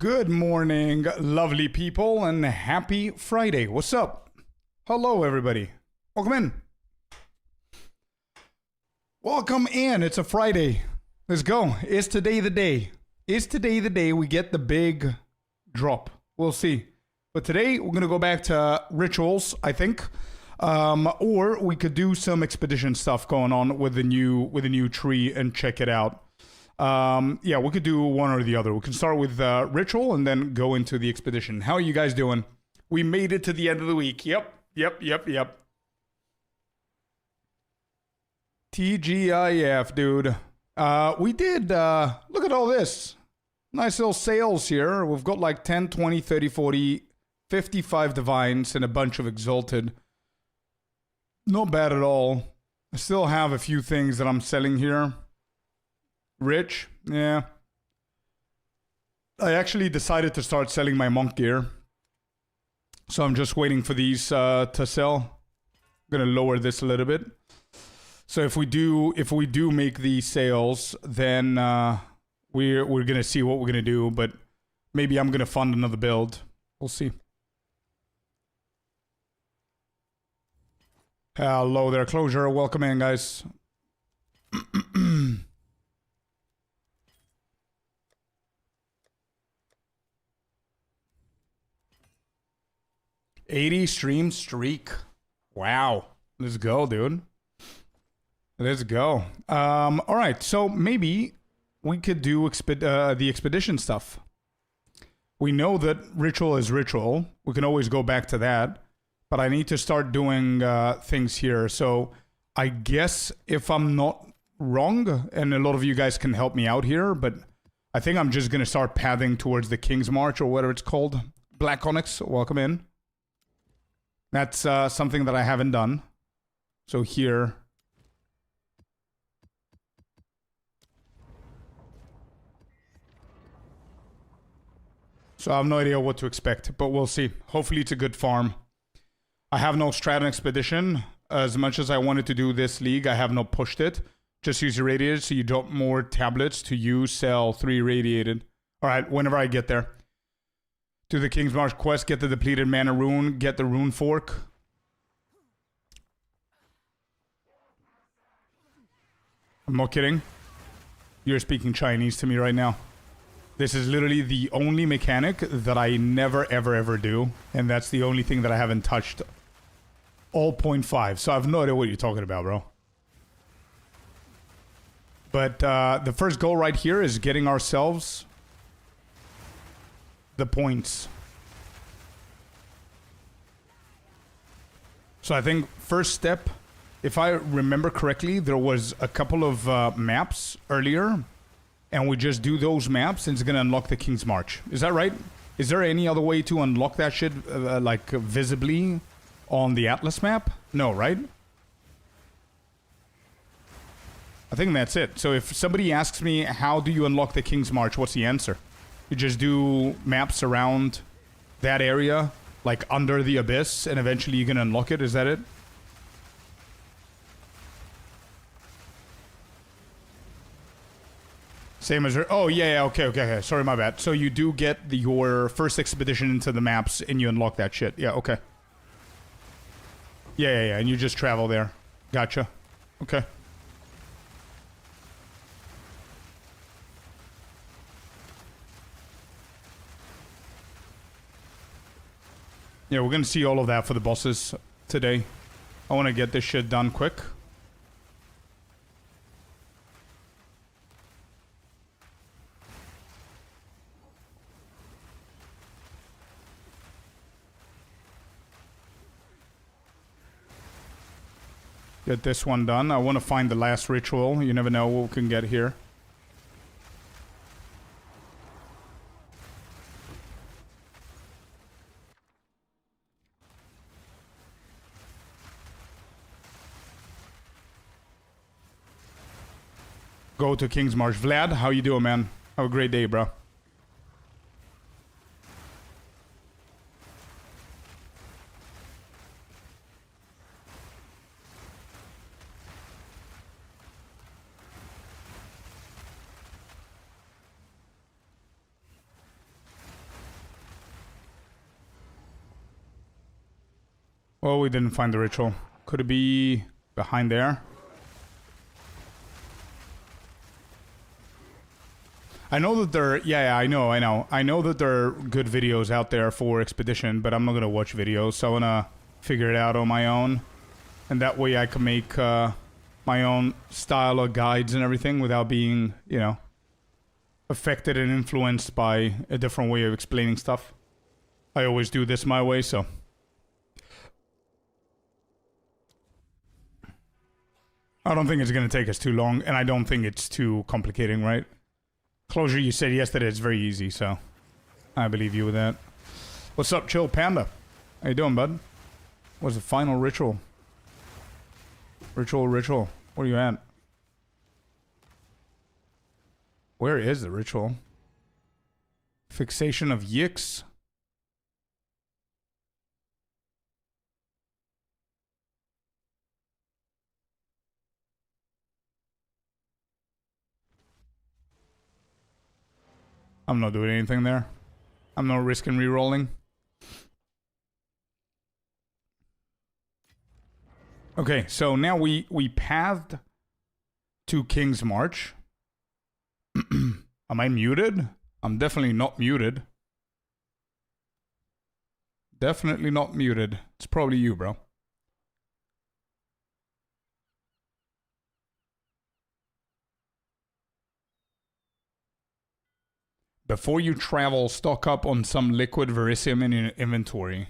Good morning, lovely people, and happy Friday. What's up? Hello, everybody. Welcome in. Welcome in. It's a Friday. Let's go. Is today the day? Is today the day we get the big drop? We'll see. But today, we're going to go back to rituals, I think. Or we could do some expedition stuff going on with the new tree and check it out. Yeah, we could do one or the other. We can start with ritual and then go into the expedition. How are you guys doing? We made it to the end of the week. Yep. TGIF, dude. We did, look at all this. Nice little sales here. We've got like 10, 20, 30, 40, 55 divines and a bunch of exalted. Not bad at all. I still have a few things that I'm selling here. Rich, yeah. I actually decided to start selling my monk gear. So I'm just waiting for these to sell. I'm gonna lower this a little bit. So if we do make these sales, then we're gonna see what we're gonna do, but maybe I'm gonna fund another build. We'll see. Hello there, Closure. Welcome in, guys. 80 stream streak. Wow. Let's go, dude. Let's go. All right. So maybe we could do the expedition stuff. We know that ritual is ritual. We can always go back to that. But I need to start doing things here. So I guess if I'm not wrong, and a lot of you guys can help me out here, but I think I'm just going to start pathing towards the King's March or whatever it's called. Black Onyx, welcome in. That's something that I haven't done. So here. So I have no idea what to expect, but we'll see. Hopefully it's a good farm. I have no strat expedition. As much as I wanted to do this league, I have not pushed it. Just use irradiated so you don't more tablets to use, sell 3 irradiated. Alright, whenever I get there. Do the King's March quest, get the depleted mana rune, get the rune fork. I'm not kidding. You're speaking Chinese to me right now. This is literally the only mechanic that I never ever do. And that's the only thing that I haven't touched. All 0.5. So I have no idea what you're talking about, bro. But the first goal right here is getting ourselves the points. So I think first step, if I remember correctly, there was a couple of maps earlier, and we just do those maps and it's gonna unlock the King's March. Is that right? Is there any other way to unlock that shit like visibly on the Atlas map? No, right? I think that's it. So if somebody asks me, how do you unlock the King's March? What's the answer? You just do maps around that area, like under the abyss, and eventually you can unlock it. Is that it? Same as... Oh, yeah, okay. Sorry, my bad. So you do get your first expedition into the maps, and you unlock that shit. Yeah, okay. Yeah, and you just travel there. Gotcha. Okay. Yeah, we're gonna see all of that for the bosses today. I want to get this shit done quick. Get this one done. I want to find the last ritual. You never know what we can get here. Go to King's March. Vlad, how you doing, man? Have a great day, bro. Well, we didn't find the ritual. Could it be behind there? I know that there... Yeah, I know. I know that there are good videos out there for Expedition, but I'm not gonna watch videos, so I'm gonna figure it out on my own. And that way I can make my own style of guides and everything without being, you know, affected and influenced by a different way of explaining stuff. I always do this my way, so... I don't think it's gonna take us too long, and I don't think it's too complicating, right? Closure, you said yesterday, it's very easy, so... I believe you with that. What's up, Chill Panda? How you doing, bud? What's the final ritual? Ritual. Where are you at? Where is the ritual? Fixation of yicks? I'm not doing anything there. I'm not risking re-rolling. Okay, so now we pathed to King's March. Am I muted? I'm definitely not muted. Definitely not muted. It's probably you, bro. Before you travel, stock up on some liquid verisium in your inventory.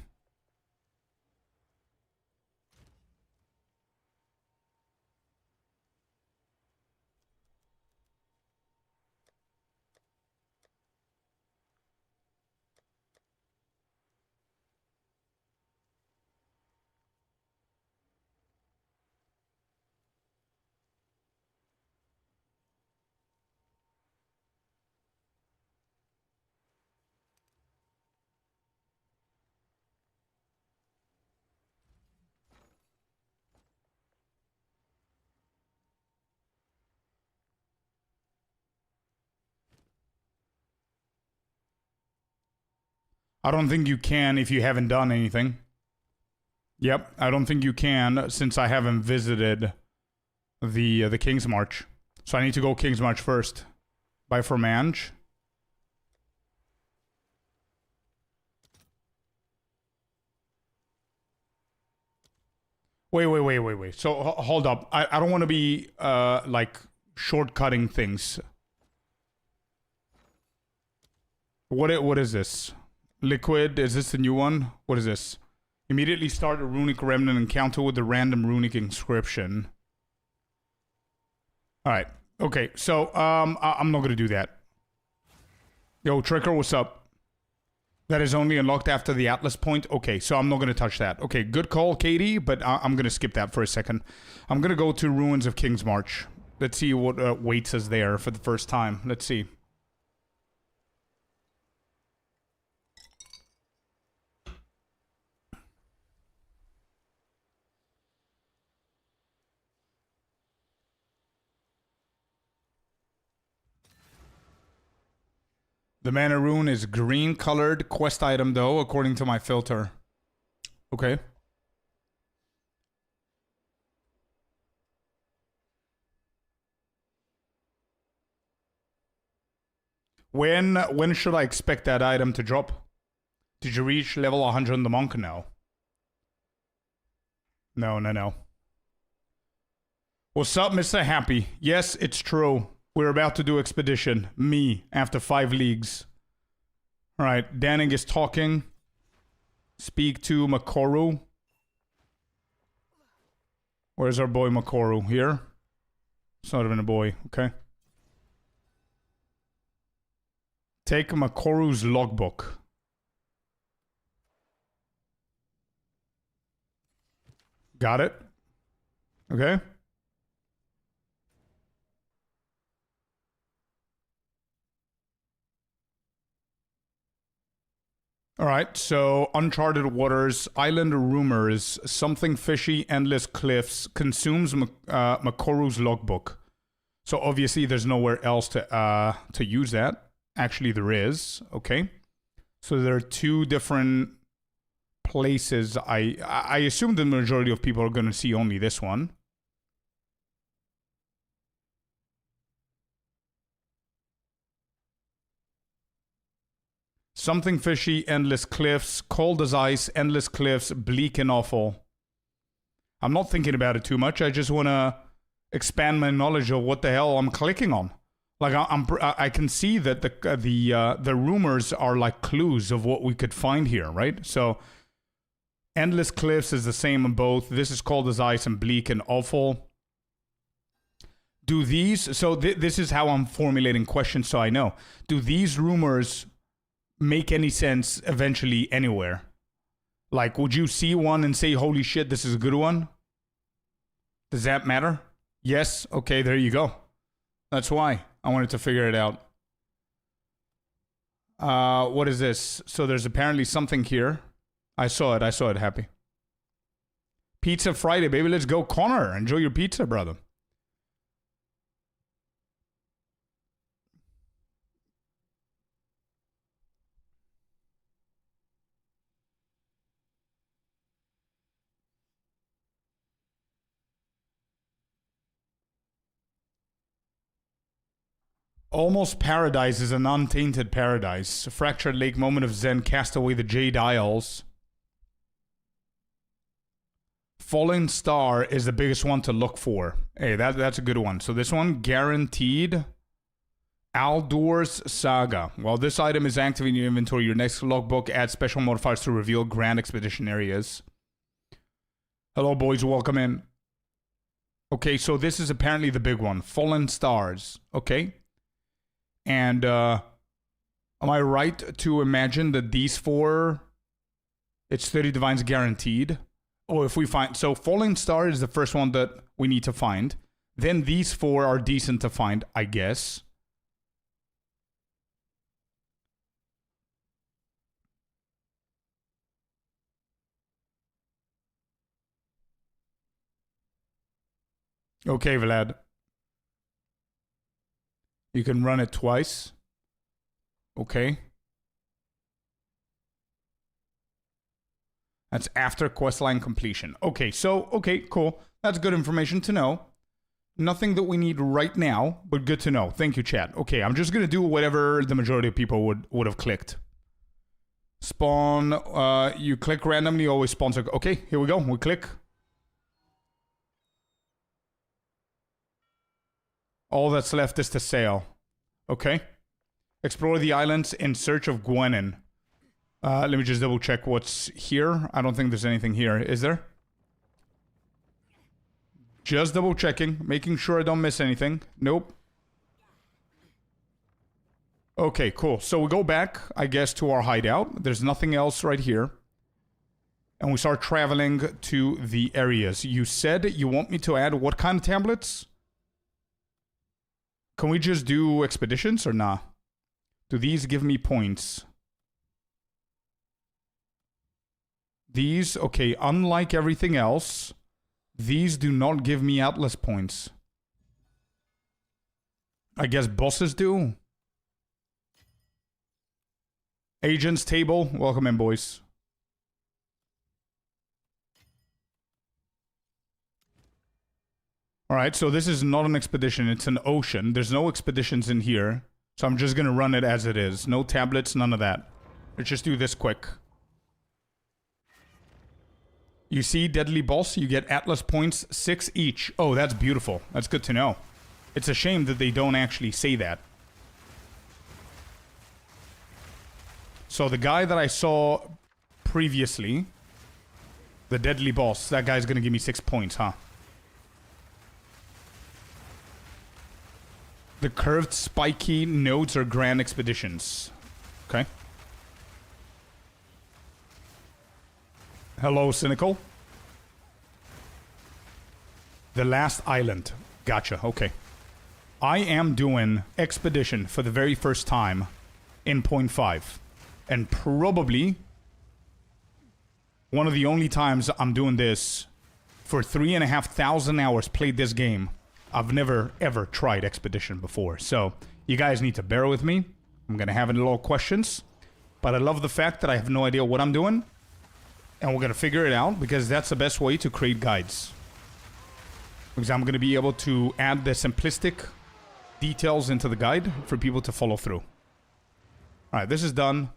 I don't think you can if you haven't done anything. Yep, I don't think you can since I haven't visited the King's March. So I need to go King's March first. By Formange. Wait. So hold up. I don't want to be like shortcutting things. What is this? Liquid, is this the new one? What is this? Immediately start a runic remnant encounter with the random runic inscription. Alright. Okay, so I'm not gonna do that. Yo, Tricker, what's up? That is only unlocked after the Atlas point? Okay, so I'm not gonna touch that. Okay, good call, Katie, but I'm gonna skip that for a second. I'm gonna go to Ruins of King's March. Let's see what waits us there for the first time. Let's see. The mana rune is green colored quest item though, according to my filter. Okay. When should I expect that item to drop? Did you reach level 100 on the monk? No. No. What's up, Mr. Happy? Yes, it's true. We're about to do expedition. Me, after 5 leagues. Alright, Danning is talking. Speak to Makoru. Where's our boy Makoru? Here? It's not even a boy, okay. Take Makoru's logbook. Got it? Okay. Alright, so Uncharted Waters, Island Rumors, Something Fishy, Endless Cliffs, consumes Makoru's logbook. So obviously there's nowhere else to use that. Actually there is, okay. So there are 2 different places. I assume the majority of people are going to see only this one. Something fishy, endless cliffs, cold as ice, endless cliffs, bleak and awful. I'm not thinking about it too much. I just want to expand my knowledge of what the hell I'm clicking on. Like I can see that the rumors are like clues of what we could find here, right? So endless cliffs is the same in both. This is cold as ice and bleak and awful. Do these? So this is how I'm formulating questions, so I know. Do these rumors make any sense eventually anywhere? Like, would you see one and say, "Holy shit, this is a good one"? Does that matter? Yes. Okay, there you go. That's why I wanted to figure it out. What is this? So there's apparently something here. I saw it, Happy. Pizza Friday, baby. Let's go. Connor, enjoy your pizza, brother. Almost Paradise is an untainted paradise. A fractured lake, moment of Zen, cast away the Jade Isles. Fallen Star is the biggest one to look for. Hey, that's a good one. So this one, guaranteed. Aldor's Saga. While this item is active in your inventory, your next logbook adds special modifiers to reveal grand expedition areas. Hello, boys. Welcome in. Okay, so this is apparently the big one. Fallen Stars. Okay. And am I right to imagine that these four, it's 30 divines guaranteed? Or if we find, so Falling Star is the first one that we need to find. Then these four are decent to find, I guess. Okay, Vlad. You can run it twice. Okay. That's after questline completion. Okay, so, okay, cool. That's good information to know. Nothing that we need right now, but good to know. Thank you, chat. Okay, I'm just going to do whatever the majority of people would have clicked. Spawn, you click randomly, always sponsor. Okay, here we go. We click. All that's left is to sail. Okay. Explore the islands in search of Gwenin. Let me just double check what's here. I don't think there's anything here. Is there? Just double checking. Making sure I don't miss anything. Nope. Okay, cool. So we go back, I guess, to our hideout. There's nothing else right here. And we start traveling to the areas. You said you want me to add what kind of tablets? Can we just do expeditions or nah? Do these give me points? These, okay, unlike everything else, these do not give me Atlas points. I guess bosses do. Agents table, welcome in, boys. Alright, so this is not an expedition, it's an ocean. There's no expeditions in here. So I'm just gonna run it as it is. No tablets, none of that. Let's just do this quick. You see, Deadly Boss, you get Atlas points, 6 each. Oh, that's beautiful. That's good to know. It's a shame that they don't actually say that. So the guy that I saw previously, the Deadly Boss, that guy's gonna give me 6 points, huh? The curved, spiky nodes are grand expeditions. Okay. Hello, Cynical. The last island. Gotcha, okay. I am doing expedition for the very first time in 0.5. And probably one of the only times I'm doing this for 3,500 hours played this game. I've never, ever tried Expedition before, so you guys need to bear with me. I'm gonna have a little questions, but I love the fact that I have no idea what I'm doing. And we're going to figure it out because that's the best way to create guides. Because I'm going to be able to add the simplistic details into the guide for people to follow through. Alright, this is done.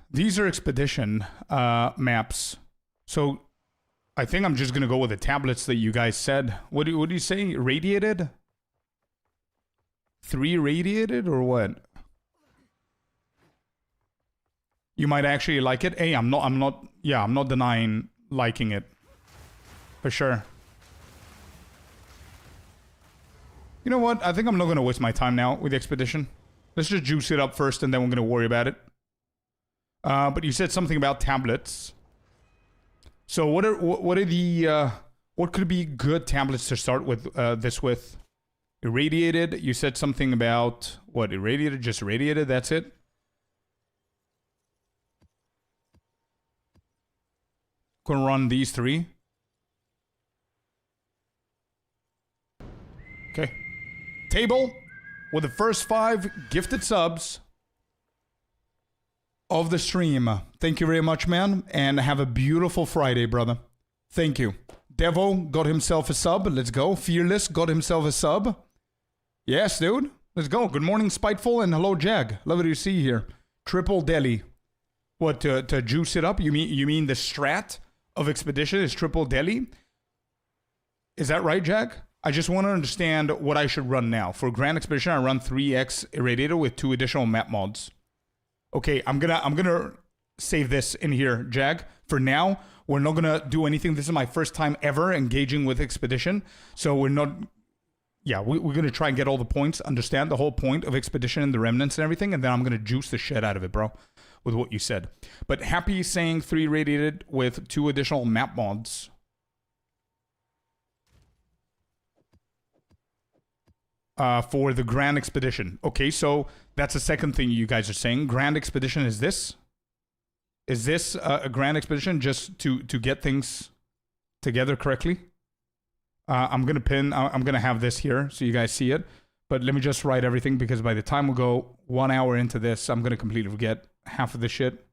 These are expedition maps. So I think I'm just going to go with the tablets that you guys said. What do you say? Radiated? 3 radiated or what? You might actually like it. Hey, I'm not denying liking it. For sure. You know what? I think I'm not going to waste my time now with the expedition. Let's just juice it up first and then we're going to worry about it. But you said something about tablets. So what could be good tablets to start with this with? Irradiated. You said something about what? Irradiated, just irradiated, that's it. Gonna run these 3. Okay. Table with the first 5 gifted subs of the stream. Thank you very much, man. And have a beautiful Friday, brother. Thank you. Devo got himself a sub. Let's go. Fearless got himself a sub. Yes, dude. Let's go. Good morning, Spiteful, and hello, Jag. Lovely to see you here. Triple Deli. What, to juice it up? You mean the strat of Expedition is Triple Deli? Is that right, Jag? I just want to understand what I should run now. For Grand Expedition, I run 3x Irradiator with 2 additional map mods. Okay, I'm gonna save this in here, Jag. For now, we're not gonna do anything. This is my first time ever engaging with Expedition, so we're not. Yeah, we're gonna try and get all the points, understand the whole point of Expedition and the remnants and everything, and then I'm gonna juice the shit out of it, bro, with what you said. But happy saying 3 radiated with 2 additional map mods. For the Grand Expedition. Okay, so that's the second thing you guys are saying. Grand Expedition is this? Is this a Grand Expedition just to get things together correctly? I'm going to pin, I'm going to have this here so you guys see it. But let me just write everything because by the time we go 1 hour into this, I'm going to completely forget half of the shit.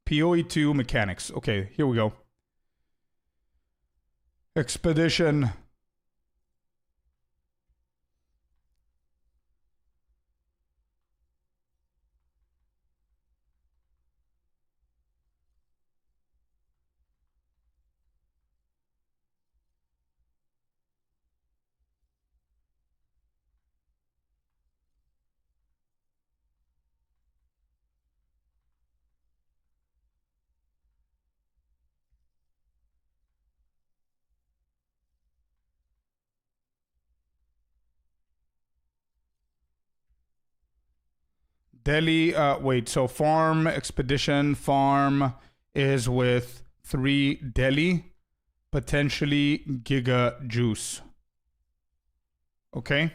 PoE2 mechanics. Okay, here we go. Expedition. Delhi, wait, so farm, expedition, farm is with 3 Delhi, potentially Giga Juice. Okay.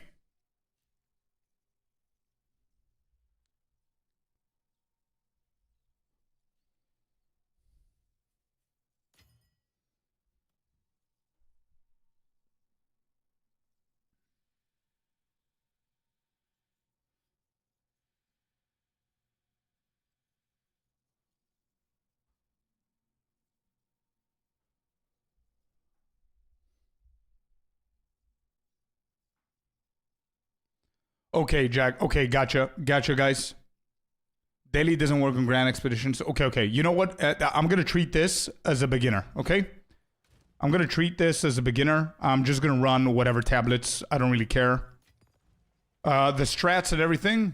Okay, Jack. Okay, gotcha. Gotcha, guys. Delhi doesn't work on Grand Expeditions. Okay, okay. You know what? I'm going to treat this as a beginner, okay? I'm going to treat this as a beginner. I'm just going to run whatever tablets. I don't really care. The strats and everything.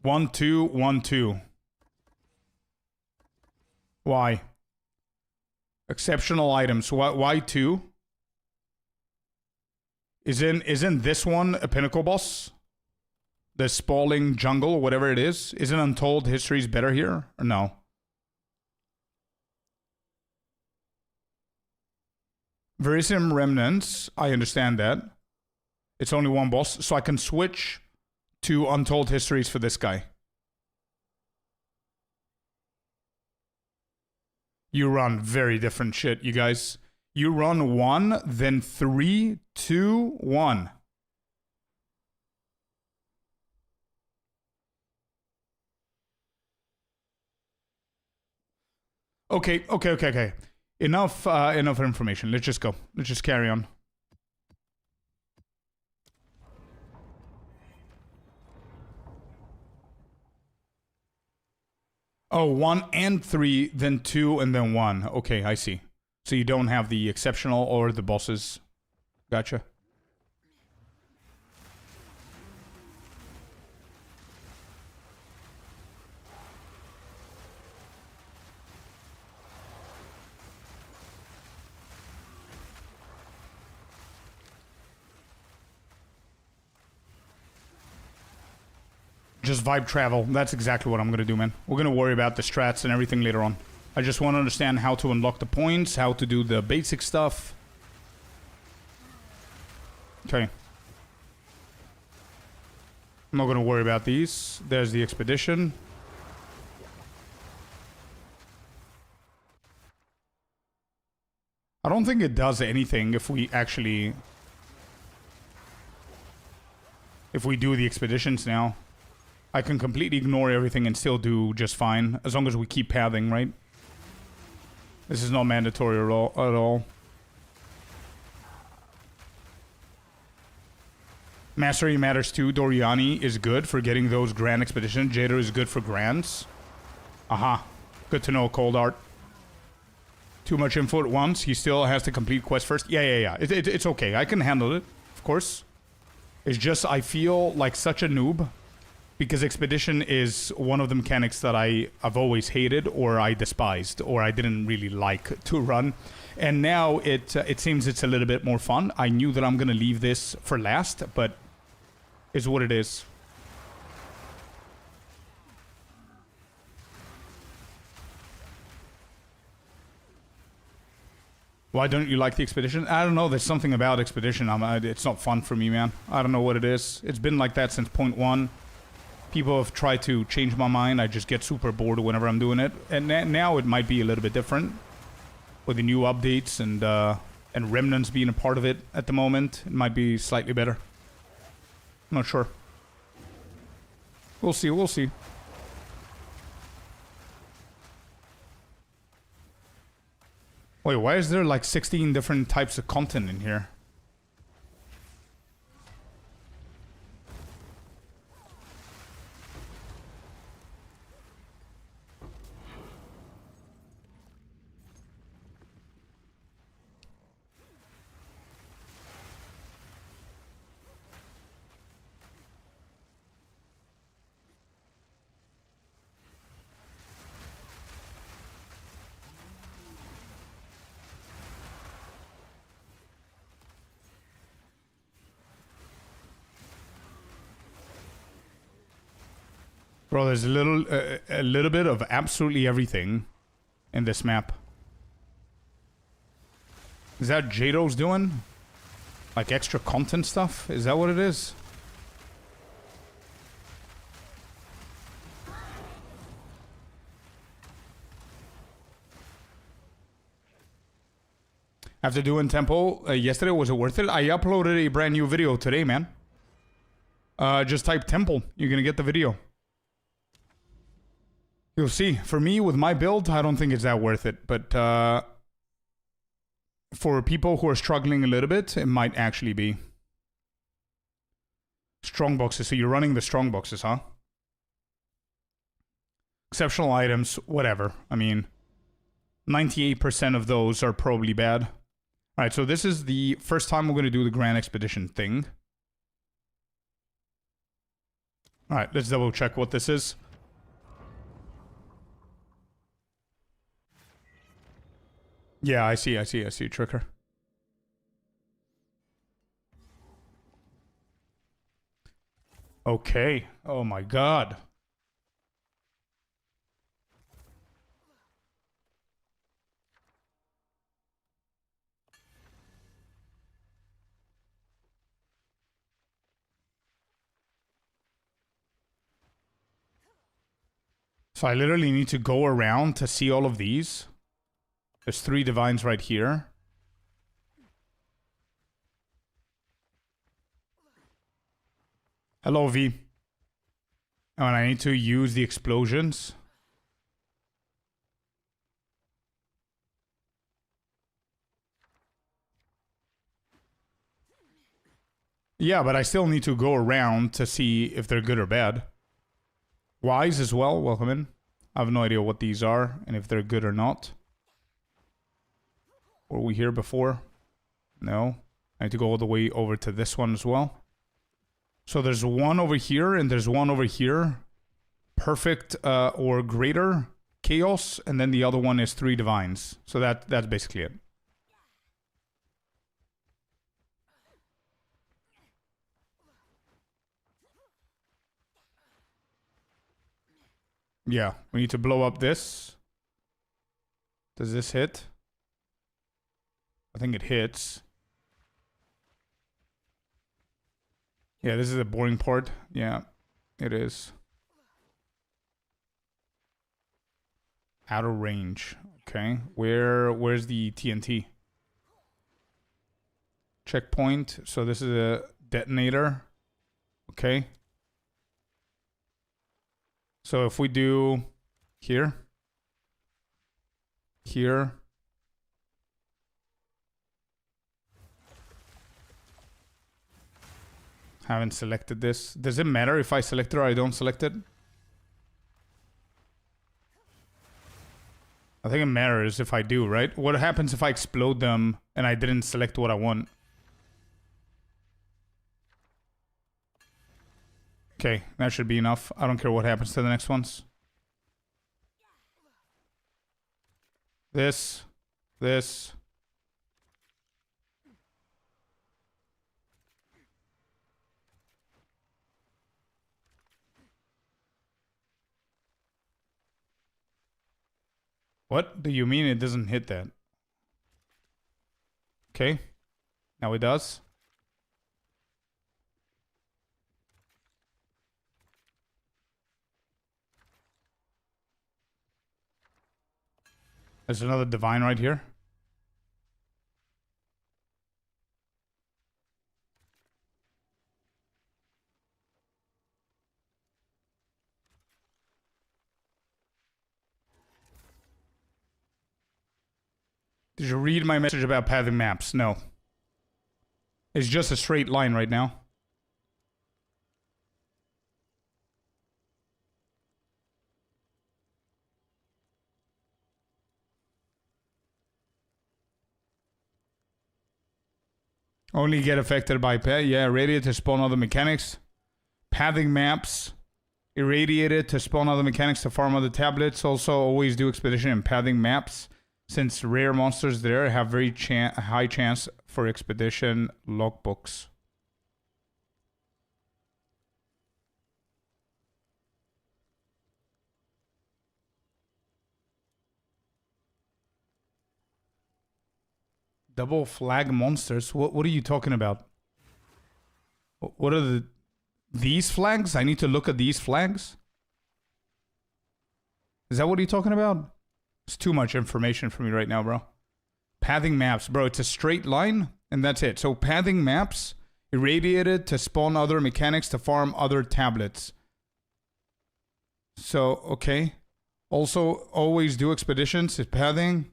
1, 2, 1, 2. Why? Exceptional items. Why 2? Isn't this one a pinnacle boss? The spalling jungle, or whatever it is. Isn't Untold Histories better here? Or no? Verisium Remnants, I understand that. It's only one boss, so I can switch to Untold Histories for this guy. You run very different shit, you guys. You run 1, then 3, 2, 1. Okay. Enough information. Let's just go. Let's just carry on. Oh, 1 and 3, then 2, and then 1. Okay, I see. So you don't have the exceptional or the bosses. Gotcha. Just vibe travel. That's exactly what I'm gonna do, man. We're gonna worry about the strats and everything later on. I just want to understand how to unlock the points, how to do the basic stuff. Okay. I'm not gonna worry about these. There's the expedition. I don't think it does anything if we actually... if we do the expeditions now. I can completely ignore everything and still do just fine, as long as we keep pathing, right? This is not mandatory at all. Mastery matters too. Doriani is good for getting those grand expeditions. Jader is good for grands. Aha. Good to know, Cold Art. Too much info at once. He still has to complete quest first. Yeah. It's okay. I can handle it, of course. It's just I feel like such a noob. Because Expedition is one of the mechanics that I've always hated, or I despised, or I didn't really like to run. And now it seems it's a little bit more fun. I knew that I'm going to leave this for last, but it's what it is. Why don't you like the Expedition? I don't know. There's something about Expedition. It's not fun for me, man. I don't know what it is. It's been like that since point 1. People have tried to change my mind. I just get super bored whenever I'm doing it. And now it might be a little bit different. With the new updates and Remnants being a part of it at the moment. It might be slightly better. I'm not sure. We'll see. Wait, why is there like 16 different types of content in here? Bro, there's a little bit of absolutely everything in this map. Is that Jado's doing? Like extra content stuff? Is that what it is? After doing Temple yesterday, was it worth it? I uploaded a brand new video today, man. Just type Temple. You're gonna get the video. You'll see. For me, with my build, I don't think it's that worth it. But for people who are struggling a little bit, it might actually be. Strong boxes. So you're running the strong boxes, huh? Exceptional items, whatever. I mean, 98% of those are probably bad. Alright, so this is the first time we're going to do the Grand Expedition thing. Alright, let's double check what this is. Yeah, I see, Tricker. Okay. Oh my god. So I literally need to go around to see all of these. There's 3 divines right here. Hello, V. Oh, and I need to use the explosions. Yeah, but I still need to go around to see if they're good or bad. Wise as well, welcome in. I have no idea what these are and if they're good or not. Were we here before? No. I need to go all the way over to this one as well. So there's one over here and there's one over here. Perfect or greater chaos, and then the other one is 3 divines. So that's basically it. Yeah, we need to blow up this. Does this hit? I think it hits. Yeah, this is the boring part. Yeah, it is. Out of range. Okay, where's the TNT? Checkpoint. So this is a detonator. Okay. So if we do here, here, haven't selected this. Does it matter if I select it or I don't select it? I think it matters if I do, right? What happens if I explode them and I didn't select what I want? Okay, that should be enough. I don't care what happens to the next ones. This. What do you mean it doesn't hit that? Okay. Now it does. There's another divine right here. Did you read my message about pathing maps? No. It's just a straight line right now. Only get affected by path. Yeah, irradiate to spawn other mechanics. Pathing maps. Irradiated to spawn other mechanics to farm other tablets. Also, always do expedition in pathing maps. Since rare monsters there have very high chance for expedition logbooks. Double flag monsters? What are you talking about? What are these flags? I need to look at these flags? Is that what you're talking about? It's too much information for me right now, bro. Pathing maps, bro. It's a straight line, and that's it. So pathing maps, irradiated to spawn other mechanics to farm other tablets. So, okay. Also, always do expeditions. It's pathing.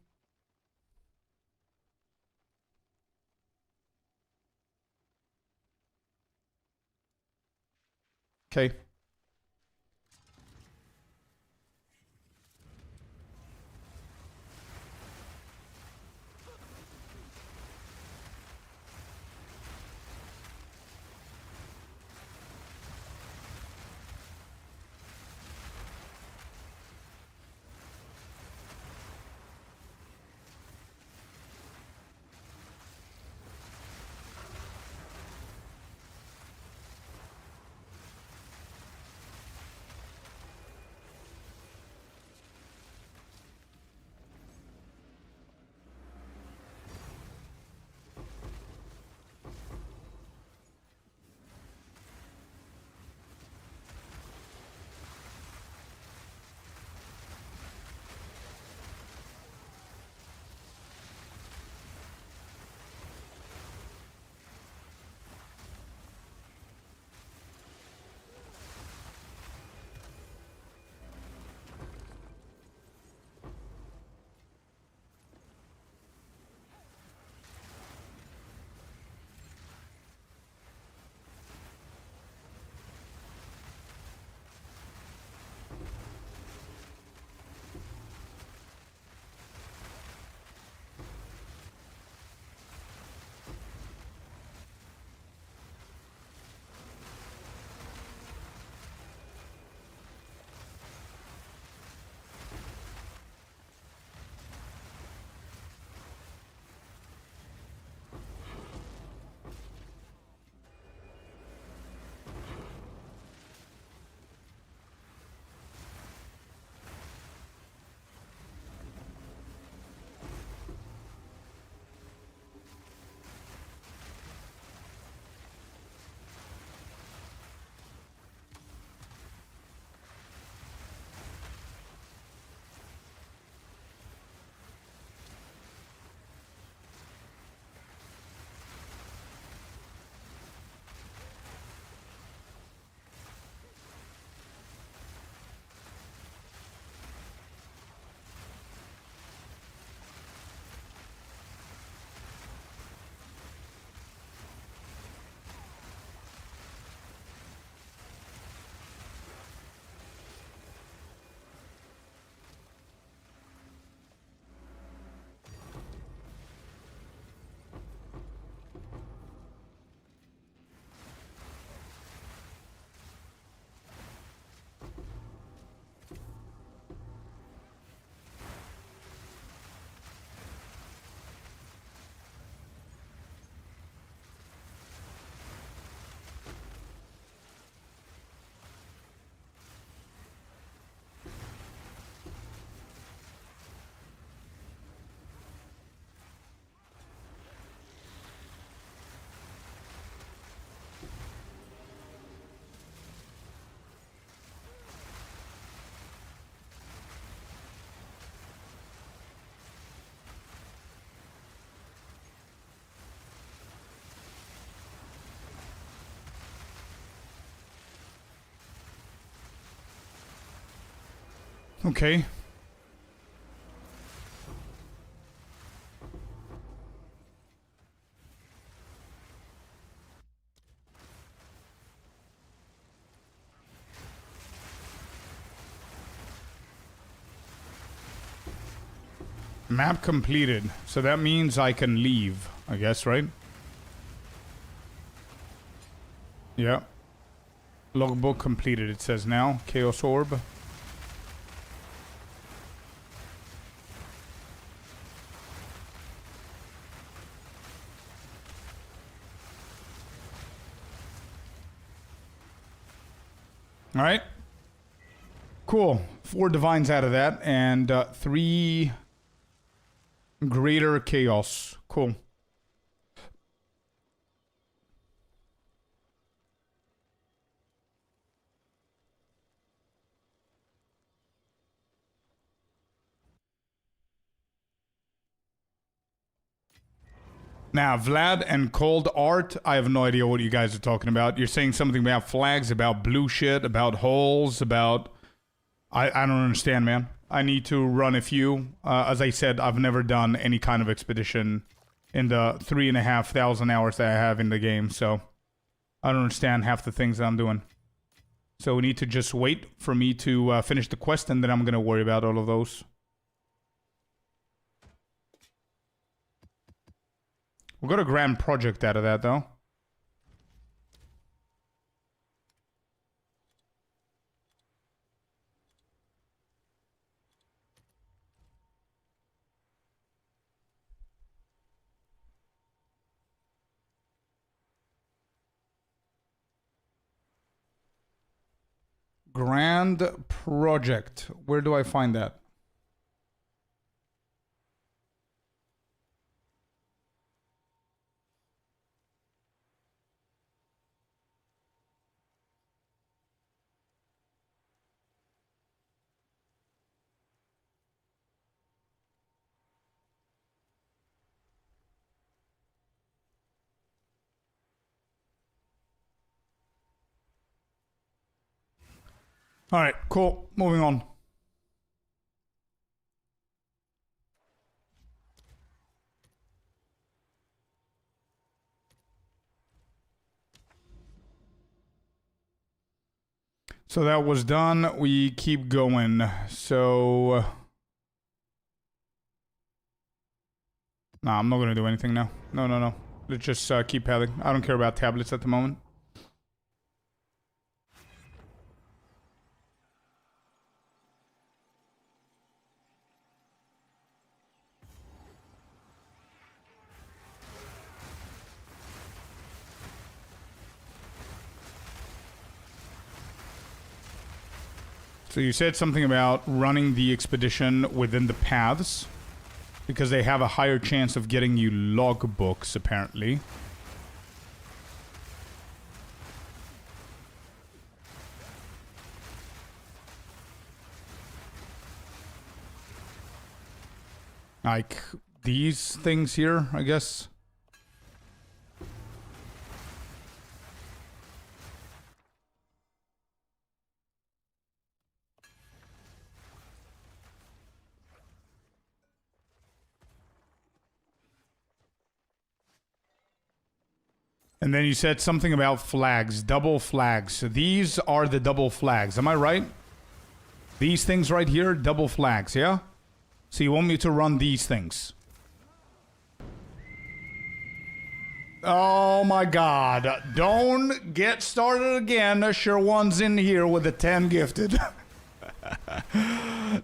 Okay. Okay. Map completed. So that means I can leave, I guess, right? Yeah. Logbook completed, it says now. Chaos Orb. Alright. Cool. 4 divines out of that, and 3 greater chaos. Cool. Now, Vlad and Cold Art, I have no idea what you guys are talking about. You're saying something about flags, about blue shit, about holes, about... I don't understand, man. I need to run a few. As I said, I've never done any kind of expedition in the 3,500 hours that I have in the game, so I don't understand half the things that I'm doing. So we need to just wait for me to finish the quest, and then I'm going to worry about all of those. We got a grand project out of that, though. Grand project. Where do I find that? All right, cool. Moving on. So that was done. We keep going. So... Nah, I'm not going to do anything now. No. Let's just keep paddling. I don't care about tablets at the moment. So you said something about running the expedition within the paths, because they have a higher chance of getting you logbooks, apparently. Like these things here, I guess. And then you said something about flags, double flags. So these are the double flags. Am I right? These things right here, double flags, yeah? So you want me to run these things? Oh my god. Don't get started again. Sure one's in here with the 10 gifted.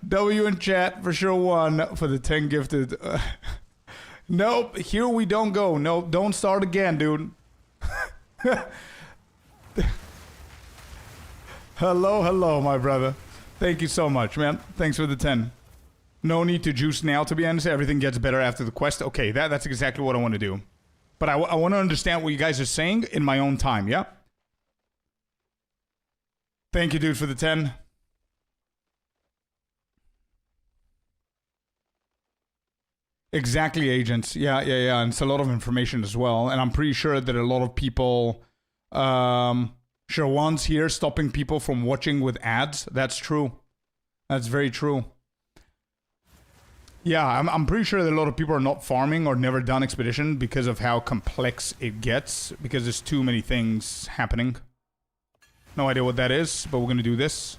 W in chat for sure one for the 10 gifted. Nope, here we don't go. Nope, don't start again, dude. Hello, my brother. Thank you so much, man. Thanks for the 10. No need to juice now, to be honest. Everything gets better after the quest. Okay, that's exactly what I want to do. But I want to understand what you guys are saying in my own time, yeah? Thank you, dude, for the 10. Exactly, agents. Yeah. And it's a lot of information as well. And I'm pretty sure that a lot of people... Sherwan's here stopping people from watching with ads. That's true. That's very true. Yeah, I'm pretty sure that a lot of people are not farming or never done expedition because of how complex it gets, because there's too many things happening. No idea what that is, but we're gonna do this.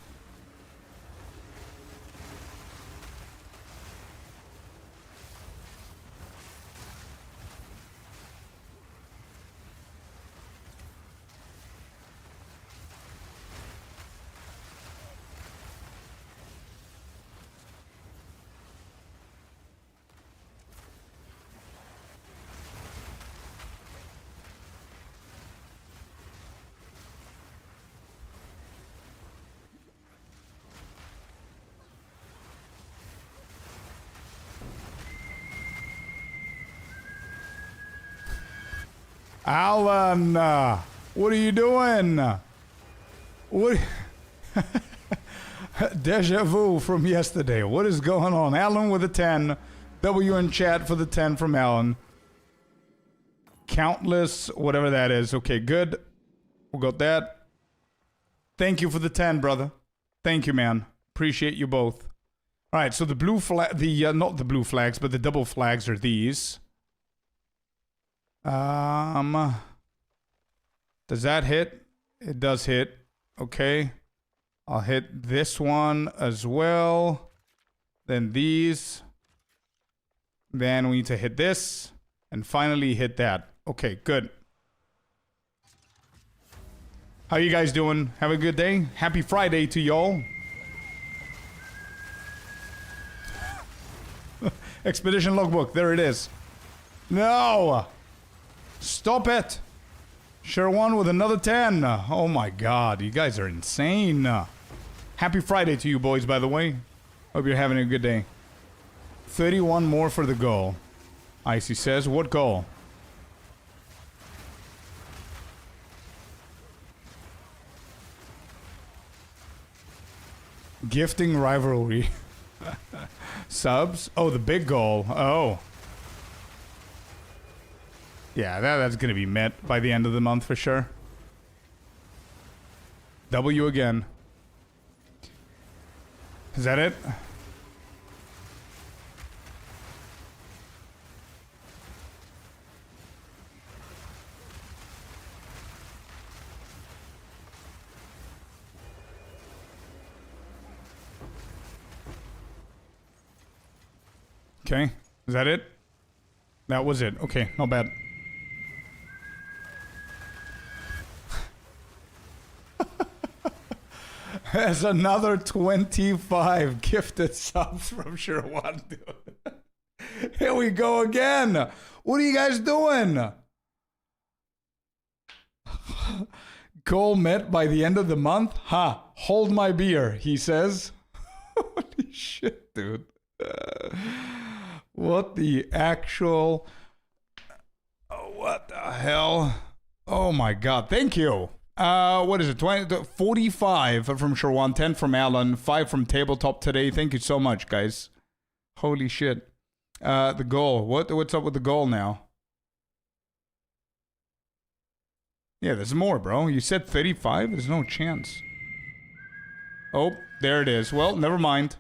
Alan, what are you doing? What? Deja vu from yesterday. What is going on? Alan with a 10. W in chat for the 10 from Alan. Countless, whatever that is. Okay, good. We got that. Thank you for the 10, brother. Thank you, man. Appreciate you both. All right, so the blue flag, not the blue flags, but the double flags are these. Does that hit? It does hit. Okay. I'll hit this one as well. Then these. Then we need to hit this. And finally hit that. Okay, good. How you guys doing? Have a good day. Happy Friday to y'all. Expedition logbook. There it is. No! Stop it! Sure one with another 10. Oh my god, you guys are insane. Happy Friday to you boys, by the way. Hope you're having a good day. 31 more for the goal. Icy says, what goal? Gifting rivalry. Subs? Oh, the big goal. Oh. Yeah, that's gonna be met by the end of the month for sure. W again. Is that it? Okay, is that it? That was it. Okay, not bad. There's another 25 gifted subs from Sherwan, dude. Here we go again. What are you guys doing? Goal met by the end of the month? Ha! Hold my beer, he says. Holy shit, dude. What the actual... what the hell? Oh my god, thank you. What is it? 45 from Sherwan, 10 from Alan, 5 from Tabletop today. Thank you so much, guys. Holy shit. The goal. What's up with the goal now? Yeah, there's more, bro. You said 35? There's no chance. Oh, there it is. Well, never mind.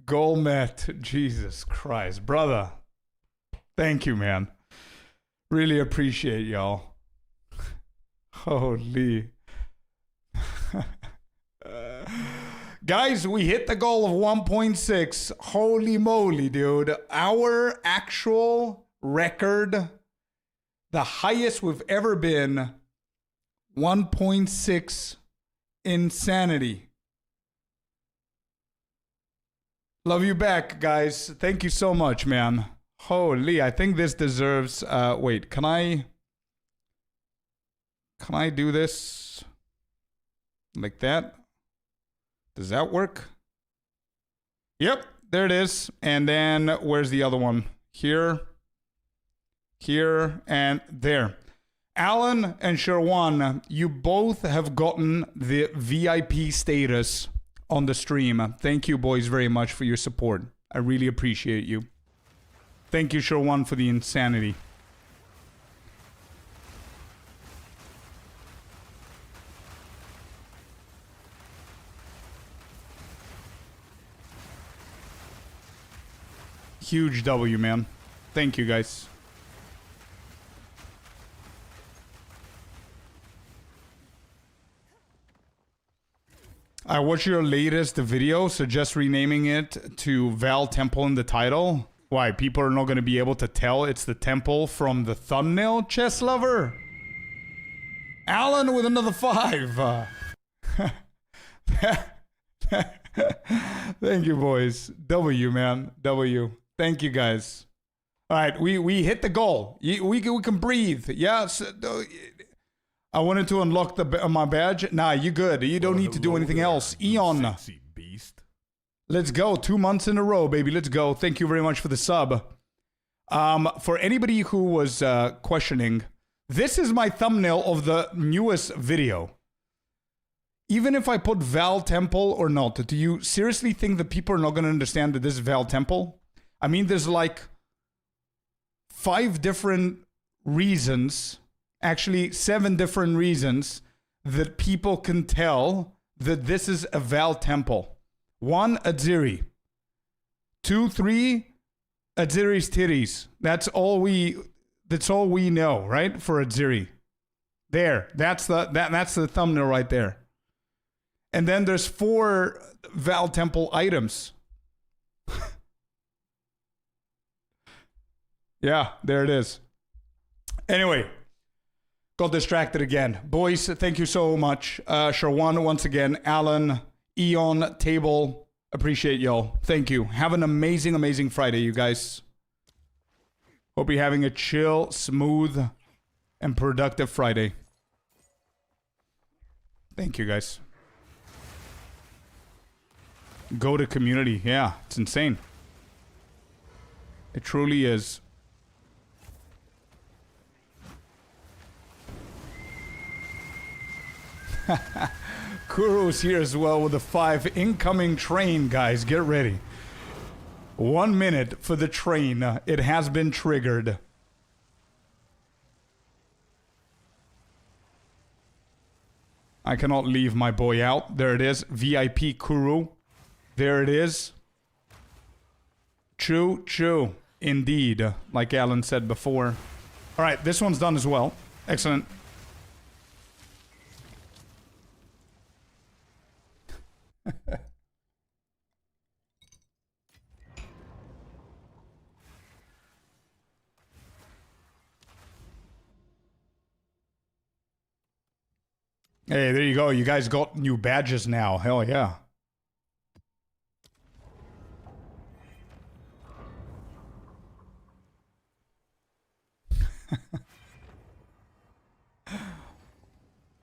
Goal met. Jesus Christ. Brother. Thank you, man. Really appreciate y'all. Holy. Guys, we hit the goal of 1.6. Holy moly, dude. Our actual record, the highest we've ever been, 1.6 insanity. Love you back, guys. Thank you so much, man. Holy, I think this deserves... wait, can I do this? Like that? Does that work? Yep, there it is. And then, where's the other one? Here, and there. Alan and Sherwan, you both have gotten the VIP status on the stream. Thank you, boys, very much for your support. I really appreciate you. Thank you, Sherwan, for the insanity. Huge W, man. Thank you, guys. I watched your latest video. Suggest renaming it to Val Temple in the title. Why? People are not going to be able to tell it's the temple from the thumbnail, chess lover? Alan with another 5. Thank you, boys. W, man. W. Thank you, guys. All right, we hit the goal. We can breathe. Yes. I wanted to unlock my badge. Nah, you good. You don't need to do anything else. Eon. Beast. Let's go. 2 months in a row, baby. Let's go. Thank you very much for the sub. For anybody who was questioning, this is my thumbnail of the newest video. Even if I put Val Temple or not, do you seriously think that people are not going to understand that this is Val Temple? I mean, there's like 5 different reasons, actually 7 different reasons that people can tell that this is a Val Temple. 1, Adziri. 2, 3, Adziri's titties. That's all we know, right? For Adziri. There. That's the thumbnail right there. And then there's 4 Val Temple items. Yeah, there it is. Anyway, got distracted again. Boys, thank you so much. Sharwan, once again, Alan, Eon, Table, appreciate y'all. Thank you. Have an amazing, amazing Friday, you guys. Hope you're having a chill, smooth, and productive Friday. Thank you, guys. Go to community. Yeah, it's insane. It truly is. Kuro's here as well with a 5. Incoming train, guys. Get ready. 1 minute for the train. It has been triggered. I cannot leave my boy out. There it is. VIP Kuro. There it is. True, true. Indeed. Like Alan said before. Alright, this one's done as well. Excellent. Hey, there you go. You guys got new badges now. Hell yeah.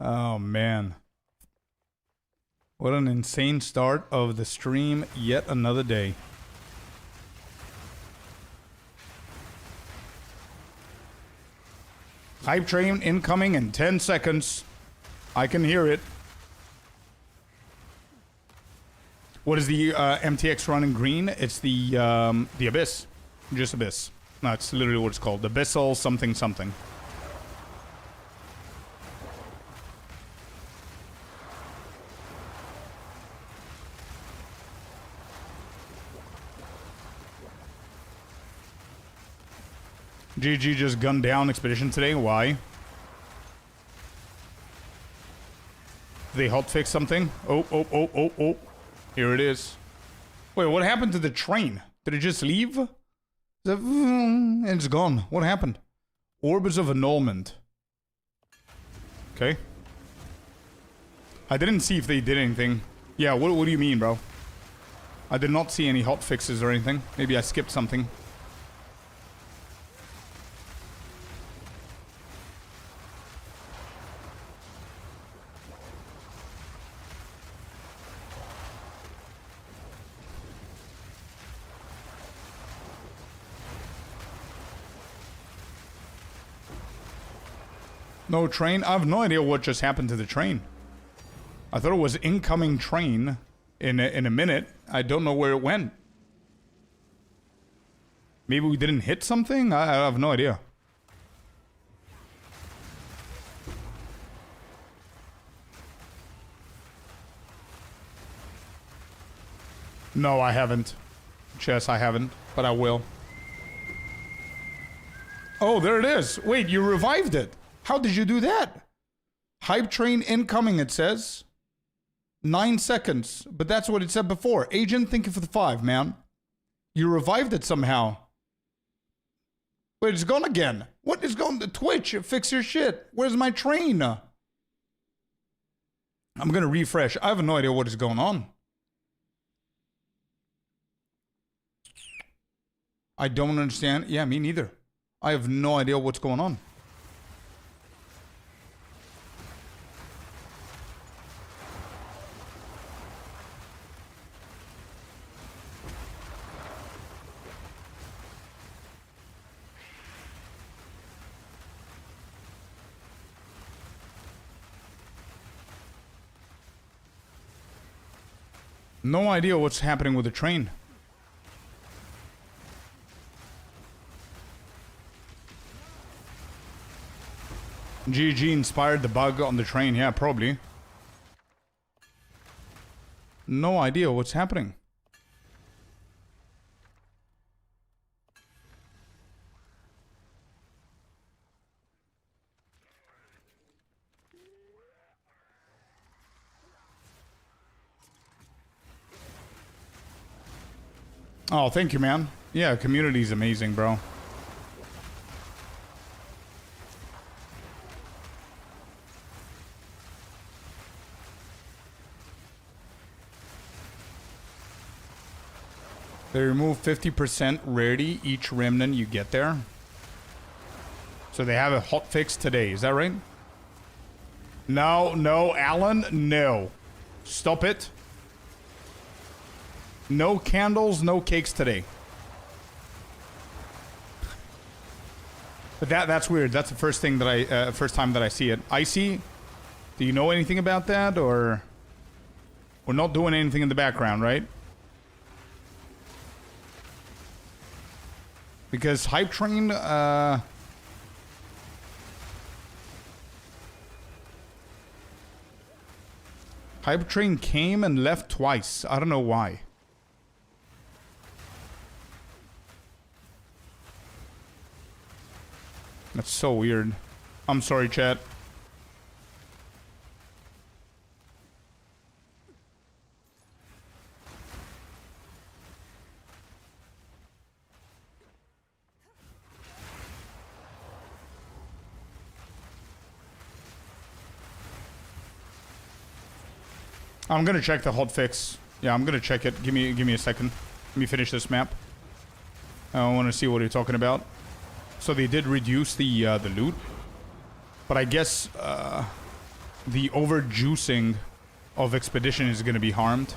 Oh, man. What an insane start of the stream. Yet another day. Hype train incoming in 10 seconds. I can hear it. What is the MTX running green? It's the Abyss. Just Abyss. No, it's literally what it's called. Abyssal something something. GG just gunned down Expedition today. Why? Did they hotfix something? Oh. Here it is. Wait, what happened to the train? Did it just leave? And it's gone. What happened? Orbits of annulment. Okay. I didn't see if they did anything. Yeah, what do you mean, bro? I did not see any hotfixes or anything. Maybe I skipped something. No train? I have no idea what just happened to the train. I thought it was incoming train in a minute. I don't know where it went. Maybe we didn't hit something? I have no idea. No, I haven't. Chess, I haven't, but I will. Oh, there it is. Wait, you revived it. How did you do that? Hype train incoming, it says. 9 seconds, but that's what it said before. Agent, thank you for the 5, man. You revived it somehow. Wait, it's gone again. What is going to Twitch? Fix your shit. Where's my train? I'm gonna refresh. I have no idea what is going on. I don't understand. Yeah, me neither. I have no idea what's going on. No idea what's happening with the train. GG inspired the bug on the train. Yeah, probably. No idea what's happening. Oh, thank you, man. Yeah, community's amazing, bro. They remove 50% rarity each remnant you get there. So they have a hot fix today, is that right? No, no, Alan, no. Stop it. No candles, no cakes today. But that's weird. That's the first thing that first time that I see it. Icy, do you know anything about that, or we're not doing anything in the background, right? Because Hype Train, Hype Train came and left twice. I don't know why. That's so weird. I'm sorry, chat. I'm gonna check the hotfix. Yeah, I'm gonna check it. Give me a second. Let me finish this map. I want to see what you're talking about. So they did reduce the loot, but I guess the overjuicing of Expedition is gonna be harmed.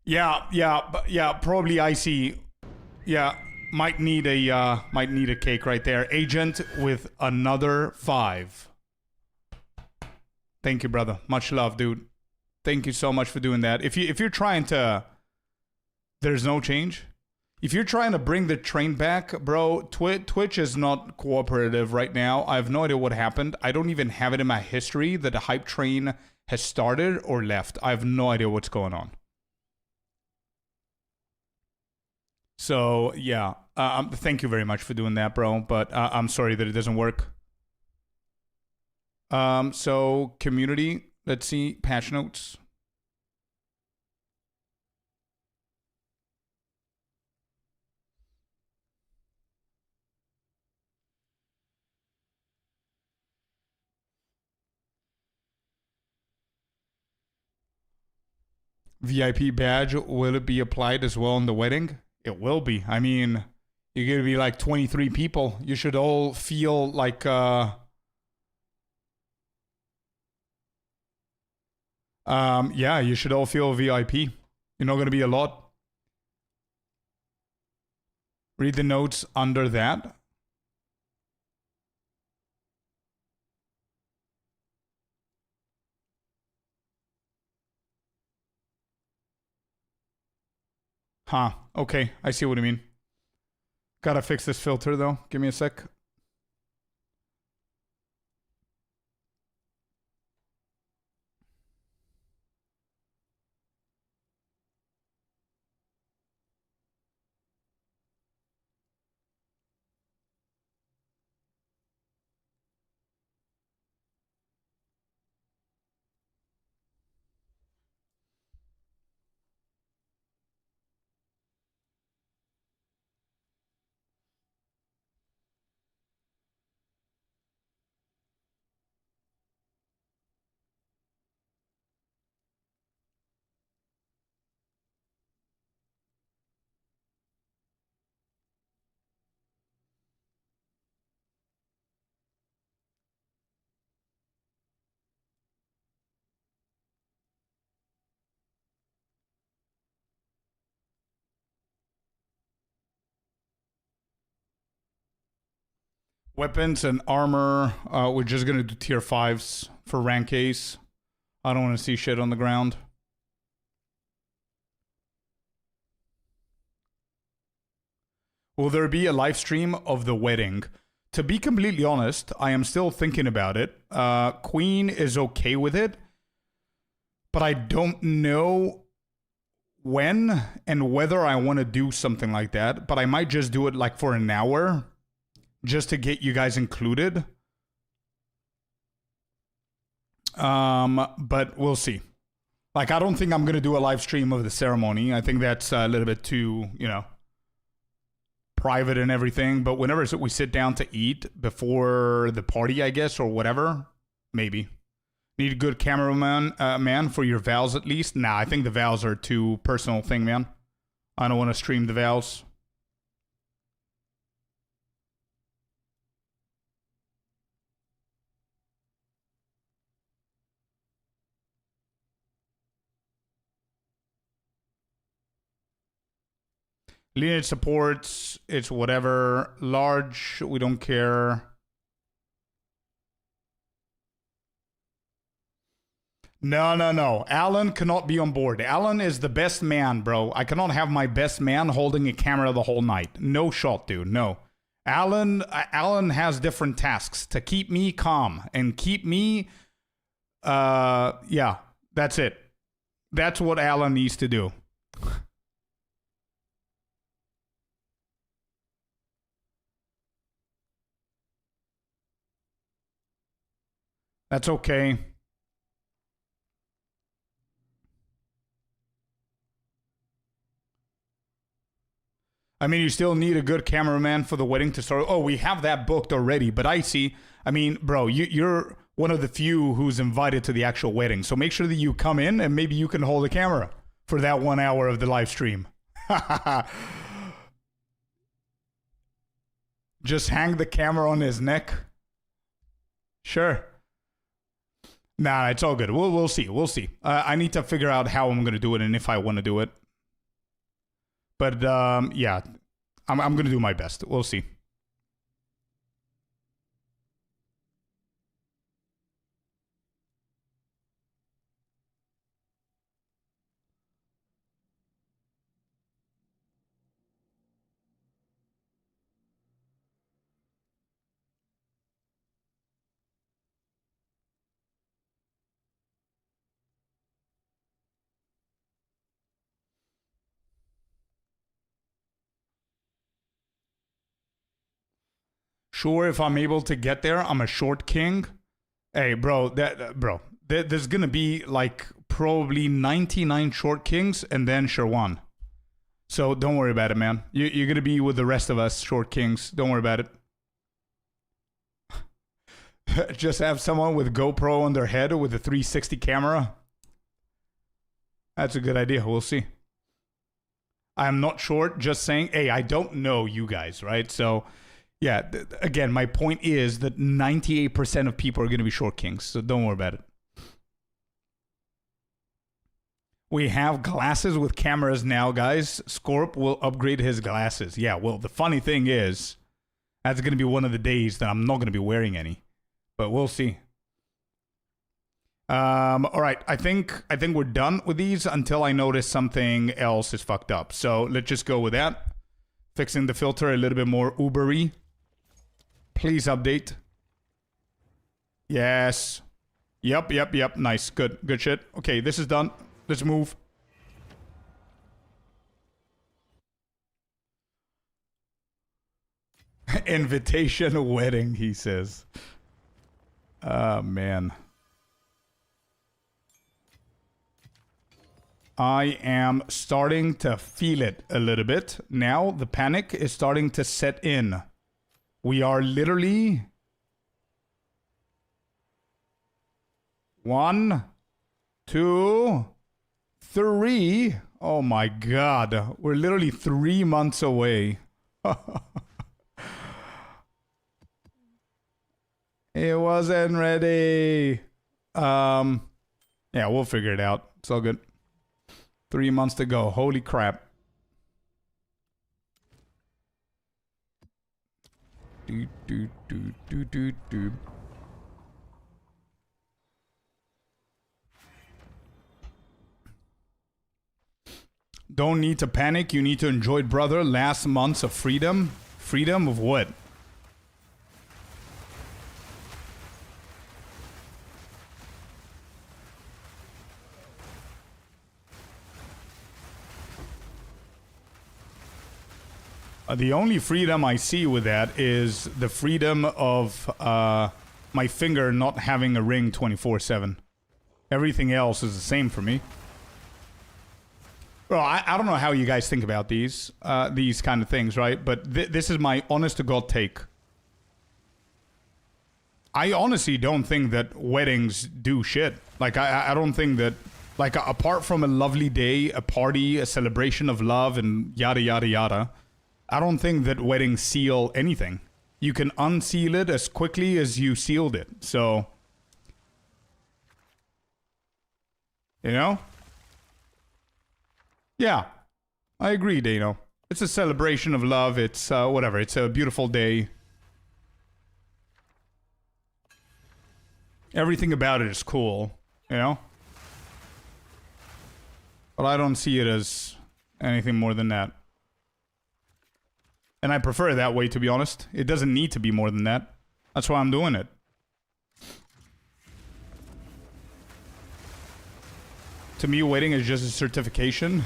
Yeah, probably Icy. Yeah, might need a cake right there. Agent with another 5. Thank you, brother. Much love, dude. Thank you so much for doing that. If you're trying to, there's no change. If you're trying to bring the train back, bro, Twitch is not cooperative right now. I have no idea what happened. I don't even have it in my history that the hype train has started or left. I have no idea what's going on. So, yeah, thank you very much for doing that, bro, but I'm sorry that it doesn't work. So, community, let's see, patch notes. VIP badge, will it be applied as well in the wedding? It will be. I mean, you're going to be like 23 people. You should all feel like, yeah, you should all feel VIP. You're not going to be a lot. Read the notes under that. Huh. Okay, I see what you mean. Gotta fix this filter though. Give me a sec. Weapons and armor. We're just gonna do tier 5s for rank A's. I don't want to see shit on the ground. Will there be a live stream of the wedding? To be completely honest, I am still thinking about it. Queen is okay with it, but I don't know when and whether I want to do something like that. But I might just do it like for an hour, just to get you guys included. But we'll see. Like, I don't think I'm gonna do a live stream of the ceremony. I think that's a little bit too, you know, private and everything. But whenever we sit down to eat before the party, I guess, or whatever, maybe. Need a good cameraman, man, for your vows at least. Nah, I think the vows are too personal thing, man. I don't want to stream the vows. Lineage supports, it's whatever. Large, we don't care. No. Alan cannot be on board. Alan is the best man, bro. I cannot have my best man holding a camera the whole night. No shot, dude. No. Alan has different tasks to keep me calm and keep me, yeah, that's it. That's what Alan needs to do. That's okay. I mean, you still need a good cameraman for the wedding to start. Oh, we have that booked already, but I see. I mean, bro, you're one of the few who's invited to the actual wedding. So make sure that you come in and maybe you can hold the camera for that 1 hour of the live stream. Just hang the camera on his neck. Sure. Nah, it's all good. We'll see. We'll see. I need to figure out how I'm going to do it and if I want to do it. But yeah, I'm going to do my best. We'll see. Sure, if I'm able to get there, I'm a short king. Hey, bro, there's gonna be like probably 99 short kings and then Sherwan. So don't worry about it, man. You're gonna be with the rest of us short kings. Don't worry about it. Just have someone with GoPro on their head with a 360 camera. That's a good idea. We'll see. I'm not short, just saying, hey, I don't know you guys, right? So yeah, again, my point is that 98% of people are going to be short kings, so don't worry about it. We have glasses with cameras now, guys. Scorp will upgrade his glasses. Yeah, well, the funny thing is, that's going to be one of the days that I'm not going to be wearing any, but we'll see. All right, I think we're done with these until I notice something else is fucked up. So let's just go with that. Fixing the filter a little bit more Ubery. Please update. Yes. Yep. Nice. Good shit. Okay, this is done. Let's move. Invitation wedding, he says. Oh, man. I am starting to feel it a little bit. Now the panic is starting to set in. We are literally 1, 2, 3. Oh my god. We're literally 3 months away. It wasn't ready. Yeah, we'll figure it out. It's all good. 3 months to go. Holy crap. Do. Don't need to panic. You need to enjoy it, brother. Last months of freedom. Freedom of what? The only freedom I see with that is the freedom of my finger not having a ring 24/7. Everything else is the same for me. Well, I don't know how you guys think about these kind of things, right? But this is my honest-to-God take. I honestly don't think that weddings do shit. Like, I don't think that, like, apart from a lovely day, a party, a celebration of love, and yada, yada, yada, I don't think that weddings seal anything. You can unseal it as quickly as you sealed it. So, you know? Yeah, I agree, Dano. It's a celebration of love. It's, whatever. It's a beautiful day. Everything about it is cool, you know? But I don't see it as anything more than that. And I prefer it that way, to be honest. It doesn't need to be more than that. That's why I'm doing it. To me, wedding is just a certification.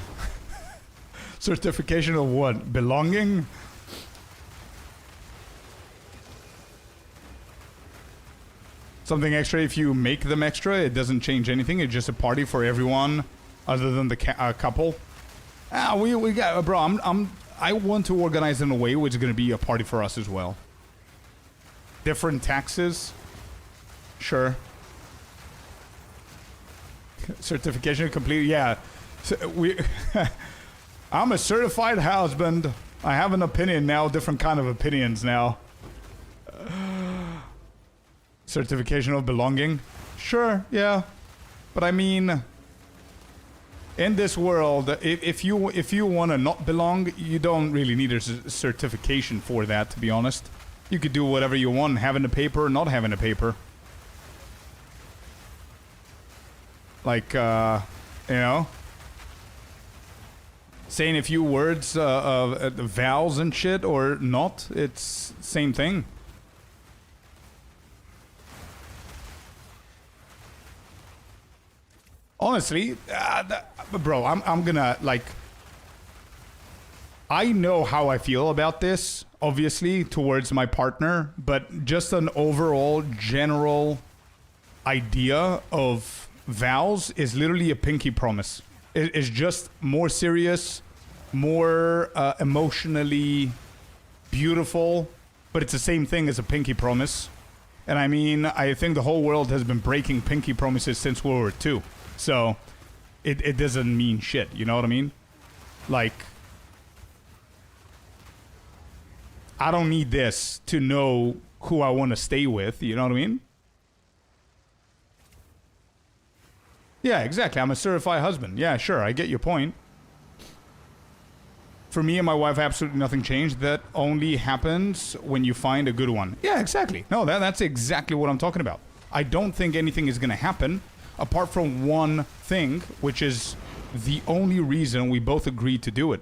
Certification of what? Belonging? Something extra. If you make them extra, it doesn't change anything. It's just a party for everyone other than the couple. We got... Bro, I want to organize in a way which is going to be a party for us as well. Different taxes. Sure. Certification complete. Yeah. So I'm a certified husband. I have an opinion now. Different kind of opinions now. Certification of belonging. Sure. Yeah. But I mean... in this world, if you want to not belong, you don't really need a certification for that, to be honest. You could do whatever you want, having a paper or not having a paper. Like, you know, saying a few words of vowels and shit or not, it's same thing. Honestly, bro, I'm gonna, like... I know how I feel about this, obviously, towards my partner, but just an overall general idea of vows is literally a pinky promise. It's just more serious, more emotionally beautiful, but it's the same thing as a pinky promise. And I mean, I think the whole world has been breaking pinky promises since World War II. So, it doesn't mean shit, you know what I mean? Like, I don't need this to know who I want to stay with, you know what I mean? Yeah, exactly. I'm a certified husband. Yeah, sure, I get your point. For me and my wife, absolutely nothing changed. That only happens when you find a good one. Yeah, exactly. No, that's exactly what I'm talking about. I don't think anything is going to happen apart from one thing, which is the only reason we both agreed to do it.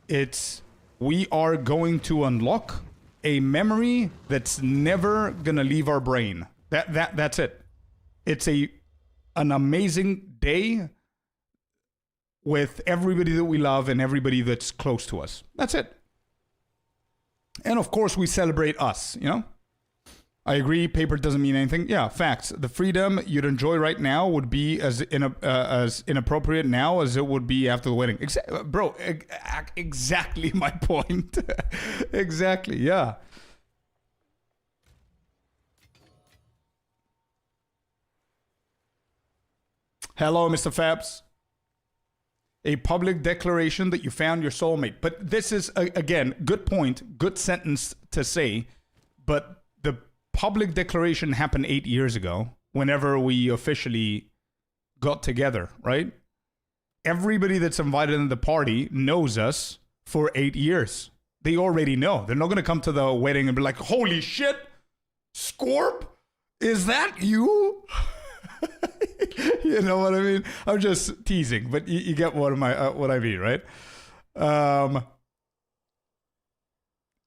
It's we are going to unlock a memory that's never gonna leave our brain. That's it. It's an amazing day with everybody that we love and everybody that's close to us. That's it. And of course, we celebrate us, you know? I agree, paper doesn't mean anything. Yeah, facts. The freedom you'd enjoy right now would be as inappropriate now as it would be after the wedding. Bro, exactly my point. Exactly, yeah. Hello, Mr. Fabs. A public declaration that you found your soulmate. But this is, again, good point, good sentence to say, but the public declaration happened 8 years ago, whenever we officially got together, right? Everybody that's invited in the party knows us for 8 years. They already know. They're not going to come to the wedding and be like, holy shit, Scorp, is that you? You know what I mean? I'm just teasing, but you get what I mean, right?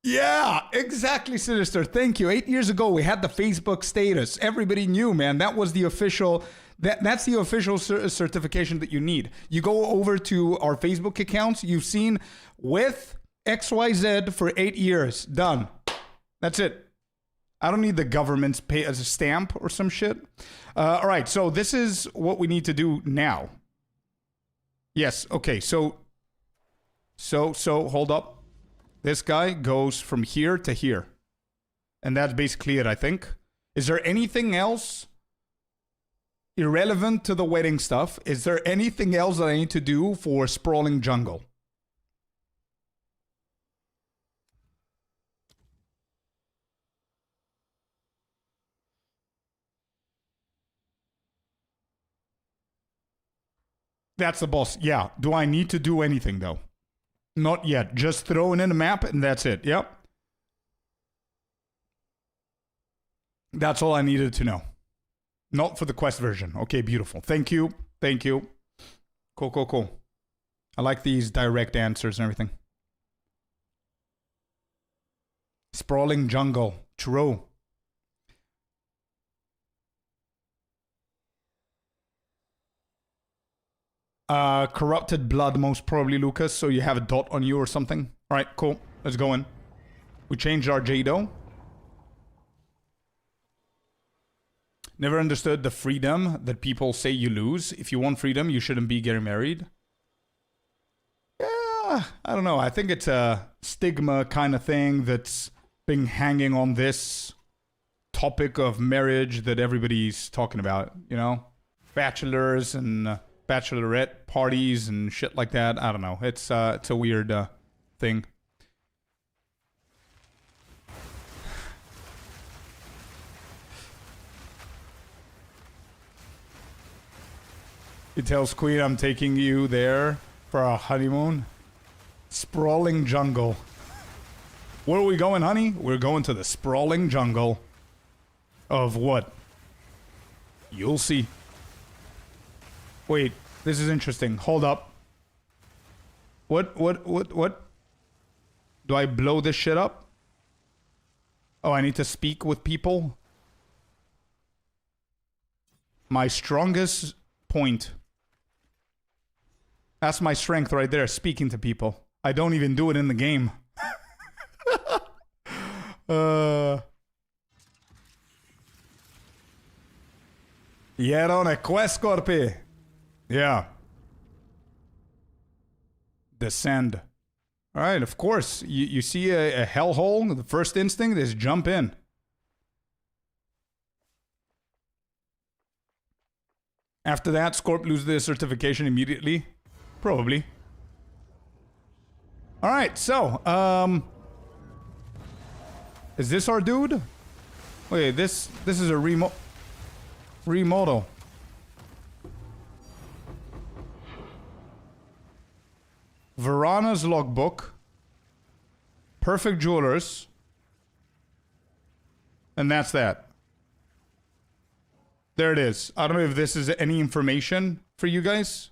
Yeah, exactly, Sinister. Thank you. 8 years ago, we had the Facebook status. Everybody knew, man. That was the official. That's the official certification that you need. You go over to our Facebook accounts. You've seen with XYZ for 8 years. Done. That's it. I don't need the government's pay as a stamp or some shit. All right, so this is what we need to do now. Yes, okay, so hold up. This guy goes from here to here. And that's basically it, I think. Is there anything else irrelevant to the wedding stuff? Is there anything else that I need to do for Sprawling Jungle? That's the boss. Yeah. Do I need to do anything, though? Not yet. Just throwing in a map, and that's it. Yep. That's all I needed to know. Not for the quest version. Okay, beautiful. Thank you. Thank you. Cool, cool, cool. I like these direct answers and everything. Sprawling Jungle. True. Corrupted blood, most probably, Lucas. So you have a dot on you or something. All right, cool. Let's go in. We changed our Jado. Never understood the freedom that people say you lose. If you want freedom, you shouldn't be getting married. Yeah, I don't know. I think it's a stigma kind of thing that's been hanging on this topic of marriage that everybody's talking about, you know? Bachelors and bachelorette parties and shit like that. I don't know. It's a weird thing. He tells Queen, I'm taking you there for our honeymoon. Sprawling Jungle. Where are we going, honey? We're going to the sprawling jungle. Of what? You'll see. Wait, this is interesting. Hold up. What? Do I blow this shit up? Oh, I need to speak with people? My strongest point. That's my strength right there, speaking to people. I don't even do it in the game. You're on a quest, Scorpy. Yeah. Descend. Alright, of course. You see a hellhole, the first instinct is jump in. After that, Scorp loses the certification immediately. Probably. Alright, so, is this our dude? Wait, this is a remodel. Verana's logbook. Perfect Jewelers. And that's that. There it is. I don't know if this is any information for you guys.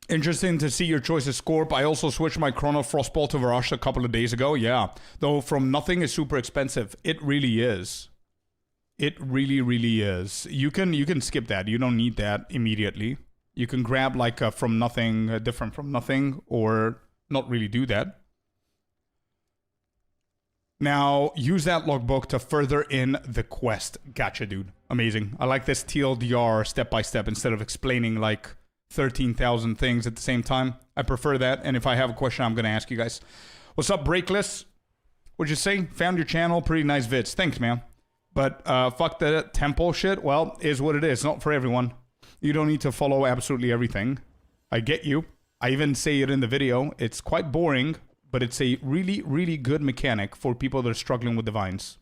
Interesting to see your choice is Scorp. I also switched my Chrono Frostbolt to Varusha a couple of days ago. Yeah. Though from nothing is super expensive. It really is. It really, really is. You can skip that. You don't need that immediately. You can grab like a from nothing, different from nothing, or not really do that. Now, use that logbook to further in the quest. Gotcha, dude. Amazing. I like this TLDR step by step instead of explaining like 13,000 things at the same time. I prefer that, and if I have a question, I'm going to ask you guys. What's up, Breakless? What'd you say? Found your channel. Pretty nice vids. Thanks, man. But fuck the temple shit. Well, is what it is. Not for everyone. You don't need to follow absolutely everything. I get you. I even say it in the video. It's quite boring, but it's a really, really good mechanic for people that are struggling with divines.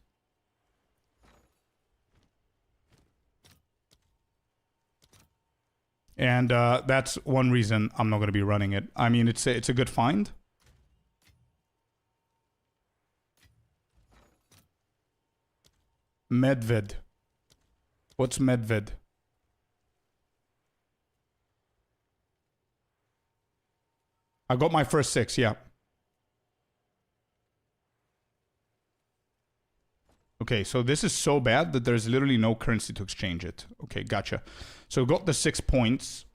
And that's one reason I'm not going to be running it. I mean, it's a good find. Medved. What's Medved? I got my first 6, yeah. Okay, so this is so bad that there's literally no currency to exchange it. Okay, gotcha. So got the 6 points.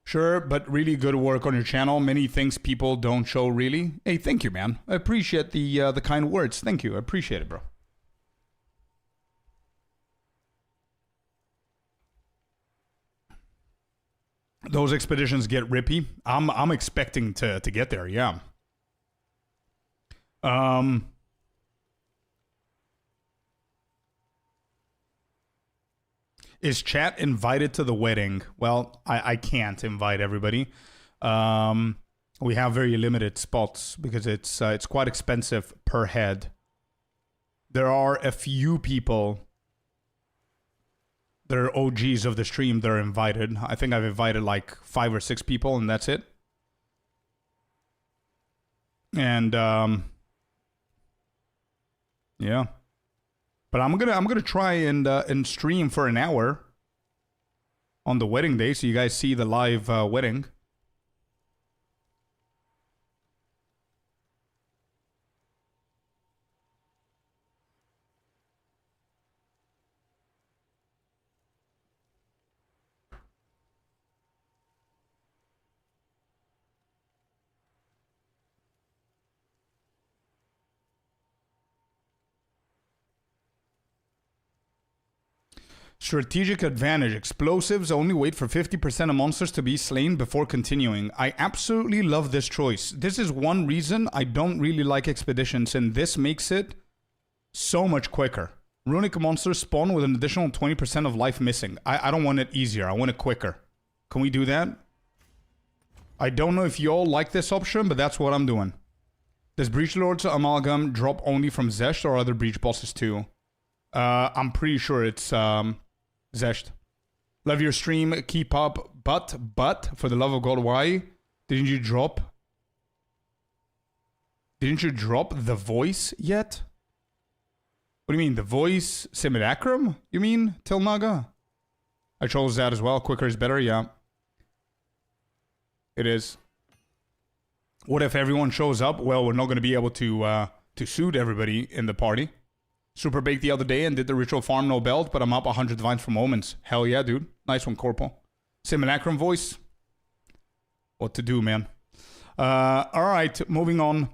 Sure, but really good work on your channel. Many things people don't show, really. Hey, thank you, man. I appreciate the kind words. Thank you. I appreciate it, bro. Those expeditions get rippy. I'm expecting to get there, yeah. Is chat invited to the wedding? Well, I can't invite everybody. We have very limited spots because it's quite expensive per head. There are a few people that are OGs of the stream that are invited. I think I've invited like 5 or 6 people, and that's it. And yeah. But I'm gonna try and stream for an hour on the wedding day, so you guys see the live wedding. Strategic advantage. Explosives only wait for 50% of monsters to be slain before continuing. I absolutely love this choice. This is one reason I don't really like expeditions, and this makes it so much quicker. Runic monsters spawn with an additional 20% of life missing. I don't want it easier. I want it quicker. Can we do that? I don't know if y'all like this option, but that's what I'm doing. Does Breach Lord's Amalgam drop only from Zesht or other Breach bosses too? I'm pretty sure it's Zesht. Love your stream. Keep up. But, for the love of God, why didn't you drop? Didn't you drop the voice yet? What do you mean? The voice simulacrum? You mean, Tilnaga? I chose that as well. Quicker is better, yeah. It is. What if everyone shows up? Well, we're not going to be able to suit everybody in the party. Super baked the other day and did the ritual farm no belt, but I'm up 100 divines from omens. Hell yeah, dude. Nice one, Corporal. Simulacrum voice. What to do, man. Alright, moving on.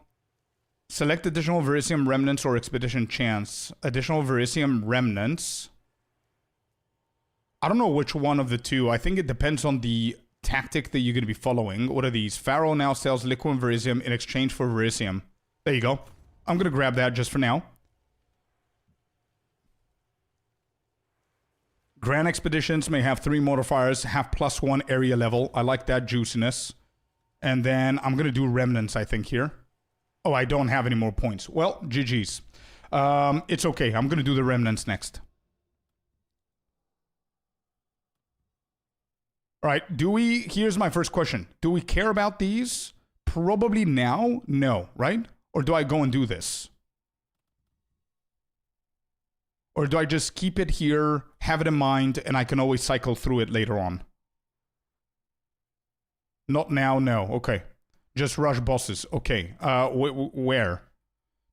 Select additional Verisium remnants or expedition chance. Additional Verisium remnants. I don't know which one of the two. I think it depends on the tactic that you're going to be following. What are these? Pharaoh now sells liquid Verisium in exchange for Verisium. There you go. I'm going to grab that just for now. Grand expeditions may have 3 modifiers, have +1 area level. I like that juiciness. And then I'm going to do remnants, I think, here. Oh, I don't have any more points. Well, GG's. It's okay. I'm going to do the remnants next. All right, here's my first question. Do we care about these? Probably now, no, right? Or do I go and do this? Or do I just keep it here, have it in mind, and I can always cycle through it later on? Not now, no. Okay. Just rush bosses. Okay. Where?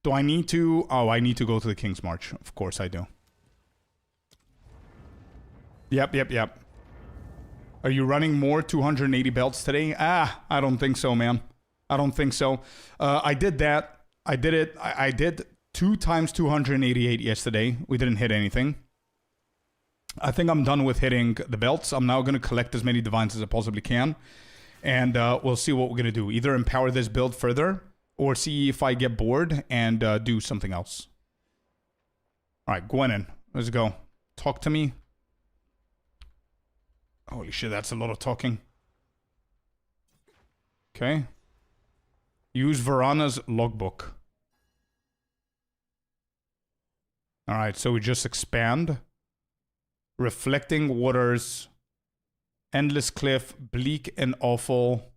Do I need to... Oh, I need to go to the King's March. Of course I do. Yep. Are you running more 280 belts today? I don't think so, man. I don't think so. I did that. I did it. I did 2 times 288 yesterday. We didn't hit anything. I think I'm done with hitting the belts. I'm now going to collect as many divines as I possibly can. And we'll see what we're going to do. Either empower this build further, or see if I get bored and do something else. All right, Gwenin. Let's go. Talk to me. Holy shit, that's a lot of talking. Okay. Use Varana's logbook. Alright, so we just expand. Reflecting waters. Endless cliff. Bleak and awful.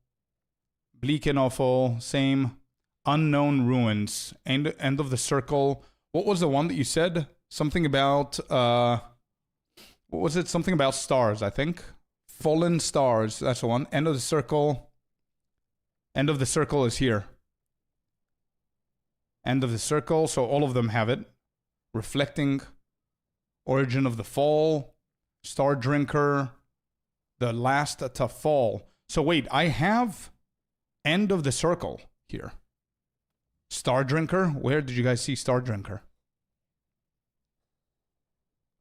Bleak and awful. Same. Unknown ruins. End of the circle. What was the one that you said? Something about... what was it? Something about stars, I think. Fallen stars. That's the one. End of the circle. End of the circle is here. End of the circle. So all of them have it. Reflecting. Origin of the fall. Star Drinker. The last to fall. So wait, I have End of the Circle here. Star Drinker? Where did you guys see Star Drinker?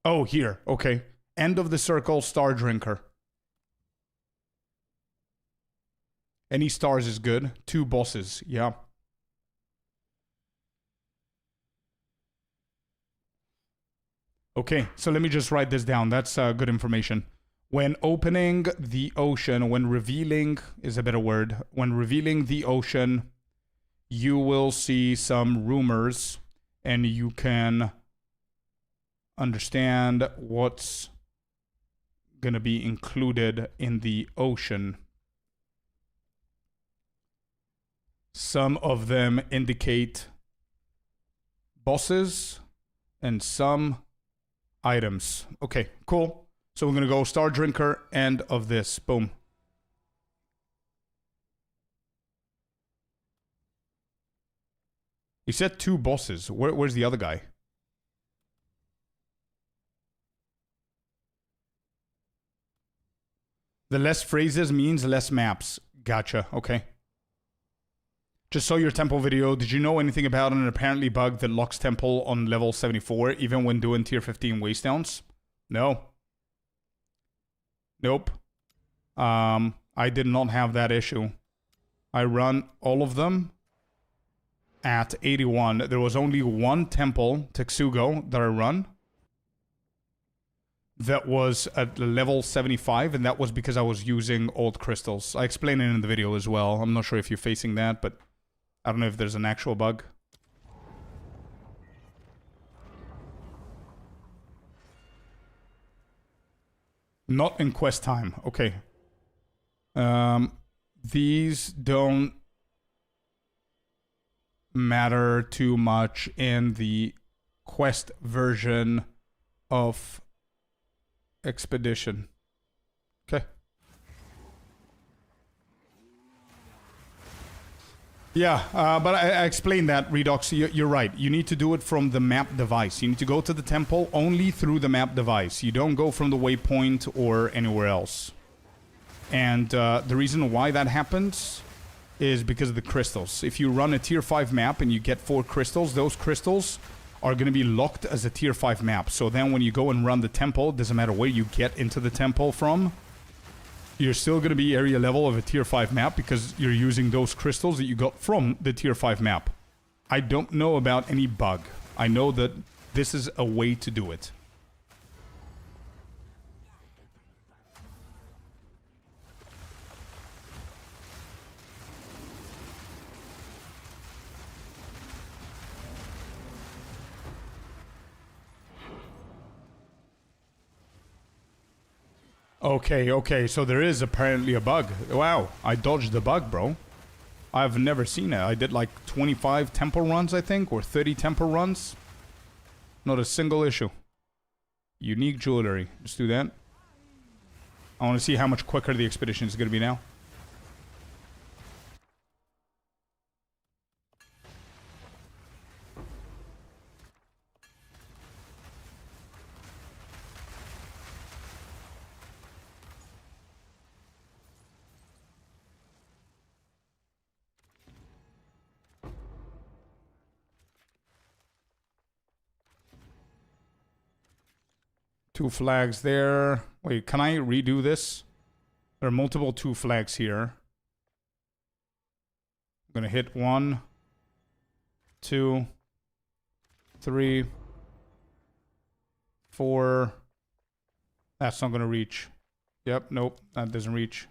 Oh, here. Okay. End of the Circle, Star Drinker. Any stars is good. 2 bosses. Yeah. Okay, so let me just write this down. That's good information. When opening the ocean, when revealing is a better word. When revealing the ocean, you will see some rumors and you can understand what's going to be included in the ocean. Some of them indicate bosses and some items. Okay, cool. So we're going to go Star Drinker, end of this. Boom. You said 2 bosses. Where's the other guy? The less phrases means less maps. Gotcha. Okay. Just saw your temple video. Did you know anything about an apparently bug that locks temple on level 74 even when doing tier 15 waystowns? No. Nope. I did not have that issue. I run all of them at 81. There was only one temple, Texugo, that I run. That was at level 75, and that was because I was using old crystals. I explain it in the video as well. I'm not sure if you're facing that, but I don't know if there's an actual bug. Not in quest time. Okay. These don't matter too much in the quest version of Expedition. Okay. Yeah, but I explained that, Redox. You're right. You need to do it from the map device. You need to go to the temple only through the map device. You don't go from the waypoint or anywhere else. And the reason why that happens is because of the crystals. If you run a tier 5 map and you get 4 crystals, those crystals are going to be locked as a tier 5 map. So then when you go and run the temple, it doesn't matter where you get into the temple from, you're still going to be area level of a tier 5 map because you're using those crystals that you got from the tier 5 map. I don't know about any bug. I know that this is a way to do it. Okay, so there is apparently a bug. Wow, I dodged the bug, bro. I've never seen it. I did like 25 temple runs, I think, or 30 temple runs. Not a single issue. Unique jewelry. Let's do that. I want to see how much quicker the expedition is going to be now. Two flags there. Wait, can I redo this? There are multiple 2 flags here. I'm gonna hit 1, 2, 3, 4. That's not gonna reach. Yep, nope, that doesn't reach.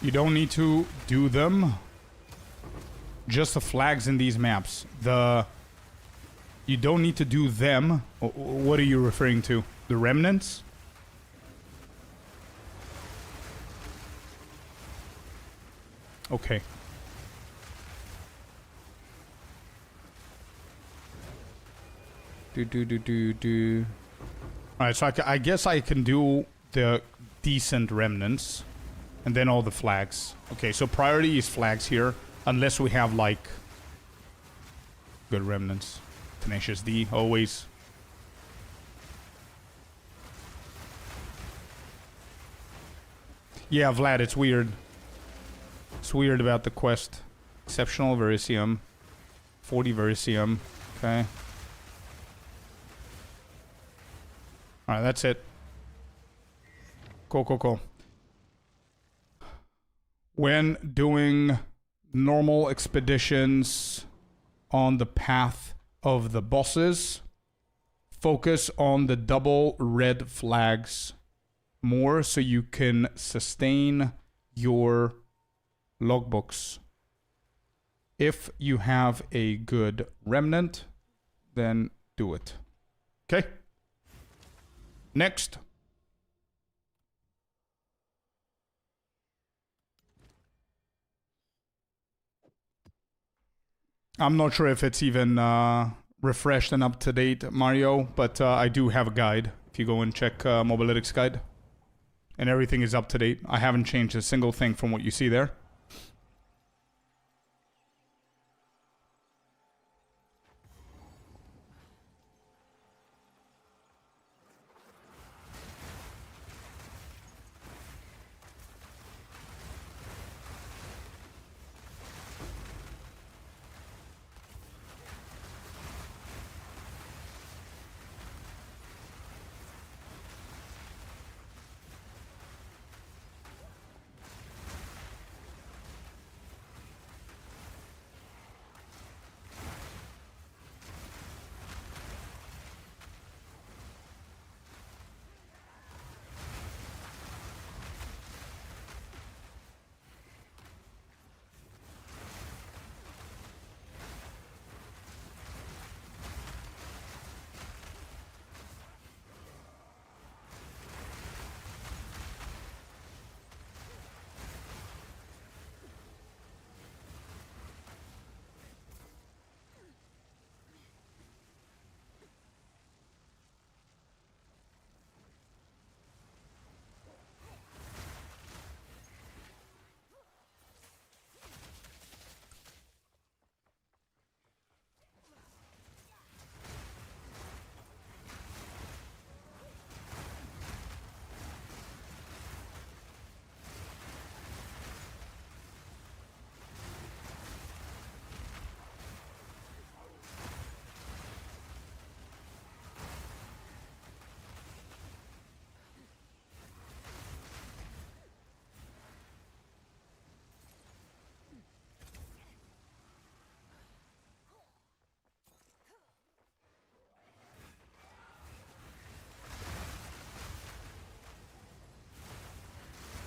You don't need to do them. Just the flags in these maps. You don't need to do them. What are you referring to? The remnants? Okay. Alright, so I guess I can do the decent remnants. And then all the flags. Okay, so priority is flags here. Unless we have, like, good remnants. Tenacious D, always. Yeah, Vlad, it's weird. It's weird about the quest. Exceptional Verisium. 40 Verisium. Okay. Alright, that's it. Cool. When doing normal expeditions on the path of the bosses, focus on the double red flags more so you can sustain your logbooks. If you have a good remnant, then do it. Okay? Next. I'm not sure if it's even refreshed and up to date, Mario, but I do have a guide. If you go and check Mobalytics guide, and everything is up to date. I haven't changed a single thing from what you see there.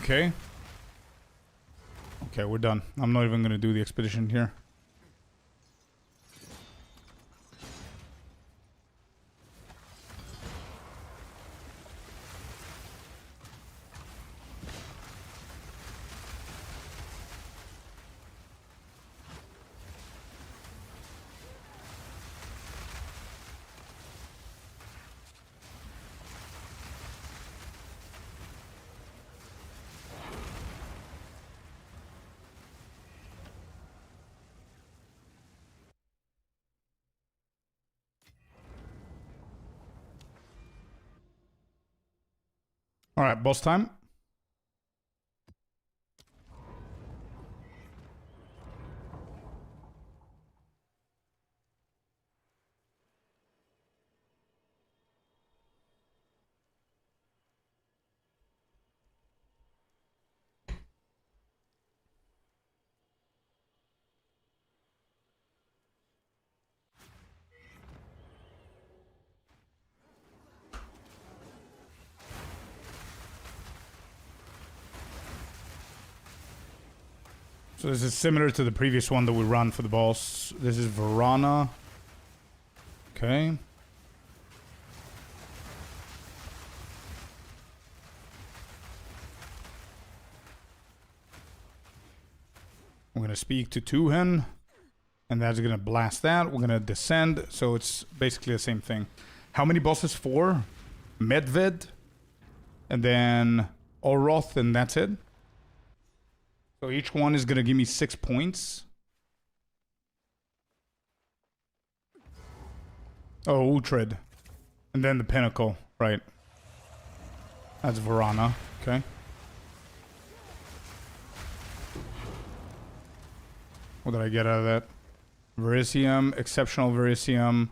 Okay. Okay, we're done. I'm not even gonna do the expedition here. All right, boss time. So this is similar to the previous one that we ran for the boss. This is Verana. Okay. I'm going to speak to Tuhen. And that's going to blast that. We're going to descend. So it's basically the same thing. How many bosses? 4. Medved. And then Oroth, and that's it. So each one is going to give me 6 points. Oh, Uhtred. And then the Pinnacle. Right. That's Verana. Okay. What did I get out of that? Verisium, Exceptional Verisium,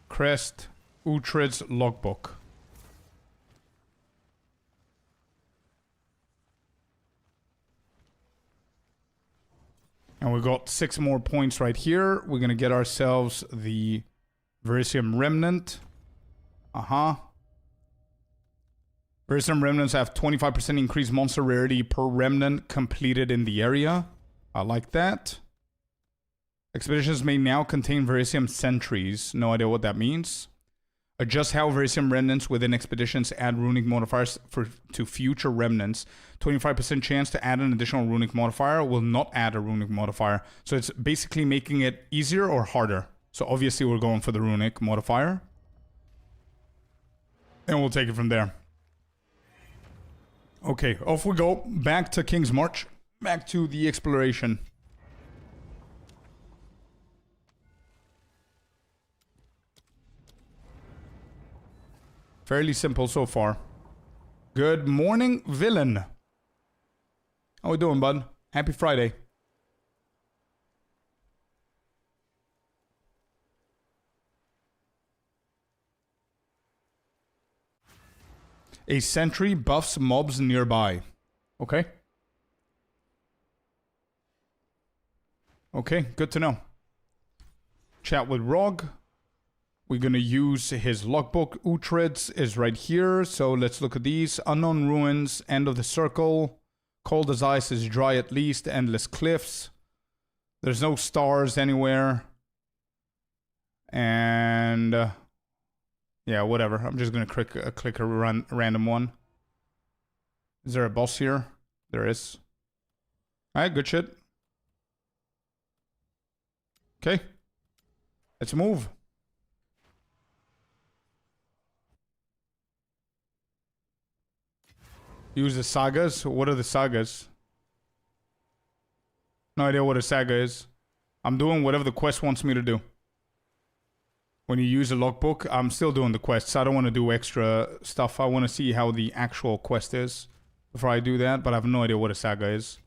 Crest, Uhtred's Logbook. And we got 6 more points right here. We're going to get ourselves the Verisium Remnant. Verisium Remnants have 25% increased monster rarity per remnant completed in the area. I like that. Expeditions may now contain Verisium Sentries. No idea what that means. Adjust how Verisium Remnants within expeditions add runic modifiers to future remnants. 25% chance to add an additional runic modifier will not add a runic modifier. So it's basically making it easier or harder. So obviously we're going for the runic modifier. And we'll take it from there. Okay, off we go. Back to King's March. Back to the exploration. Fairly simple so far. Good morning, villain. How we doing, bud? Happy Friday. A sentry buffs mobs nearby. Okay. Okay, good to know. Chat with Rog. We're going to use his logbook. Uhtred's is right here. So let's look at these. Unknown Ruins, End of the Circle. Cold as Ice is dry at least. Endless Cliffs. There's no stars anywhere. And... yeah, whatever. I'm just going to click a random one. Is there a boss here? There is. Alright, good shit. Okay. Let's move. Use the sagas. What are the sagas? No idea what a saga is. I'm doing whatever the quest wants me to do. When you use a logbook, I'm still doing the quests. I don't want to do extra stuff. I want to see how the actual quest is before I do that, but I have no idea what a saga is.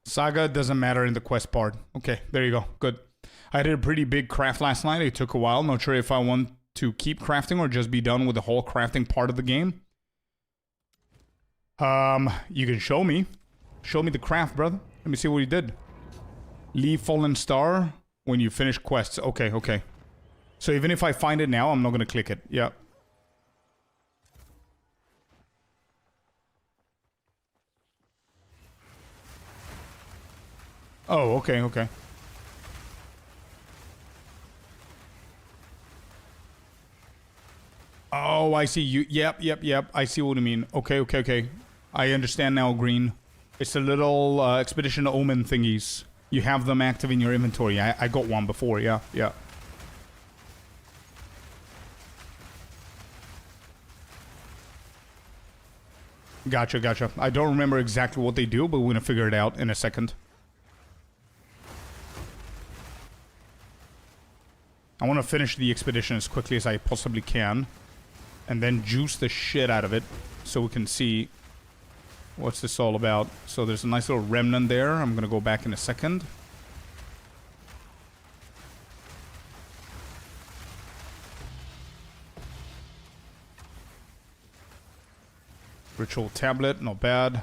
Saga doesn't matter in the quest part. Okay, there you go. Good. I did a pretty big craft last night. It took a while. Not sure if I want to keep crafting or just be done with the whole crafting part of the game. You can show me. Show me the craft, brother. Let me see what you did. Leave fallen star when you finish quests. Okay, okay. So even if I find it now, I'm not gonna click it. Yeah. Oh, okay, okay. Oh, I see you. Yep. I see what you mean. Okay, okay, okay. I understand now, Green. It's the little expedition omen thingies. You have them active in your inventory. I got one before, yeah. Gotcha. I don't remember exactly what they do, but we're gonna figure it out in a second. I want to finish the expedition as quickly as I possibly can. And then juice the shit out of it so we can see what's this all about. So there's a nice little remnant there. I'm gonna go back in a second. Ritual tablet, not bad.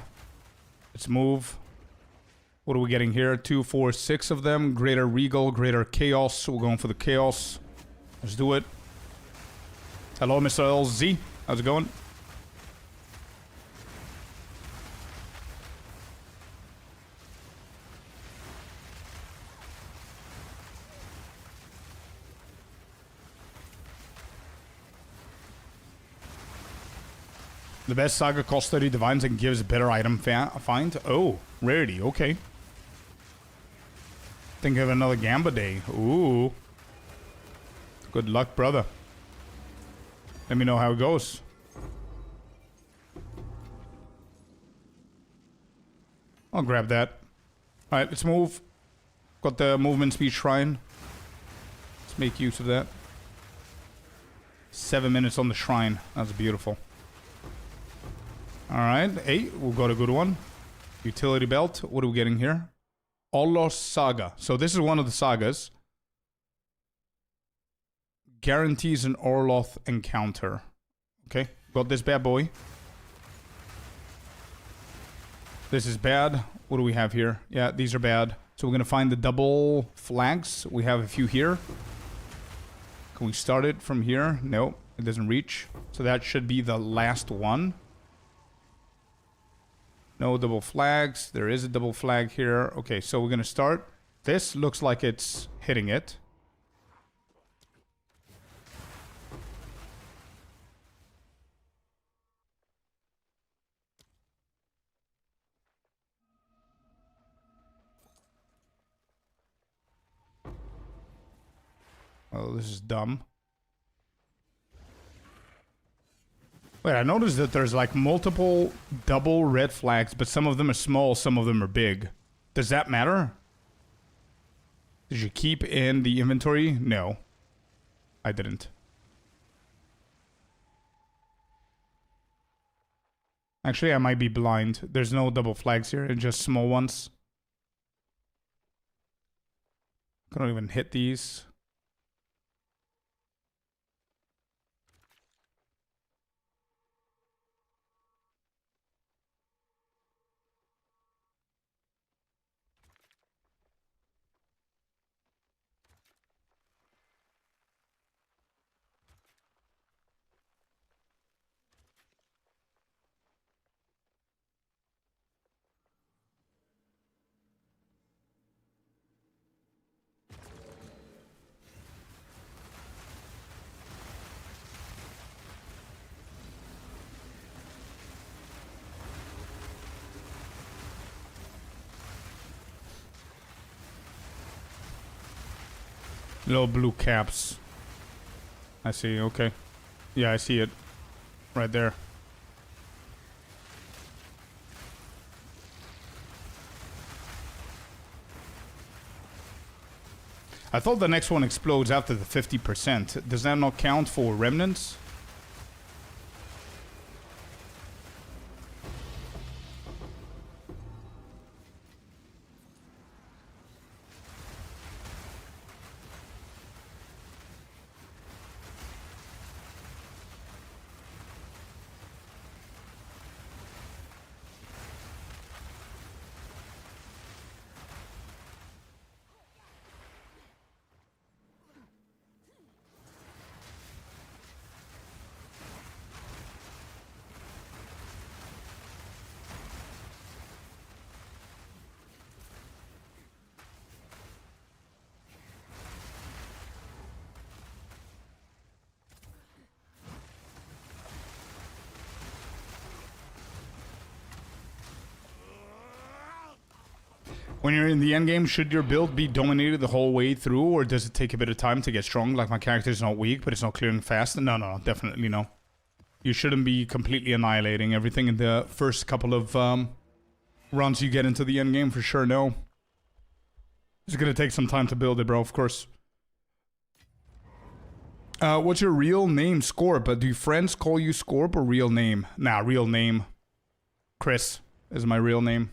Let's move. What are we getting here? 2, 4, 6 of them. Greater Regal, Greater Chaos. We're going for the Chaos. Let's do it. Hello, Mr. LZ. How's it going? The best saga costs 30 divines and gives better item find. Oh, rarity. Okay. Think of another Gamba day. Ooh. Good luck, brother. Let me know how it goes. I'll grab that. Alright, let's move. Got the movement speed shrine. Let's make use of that. 7 minutes on the shrine. That's beautiful. Alright, 8. We've got a good one. Utility belt. What are we getting here? Olos Saga. So this is one of the sagas. Guarantees an Orloth encounter. Okay, got this bad boy. This is bad. What do we have here? Yeah, these are bad. So we're gonna find the double flags. We have a few here. Can we start it from here? No, it doesn't reach. So that should be the last one. No double flags. There is a double flag here. Okay, so we're gonna start. This looks like it's hitting it. Oh, this is dumb. Wait, I noticed that there's like multiple double red flags, but some of them are small, some of them are big. Does that matter? Did you keep in the inventory? No. I didn't. Actually, I might be blind. There's no double flags here, it's just small ones. I don't even hit these. Little blue caps. I see, okay. Yeah, I see it. Right there. I thought the next one explodes after the 50%. Does that not count for remnants? When you're in the end game, should your build be dominated the whole way through, or does it take a bit of time to get strong? Like, my character is not weak, but it's not clearing fast? No, definitely no. You shouldn't be completely annihilating everything in the first couple of runs you get into the end game, for sure, no. It's gonna take some time to build it, bro, of course. What's your real name, Scorp? Do friends call you Scorp or real name? Nah, real name. Chris is my real name.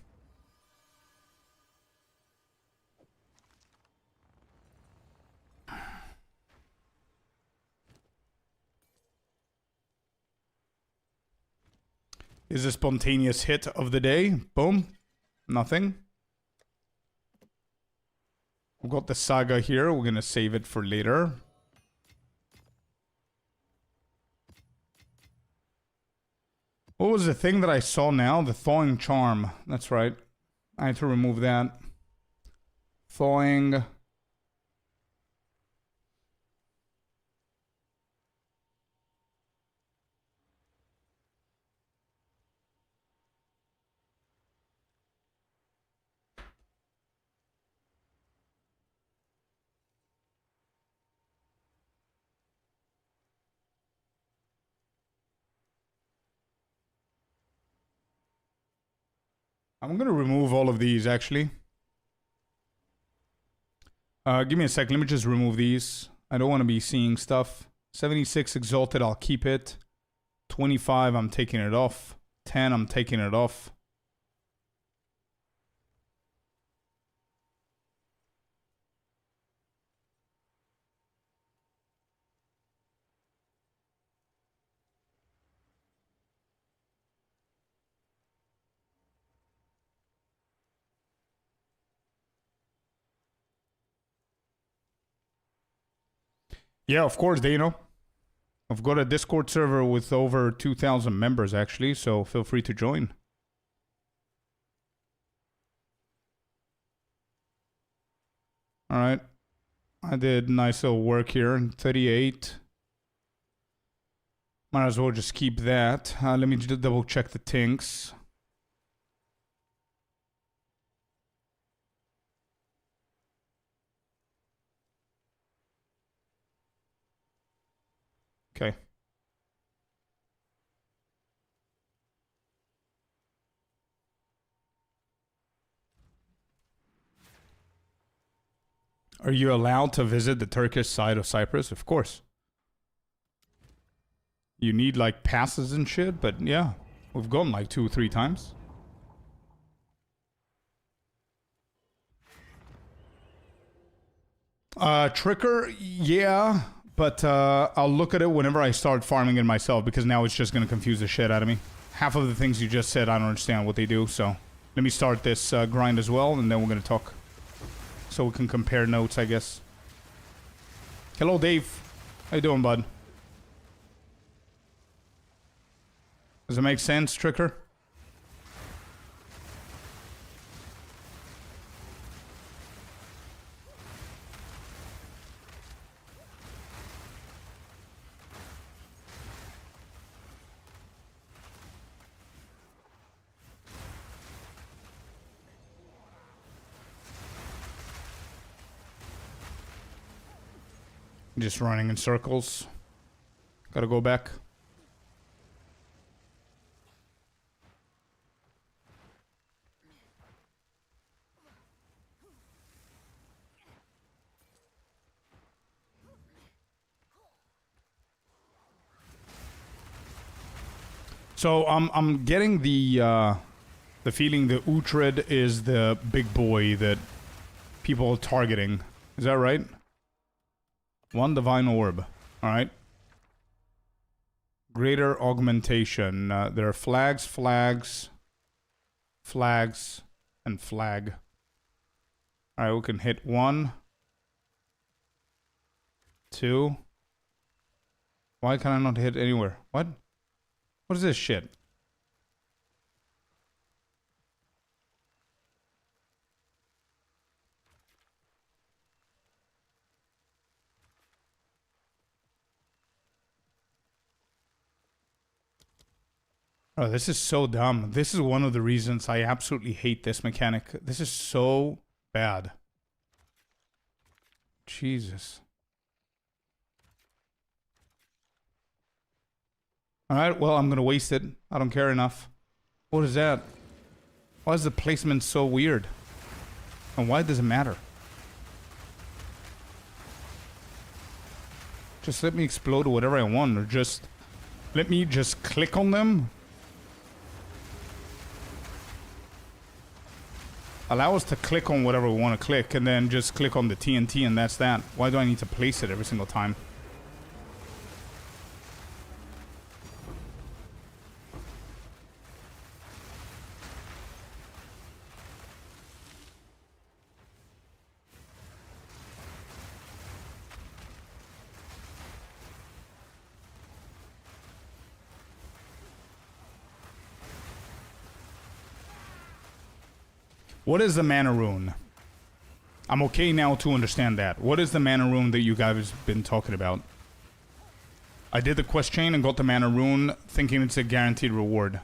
Is a spontaneous hit of the day. Boom. Nothing. We've got the saga here. We're gonna save it for later. What was the thing that I saw now? The thawing charm. That's right. I had to remove that. Thawing. I'm gonna remove all of these, actually. Give me a sec. Let me just remove these. I don't want to be seeing stuff. 76 Exalted, I'll keep it. 25, I'm taking it off. 10, I'm taking it off. Yeah, of course, they know. I've got a Discord server with over 2,000 members, actually, so feel free to join. Alright. I did nice little work here. 38. Might as well just keep that. Let me just double check the tinks. Okay. Are you allowed to visit the Turkish side of Cyprus? Of course. You need like passes and shit, but yeah. We've gone like 2 or 3 times. Tricker, yeah. But I'll look at it whenever I start farming it myself, because now it's just going to confuse the shit out of me. Half of the things you just said, I don't understand what they do, so... Let me start this grind as well, and then we're going to talk. So we can compare notes, I guess. Hello, Dave. How you doing, bud? Does it make sense, Tricker? Just running in circles. Gotta go back. So I'm getting the feeling that Uhtred is the big boy that people are targeting. Is that right? 1 divine orb. Alright. Greater augmentation. There are flags, flags, flags, and flag. Alright, we can hit 1. 2. Why can I not hit anywhere? What? What is this shit? Oh, this is so dumb. This is one of the reasons I absolutely hate this mechanic. This is so bad. Jesus. Alright, well, I'm gonna waste it. I don't care enough. What is that? Why is the placement so weird? And why does it matter? Just let me explode whatever I want, or just... let me just click on them. Allow us to click on whatever we want to click, and then just click on the TNT, and that's that. Why do I need to place it every single time? What is the mana rune? I'm okay now to understand that. What is the mana rune that you guys have been talking about? I did the quest chain and got the mana rune thinking it's a guaranteed reward.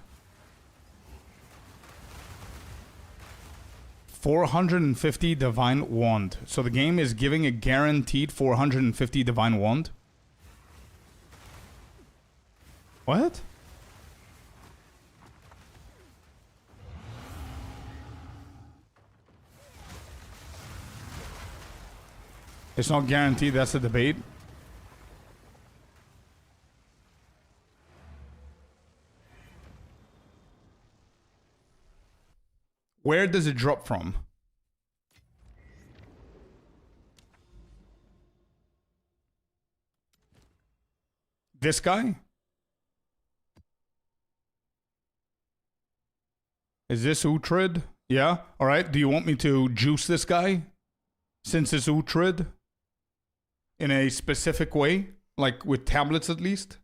450 divine wand. So the game is giving a guaranteed 450 divine wand? What? It's not guaranteed, that's the debate. Where does it drop from? This guy? Is this Uhtred? Yeah? Alright, do you want me to juice this guy? Since it's Uhtred? In a specific way? Like with tablets at least?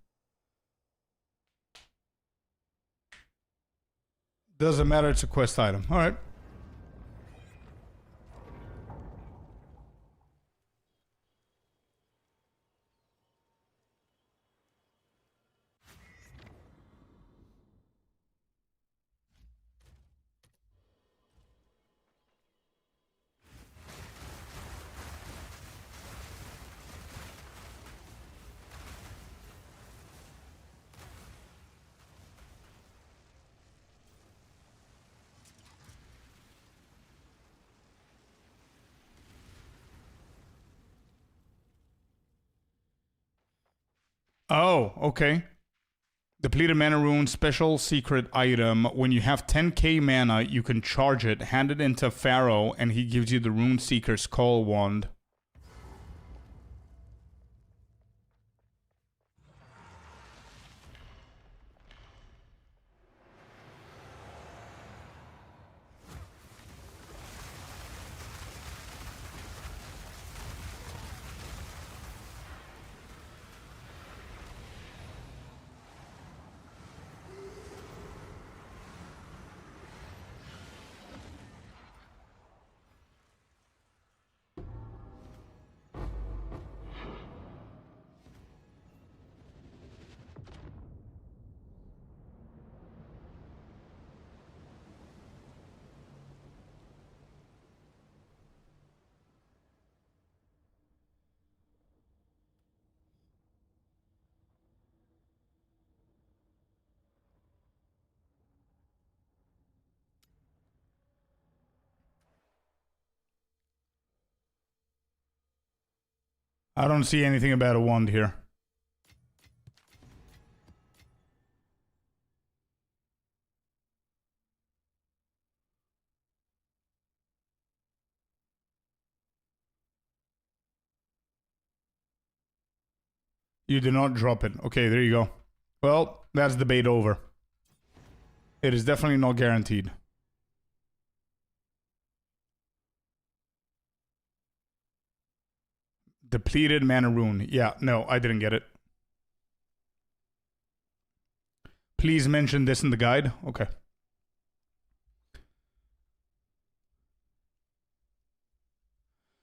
Doesn't matter, it's a quest item. Alright. Oh, okay. Depleted mana rune, special secret item. When you have 10k mana, you can charge it, hand it into Pharaoh, and he gives you the Rune Seeker's Call Wand. I don't see anything about a wand here. You did not drop it. Okay, there you go. Well, that's debate over. It is definitely not guaranteed. Depleted mana rune. Yeah, no, I didn't get it. Please mention this in the guide. Okay.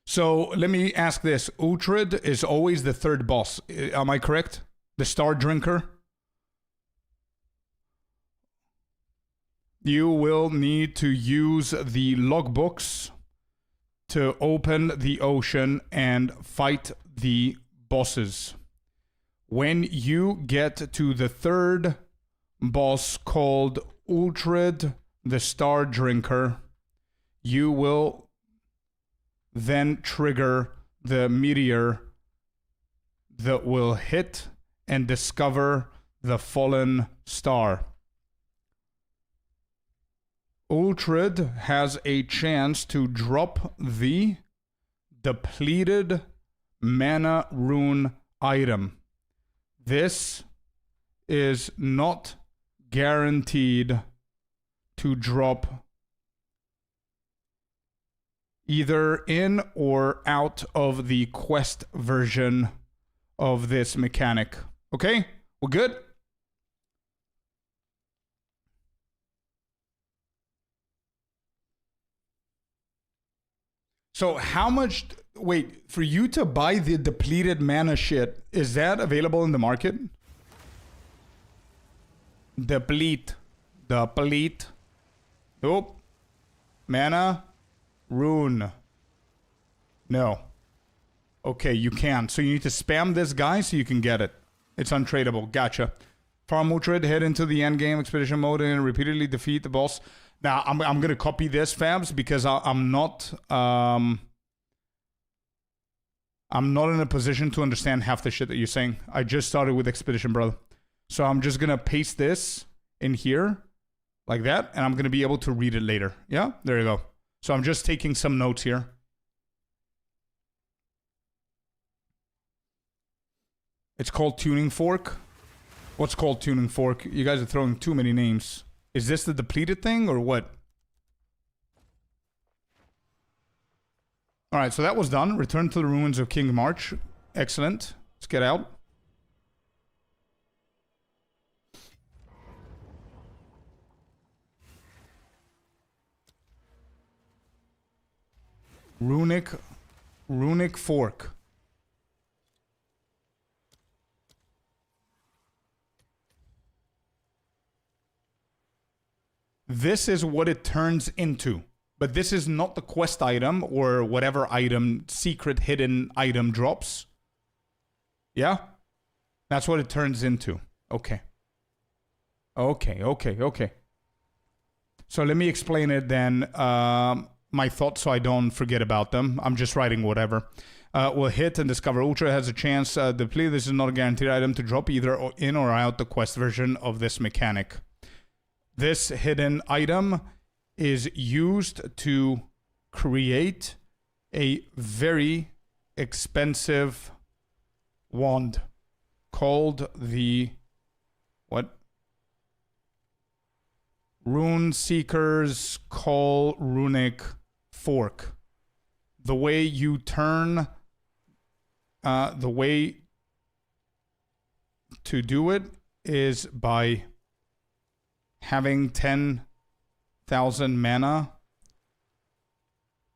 So let me ask this. Uhtred is always the third boss. Am I correct? The Star Drinker? you will need to use the logbooks to open the ocean and fight the bosses. When you get to the third boss called Uhtred the Star Drinker, you will then trigger the meteor that will hit and discover the fallen star. Uhtred has a chance to drop the depleted mana rune item. This is not guaranteed to drop either in or out of the quest version of this mechanic. Okay? We're good? So how much... Wait, for you to buy the depleted mana shit, is that available in the market? Deplete. Nope. Mana. Rune. No. Okay, you can. So you need to spam this guy so you can get it. It's untradeable. Gotcha. Farm Uhtred, head into the endgame expedition mode and repeatedly defeat the boss. Now, I'm going to copy this, Fabs, because I'm not in a position to understand half the shit that you're saying. I just started with Expedition, brother. So I'm just going to paste this in here, like that, and I'm going to be able to read it later. Yeah? There you go. So I'm just taking some notes here. It's called Tuning Fork. What's called Tuning Fork? You guys are throwing too many names. Is this the depleted thing or what? Alright, so that was done. Return to the ruins of King March. Excellent. Let's get out. Runic Fork. This is what it turns into. But this is not the quest item or whatever item, secret hidden item drops. Yeah? That's what it turns into. Okay. Okay. So let me explain it then. My thoughts so I don't forget about them. I'm just writing whatever. We'll hit and discover Ultra has a chance. Deplete. This is not a guaranteed item to drop either in or out the quest version of this mechanic. This hidden item is used to create a very expensive wand called the Rune Seeker's Call Runic Fork. The way you turn the way to do it is by having 10,000 mana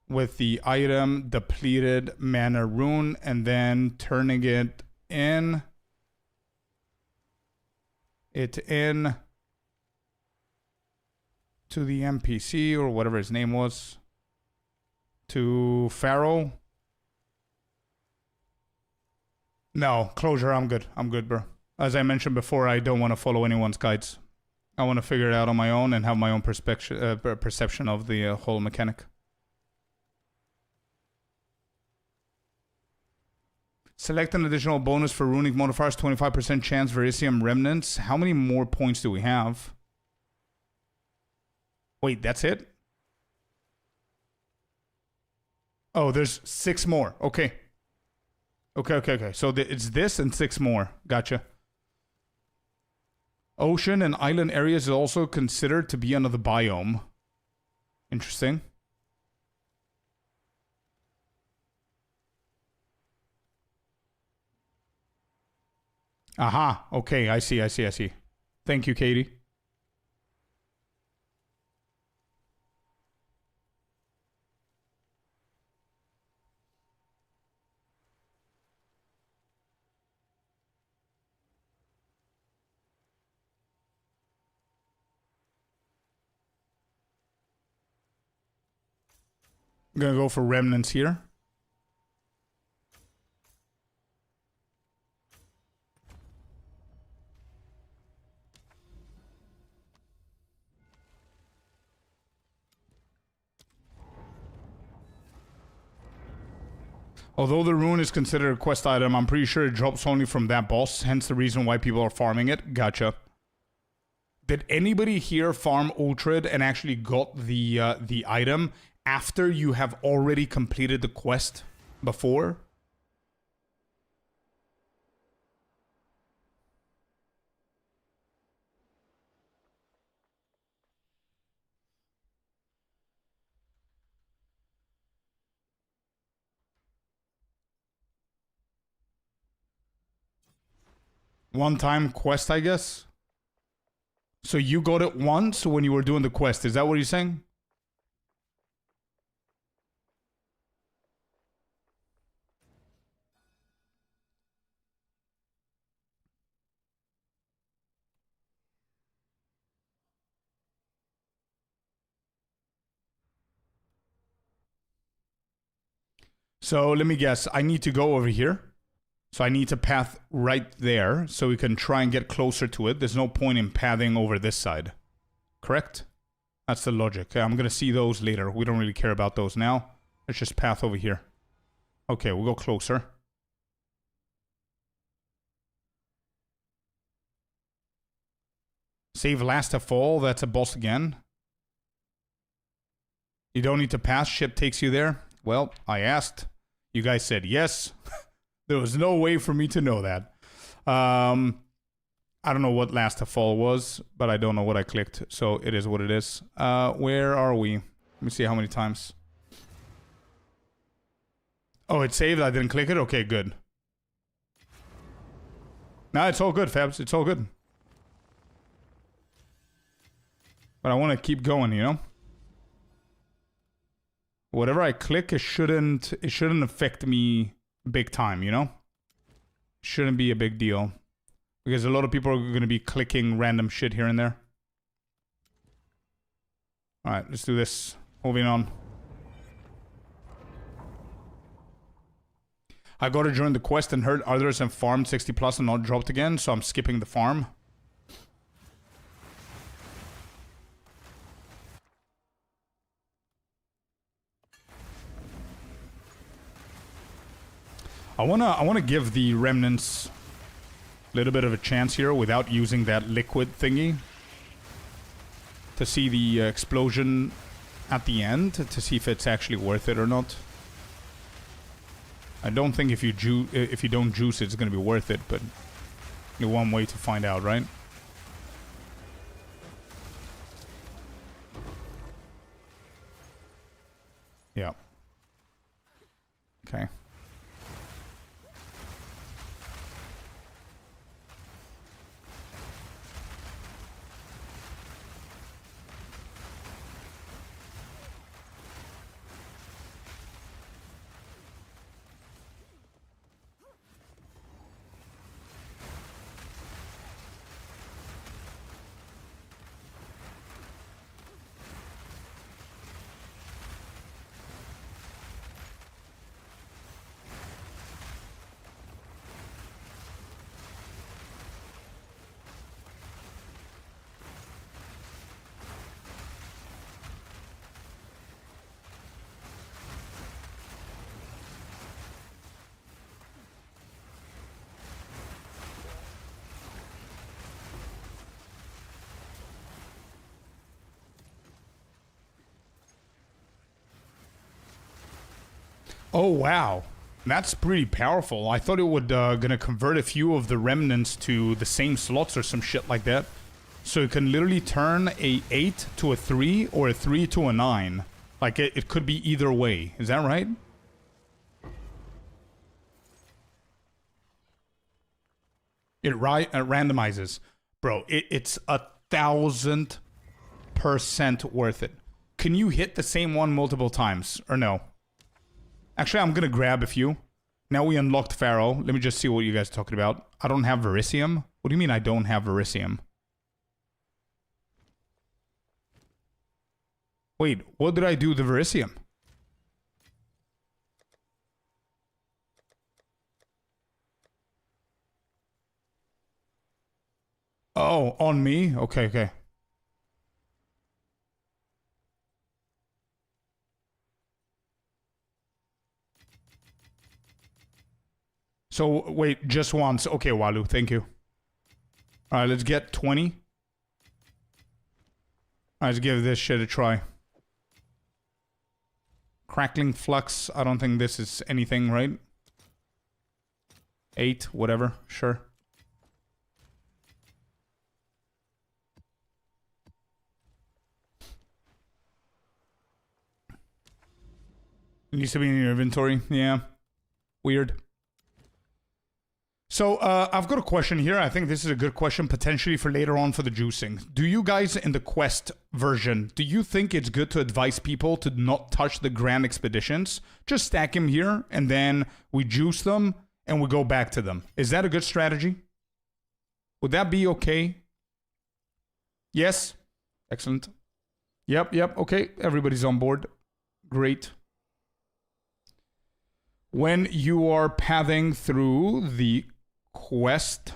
with the item depleted mana rune and then turning it in to the NPC or whatever his name was, to Pharaoh. No, closure, I'm good, bro. As I mentioned before, I don't want to follow anyone's guides. I want to figure it out on my own and have my own perception of the whole mechanic. Select an additional bonus for runic modifiers, 25% chance Verisium remnants. How many more points do we have? Wait, that's it? Oh, there's 6 more. Okay. Okay. So it's this and 6 more. Gotcha. Ocean and island areas is also considered to be another biome. Interesting. Aha. Okay, I see. Thank you, Katie. I'm gonna go for remnants here. Although the rune is considered a quest item, I'm pretty sure it drops only from that boss, hence the reason why people are farming it. Gotcha. Did anybody here farm Ultrid and actually got the item after you have already completed the quest before? One-time quest, I guess? So you got it once when you were doing the quest, is that what you're saying? So let me guess, I need to go over here. So I need to path right there so we can try and get closer to it. There's no point in pathing over this side. Correct? That's the logic. Okay, I'm going to see those later. We don't really care about those now. Let's just path over here. Okay, we'll go closer. Save last of all. That's a boss again. You don't need to pass. Ship takes you there. Well, I asked. You guys said yes. There was no way for me to know that. I don't know what last of all was, but I don't know what I clicked. So it is what it is. Where are we? Let me see how many times. Oh, it saved. I didn't click it. Okay, good. Nah, it's all good, Fabs. It's all good. But I want to keep going, you know? Whatever I click, it shouldn't affect me big time, you know? Shouldn't be a big deal. Because a lot of people are going to be clicking random shit here and there. Alright, let's do this. Moving on. I got to join the quest and heard others have farmed 60 plus and not dropped again, so I'm skipping the farm. I wanna give the remnants a little bit of a chance here without using that liquid thingy. To see the explosion at the end, to see if it's actually worth it or not. I don't think if you don't juice it, it's gonna be worth it, but one way to find out, right? Yeah. Okay. Oh, wow. That's pretty powerful. I thought it would gonna convert a few of the remnants to the same slots or some shit like that. So it can literally turn a 8 to a 3 or a 3 to a 9. Like, it could be either way. Is that right? It randomizes. Bro, it's 1000% worth it. Can you hit the same one multiple times? Or no? Actually, I'm gonna grab a few. Now we unlocked Pharaoh. Let me just see what you guys are talking about. I don't have Verisium? What do you mean I don't have Verisium? Wait, what did I do with the Verisium? Oh, on me? Okay, okay. So, wait, just once. Okay, Walu, thank you. Alright, let's get 20. Alright, let's give this shit a try. Crackling flux. I don't think this is anything, right? 8, whatever. Sure. It needs to be in your inventory. Yeah. Weird. So, I've got a question here. I think this is a good question potentially for later on for the juicing. Do you guys in the quest version, do you think it's good to advise people to not touch the grand expeditions? Just stack them here and then we juice them and we go back to them. Is that a good strategy? Would that be okay? Yes? Excellent. Yep. Okay, everybody's on board. Great. When you are pathing through the quest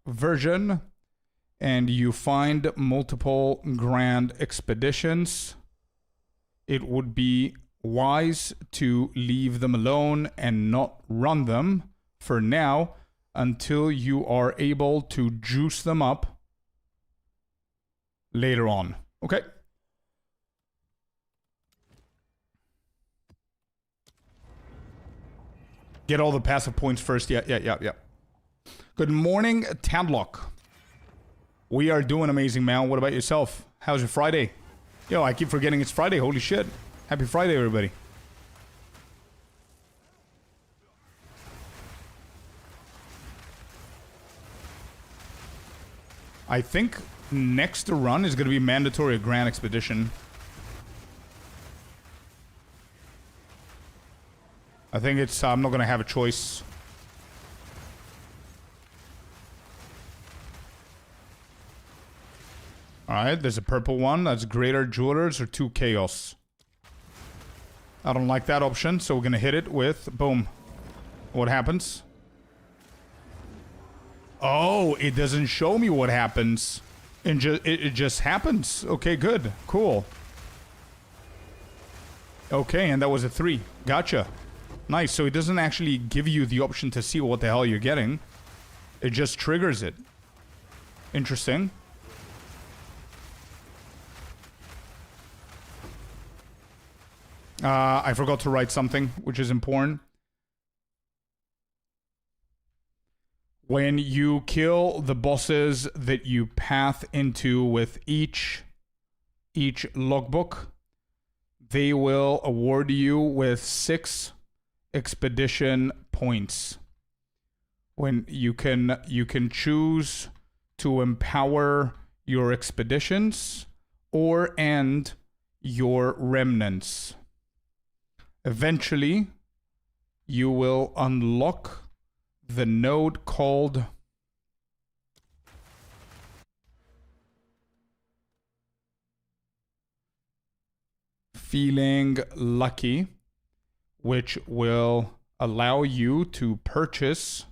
version and you find multiple grand expeditions, it would be wise to leave them alone and not run them for now until you are able to juice them up later on. Okay. Get all the passive points first. Yeah. Good morning, Tadlock. We are doing amazing, man. What about yourself? How's your Friday? Yo, I keep forgetting it's Friday. Holy shit. Happy Friday, everybody. I think next run is going to be mandatory Grand Expedition. I think it's, I'm not going to have a choice. Alright, there's a purple one. That's Greater Jewelers or 2 Chaos. I don't like that option, so we're going to hit it with, boom. What happens? Oh, it doesn't show me what happens. It just happens. Okay, good. Cool. Okay, and that was a 3. Gotcha. Nice, so it doesn't actually give you the option to see what the hell you're getting. It just triggers it. Interesting. I forgot to write something, which is important. When you kill the bosses that you path into with each logbook, they will award you with 6 expedition points. When you can choose to empower your expeditions or end your remnants. Eventually, you will unlock the node called Feeling Lucky, which will allow you to purchase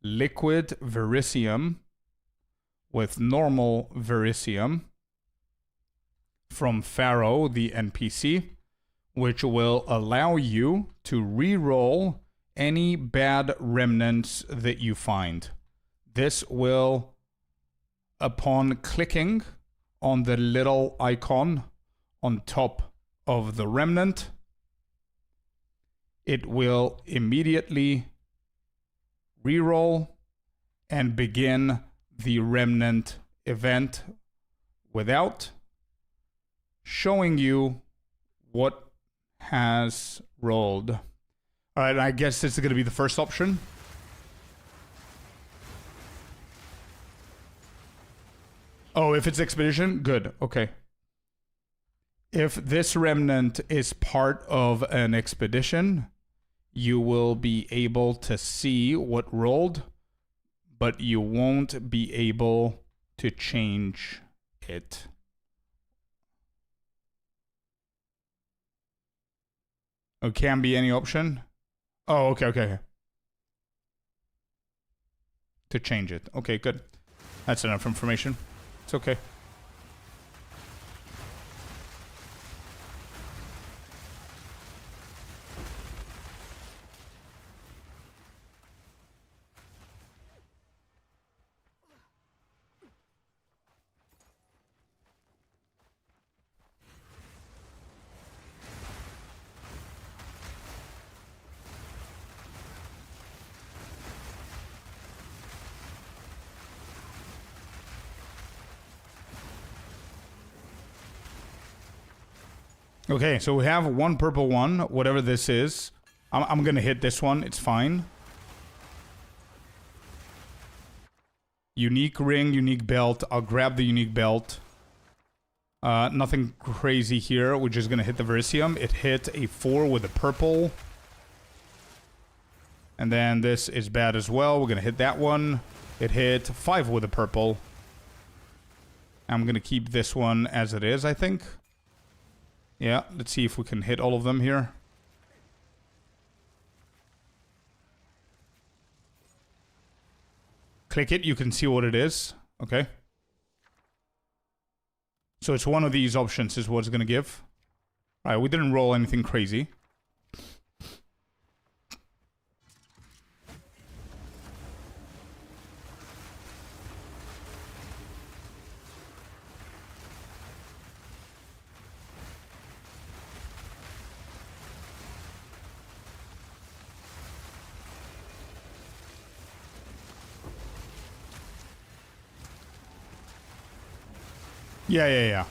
liquid verisium with normal verisium from Pharaoh, the NPC, which will allow you to re-roll any bad remnants that you find. This will, upon clicking on the little icon on top of the remnant, it will immediately reroll and begin the remnant event without showing you what has rolled. All right, I guess this is going to be the first option. Oh, if it's expedition, good. Okay. If this remnant is part of an expedition, you will be able to see what rolled, but you won't be able to change it. Oh, can be any option? Oh, okay. to change it. Okay, good. That's enough information. It's okay. Okay, so we have one purple one, whatever this is. I'm gonna hit this one, it's fine. Unique ring, unique belt. I'll grab the unique belt. Nothing crazy here. We're just gonna hit the Verisium. It hit a 4 with a purple. And then this is bad as well. We're gonna hit that one. It hit 5 with a purple. I'm gonna keep this one as it is, I think. Yeah, let's see if we can hit all of them here. Click it, you can see what it is. Okay. So it's one of these options is what it's going to give. Alright, we didn't roll anything crazy. Yeah.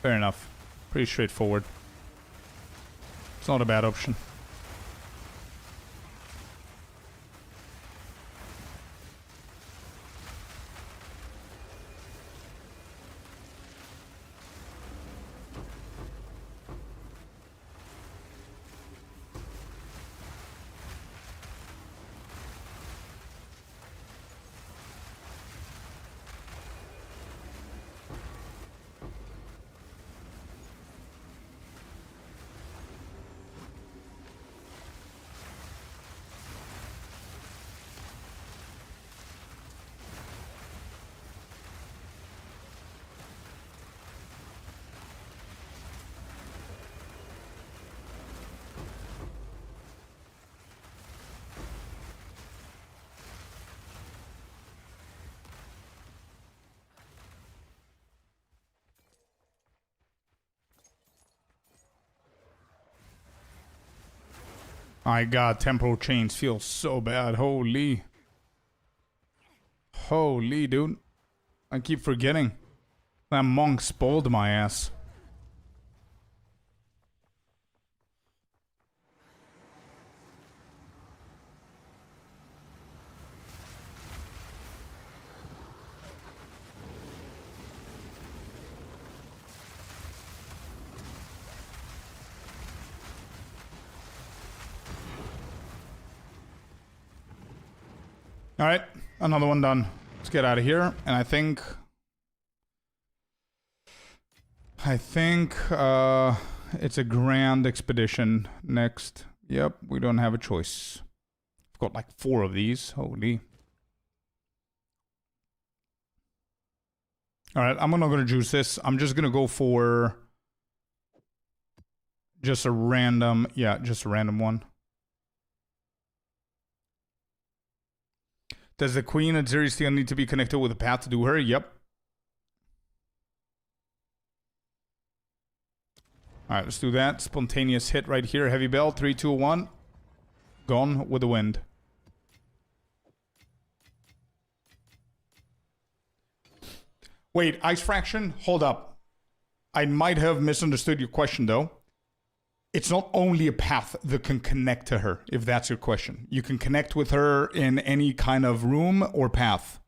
Fair enough. Pretty straightforward. It's not a bad option. My god, temporal chains feel so bad. Holy. Holy, dude. I keep forgetting. That monk spoiled my ass. Alright, another one done. Let's get out of here. And I think it's a grand expedition next. Yep, we don't have a choice. I've got like 4 of these. Holy. Alright, I'm not gonna juice this. I'm just gonna go for just a random, just a random one. Does the Queen at Zeri still need to be connected with a path to do her? Yep. Alright, let's do that. Spontaneous hit right here. Heavy bell. 3, 2, 1. Gone with the wind. Wait, Ice Fraction? Hold up. I might have misunderstood your question, though. It's not only a path that can connect to her, if that's your question. You can connect with her in any kind of room or path.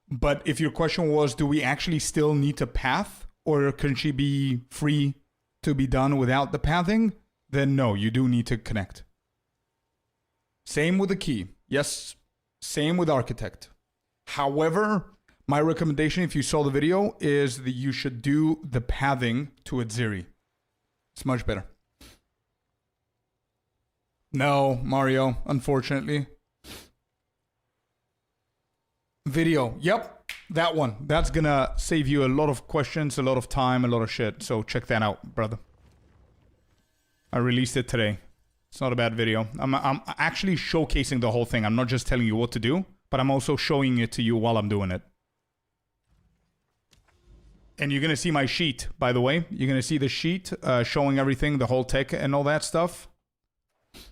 But if your question was, do we actually still need to path? Or can she be free to be done without the pathing? Then no, you do need to connect. Same with the key. Yes, same with Architect. However, my recommendation, if you saw the video, is that you should do the pathing to Atziri. It's much better. No, Mario, unfortunately. Video. Yep, that one. That's gonna save you a lot of questions, a lot of time, a lot of shit. So check that out, brother. I released it today. It's not a bad video. I'm actually showcasing the whole thing. I'm not just telling you what to do, but I'm also showing it to you while I'm doing it. And you're gonna see my sheet, by the way. You're gonna see the sheet showing everything, the whole tech and all that stuff.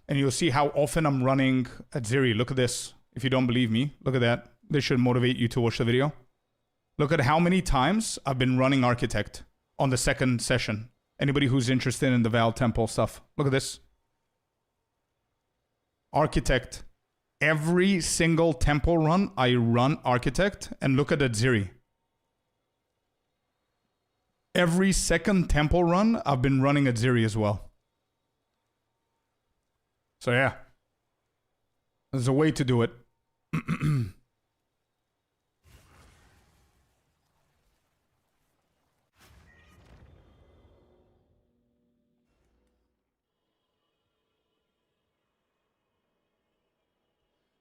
And you'll see how often I'm running at Ziri. Look at this. If you don't believe me, look at that. This should motivate you to watch the video. Look at how many times I've been running Architect on the second session. Anybody who's interested in the Val Temple stuff. Look at this. Architect. Every single temple run, I run Architect. And look at that Ziri. Every second temple run, I've been running at Ziri as well. So yeah. There's a way to do it.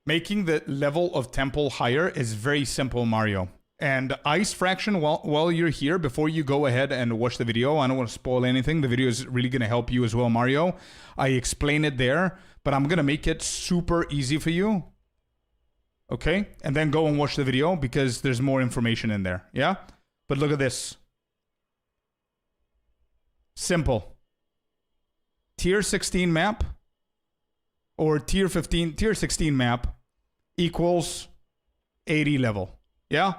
Making the level of temple higher is very simple, Mario. And ice fraction, while you're here, before you go ahead and watch the video, I don't want to spoil anything. The video is really going to help you as well, Mario. I explain it there, but I'm going to make it super easy for you. Okay? And then go and watch the video because there's more information in there. Yeah? But look at this. Simple. Tier 16 map or tier 16 map equals 80 level. Yeah?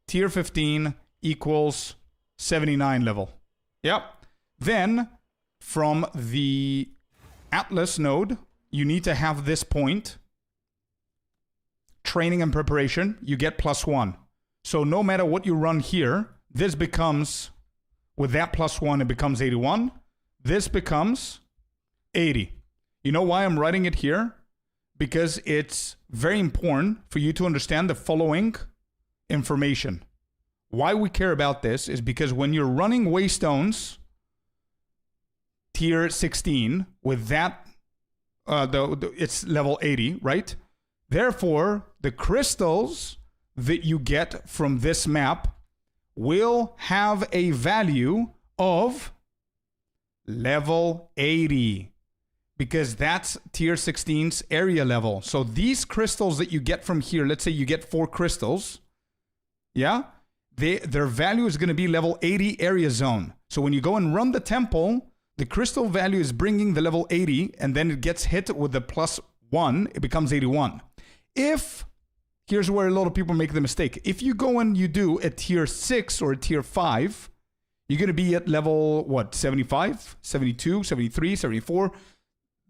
Tier 15 equals 79 level. Yep. Then, from the Atlas node, you need to have this point. Training and preparation, you get +1. So no matter what you run here, this becomes, with that +1, it becomes 81. This becomes 80. You know why I'm writing it here? Because it's very important for you to understand the following information. Why we care about this is because when you're running Waystones tier 16 with that, it's level 80, right? Therefore, the crystals that you get from this map will have a value of level 80 because that's tier 16's area level. So these crystals that you get from here, let's say you get 4 crystals, yeah? Their value is going to be level 80 area zone. So when you go and run the temple, the crystal value is bringing the level 80, and then it gets hit with the +1, it becomes 81. Here's where a lot of people make the mistake. If you go and you do a tier 6 or a tier 5, you're going to be at level, what, 75, 72, 73, 74.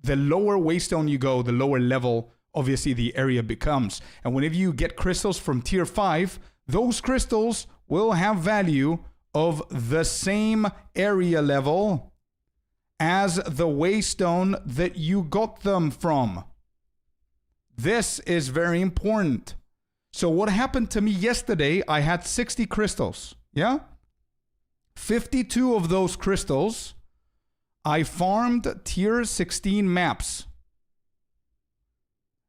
The lower waystone you go, the lower level, obviously, the area becomes. And whenever you get crystals from tier 5, those crystals will have value of the same area level as the waystone that you got them from. This is very important. So what happened to me yesterday, I had 60 crystals, yeah? 52 of those crystals, I farmed tier 16 maps.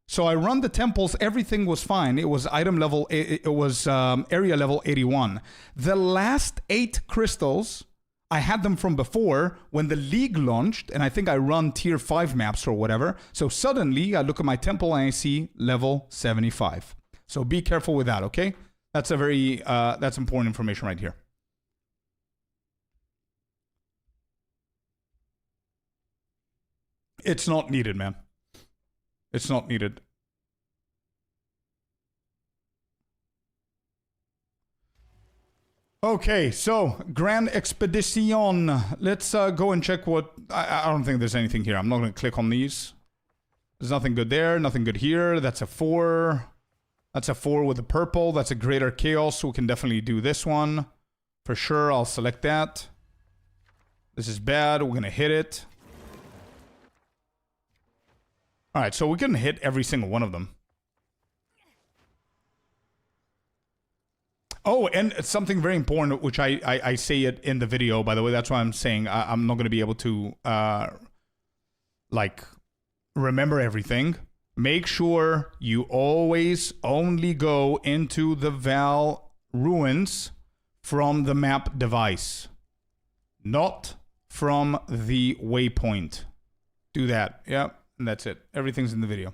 So I run the temples, everything was fine. It was item level, it was area level 81. The last 8 crystals, I had them from before when the league launched, and I think I run tier 5 maps or whatever. So suddenly I look at my temple and I see level 75. So be careful with that, okay? That's a very, that's important information right here. It's not needed, man. It's not needed. Okay, so Grand Expedition. Let's go and check what... I don't think there's anything here. I'm not going to click on these. There's nothing good there, nothing good here. That's a 4. That's a 4 with the purple. That's a Greater Chaos, so we can definitely do this one. For sure, I'll select that. This is bad. We're going to hit it. Alright, so we can hit every single one of them. Oh, and something very important, which I say it in the video, by the way. That's why I'm saying I'm not going to be able to, like, remember everything. Make sure you always only go into the Val ruins from the map device, not from the waypoint. Do that. Yep, and that's it. Everything's in the video.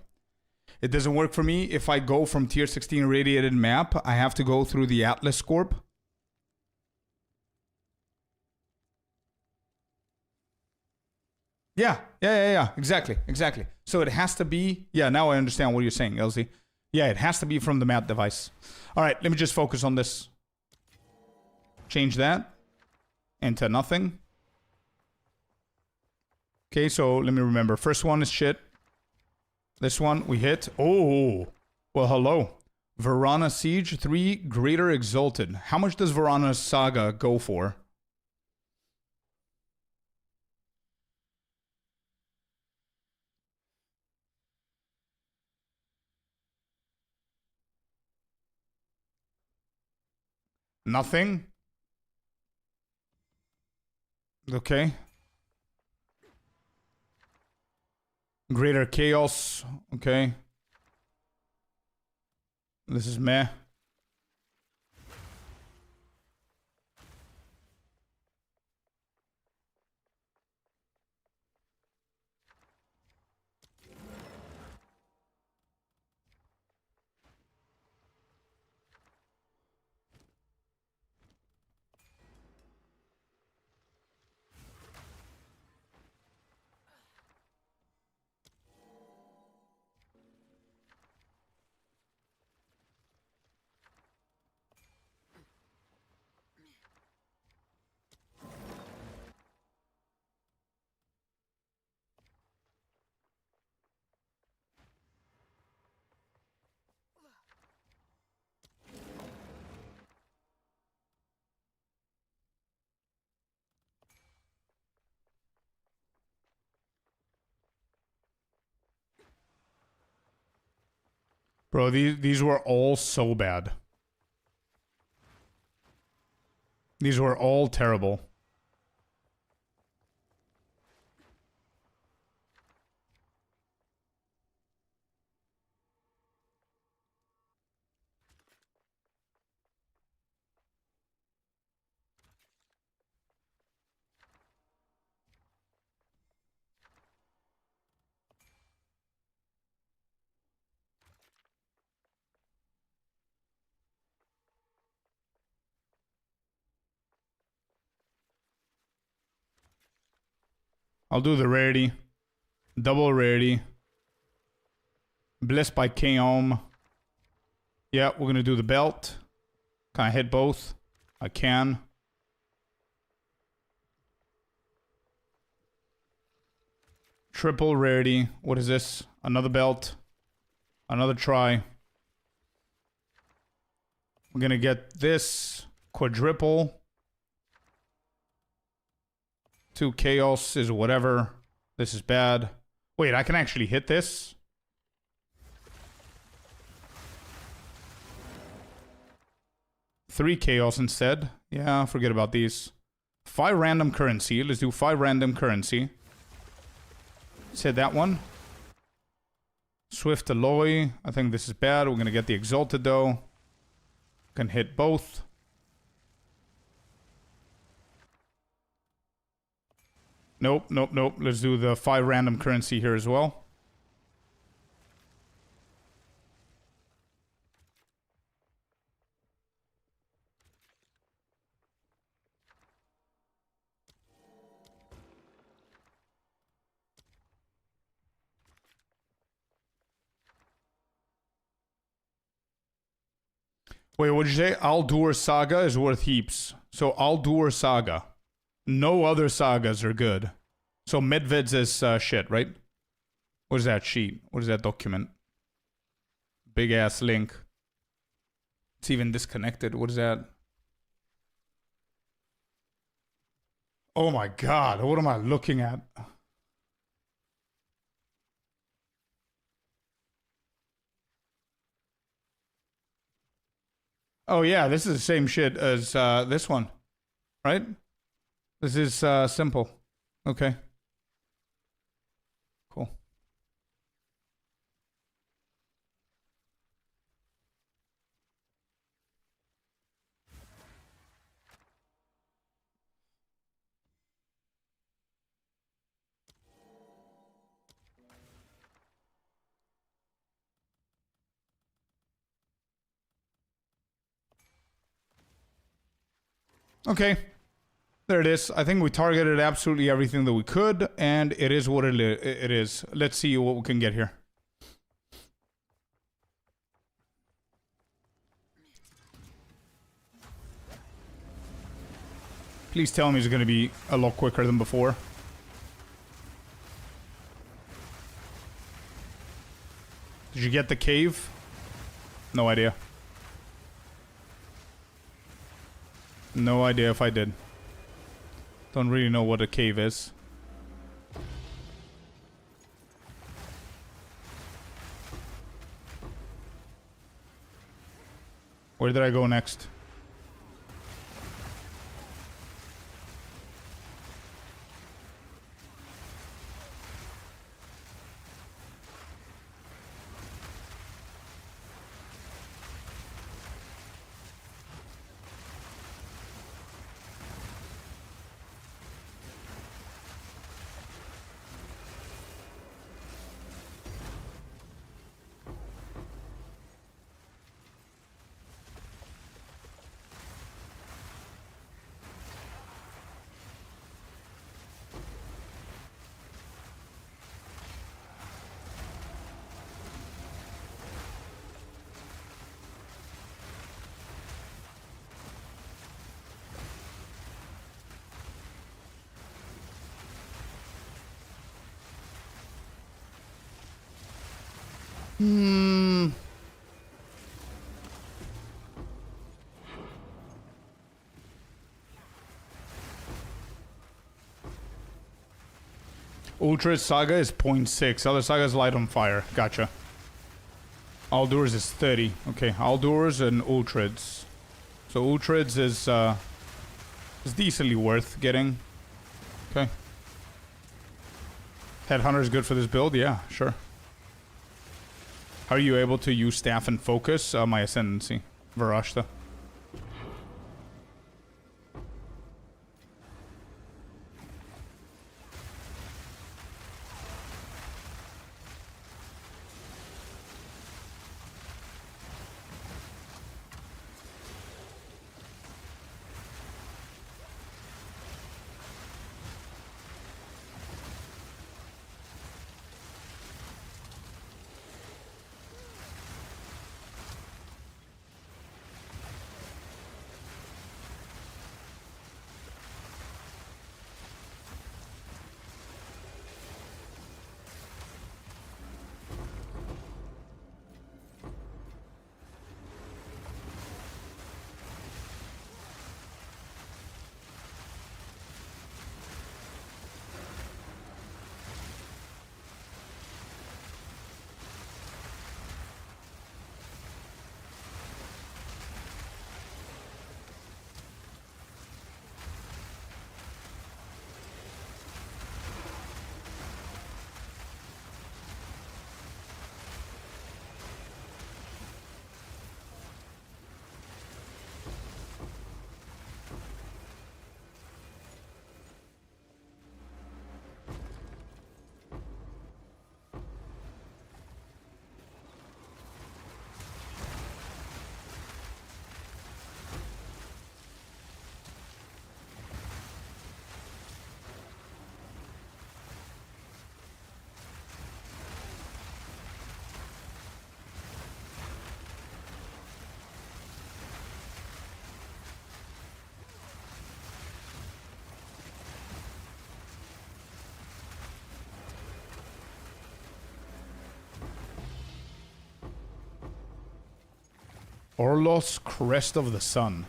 It doesn't work for me. If I go from tier 16 radiated map, I have to go through the Atlas Corp. Yeah, exactly. So it has to be, yeah, now I understand what you're saying, LZ. Yeah, it has to be from the map device. All right, let me just focus on this. Change that into nothing. Okay, so let me remember. First one is shit. This one we hit. Oh, well, hello. Verana Siege 3 Greater Exalted. How much does Verana's Saga go for? Nothing. Okay. Greater Chaos. Okay. This is meh. Bro, these were all so bad. These were all terrible. I'll do the rarity. Double rarity. Blessed by Kaom. Yeah, we're gonna do the belt. Can I hit both? I can. Triple rarity. What is this? Another belt. Another try. We're gonna get this. Quadruple. 2 chaos is whatever. This is bad. Wait, I can actually hit this? Three chaos instead. Yeah, forget about these. 5 random currency. Let's do 5 random currency. Said that one. Swift alloy. I think this is bad. We're gonna get the exalted though. Can hit both. Nope. Let's do the 5 random currency here as well. Wait, what'd you say? Aldur Saga is worth heaps. So Aldur Saga. No other sagas are good. So Medved's is shit, right? What is that sheet? What is that document? Big ass link. It's even disconnected. What is that? Oh my god, what am I looking at? Oh yeah, this is the same shit as this one, right? This is simple. Okay. Cool. Okay. There it is. I think we targeted absolutely everything that we could, and it is what it is. Let's see what we can get here. Please tell me it's going to be a lot quicker than before. Did you get the cave? No idea. No idea if I did. Don't really know what a cave is. Where did I go next? Ultra Saga is 0.6. Other Saga is Light on Fire. Gotcha. Aldurs is 30. Okay, Aldurs and Ultrids. So Ultrids is decently worth getting. Okay. Headhunter is good for this build? Yeah, sure. Are you able to use staff and focus? My Ascendancy. Varashta. Orlos, Crest of the Sun.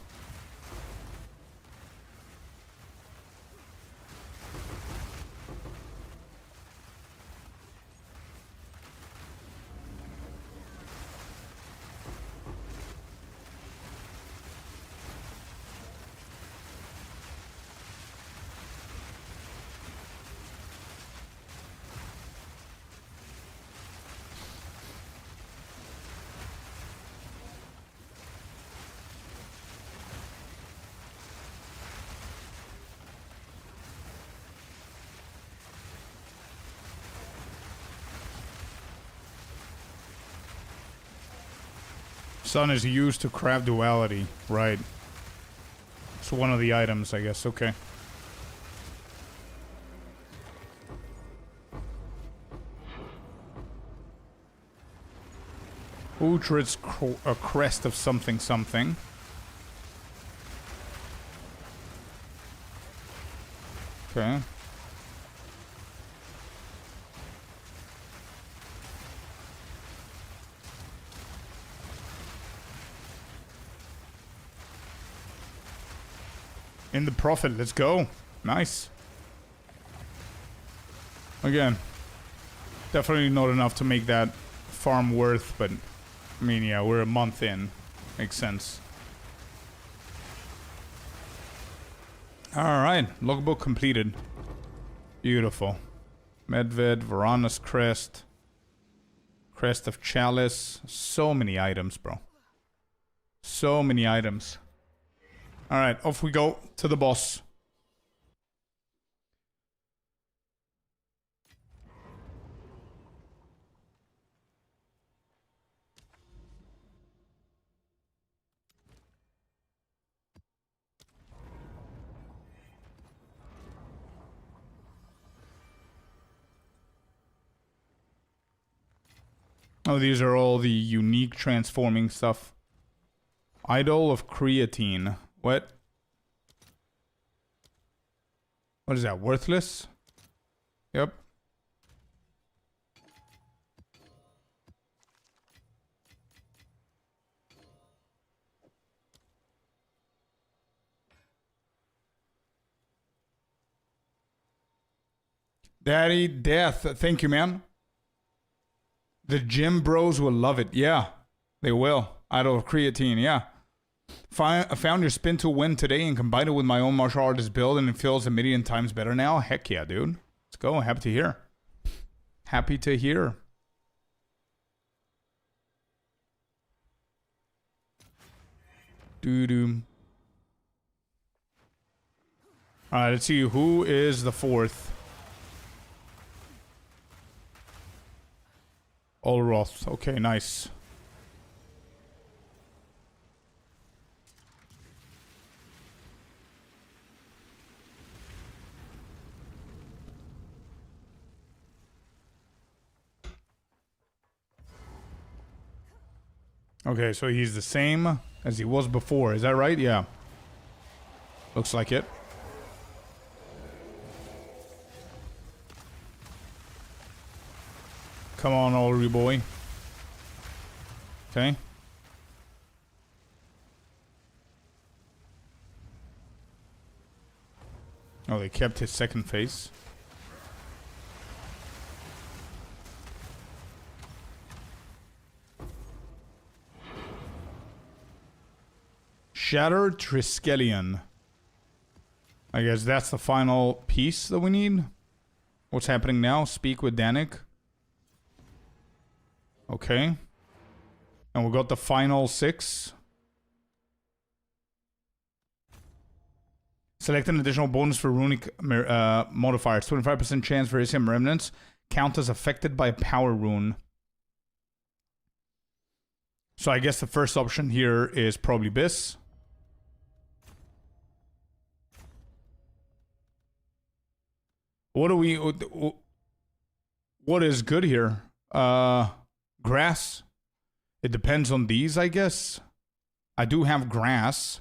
Sun is used to craft duality, right? It's one of the items, I guess. Okay. Uhtred's a crest of something something. Okay. In the profit, let's go. Nice. Again, definitely not enough to make that farm worth, but I mean, yeah, we're a month in. Makes sense. Alright, logbook completed. Beautiful. Medved, Varana's crest. Crest of Chalice. So many items, bro. So many items. Alright, off we go to the boss. Oh, these are all the unique transforming stuff. Idol of Creatine. What? What is that? Worthless? Yep. Daddy Death. Thank you, man. The gym bros will love it. Yeah, they will. Idol of Creatine, yeah. I found your spin to win today and combined it with my own martial artist build and it feels a million times better now. Heck yeah, dude. Let's go. Happy to hear. Happy to hear. Doo-doo. Alright, let's see. Who is the fourth? Olroth. Okay, nice. Okay, so he's the same as he was before. Is that right? Yeah. Looks like it. Come on, Olry boy. Okay. Oh, they kept his second face. Shattered Triskelion. I guess that's the final piece that we need. What's happening now? Speak with Danik. Okay. And we got the final 6. Select an additional bonus for runic modifiers. 25% chance for Isium remnants. Count as affected by a power rune. So I guess the first option here is probably Bis. What do we... What is good here? Grass. It depends on these, I guess. I do have grass.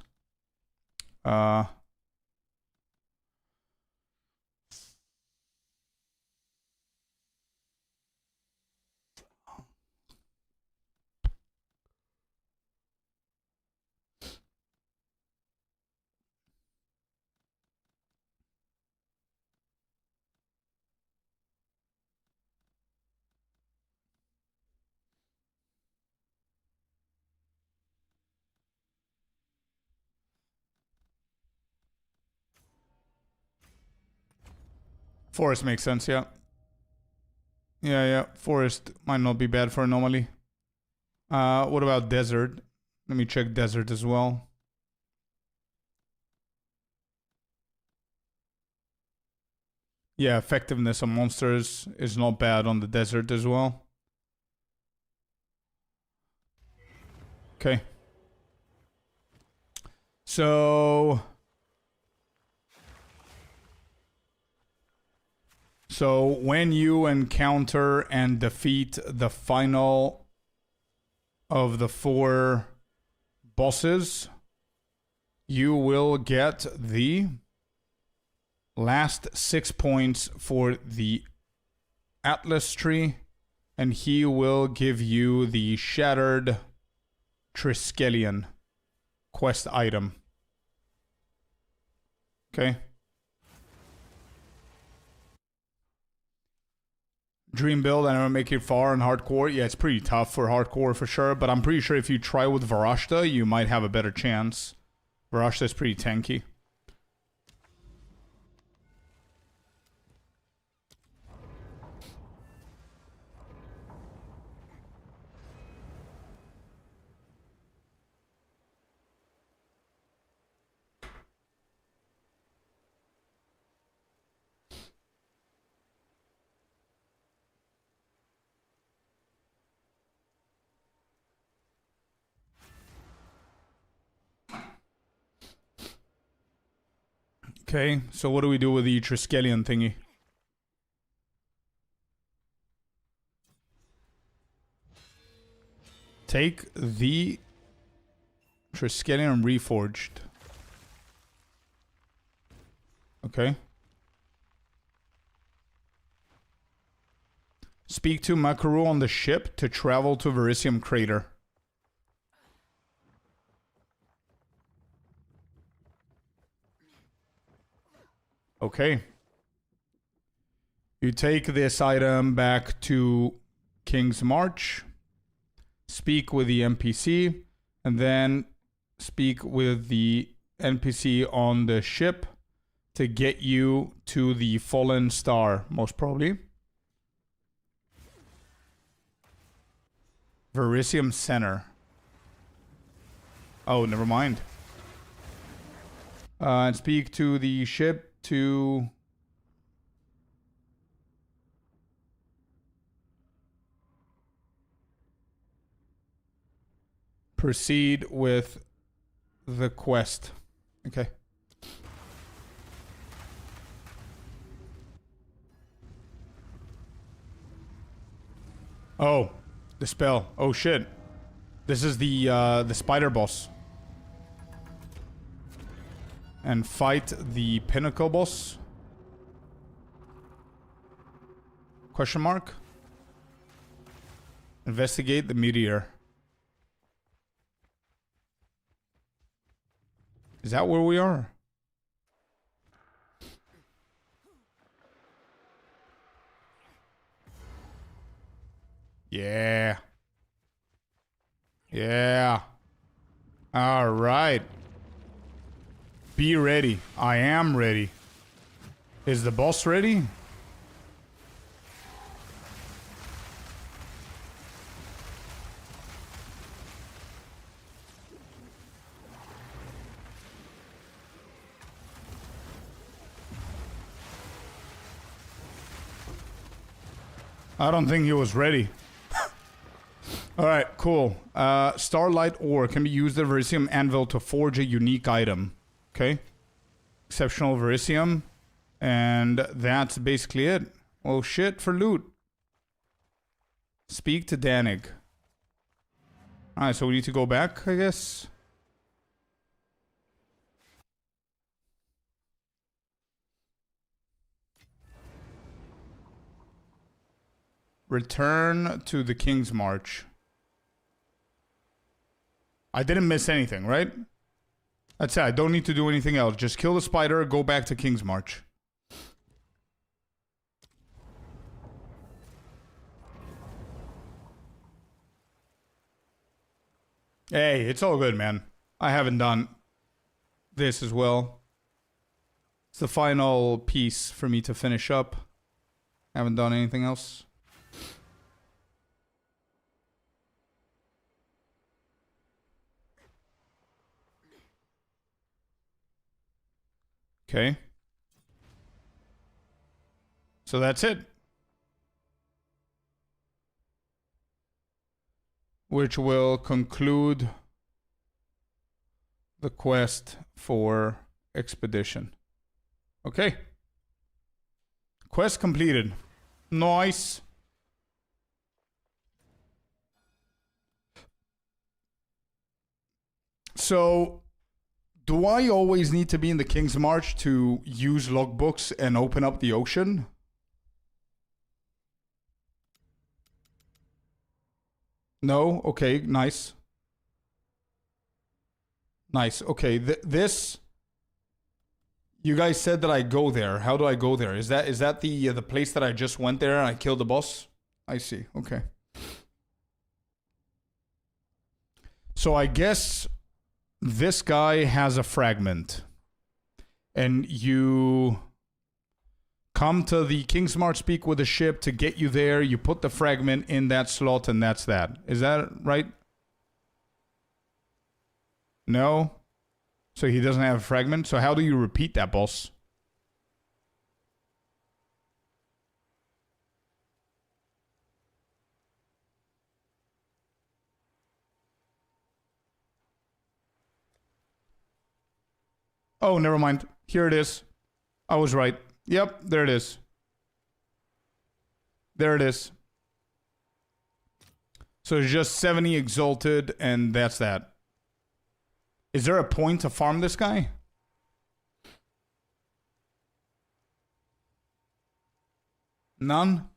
Forest makes sense, yeah. Yeah. Forest might not be bad for anomaly. What about desert? Let me check desert as well. Yeah, effectiveness on monsters is not bad on the desert as well. Okay. So So when you encounter and defeat the final of the 4 bosses, you will get the last 6 points for the Atlas tree, and he will give you the Shattered Triskelion quest item. Okay. Dream build, I never make it far in hardcore. Yeah, it's pretty tough for hardcore for sure, but I'm pretty sure if you try with Varashta, you might have a better chance. Varashta is pretty tanky. Okay, so what do we do with the Triskelion thingy? Take the Triskelion Reforged. Okay. Speak to Makaru on the ship to travel to Verisium Crater. Okay. You take this item back to King's March, speak with the NPC, and then speak with the NPC on the ship to get you to the Fallen Star, most probably. Verisium Center. Oh, never mind. And speak to the ship to proceed with the quest. Okay. Oh, the spell. Oh shit. This is the spider boss. And fight the pinnacle boss? Question mark? Investigate the meteor. Is that where we are? Yeah. Yeah. All right. Be ready. I am ready. Is the boss ready? I don't think he was ready. Alright, cool. Starlight ore can be used at Verisium Anvil to forge a unique item. Okay. Exceptional Verisium. And that's basically it. Oh shit, for loot. Speak to Danig. Alright, so we need to go back, I guess. Return to the King's March. I didn't miss anything, right? That's it. I don't need to do anything else. Just kill the spider, go back to King's March. Hey, it's all good, man. I haven't done this as well. It's the final piece for me to finish up. I haven't done anything else. Okay. So that's it. Which will conclude the quest for expedition. Okay. Cool. Quest completed. Nice. So, do I always need to be in the King's March to use logbooks and open up the ocean? No? Okay, nice. Nice. Okay, this... You guys said that I go there. How do I go there? Is that the place that I just went there and I killed the boss? I see. Okay. So I guess this guy has a fragment. And you come to the King's March Peak with a ship to get you there. You put the fragment in that slot and that's that. Is that right? No? So he doesn't have a fragment? So how do you repeat that, boss? Oh, never mind. Here it is. I was right. Yep, there it is. There it is. So it's just 70 exalted, and that's that. Is there a point to farm this guy? None?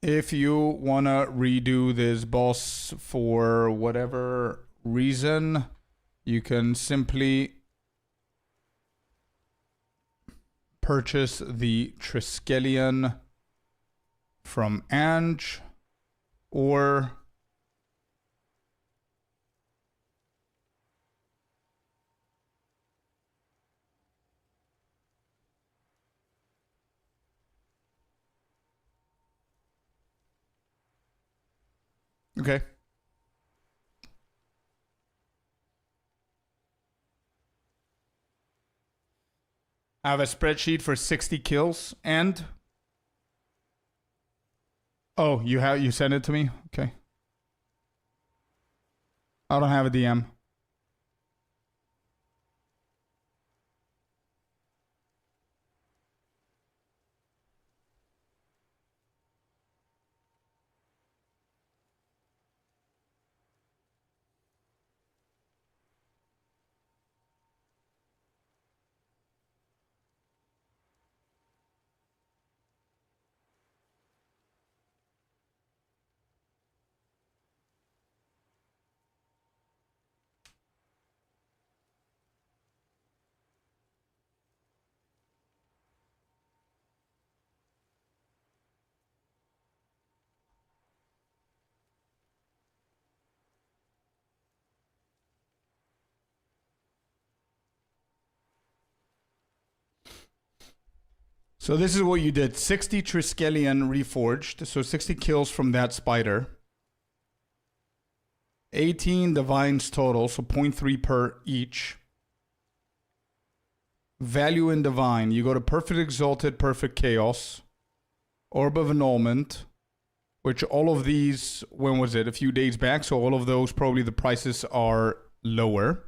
If you want to redo this boss for whatever reason, you can simply purchase the Triskelion from Ange, or okay. I have a spreadsheet for 60 kills and... Oh, you sent it to me? Okay. I don't have a DM. So this is what you did. 60 Triskelion reforged. So 60 kills from that spider. 18 divines total, so 0.3 per each. Value in divine. You go to perfect exalted, perfect chaos. Orb of annulment. Which all of these, when was it? A few days back. So all of those, probably the prices are lower.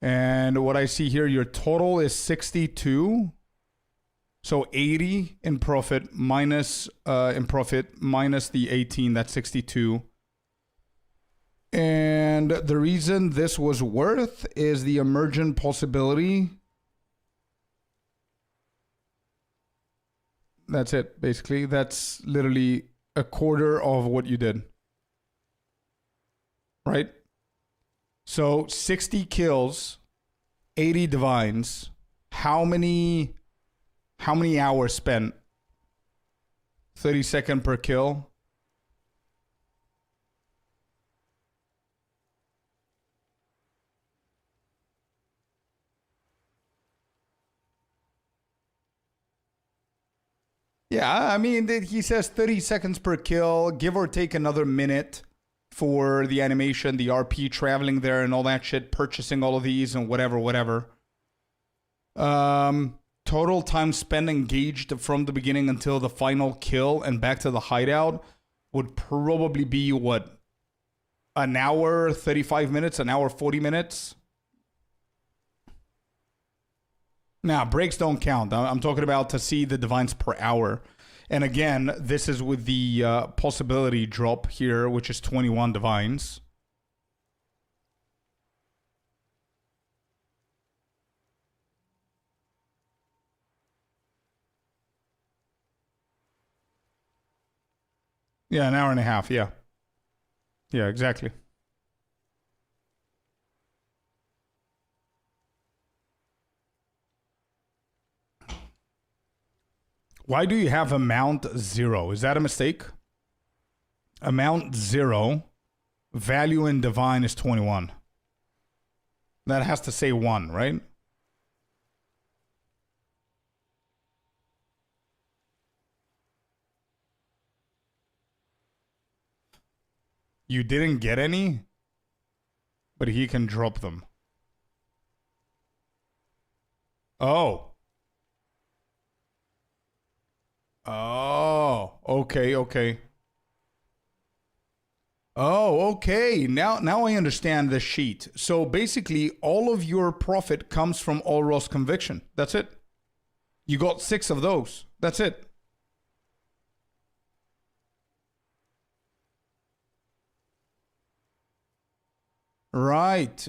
And what I see here, your total is 62. So 80 in profit minus the 18, that's 62. And the reason this was worth is the emergent possibility. That's it, basically. That's literally a quarter of what you did. Right? So 60 kills, 80 divines. How many hours spent? 30-second per kill. Yeah, I mean, he says 30 seconds per kill, give or take another minute for the animation, the RP, traveling there and all that shit, purchasing all of these and whatever. Total time spent engaged from the beginning until the final kill and back to the hideout would probably be, what, an hour, 35 minutes, an hour, 40 minutes? Now, breaks don't count. I'm talking about to see the divines per hour. And again, this is with the possibility drop here, which is 21 divines. Yeah, an hour and a half, yeah. Yeah, exactly. Why do you have amount 0? Is that a mistake? Amount 0, value in divine is 21. That has to say 1, right? You didn't get any, but he can drop them. Oh. Oh, okay, okay. Oh, okay. Now I understand the sheet. So basically, all of your profit comes from All Ross Conviction. That's it. You got 6 of those. That's it. Right.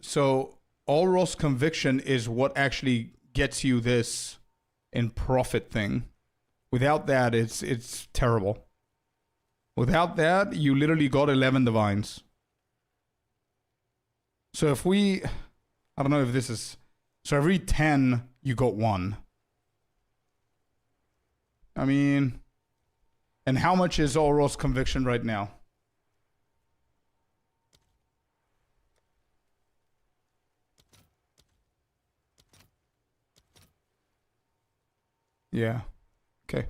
So All Ross Conviction is what actually gets you this in profit thing. Without that, it's terrible. Without that, you literally got 11 divines. So if we, I don't know if this is, so every 10, you got 1. I mean, and how much is All Ross Conviction right now? Yeah. Okay.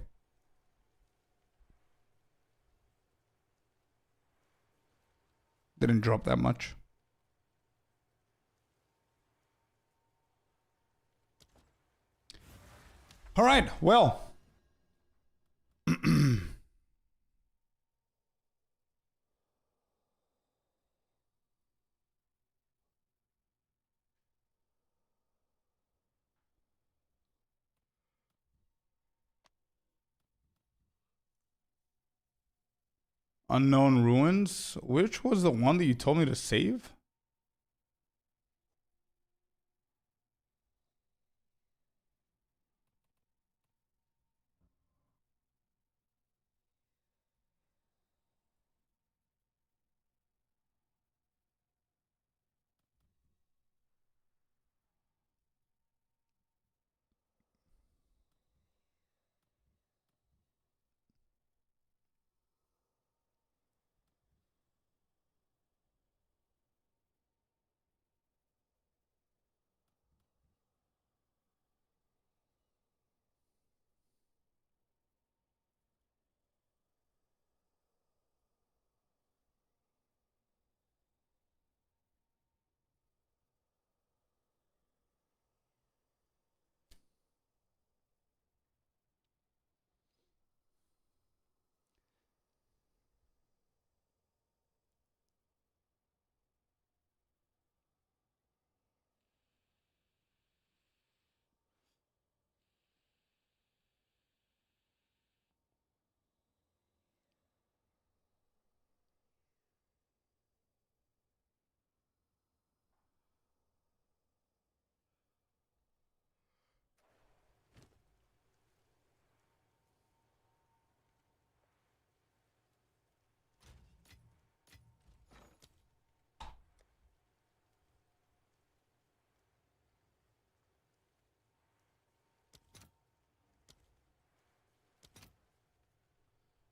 Didn't drop that much. All right. Well. Unknown Ruins. Which was the one that you told me to save?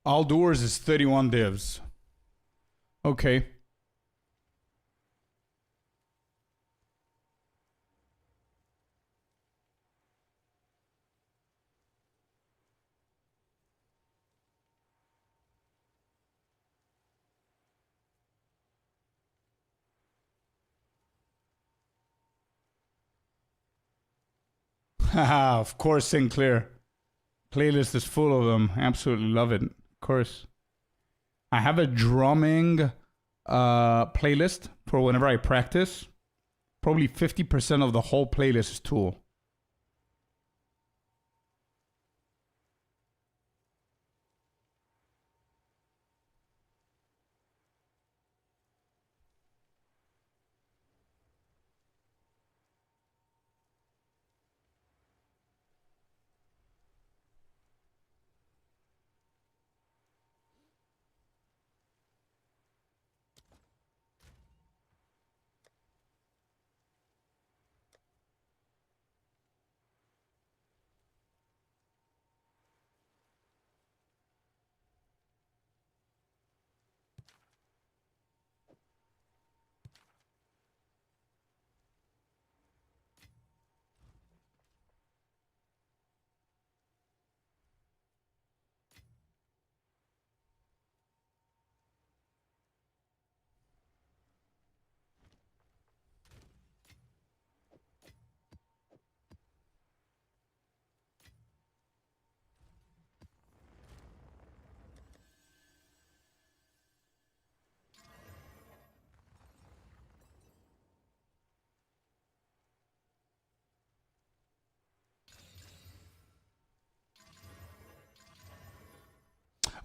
All doors is 31 divs. Okay. Haha, of course, Sinclair. Playlist is full of them. Absolutely love it. Of course. I have a drumming playlist for whenever I practice. Probably 50% of the whole playlist is Tool.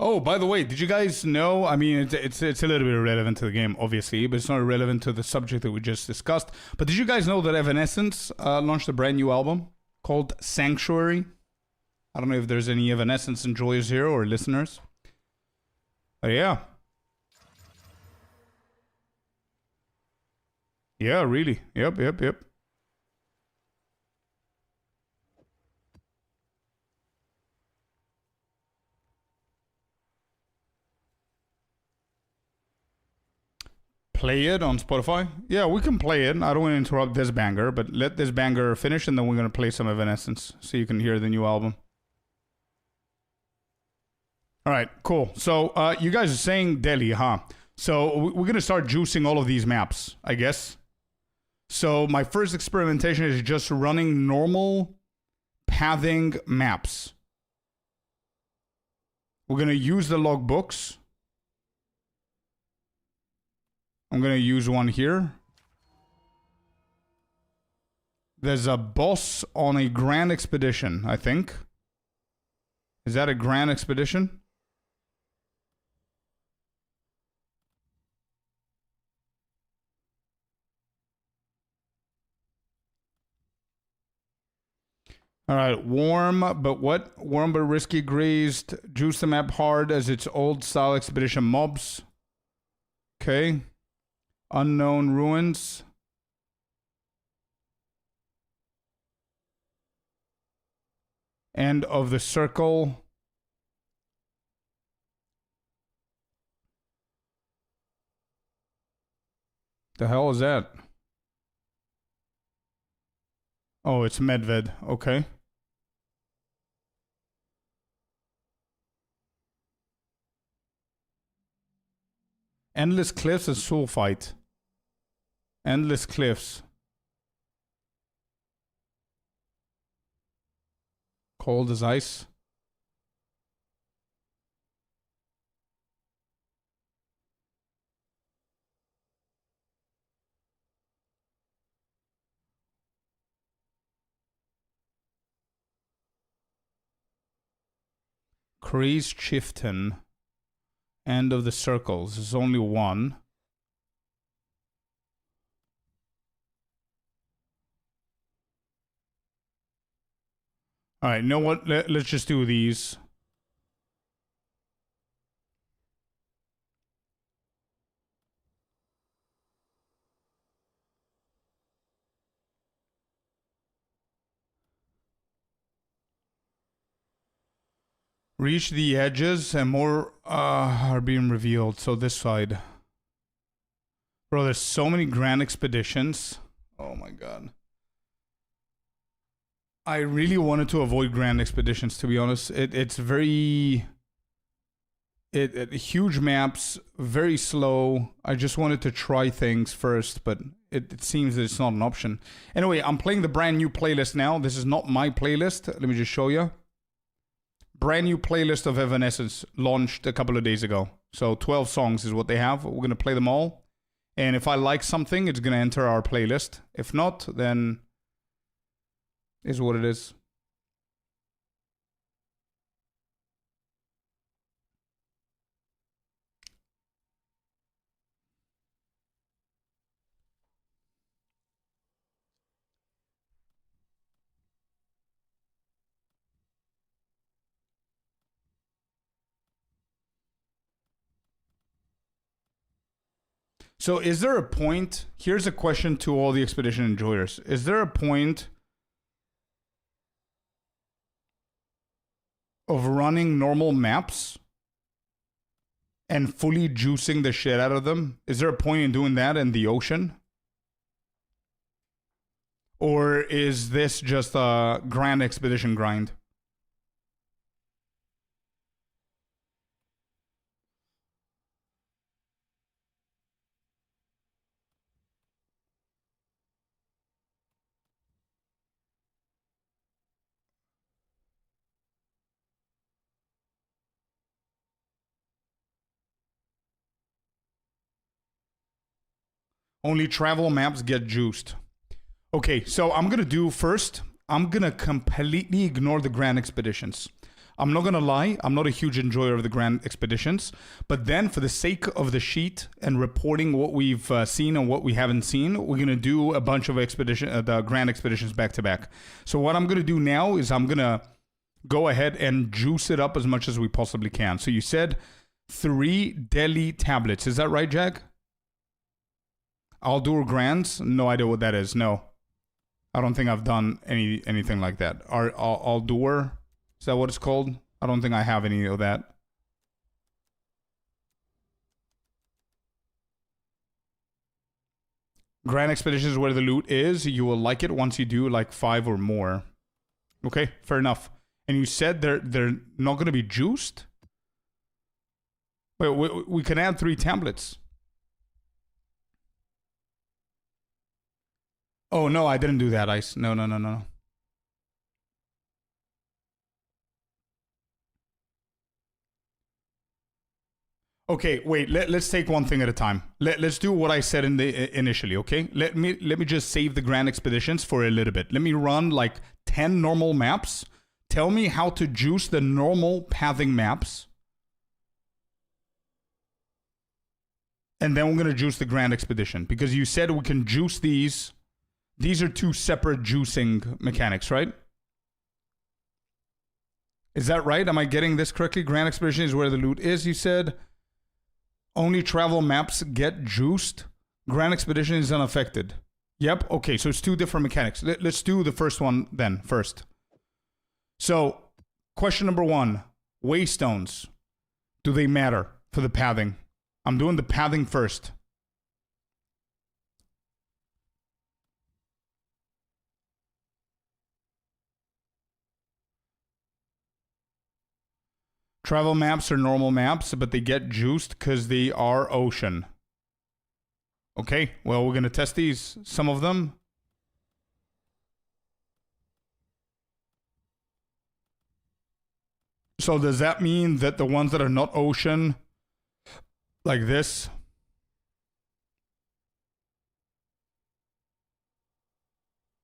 Oh, by the way, did you guys know? I mean, it's a little bit irrelevant to the game, obviously, but it's not irrelevant to the subject that we just discussed. But did you guys know that Evanescence launched a brand new album called Sanctuary? I don't know if there's any Evanescence enjoyers here or listeners. But yeah. Yeah, really. Yep. Play it on Spotify? Yeah, we can play it. I don't want to interrupt this banger, but let this banger finish and then we're going to play some Evanescence so you can hear the new album. All right, cool. So you guys are saying Delhi, huh? So we're going to start juicing all of these maps, I guess. So my first experimentation is just running normal pathing maps. We're going to use the logbooks. I'm going to use one here. There's a boss on a Grand Expedition, I think. Is that a Grand Expedition? All right, warm, but what? Warm but risky grazed. Juice the map hard as its old style expedition mobs. Okay. Unknown ruins. End of the circle. The hell is that? Oh, it's Medved. Okay. Endless cliffs and sulfite. Endless cliffs. Cold as ice. Kreis Chieftain. End of the circles. There's only one. All right, you know what? Let's just do these. Reach the edges and more are being revealed. So this side. Bro, there's so many Grand Expeditions. Oh my god. I really wanted to avoid Grand Expeditions, to be honest. It's very... huge maps, very slow. I just wanted to try things first, but it seems that it's not an option. Anyway, I'm playing the brand new playlist now. This is not my playlist. Let me just show you. Brand new playlist of Evanescence launched a couple of days ago. So 12 songs is what they have. We're going to play them all. And if I like something, it's going to enter our playlist. If not, then is what it is. So is there a point? Here's a question to all the expedition enjoyers. Is there a point of running normal maps and fully juicing the shit out of them? Is there a point in doing that in the ocean? Or is this just a grand expedition grind? Only travel maps get juiced. Okay, so I'm going to do first, I'm going to completely ignore the grand expeditions. I'm not going to lie, I'm not a huge enjoyer of the grand expeditions, but then for the sake of the sheet and reporting what we've seen and what we haven't seen, we're going to do a bunch of the grand expeditions back to back. So what I'm going to do now is I'm going to go ahead and juice it up as much as we possibly can. So you said 3 Delhi tablets. Is that right, Jag? Aldur Grands? No idea what that is. No. I don't think I've done anything like that. Aldur? Is that what it's called? I don't think I have any of that. Grand Expeditions is where the loot is. You will like it once you do like 5 or more. Okay, fair enough. And you said they're not going to be juiced? Wait, we can add 3 tablets. Oh, no, I didn't do that, Ice. No. Okay, wait. Let's take one thing at a time. Let's do what I said initially. Okay, let me just save the grand expeditions for a little bit. Let me run like 10 normal maps. Tell me how to juice the normal pathing maps, and then we're gonna juice the grand expedition because you said we can juice these. These are 2 separate juicing mechanics, right? Is that right? Am I getting this correctly? Grand expedition is where the loot is, you said. Only travel maps get juiced. Grand expedition is unaffected. Yep. Okay, so it's 2 different mechanics. Let's do the first one then first. So, question number 1. Waystones. Do they matter for the pathing? I'm doing the pathing first. Travel maps are normal maps, but they get juiced because they are ocean. Okay, well, we're going to test these. Some of them. So does that mean that the ones that are not ocean, like this?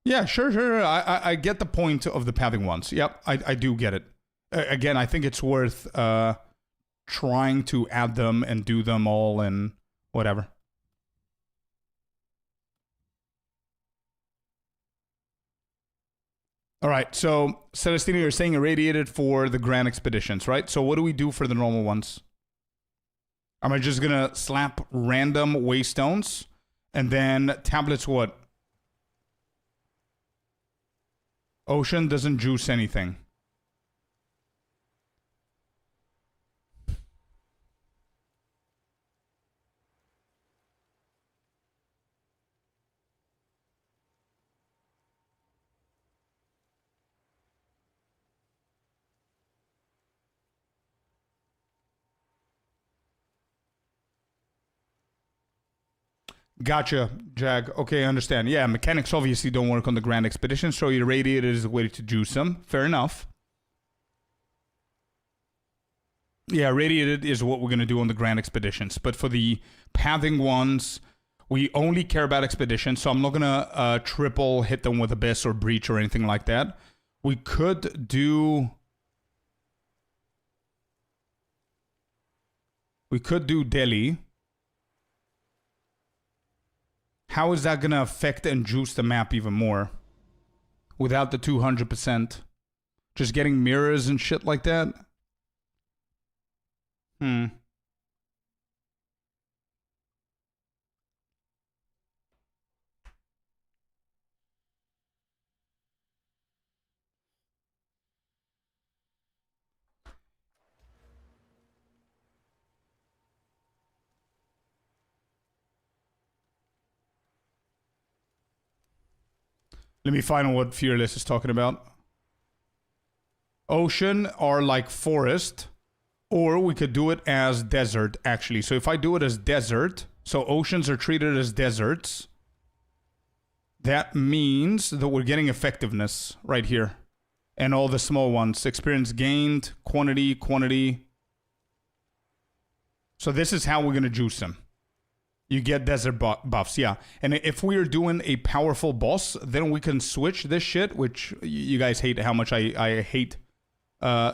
Yeah, sure. I get the point of the pathing ones. Yep, I do get it. Again, I think it's worth trying to add them and do them all and whatever. All right, so Celestina, you're saying irradiated for the grand expeditions, right? So what do we do for the normal ones? Am I just gonna slap random waystones and then tablets what? Ocean doesn't juice anything. Gotcha, Jag. Okay, I understand. Yeah, mechanics obviously don't work on the grand expedition, so irradiated is a way to juice them. Fair enough. Yeah, radiated is what we're going to do on the grand expeditions. But for the pathing ones, We only care about expedition, so I'm not gonna triple hit them with Abyss or Breach or anything like that. We could do... We could do Delhi. How is that gonna affect and juice the map even more? Without the 200%. Just getting mirrors and shit like that? Let me find out what Fearless is talking about. Ocean are like forest, or we could do it as desert, actually. So if I do it as desert, so oceans are treated as deserts, that means that we're getting effectiveness right here. And all the small ones. Experience gained, quantity. So this is how we're going to juice them. You get desert buffs, yeah. And if we are doing a powerful boss, then we can switch this shit, which you guys hate how much I hate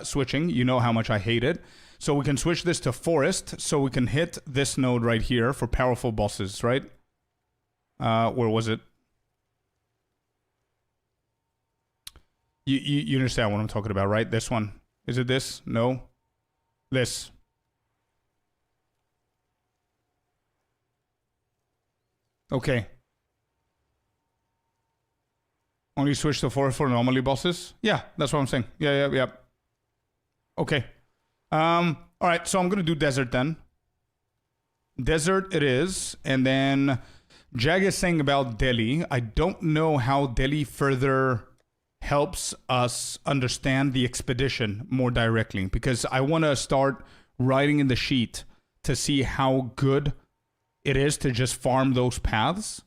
switching. You know how much I hate it. So we can switch this to forest, so we can hit this node right here for powerful bosses, right? Where was it? You understand what I'm talking about, right? This one. Is it this? No. This. Okay. Only switch to forest for anomaly bosses? Yeah, that's what I'm saying. Yeah. Okay. Alright, so I'm gonna do desert then. Desert it is. And then Jag is saying about Delhi. I don't know how Delhi further helps us understand the expedition more directly, because I want to start writing in the sheet to see how good it is to just farm those paths.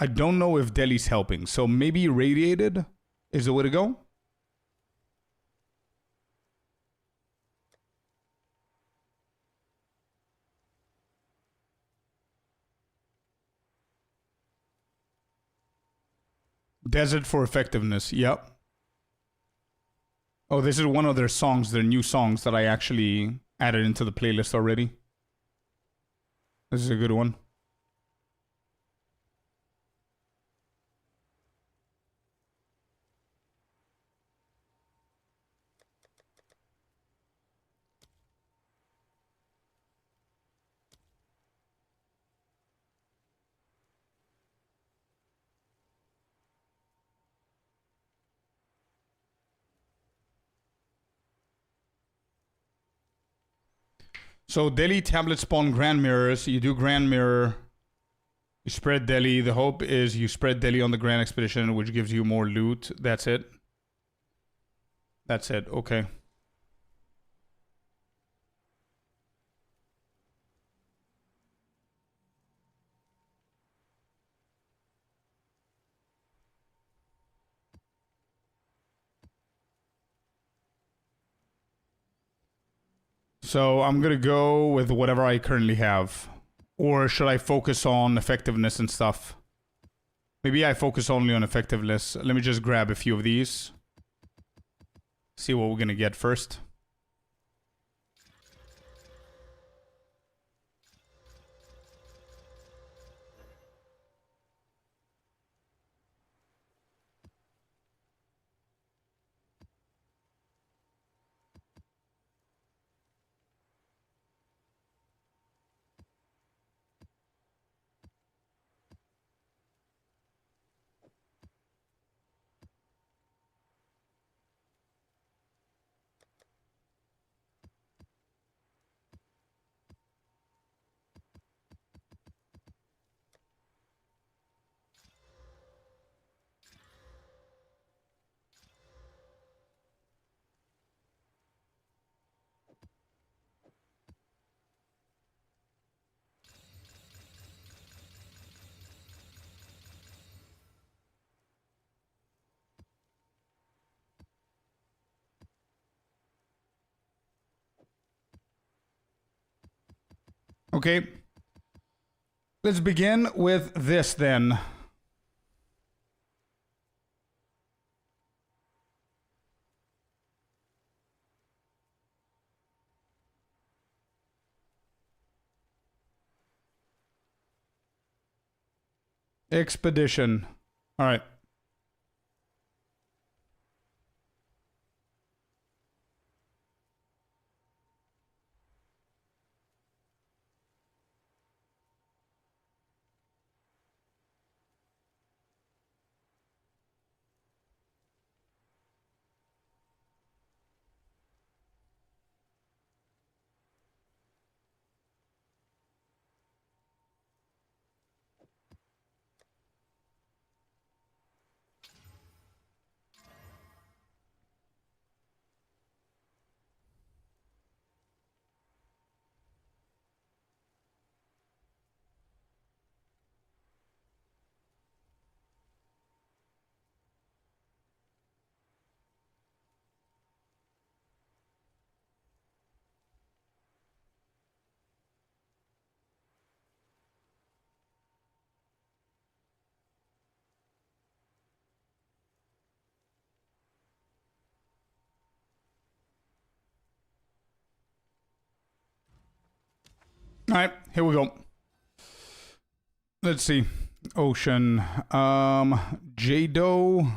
I don't know if Delhi's helping, so maybe Radiated is the way to go. Desert for effectiveness, yep. Oh, this is one of their songs, their new songs that I actually added into the playlist already. This is a good one. So Delhi tablet spawn grand mirrors. You do grand mirror. You spread Delhi. The hope is you spread Delhi on the grand expedition, which gives you more loot. That's it. That's it. Okay. So I'm going to go with whatever I currently have. Or should I focus on effectiveness and stuff? Maybe I focus only on effectiveness. Let me just grab a few of these. See what we're going to get first. Okay. Let's begin with this then. Expedition. All right. All right, here we go. Let's see. Ocean. Jado.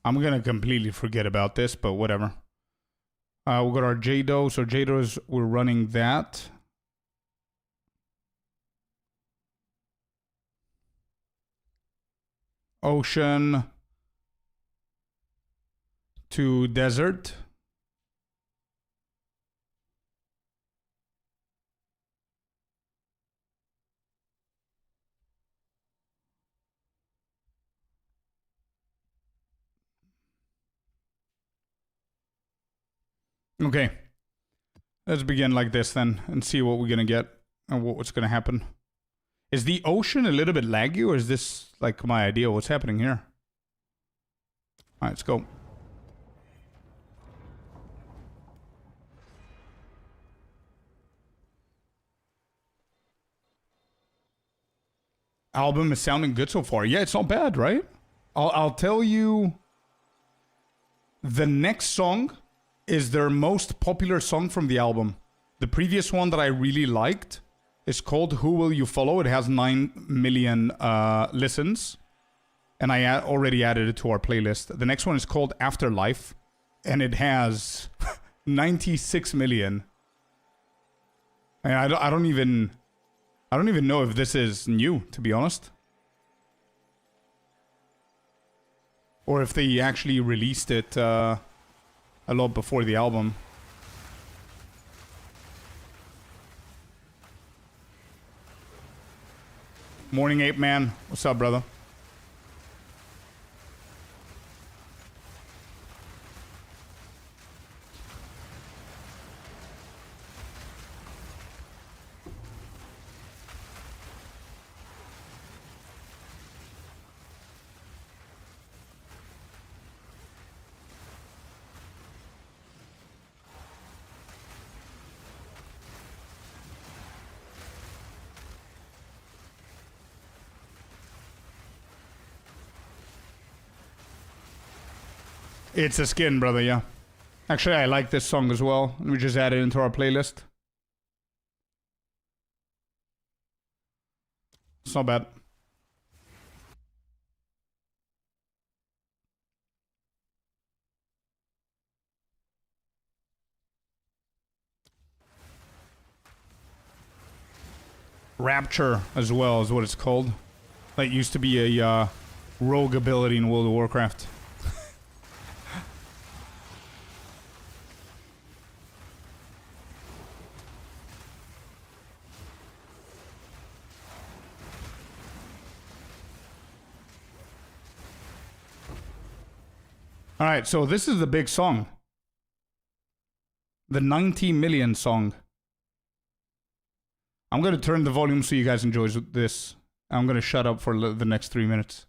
I'm gonna completely forget about this, but whatever. We'll go to our Jado. So Jado's, we're running that. Ocean to desert. Okay. Let's begin like this then and see what we're gonna get and what's gonna happen. Is the ocean a little bit laggy, or is this like my idea? What's happening here? Alright, let's go. Album is sounding good so far. Yeah, it's not bad, right? I'll tell you, the next song is their most popular song from the album. The previous one that I really liked is called Who Will You Follow? It has 9 million listens. And I already added it to our playlist. The next one is called Afterlife. And it has 96 million. And I don't even know if this is new, to be honest. Or if they actually released it a lot before the album. Morning Ape Man. What's up, brother? It's a skin, brother, yeah. Actually, I like this song as well. Let me just add it into our playlist. It's not bad. Rapture as well is what it's called. That used to be a rogue ability in World of Warcraft. Alright, so this is the big song. The 90 million song. I'm going to turn the volume so you guys enjoy this. I'm going to shut up for the next 3 minutes.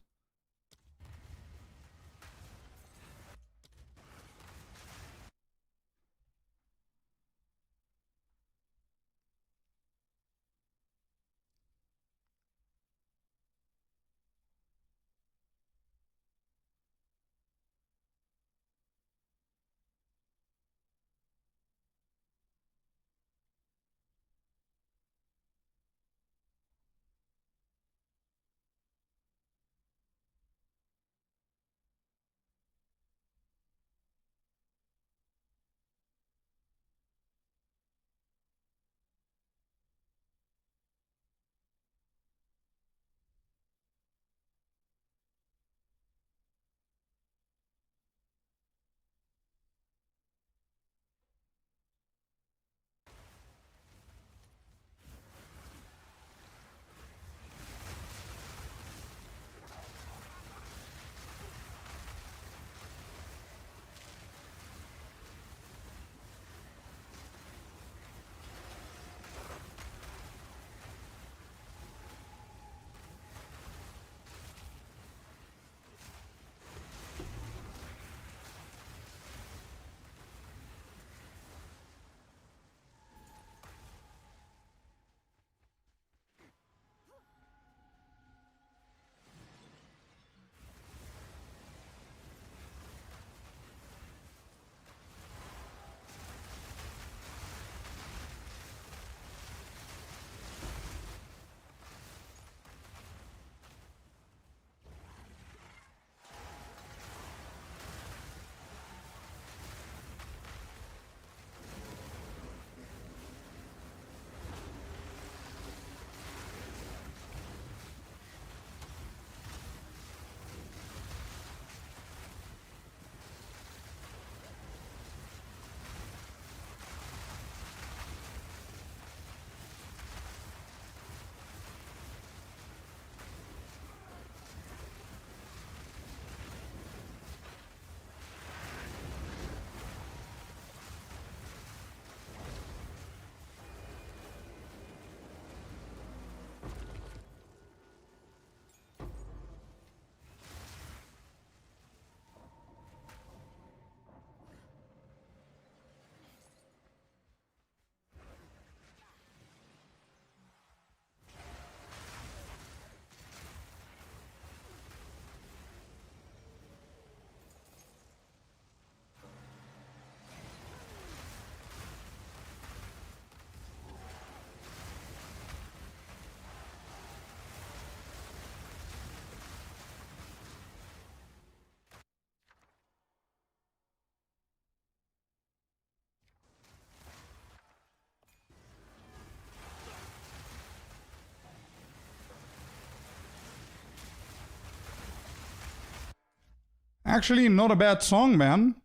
Actually, not a bad song, man.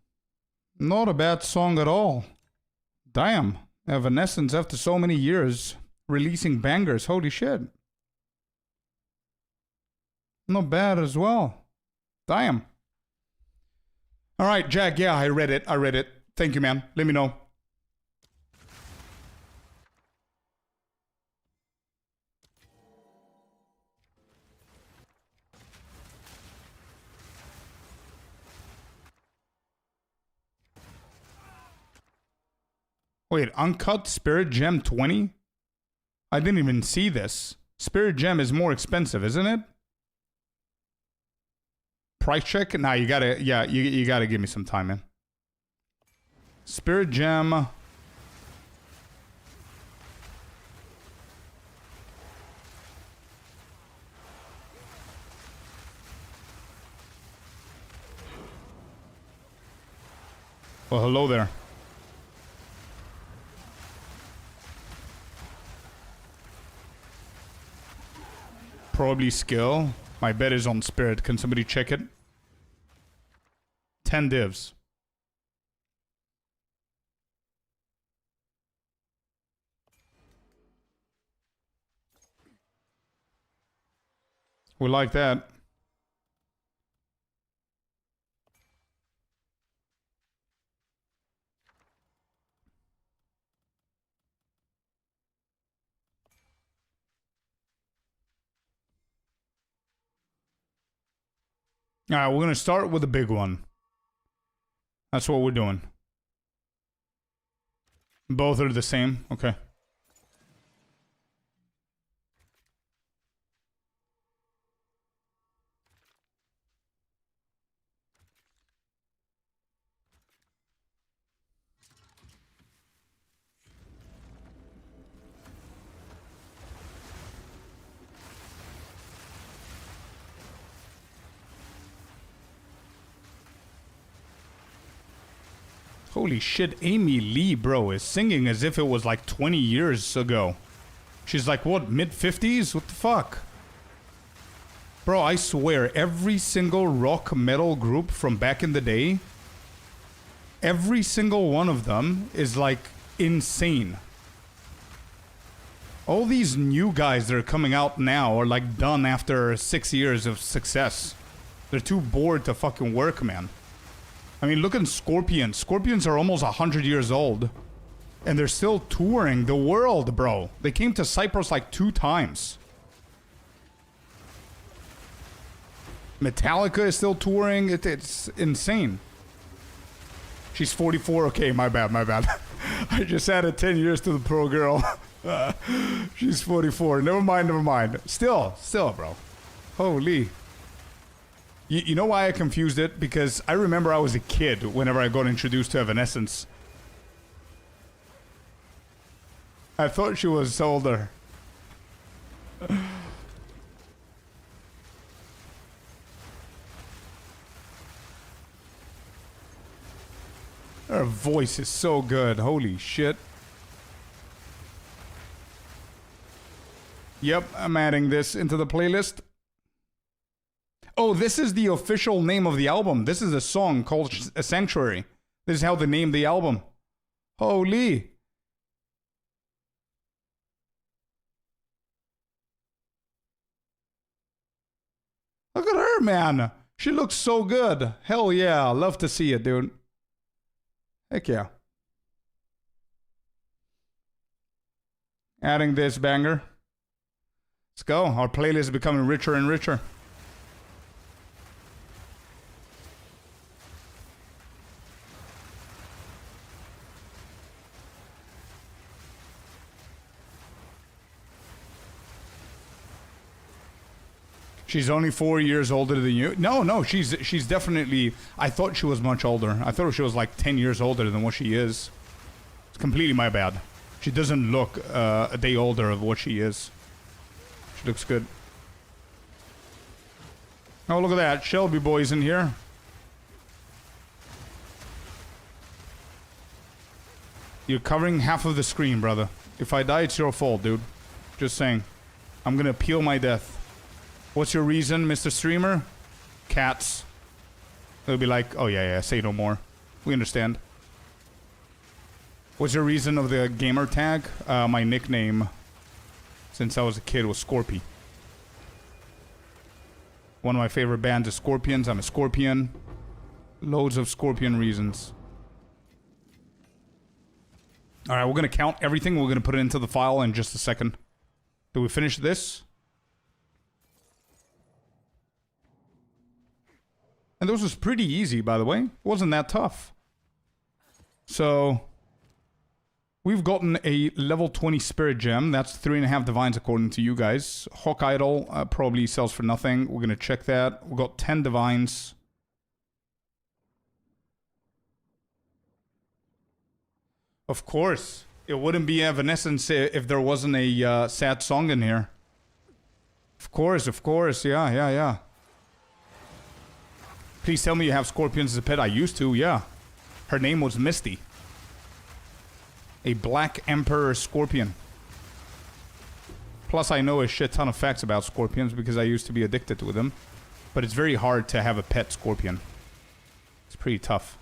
Not a bad song at all. Damn. Evanescence after so many years releasing bangers. Holy shit. Not bad as well. Damn. Alright, Jack. Yeah, I read it. Thank you, man. Let me know. Wait, uncut Spirit Gem 20? I didn't even see this. Spirit Gem is more expensive, isn't it? Price check? Nah, you gotta, yeah, you gotta give me some time, man. Spirit Gem. Well, hello there. Probably skill. My bet is on spirit. Can somebody check it? 10 divs. We like that. Alright, we're gonna start with the big one. That's what we're doing. Both are the same? Okay. Holy shit, Amy Lee, bro, is singing as if it was like 20 years ago. She's like, what, mid-50s? What the fuck? Bro, I swear, every single rock metal group from back in the day, every single one of them is like insane. All these new guys that are coming out now are like done after 6 years of success. They're too bored to fucking work, man. I mean, look at Scorpions. Scorpions are almost 100 years old. And they're still touring the world, bro. They came to Cyprus like 2 times. Metallica is still touring. It's insane. She's 44. Okay, my bad. I just added 10 years to the pro girl. She's 44. Never mind. Still, bro. Holy. You know why I confused it? Because I remember I was a kid whenever I got introduced to Evanescence. I thought she was older. Her voice is so good. Holy shit. Yep, I'm adding this into the playlist. Oh, this is the official name of the album. This is a song called Sanctuary. This is how they named the album. Holy. Look at her, man. She looks so good. Hell yeah. Love to see it, dude. Heck yeah. Adding this banger. Let's go. Our playlist is becoming richer and richer. She's only 4 years older than you. No, she's definitely. I thought she was much older. I thought she was like 10 years older than what she is. It's completely my bad. She doesn't look a day older of what she is. She looks good. Oh, look at that. Shelby boy's in here. You're covering half of the screen, brother. If I die, it's your fault, dude. Just saying. I'm gonna appeal my death. What's your reason, Mr. Streamer? Cats. They'll be like, oh yeah, say no more. We understand. What's your reason of the gamer tag? My nickname since I was a kid was Scorpy. One of my favorite bands is Scorpions. I'm a Scorpion. Loads of Scorpion reasons. Alright, we're gonna count everything. We're gonna put it into the file in just a second. Do we finish this? And this was pretty easy, by the way. It wasn't that tough. So, we've gotten a level 20 Spirit Gem. That's 3.5 Divines according to you guys. Hawk Idol probably sells for nothing. We're going to check that. We've got 10 Divines. Of course. It wouldn't be Evanescence if there wasn't a sad song in here. Of course. Yeah. Please tell me you have Scorpions as a pet. I used to, yeah. Her name was Misty. A Black Emperor Scorpion. Plus, I know a shit ton of facts about scorpions because I used to be addicted to them. But it's very hard to have a pet scorpion. It's pretty tough.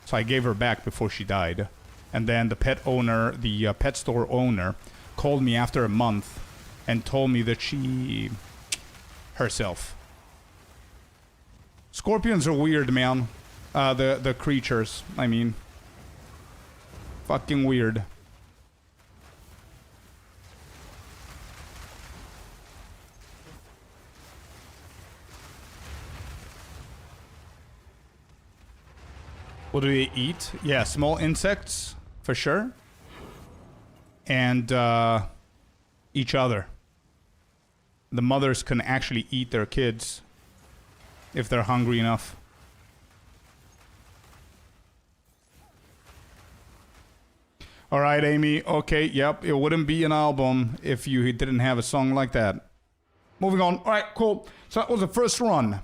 So I gave her back before she died. And then the pet owner, the pet store owner, called me after a month and told me that she... herself. Scorpions are weird, man. The creatures, I mean. Fucking weird. What do they eat? Yeah, small insects, for sure. And each other. The mothers can actually eat their kids if they're hungry enough. All right, Amy. Okay, yep. It wouldn't be an album if you didn't have a song like that. Moving on. All right, cool. So that was the first run.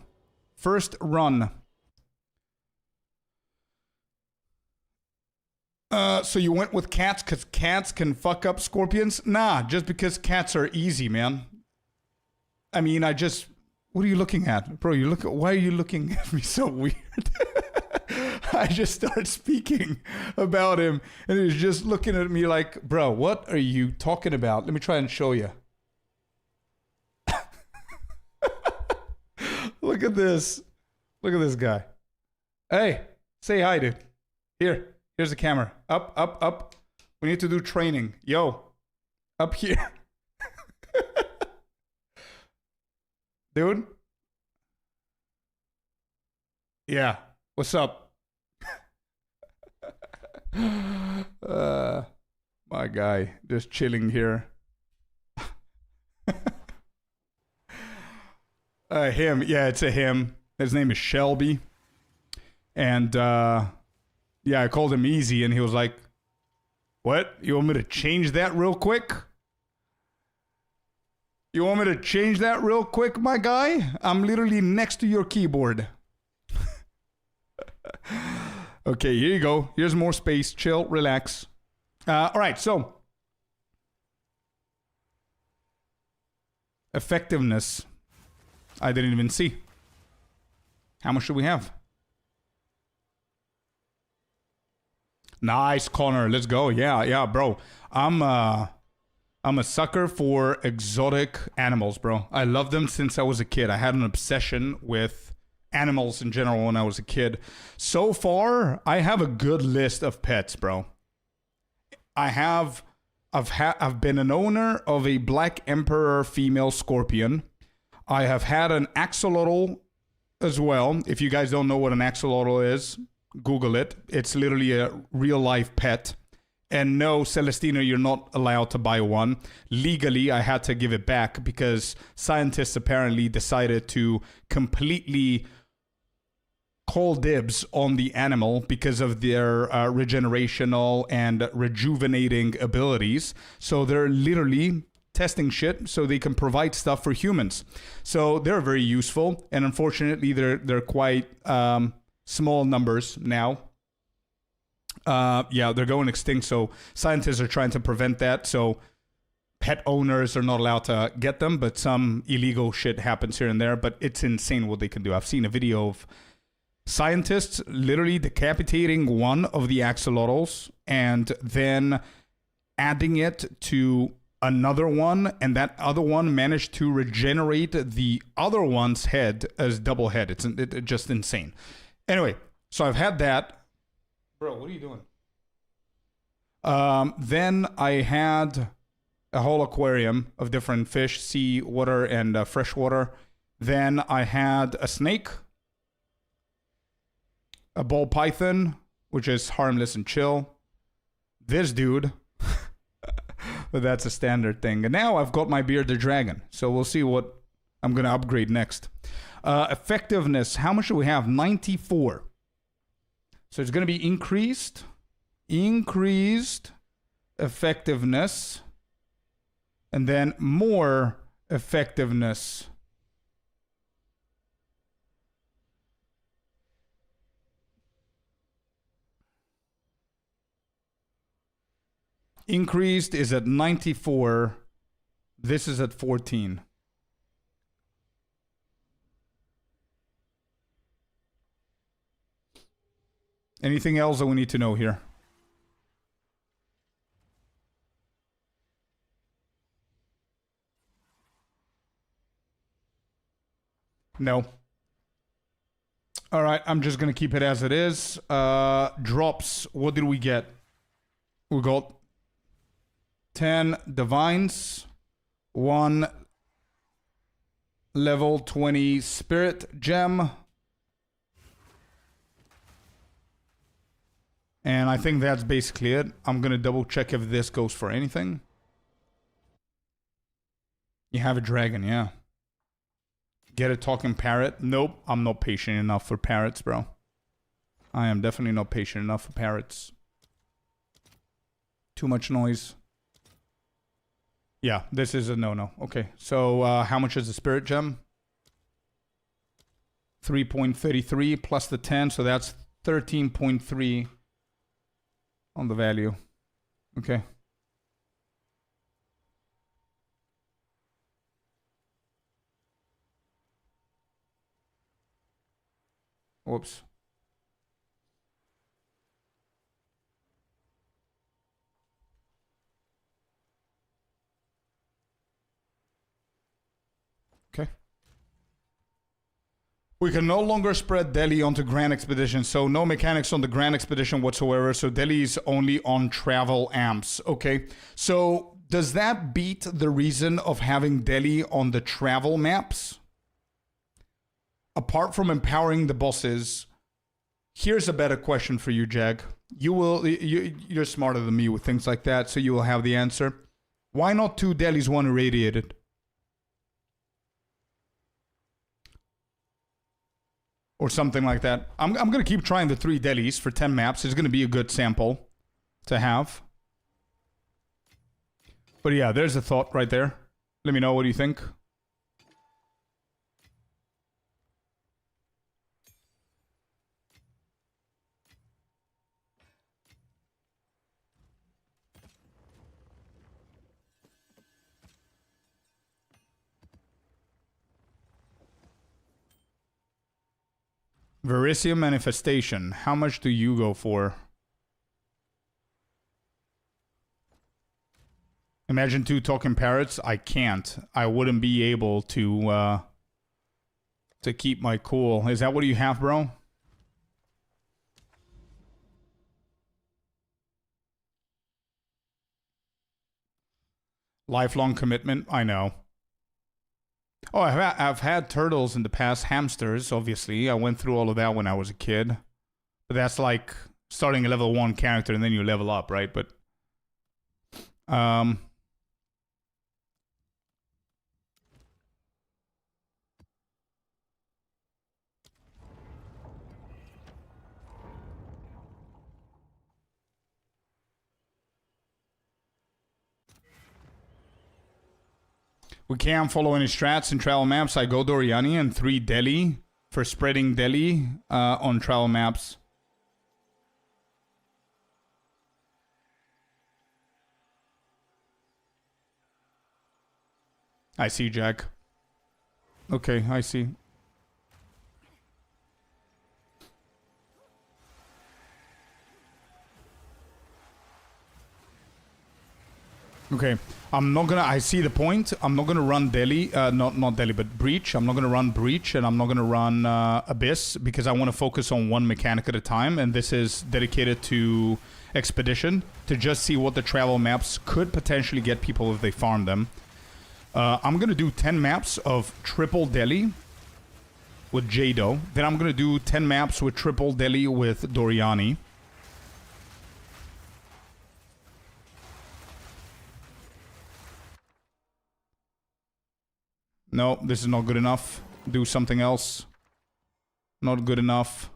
First run. So you went with cats because cats can fuck up scorpions? Nah, just because cats are easy, man. I mean, what are you looking at? Bro, why are you looking at me so weird? I just started speaking about him, and he was just looking at me like, bro, what are you talking about? Let me try and show you. Look at this. Look at this guy. Hey, say hi, dude. Here's the camera. Up. We need to do training. Yo, up here. Dude? Yeah. What's up? My guy, just chilling here. Him. Yeah, it's a him. His name is Shelby. And, yeah, I called him Easy, and he was like, what? You want me to change that real quick? You want me to change that real quick, my guy? I'm literally next to your keyboard. Okay, here you go. Here's more space. Chill, relax. All right, so. Effectiveness. I didn't even see. How much do we have? Nice, Connor. Let's go. Yeah, bro. I'm a sucker for exotic animals, bro. I love them since I was a kid. I had an obsession with animals in general when I was a kid. So far, I have a good list of pets, bro. I've been an owner of a Black Emperor female scorpion. I have had an axolotl as well. If you guys don't know what an axolotl is, Google it. It's literally a real life pet. And no, Celestina, you're not allowed to buy one. Legally, I had to give it back because scientists apparently decided to completely call dibs on the animal because of their regenerational and rejuvenating abilities. So they're literally testing shit so they can provide stuff for humans. So they're very useful. And unfortunately, they're quite small numbers now. Yeah, they're going extinct, so scientists are trying to prevent that. So pet owners are not allowed to get them, but some illegal shit happens here and there. But it's insane what they can do. I've seen a video of Scientists literally decapitating one of the axolotls and then adding it to another one, and that other one managed to regenerate the other one's head as double head. It's just insane. Anyway, so I've had that. Bro, what are you doing? Then I had a whole aquarium of different fish, sea, water, and freshwater. Then I had a snake, a ball python, which is harmless and chill. This dude, but that's a standard thing. And now I've got my bearded dragon, so we'll see what I'm going to upgrade next. Effectiveness, how much do we have? 94. So it's going to be increased effectiveness, and then more effectiveness. Increased is at 94. This is at 14. Anything else that we need to know here? No. All right, I'm just going to keep it as it is. Drops. What did we get? We got 10 divines, 1 level 20 spirit gem, and I think that's basically it. I'm gonna double check if this goes for anything. You have a dragon, yeah. Get a talking parrot. Nope, I'm not patient enough for parrots, bro. I am definitely not patient enough for parrots. Too much noise. Yeah, this is a no-no. Okay, so how much is the spirit gem? 3.33 plus the 10, so that's 13.3 on the value. Okay. Whoops. Okay. We can no longer spread Delhi onto Grand Expedition, so no mechanics on the Grand Expedition whatsoever, so Delhi is only on travel amps. Okay, so does that beat the reason of having Delhi on the travel maps? Apart from empowering the bosses, here's a better question for you, Jag. You're smarter than me with things like that, so you will have the answer. Why not 2 Delhis, 1 irradiated? Or something like that. I'm going to keep trying the 3 Delhis for 10 maps. It's going to be a good sample to have. But yeah, there's a thought right there. Let me know what you think. Verisium Manifestation. How much do you go for? Imagine 2 talking parrots. I can't. I wouldn't be able to keep my cool. Is that what you have, bro? Lifelong commitment. I know. Oh, I've had turtles in the past, hamsters, obviously. I went through all of that when I was a kid. But that's like starting a level 1 character and then you level up, right? But, we can't follow any strats in travel maps. I go Doriani and 3 Delhi for spreading Delhi on travel maps. I see, Jack. Okay, I see. Okay, I'm not gonna. I see the point. I'm not gonna run Delhi. Not Delhi, but Breach. I'm not gonna run Breach, and I'm not gonna run Abyss because I want to focus on one mechanic at a time. And this is dedicated to Expedition to just see what the travel maps could potentially get people if they farm them. I'm gonna do 10 maps of triple Delhi with Jado. Then I'm gonna do 10 maps with triple Delhi with Doriani. No, this is not good enough. Do something else. Not good enough.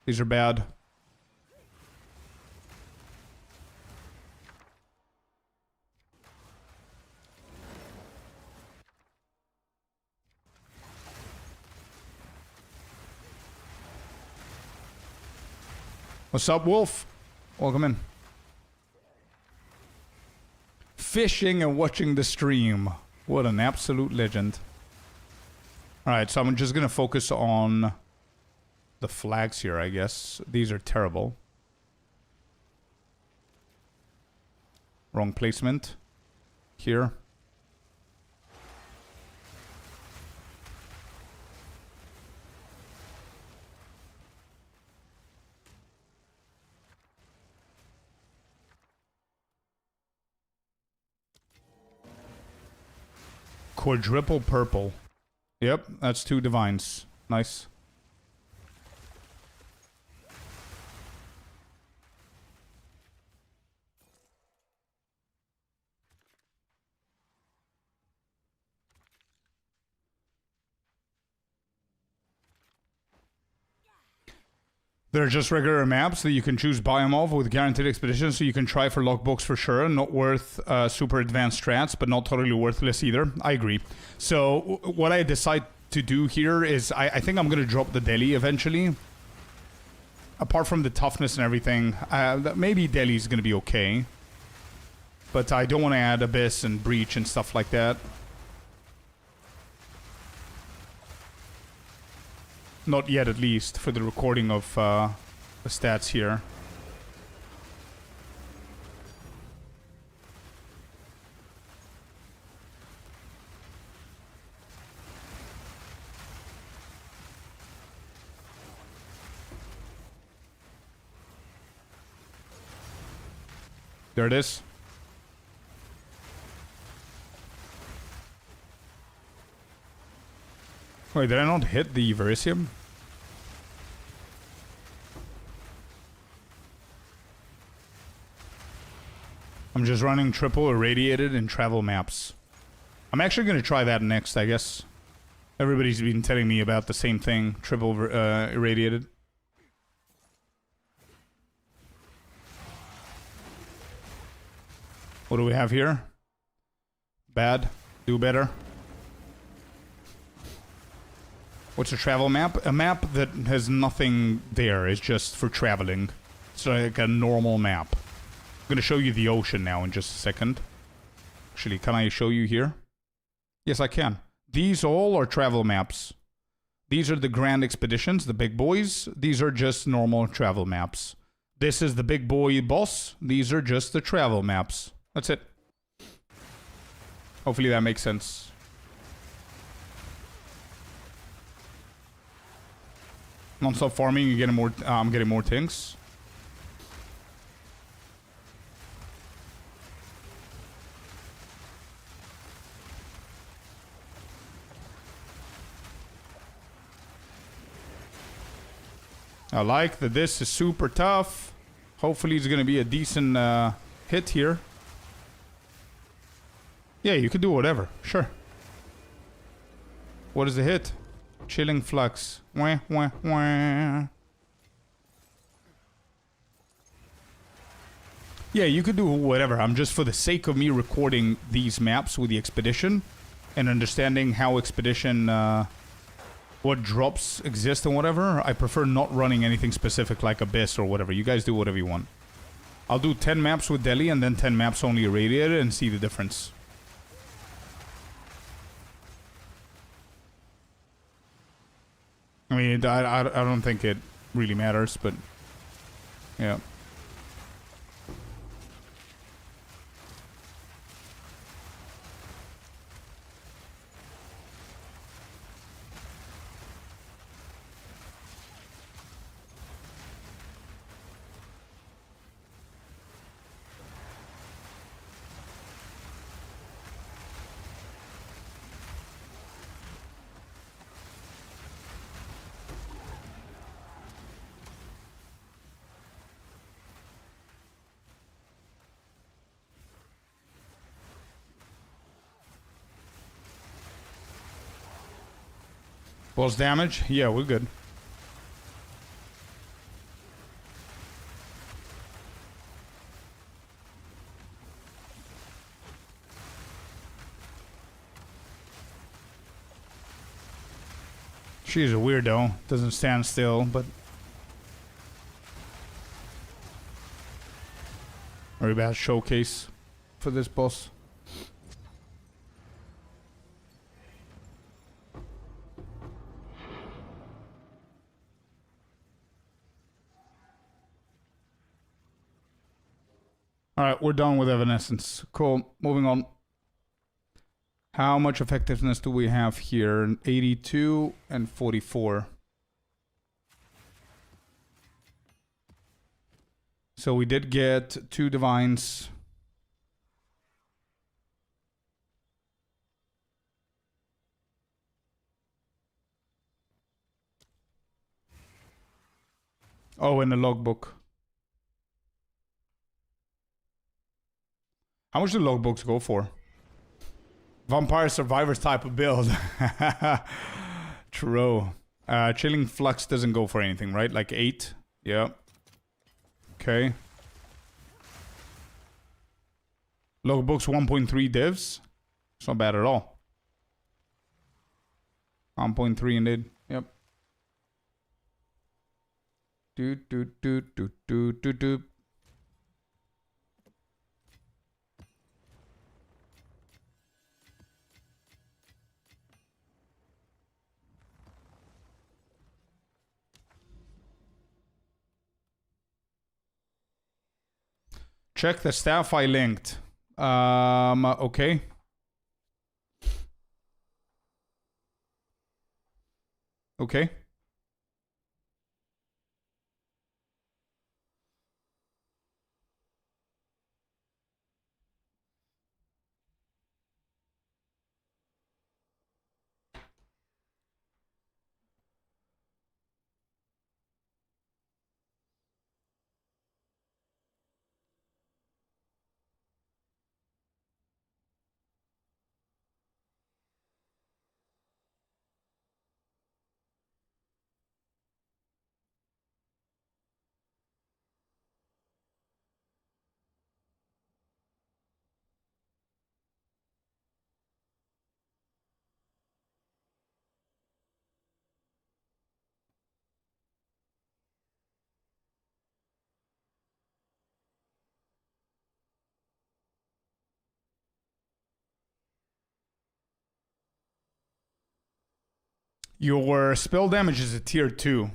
These are bad. What's up, Wolf? Welcome in. Fishing and watching the stream. What an absolute legend. Alright, so I'm just gonna focus on the flags here, I guess. These are terrible. Wrong placement. Here. Quadruple purple. Yep, that's 2 divines. Nice. They're just regular maps that you can choose biome of with guaranteed expeditions, so you can try for logbooks for sure. Not worth super advanced strats, but not totally worthless either. I agree. So what I decide to do here is I think I'm going to drop the Delhi eventually. Apart from the toughness and everything, maybe Delhi's going to be okay. But I don't want to add Abyss and Breach and stuff like that. Not yet, at least, for the recording of the stats here. There it is. Wait, did I not hit the Verisium? I'm just running triple irradiated in travel maps. I'm actually going to try that next, I guess. Everybody's been telling me about the same thing, triple irradiated. What do we have here? Bad. Do better. What's a travel map? A map that has nothing there. It's just for traveling. It's like a normal map. I'm gonna show you the ocean now in just a second. Actually, can I show you here? Yes, I can. These all are travel maps. These are the grand expeditions, the big boys. These are just normal travel maps. This is the big boy boss. These are just the travel maps. That's it. Hopefully that makes sense. Non-stop farming, you're getting more. I'm getting more things. I like that this is super tough. Hopefully it's going to be a decent hit here. Yeah, you could do whatever. Sure. What is the hit? Chilling flux. Wah, wah, wah. Yeah, you could do whatever. I'm just, for the sake of me recording these maps with the expedition and understanding how expedition... what drops exist and whatever, I prefer not running anything specific like Abyss or whatever. You guys do whatever you want. I'll do 10 maps with Delhi and then 10 maps only irradiated and see the difference. I mean, I don't think it really matters, but... yeah. Boss damage? Yeah, we're good. She's a weirdo. Doesn't stand still, but... Very bad showcase for this boss. Alright, we're done with Evanescence. Cool. Moving on. How much effectiveness do we have here? 82 and 44. So we did get 2 divines. Oh, in the logbook. How much do logbooks go for? Vampire Survivors type of build. True. Chilling Flux doesn't go for anything, right? Like 8? Yeah. Okay. Logbooks 1.3 divs. It's not bad at all. 1.3 indeed. Yep. Do. Check the staff I linked. Okay. Okay. Your spell damage is a tier 2.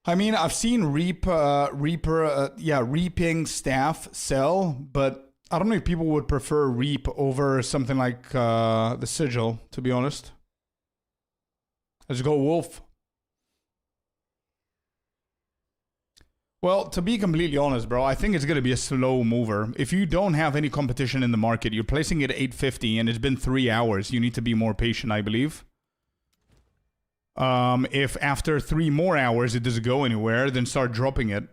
I mean, I've seen Reaping Staff sell, but I don't know if people would prefer Reap over something like the Sigil, to be honest. Let's go Wolf. Well, to be completely honest, bro, I think it's going to be a slow mover. If you don't have any competition in the market, you're placing it at 850 and it's been 3 hours. You need to be more patient, I believe. If after 3 more hours it doesn't go anywhere, then start dropping it.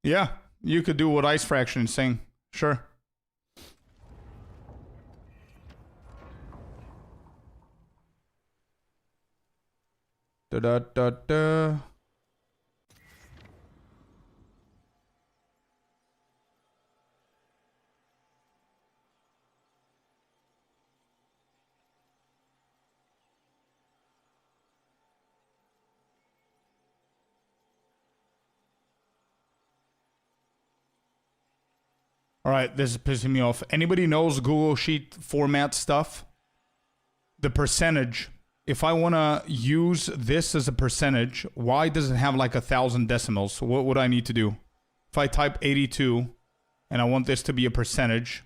Yeah, you could do what Ice Fraction is saying. Sure. Da-da-da-da. Alright, this is pissing me off. Anybody knows Google Sheet format stuff? The percentage. If I want to use this as a percentage, why does it have like 1,000 decimals? What would I need to do? If I type 82 and I want this to be a percentage,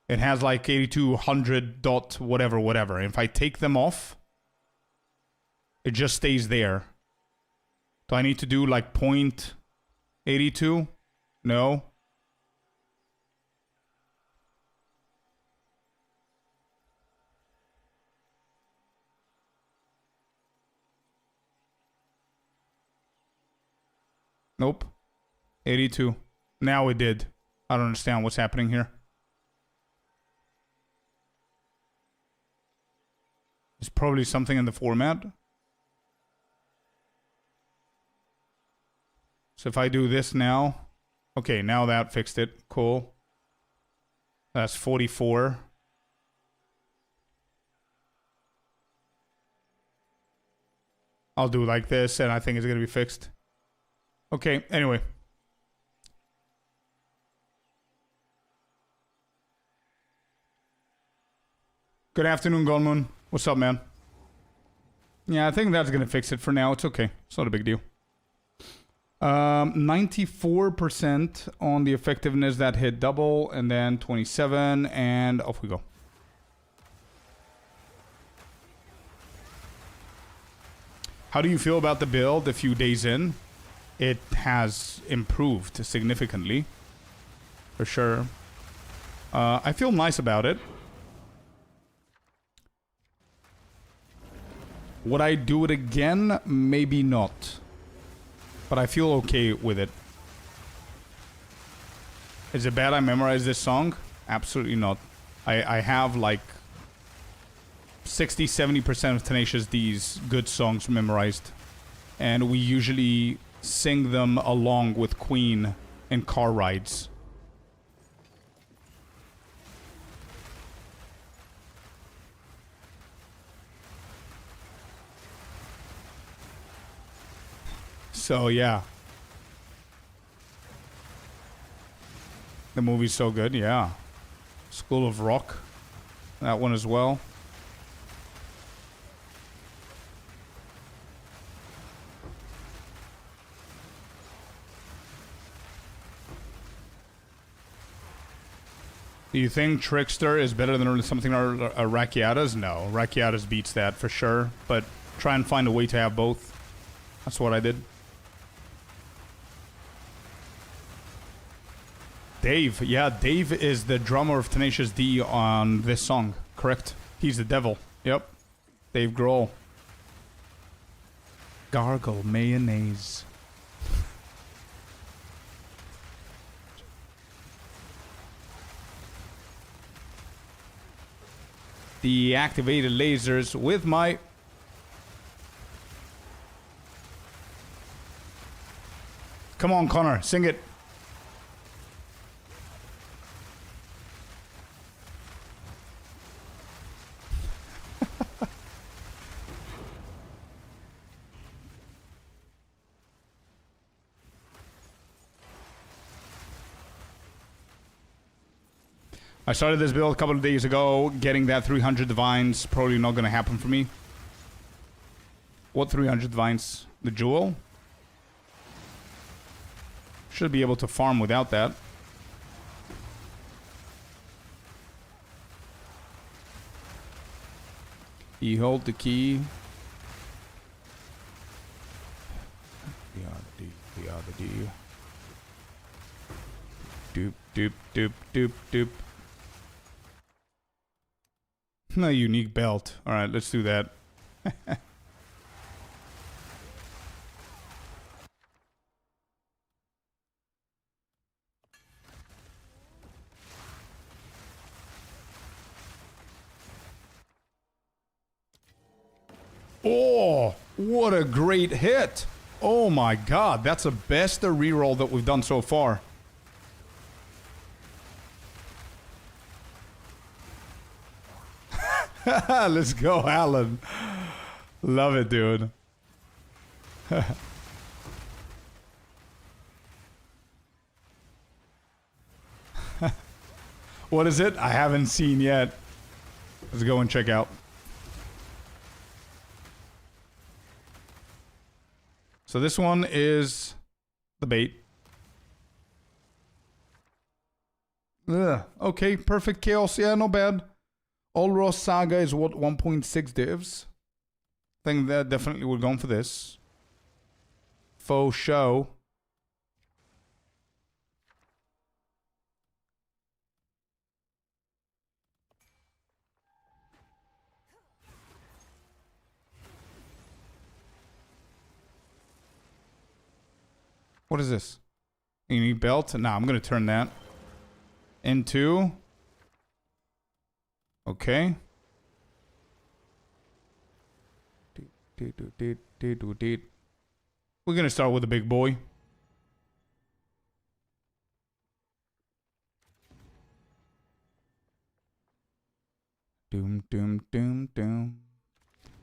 it has like 8200 dot whatever. And if I take them off, it just stays there. Do I need to do like 0.82? No. Nope. 82. Now it did. I don't understand what's happening here. There's probably something in the format. So if I do this now... Okay, now that fixed it. Cool. That's 44. I'll do like this, and I think it's going to be fixed. Okay, anyway. Good afternoon, Goldmoon. What's up, man? Yeah, I think that's going to fix it for now. It's okay. It's not a big deal. 94% on the effectiveness that hit double, and then 27, and off we go. How do you feel about the build a few days in? It has improved significantly, for sure. I feel nice about it. Would I do it again? Maybe not. But I feel okay with it. Is it bad I memorized this song? Absolutely not. I have like 60-70% of Tenacious D's good songs memorized. And we usually sing them along with Queen in car rides. So, yeah. The movie's so good, yeah. School of Rock. That one as well. Do you think Trickster is better than something like Rakiatas? No, Rakiatas beats that for sure. But try and find a way to have both. That's what I did. Dave, yeah, Dave is the drummer of Tenacious D on this song, correct? He's the devil, yep. Dave Grohl. Gargle mayonnaise. Deactivated lasers with my... Come on, Connor, sing it. I started this build a couple of days ago. Getting that 300 divines probably not going to happen for me. What 300 divines? The jewel? Should be able to farm without that. You hold the key. We are the D. Doop, doop, doop, doop, doop. No unique belt. Alright, let's do that. Oh, what a great hit. Oh my god, that's the best reroll that we've done so far. Let's go, Alan. Love it, dude. What is it? I haven't seen yet. Let's go and check out. So this one is the bait. Ugh. Okay, perfect chaos. Yeah, not bad. All Ross Saga is what, 1.6 divs? I think that definitely we're going for this. Faux show. What is this? You need belt? Nah, I'm gonna turn that into... Okay. We're gonna start with the big boy. Doom, doom, doom, doom.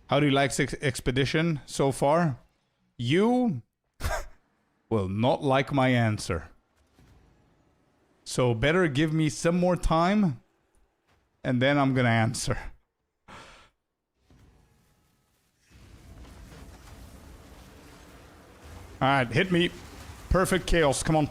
How do you like Expedition so far? You will not like my answer. So better give me some more time, and then I'm gonna answer. Alright, hit me. Perfect chaos, come on.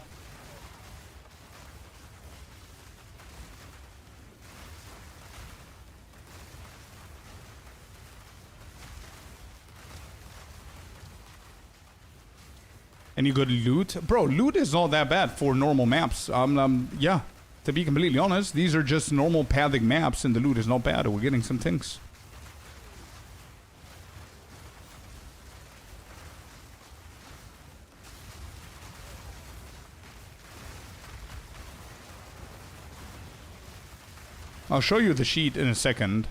Any good loot? Bro, loot is not that bad for normal maps. Yeah, to be completely honest, these are just normal pathing maps and the loot is not bad. We're getting some things. I'll show you the sheet in a second.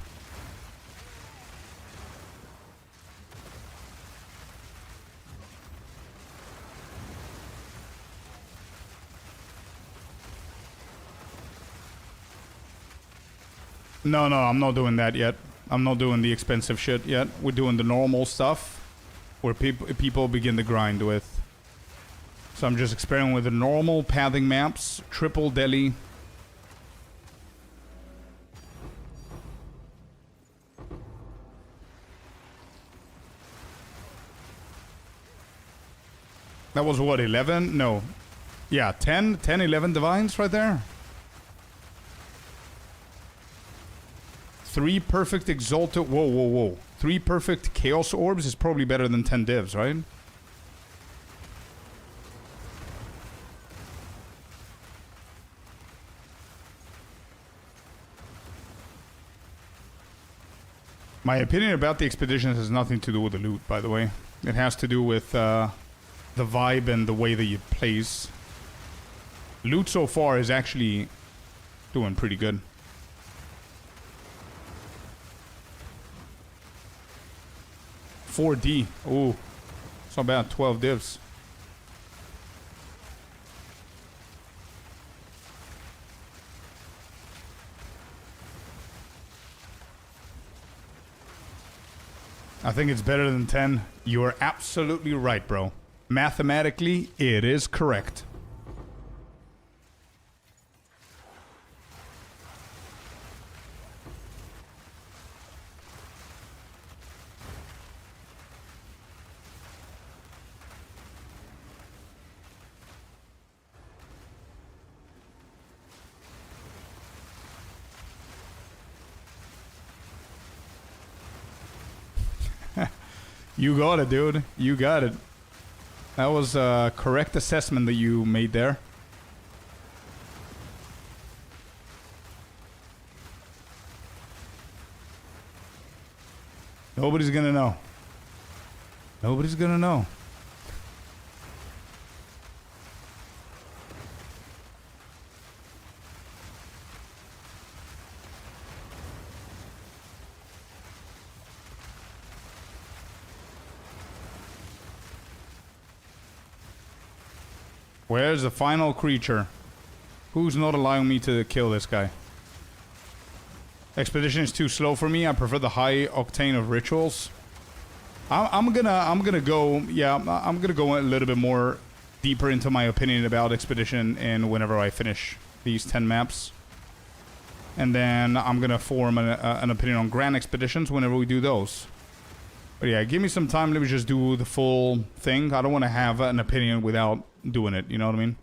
No, I'm not doing that yet. I'm not doing the expensive shit yet. We're doing the normal stuff where people begin to grind with. So I'm just experimenting with the normal pathing maps, triple Delhi. That was what, 11? No. Yeah, 10, 11 divines right there. 3 perfect exalted... Whoa. 3 perfect chaos orbs is probably better than 10 divs, right? My opinion about the expeditions has nothing to do with the loot, by the way. It has to do with the vibe and the way that you place. Loot so far is actually doing pretty good. $4D. Ooh. It's not bad. 12 divs. I think it's better than 10. You are absolutely right, bro. Mathematically, it is correct. You got it, dude. You got it. That was a correct assessment that you made there. Nobody's gonna know. Nobody's gonna know. Where's the final creature? Who's not allowing me to kill this guy? Expedition is too slow for me. I prefer the high octane of rituals. I'm gonna go. Yeah, I'm gonna go a little bit more deeper into my opinion about Expedition, and whenever I finish these 10 maps, and then I'm gonna form an opinion on Grand Expeditions whenever we do those. But yeah, give me some time. Let me just do the full thing. I don't want to have an opinion without doing it. You know what I mean?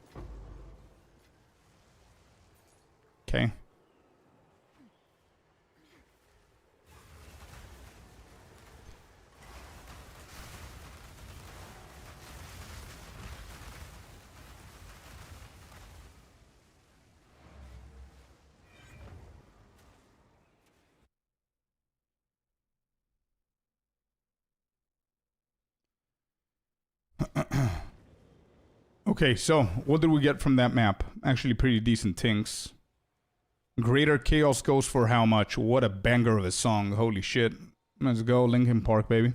Okay. Okay, so what did we get from that map? Actually pretty decent things. Greater Chaos goes for how much? What a banger of a song. Holy shit. Let's go. Linkin Park, baby.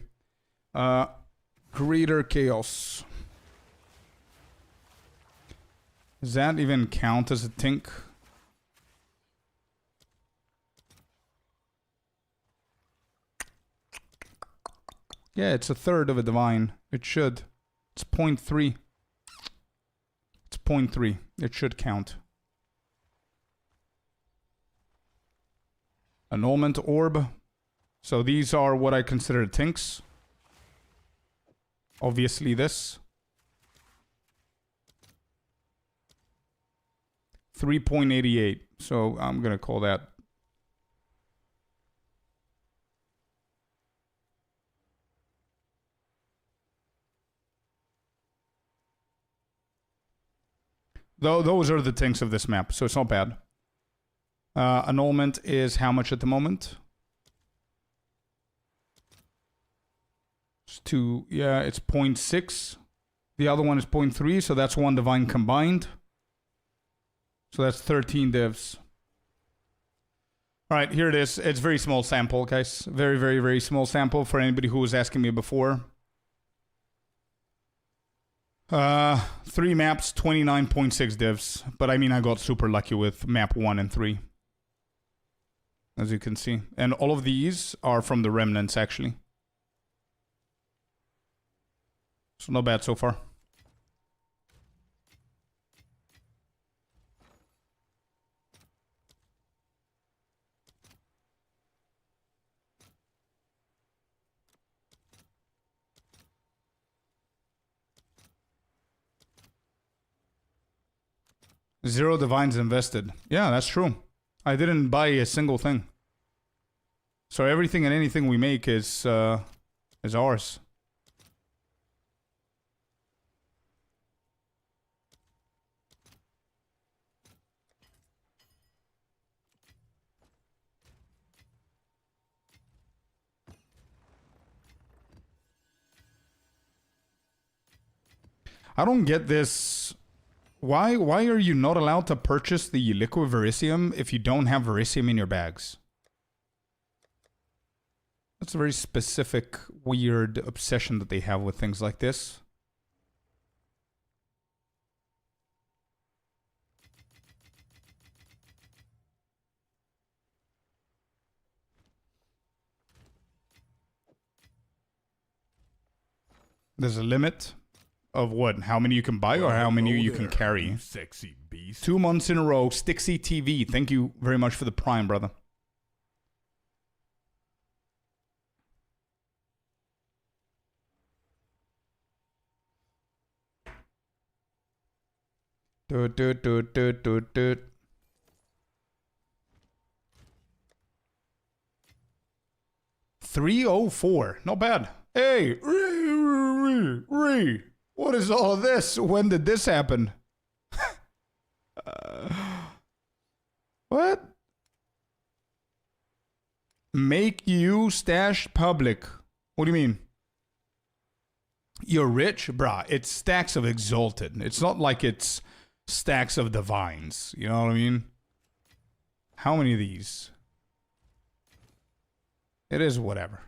Greater Chaos. Does that even count as a tink? Yeah, it's a third of a divine. It should. It's 0.3. It's 0.3. It should count. Annulment Orb. So these are what I consider tinks. Obviously this. 3.88. So I'm going to call that. Those are the tinks of this map, so it's not bad. Annulment is how much at the moment? It's 2, yeah, it's 0.6. The other one is 0.3, so that's one divine combined. So that's 13 divs. Alright, here it is. It's very small sample, guys. Very, very, very small sample for anybody who was asking me before. 3 maps, 29.6 divs. But I mean, I got super lucky with map 1 and 3. As you can see. And all of these are from the remnants, actually. So not bad so far. Zero divines invested. Yeah, that's true. I didn't buy a single thing. So everything and anything we make is ours. I don't get this. Why are you not allowed to purchase the liquid verisium if you don't have verisium in your bags? That's a very specific, weird obsession that they have with things like this. There's a limit of what? How many you can buy or how many you can carry? Sexy beast. 2 months in a row. Stixy TV. Thank you very much for the prime, brother. Doot, doot, doot, doot, doot, doot. $304. Not bad. Hey, what is all of this? When did this happen? What? Make you stash public. What do you mean? You're rich? Bruh, it's stacks of exalted. It's not like it's stacks of divines. You know what I mean? How many of these? It is whatever.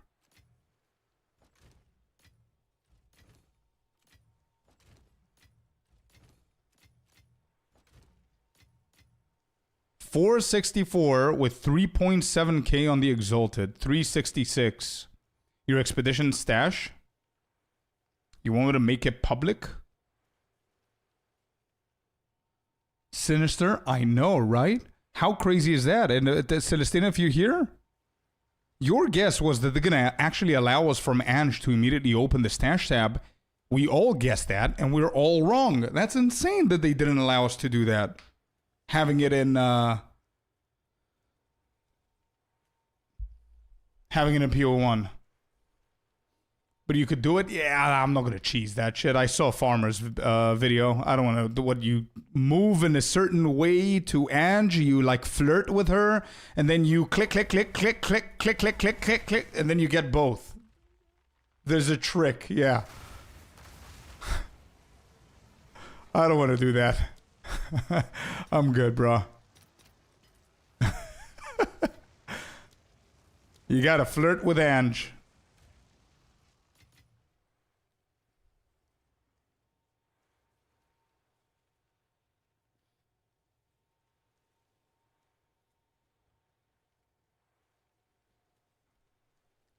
$464 with 3.7k on the exalted. 366. Your expedition stash? You want me to make it public? Sinister? I know, right? How crazy is that? And Celestina, if you're here, your guess was that they're gonna actually allow us from Ange to immediately open the stash tab. We all guessed that, and we're all wrong. That's insane that they didn't allow us to do that. Having it in PO1. But you could do it? Yeah, I'm not going to cheese that shit. I saw Farmer's video. I don't want to do what you move in a certain way to Ange. You like flirt with her. And then you click, click, click, click, click, click, click, click, click, click. And then you get both. There's a trick, yeah. I don't want to do that. I'm good, bro. You gotta flirt with Ange.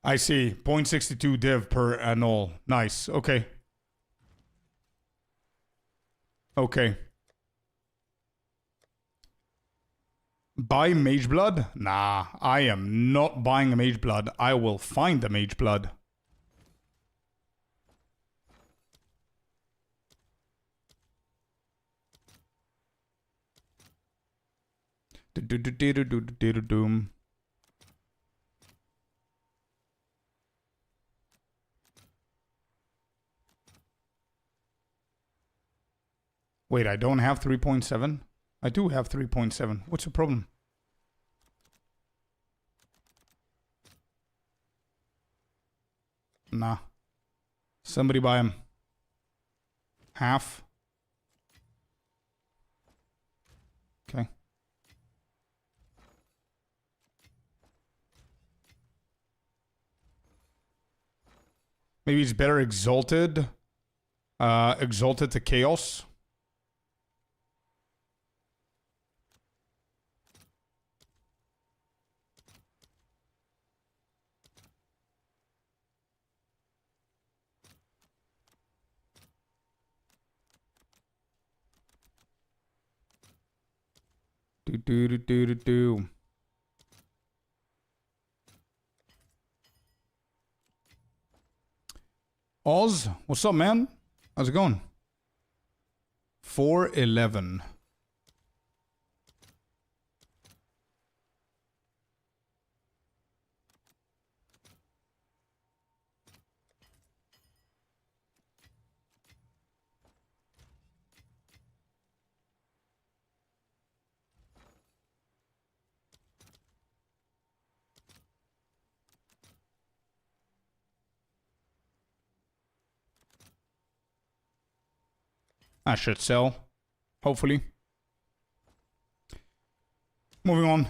I see. 0.62 div per annul. Nice. Okay. Okay. Buy Mage Blood? Nah, I am not buying a Mage Blood. I will find the Mage Blood. Doom. Wait, I don't have 3.7? I do have 3.7. What's the problem? Nah. Somebody buy him. Half. Okay. Maybe it's better Exalted. Exalted to Chaos. Do. Oz, what's up, man? How's it going? 411. I should sell. Hopefully. Moving on.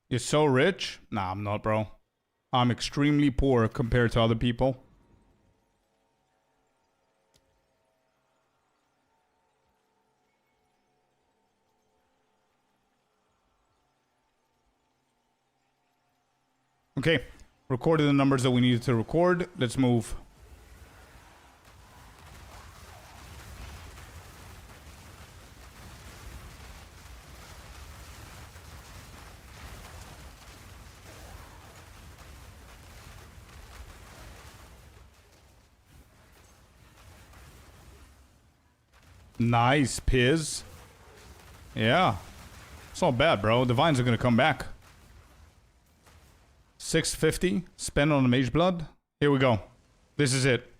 You're so rich? Nah, I'm not, bro. I'm extremely poor compared to other people. Okay, recorded the numbers that we needed to record. Let's move. Nice, Piz. Yeah. It's not bad, bro. The vines are gonna come back. 650 spent on the Mage Blood. Here we go. This is it.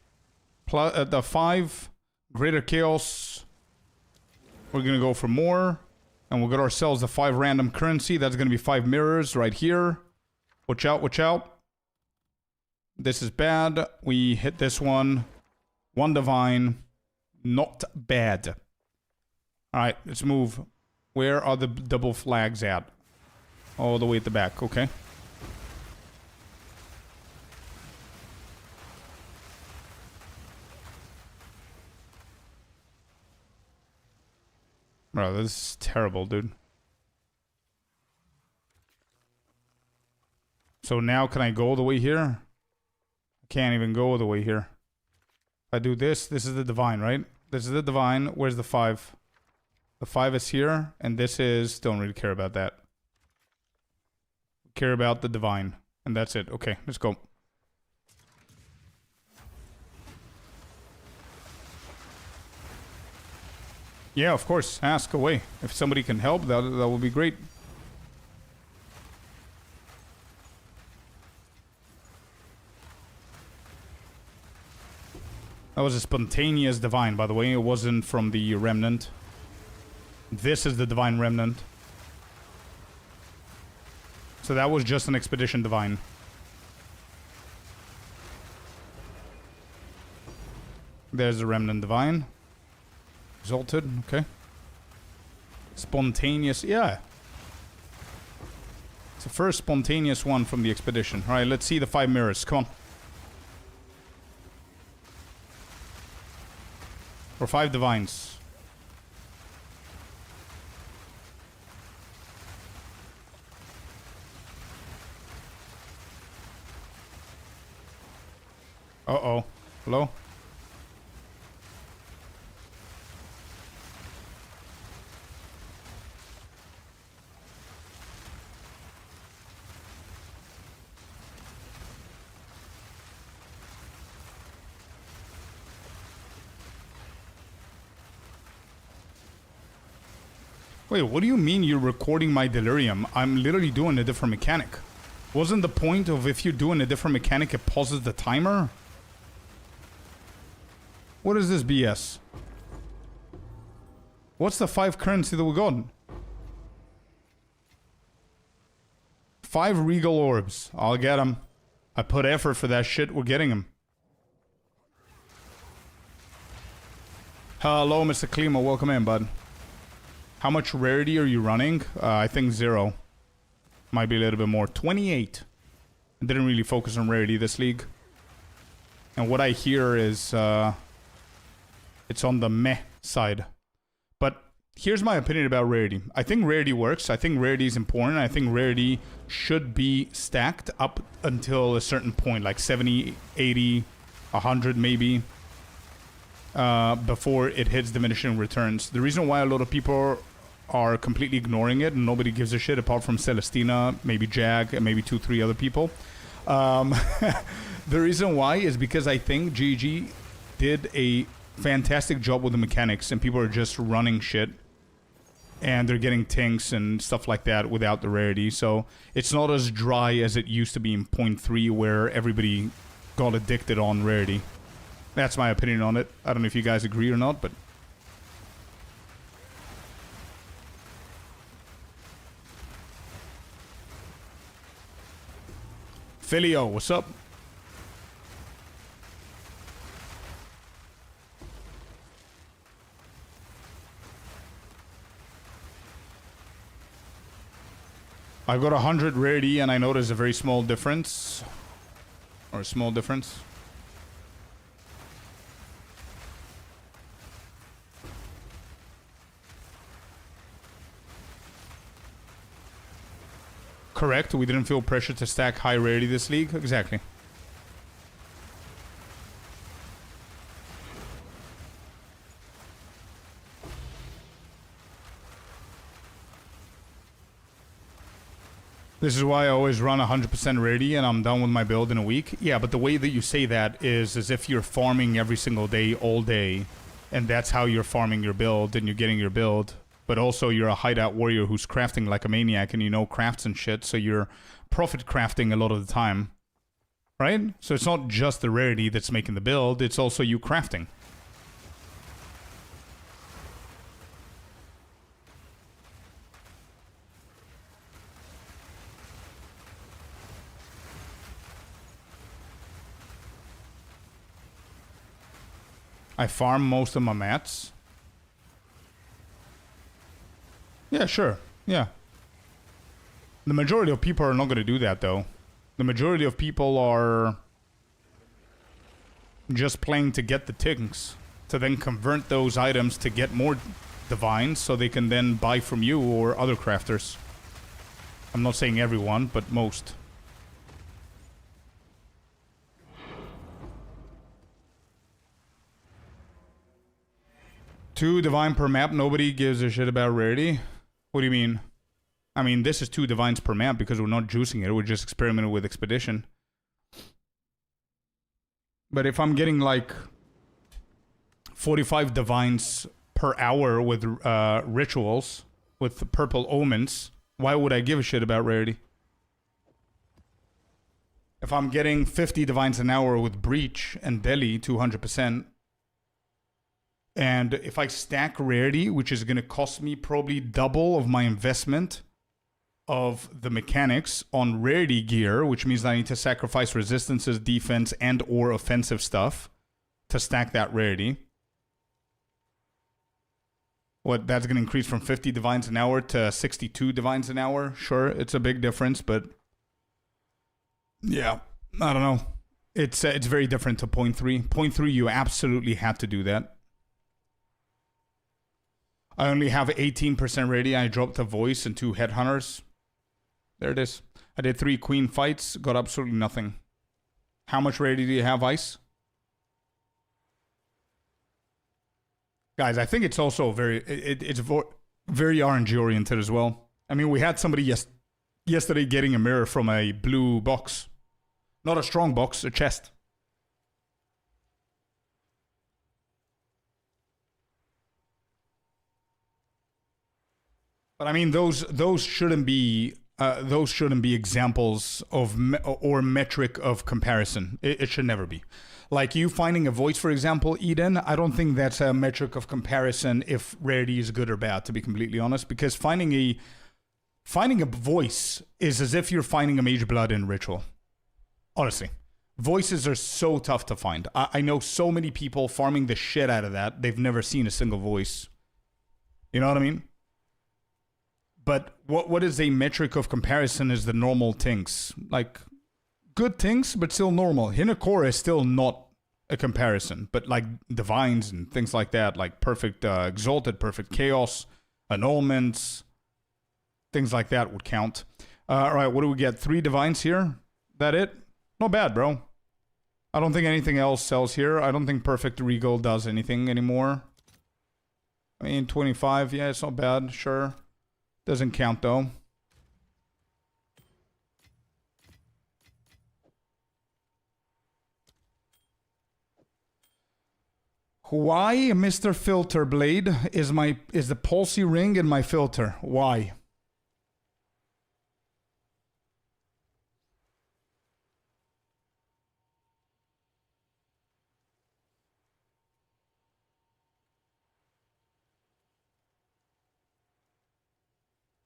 The 5 Greater Chaos. We're gonna go for more. And we'll get ourselves the 5 random currency. That's gonna be 5 mirrors right here. Watch out, watch out. This is bad. We hit this one. 1 divine. Not bad. Alright, let's move. Where are the double flags at? All the way at the back, okay. Bro, this is terrible, dude. So now can I go all the way here? I can't even go all the way here. If I do this, this is the divine, right? This is the divine. Where's the 5? The 5 is here, and this is... Don't really care about that. Care about the divine. And that's it. Okay, let's go. Yeah, of course. Ask away. If somebody can help, that would be great. That was a spontaneous divine, by the way. It wasn't from the remnant. This is the Divine Remnant. So that was just an Expedition Divine. There's the Remnant Divine. Exalted, okay. Spontaneous, yeah. It's the first spontaneous one from the expedition. Alright, let's see the 5 mirrors. Come on. Or 5 divines. Uh-oh. Hello? Wait, what do you mean you're recording my delirium? I'm literally doing a different mechanic. Wasn't the point of if you're doing a different mechanic, it pauses the timer? What is this BS? What's the 5 currency that we got? 5 regal orbs. I'll get them. I put effort for that shit. We're getting them. Hello, Mr. Klima. Welcome in, bud. How much rarity are you running? I think 0. Might be a little bit more. 28. I didn't really focus on rarity this league. And what I hear is... it's on the meh side. But here's my opinion about rarity. I think rarity works. I think rarity is important. I think rarity should be stacked up until a certain point. Like 70, 80, 100 maybe. Before it hits diminishing returns. The reason why a lot of people are completely ignoring it and nobody gives a shit apart from Celestina, maybe Jag, and maybe 2-3 other people. The reason why is because I think GG did a fantastic job with the mechanics and people are just running shit. And they're getting tinks and stuff like that without the rarity. So it's not as dry as it used to be in 0.3 where everybody got addicted on rarity. That's my opinion on it. I don't know if you guys agree or not, but... Filio, what's up? I've got 100 rarity and I notice a very small difference. Or a small difference. Correct, we didn't feel pressure to stack high rarity this league. Exactly. This is why I always run 100% rarity and I'm done with my build in a week. Yeah, but the way that you say that is as if you're farming every single day, all day. And that's how you're farming your build and you're getting your build. But also you're a hideout warrior who's crafting like a maniac and you know crafts and shit. So you're profit crafting a lot of the time. Right? So it's not just the rarity that's making the build. It's also you crafting. I farm most of my mats. Yeah, sure. Yeah. The majority of people are not going to do that, though. The majority of people are just playing to get the things, to then convert those items to get more divines, so they can then buy from you or other crafters. I'm not saying everyone, but most. Two divine per map, nobody gives a shit about rarity. What do you mean? I mean, this is 2 divines per map because we're not juicing it. We're just experimenting with Expedition. But if I'm getting like 45 divines per hour with rituals, with purple omens, why would I give a shit about rarity? If I'm getting 50 divines an hour with breach and Delhi 200%, And if I stack rarity, which is going to cost me probably double of my investment of the mechanics on rarity gear, which means I need to sacrifice resistances, defense, and or offensive stuff to stack that rarity. What, that's going to increase from 50 divines an hour to 62 divines an hour? Sure, it's a big difference, but yeah, I don't know. It's very different to 0.3. 0.3, you absolutely had to do that. I only have 18% rarity. I dropped a voice and 2 headhunters. There it is. I did 3 queen fights, got absolutely nothing. How much rarity do you have, Ice? Guys, I think it's also very RNG oriented as well. I mean, we had somebody yesterday getting a mirror from a blue box. Not a strong box, a chest. But I mean, those shouldn't be examples of or metric of comparison. It should never be. Like you finding a voice, for example, Eden. I don't think that's a metric of comparison if rarity is good or bad. To be completely honest, because finding a voice is as if you're finding a mage blood in ritual. Honestly, voices are so tough to find. I know so many people farming the shit out of that. They've never seen a single voice. You know what I mean? But what is a metric of comparison is the normal things. Like, good things, but still normal. Hinakora is still not a comparison. But like divines and things like that, like perfect exalted, perfect chaos, annulments, things like that would count. All right, what do we get? 3 divines here? That it? Not bad, bro. I don't think anything else sells here. I don't think perfect regal does anything anymore. I mean, 25, yeah, it's not bad, sure. Doesn't count, though. Why, Mr. Filter Blade, is the palsy ring in my filter? Why?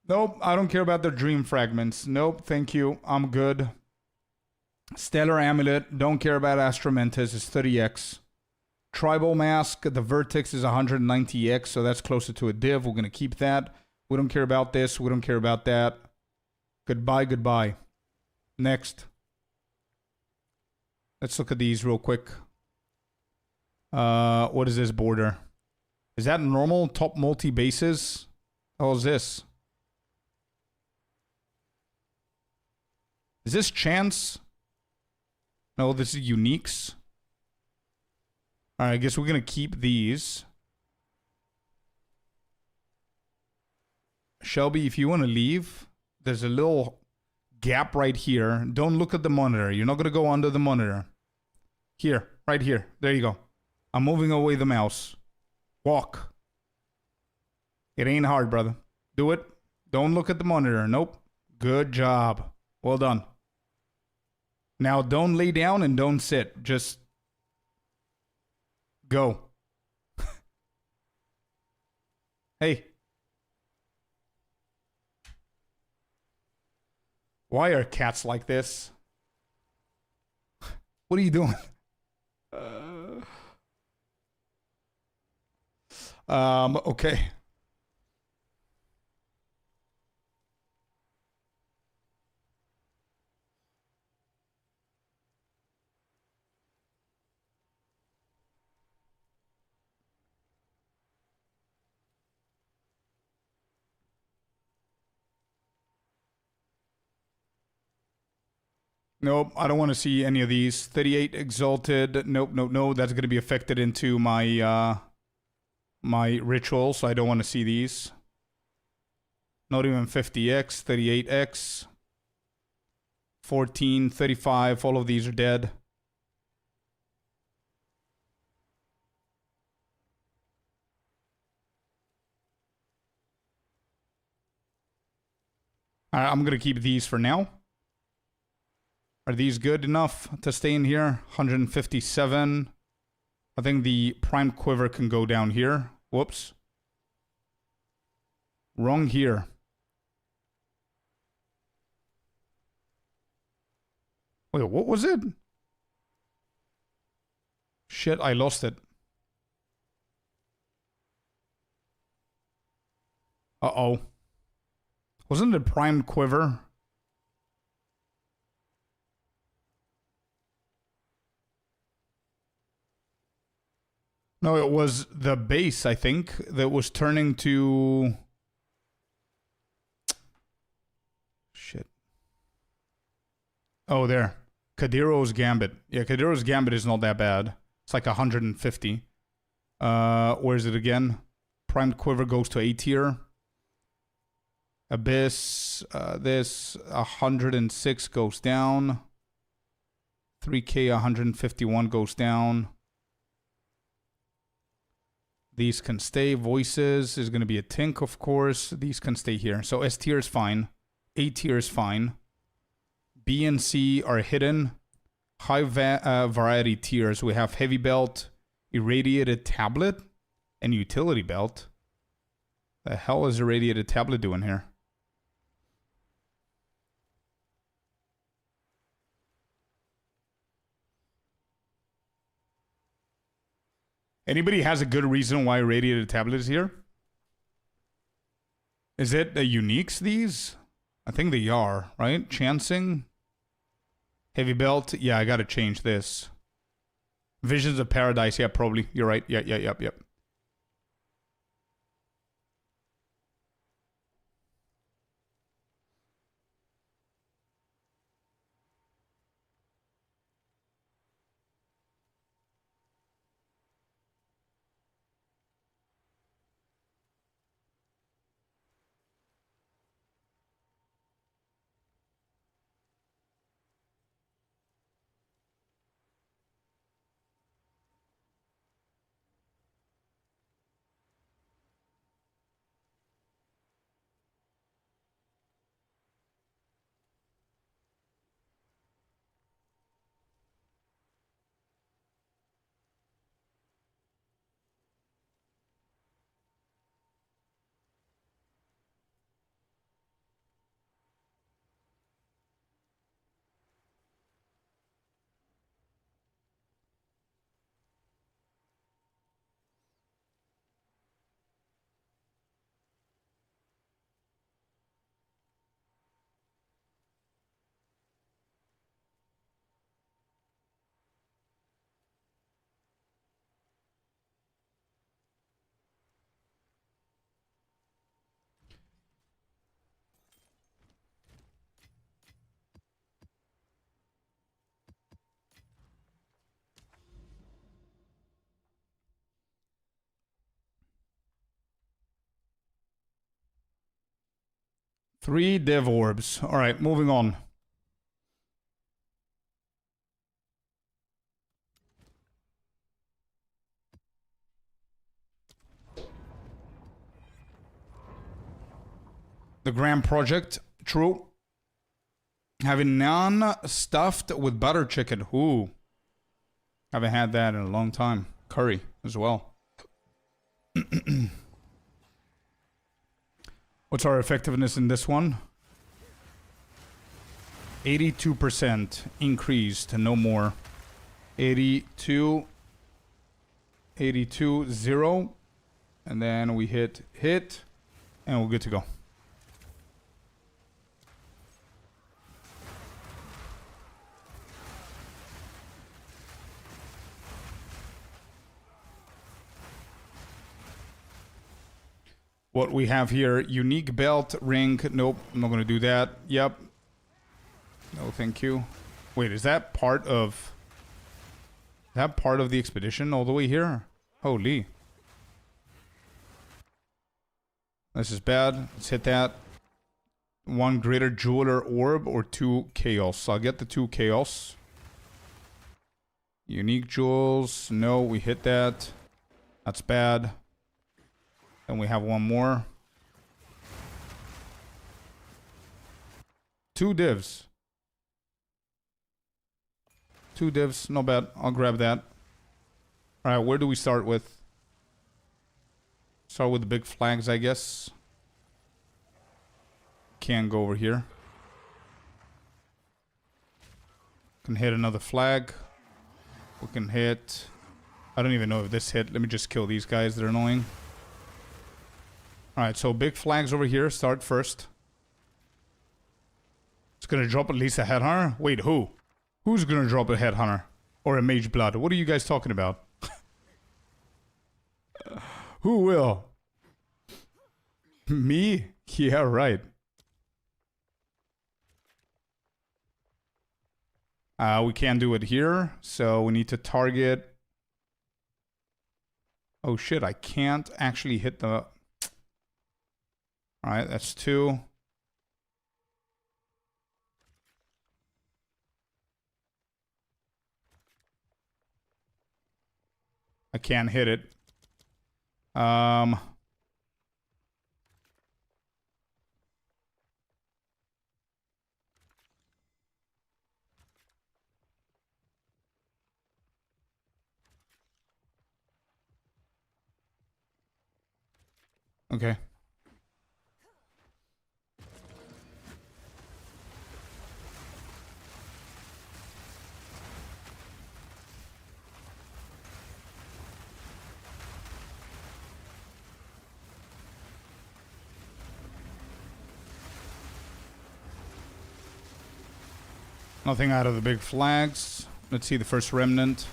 Nope, I don't care about the dream fragments. Nope, thank you. I'm good. Stellar Amulet, don't care about Astromentis, it's 30x. Tribal Mask, the Vertex is 190x, so that's closer to a div. We're going to keep that. We don't care about this, we don't care about that. Goodbye, goodbye. Next. Let's look at these real quick. What is this border? Is that normal? Top multi-bases? How is this? Is this chance? No, this is uniques. Alright, I guess we're gonna keep these. Shelby, if you want to leave, there's a little gap right here. Don't look at the monitor. You're not gonna go under the monitor. Here, right here. There you go. I'm moving away the mouse. Walk. It ain't hard, brother. Do it. Don't look at the monitor. Nope. Good job. Well done. Now, don't lay down and don't sit. Just go. Hey. Why are cats like this? What are you doing? Okay. Nope, I don't want to see any of these. 38 Exalted. Nope, nope, no. That's going to be affected into my my ritual, so I don't want to see these. Not even 50x, 38x, 14, 35. All of these are dead. Alright, I'm going to keep these for now. Are these good enough to stay in here? 157. I think the Prime Quiver can go down here. Whoops. Wrong here. Wait, what was it? Shit, I lost it. Uh-oh. Wasn't it Prime Quiver? No, it was the base, I think, that was turning to... Shit. Oh, there. Kadiro's Gambit. Yeah, Kadiro's Gambit is not that bad. It's like 150. Where is it again? Primed Quiver goes to A tier. Abyss, this 106 goes down. 3K 151 goes down. These can stay. Voices is going to be a Tink, of course. These can stay here. So S tier is fine. A tier is fine. B and C are hidden. High variety tiers. We have Heavy Belt, Irradiated Tablet, and Utility Belt. The hell is Irradiated Tablet doing here? Anybody has a good reason why Irradiated Tablet is here? Is it the uniques, these? I think they are, right? Chancing? Heavy Belt? Yeah, I gotta change this. Visions of Paradise? Yeah, probably. You're right. Yep. Three Dev Orbs. Alright, moving on. The Grand Project. True. Having naan stuffed with butter chicken. Ooh. Haven't had that in a long time. Curry as well. What's our effectiveness in this one? 82% increased, no more. 82, 0. And then we hit, and we're good to go. What we have here, unique belt, ring. Nope, I'm not going to do that. Yep. No, thank you. Wait, is that part of... the expedition all the way here? Holy. This is bad. Let's hit that. 1 greater jeweler orb or 2 chaos. So I'll get the 2 chaos. Unique jewels. No, we hit that. That's bad. Then we have one more. 2 divs. 2 divs, not bad. I'll grab that. Alright, where do we start with? Start with the big flags, I guess. Can't go over here. Can hit another flag. We can hit... I don't even know if this hit. Let me just kill these guys. They're annoying. Alright, so big flags over here. Start first. It's gonna drop at least a headhunter? Wait, who? Who's gonna drop a headhunter? Or a mage blood? What are you guys talking about? Who will? Me? Yeah, right. We can't do it here, so we need to target... Oh shit, I can't actually hit the... Alright, that's 2. I can't hit it. Okay. Nothing out of the big flags. Let's see the first remnant.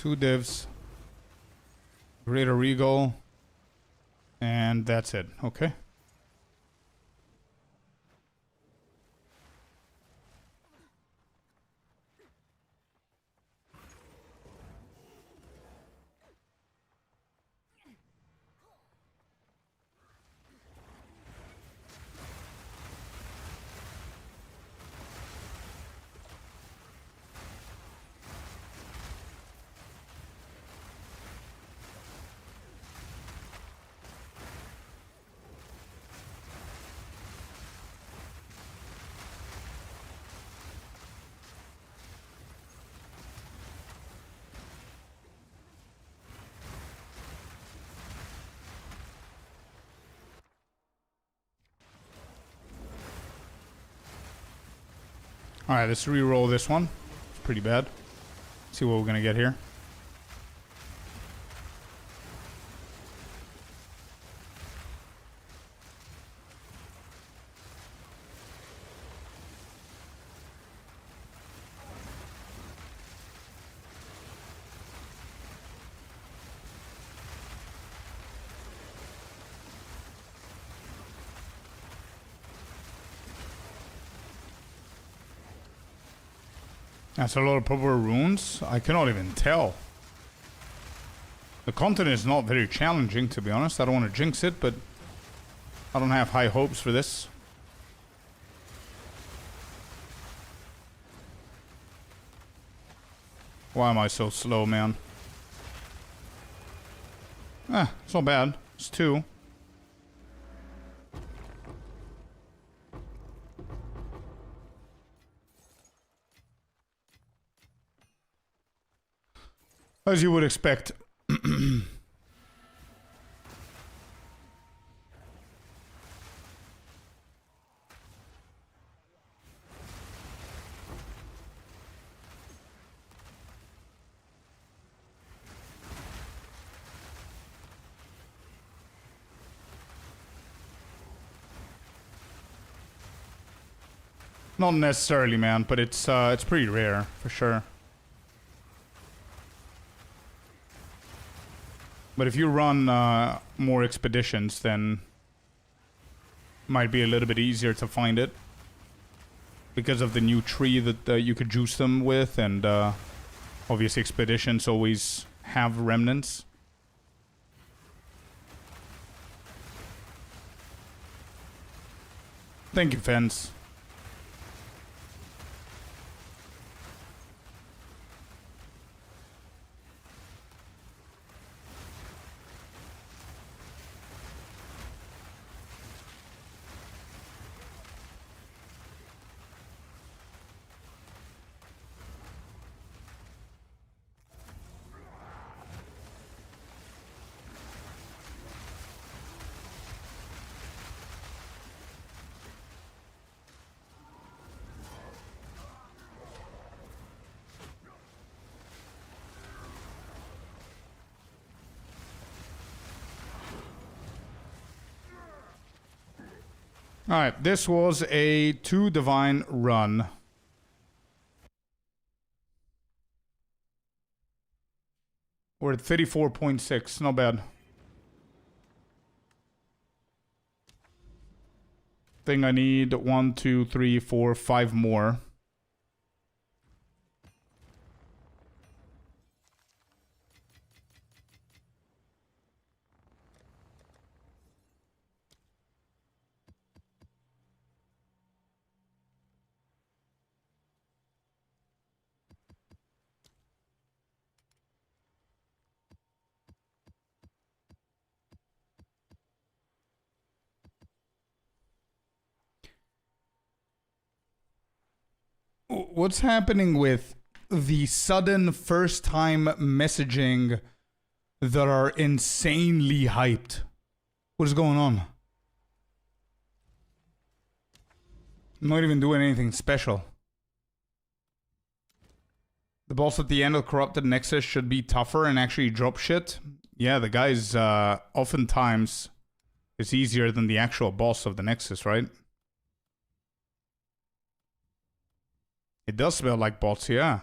Two divs. Greater Regal. And that's it. Okay. Alright, let's re-roll this one. It's pretty bad. See what we're gonna get here. That's a lot of proper runes. I cannot even tell. The content is not very challenging, to be honest. I don't want to jinx it, but I don't have high hopes for this. Why am I so slow, man? It's not bad. It's 2. As you would expect. Not necessarily, man, but it's pretty rare, for sure. But if you run more expeditions, then might be a little bit easier to find it. Because of the new tree that you could juice them with, and obviously expeditions always have remnants. Thank you, Fence. Alright, this was a 2 divine run. We're at 34.6, not bad. Think I need 1, 2, 3, 4, 5 more. What's happening with the sudden first time messaging that are insanely hyped? What is going on? I'm not even doing anything special. The boss at the end of Corrupted Nexus should be tougher and actually drop shit. Yeah, the guy's oftentimes is easier than the actual boss of the Nexus, right? It does smell like bots, yeah.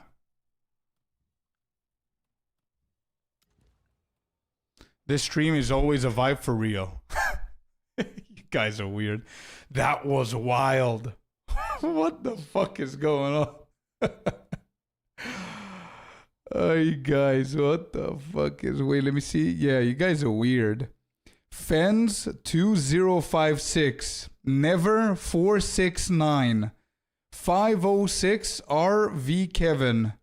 This stream is always a vibe for real. You guys are weird. That was wild. What the fuck is going on? Oh, you guys, what the fuck is... Wait, let me see. Yeah, you guys are weird. Fens 2056. Never 469. 506 RV Kevin.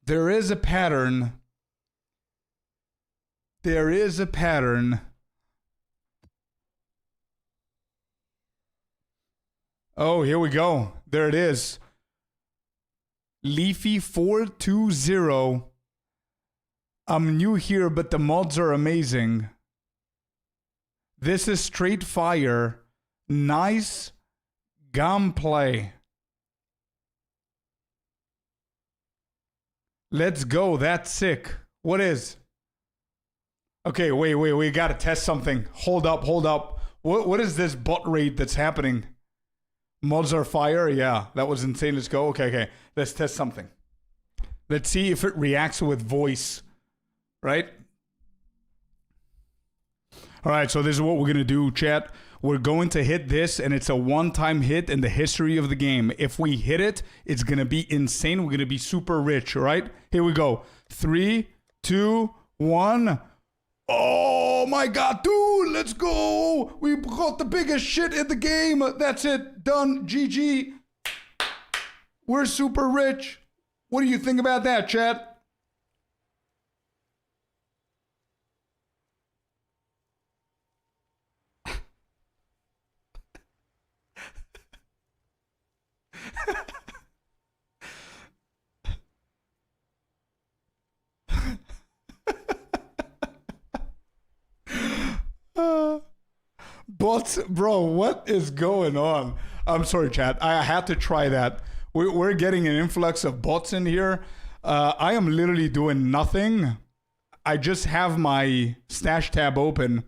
There is a pattern. There is a pattern. Oh, here we go. There it is. Leafy 420. I'm new here, but the mods are amazing. This is straight fire. Nice gunplay. Let's go. That's sick. What is? Okay, wait. We gotta test something. Hold up. What is this bot rate that's happening? Mods are fire? Yeah, that was insane. Let's go. Okay. Let's test something. Let's see if it reacts with voice. Right? Alright, so this is what we're gonna do, chat. We're going to hit this, and it's a one-time hit in the history of the game. If we hit it, it's gonna be insane. We're gonna be super rich, right? Here we go. 3, 2, 1. Oh my god, dude, let's go. We got the biggest shit in the game. That's it. Done. GG. We're super rich. What do you think about that, chat? Bots, bro, what is going on? I'm sorry, chat. I had to try that. We're getting an influx of bots in here. I am literally doing nothing. I just have my stash tab open,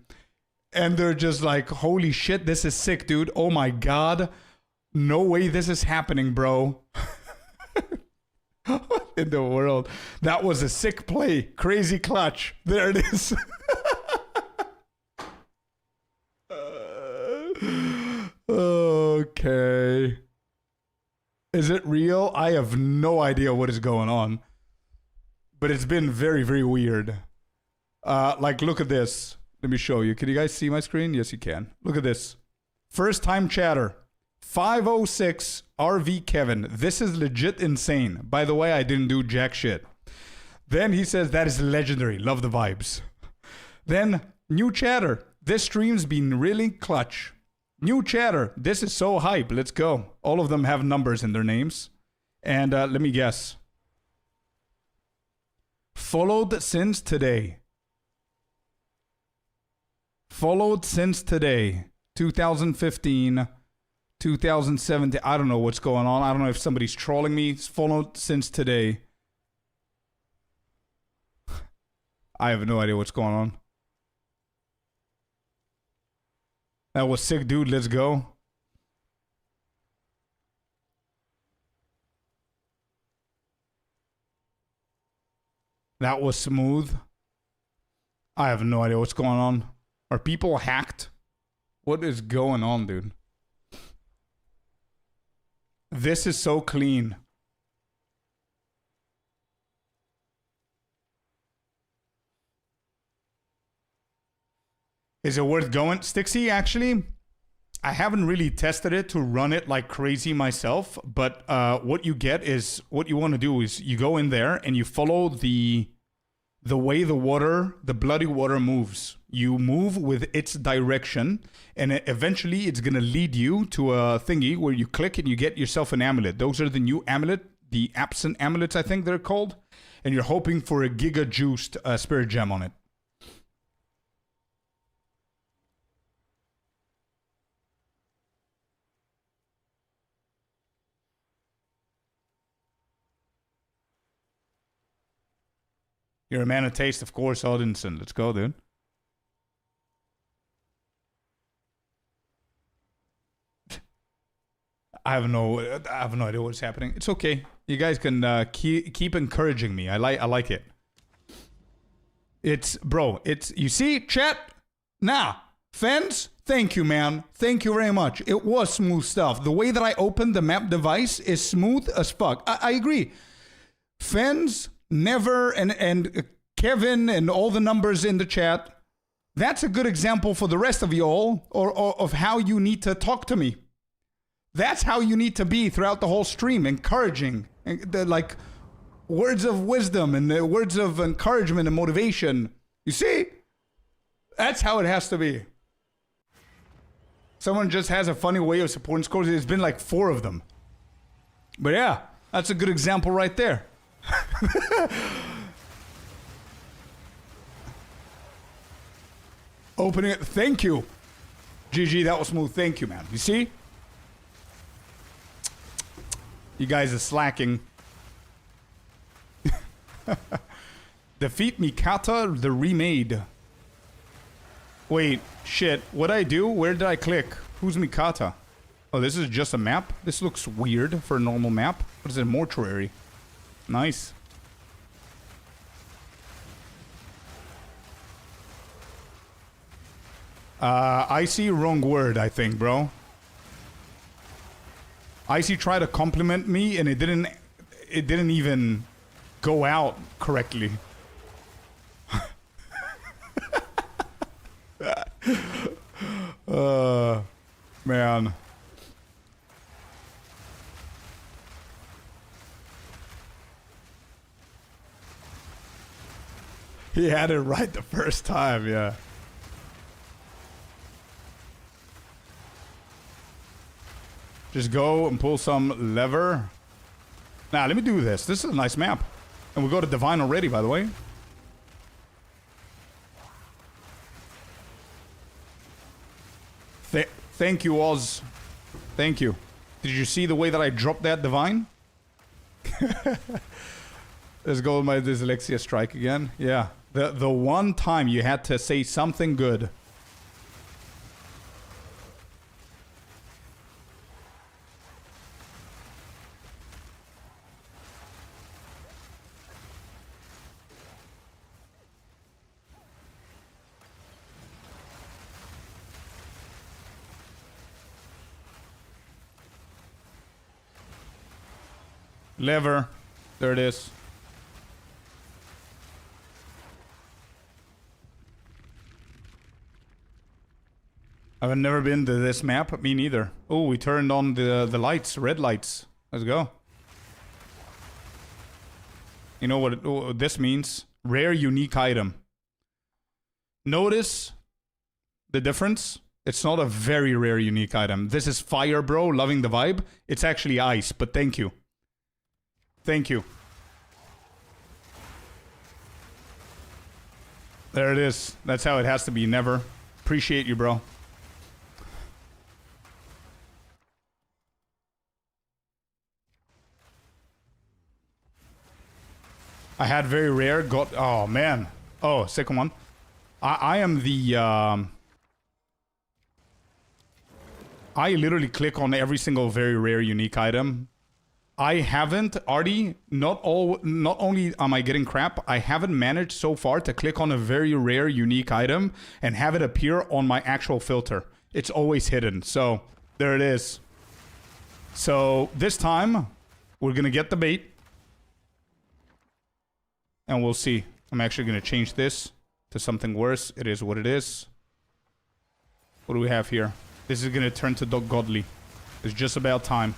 and they're just like, holy shit, this is sick, dude. Oh my god. No way this is happening, bro. What in the world? That was a sick play. Crazy clutch. There it is. Is it real? I have no idea what is going on. But it's been very, very weird. Like, look at this. Let me show you. Can you guys see my screen? Yes, you can. Look at this. First time chatter. 506 RV Kevin. This is legit insane. By the way, I didn't do jack shit. Then he says, that is legendary. Love the vibes. Then, new chatter. This stream's been really clutch. New chatter. This is so hype. Let's go. All of them have numbers in their names. And let me guess. Followed since today. Followed since today. 2015. 2017. I don't know what's going on. I don't know if somebody's trolling me. It's followed since today. I have no idea what's going on. That was sick, dude. Let's go. That was smooth. I have no idea what's going on. Are people hacked? What is going on, dude? This is so clean. Is it worth going? Stixie, actually, I haven't really tested it to run it like crazy myself, but what you get is, what you want to do is you go in there and you follow the way the water, the bloody water moves. You move with its direction, and eventually it's going to lead you to a thingy where you click and you get yourself an amulet. Those are the new amulet, the absent amulets, I think they're called, and you're hoping for a giga-juiced spirit gem on it. You're a man of taste, of course, Odinson. Let's go, dude. I have no idea what's happening. It's okay. You guys can keep encouraging me. I like it. It's, bro, it's, you see, chat? Nah. Fens, thank you, man. Thank you very much. It was smooth stuff. The way that I opened the map device is smooth as fuck. I agree. Fens, Never, and Kevin, and all the numbers in the chat. That's a good example for the rest of you all, or of how you need to talk to me. That's how you need to be throughout the whole stream, encouraging, like words of wisdom and words of encouragement and motivation. You see? That's how it has to be. Someone just has a funny way of supporting scores. There's been like 4 of them. But yeah, that's a good example right there. Opening it. Thank you. GG, that was smooth. Thank you, man. You see? You guys are slacking. Defeat Mikata the Remade. Wait, shit. What'd I do? Where did I click? Who's Mikata? Oh, this is just a map? This looks weird for a normal map. What is it? Mortuary. Nice. Icy, wrong word, I think, bro. Icy tried to compliment me and it didn't even go out correctly. Man. He had it right the first time, yeah. Just go and pull some lever. Now, let me do this. This is a nice map. And we go to Divine already, by the way. Thank you, Oz. Thank you. Did you see the way that I dropped that Divine? Let's go with my dyslexia strike again. Yeah. The one time you had to say something good. Lever. There it is. I've never been to this map. Me neither. Oh, we turned on the lights. Red lights. Let's go. You know what this means? Rare unique item. Notice the difference? It's not a very rare unique item. This is fire, bro. Loving the vibe. It's actually ice, but thank you. Thank you. There it is. That's how it has to be. Never. Appreciate you, bro. I had very rare. Got. Oh, man. Oh, second one. I am the... I literally click on every single very rare unique item. I haven't, Artie, not only am I getting crap, I haven't managed so far to click on a very rare unique item and have it appear on my actual filter. It's always hidden. So, there it is. So, this time, we're going to get the bait. And we'll see. I'm actually going to change this to something worse. It is what it is. What do we have here? This is going to turn to godly. It's just about time.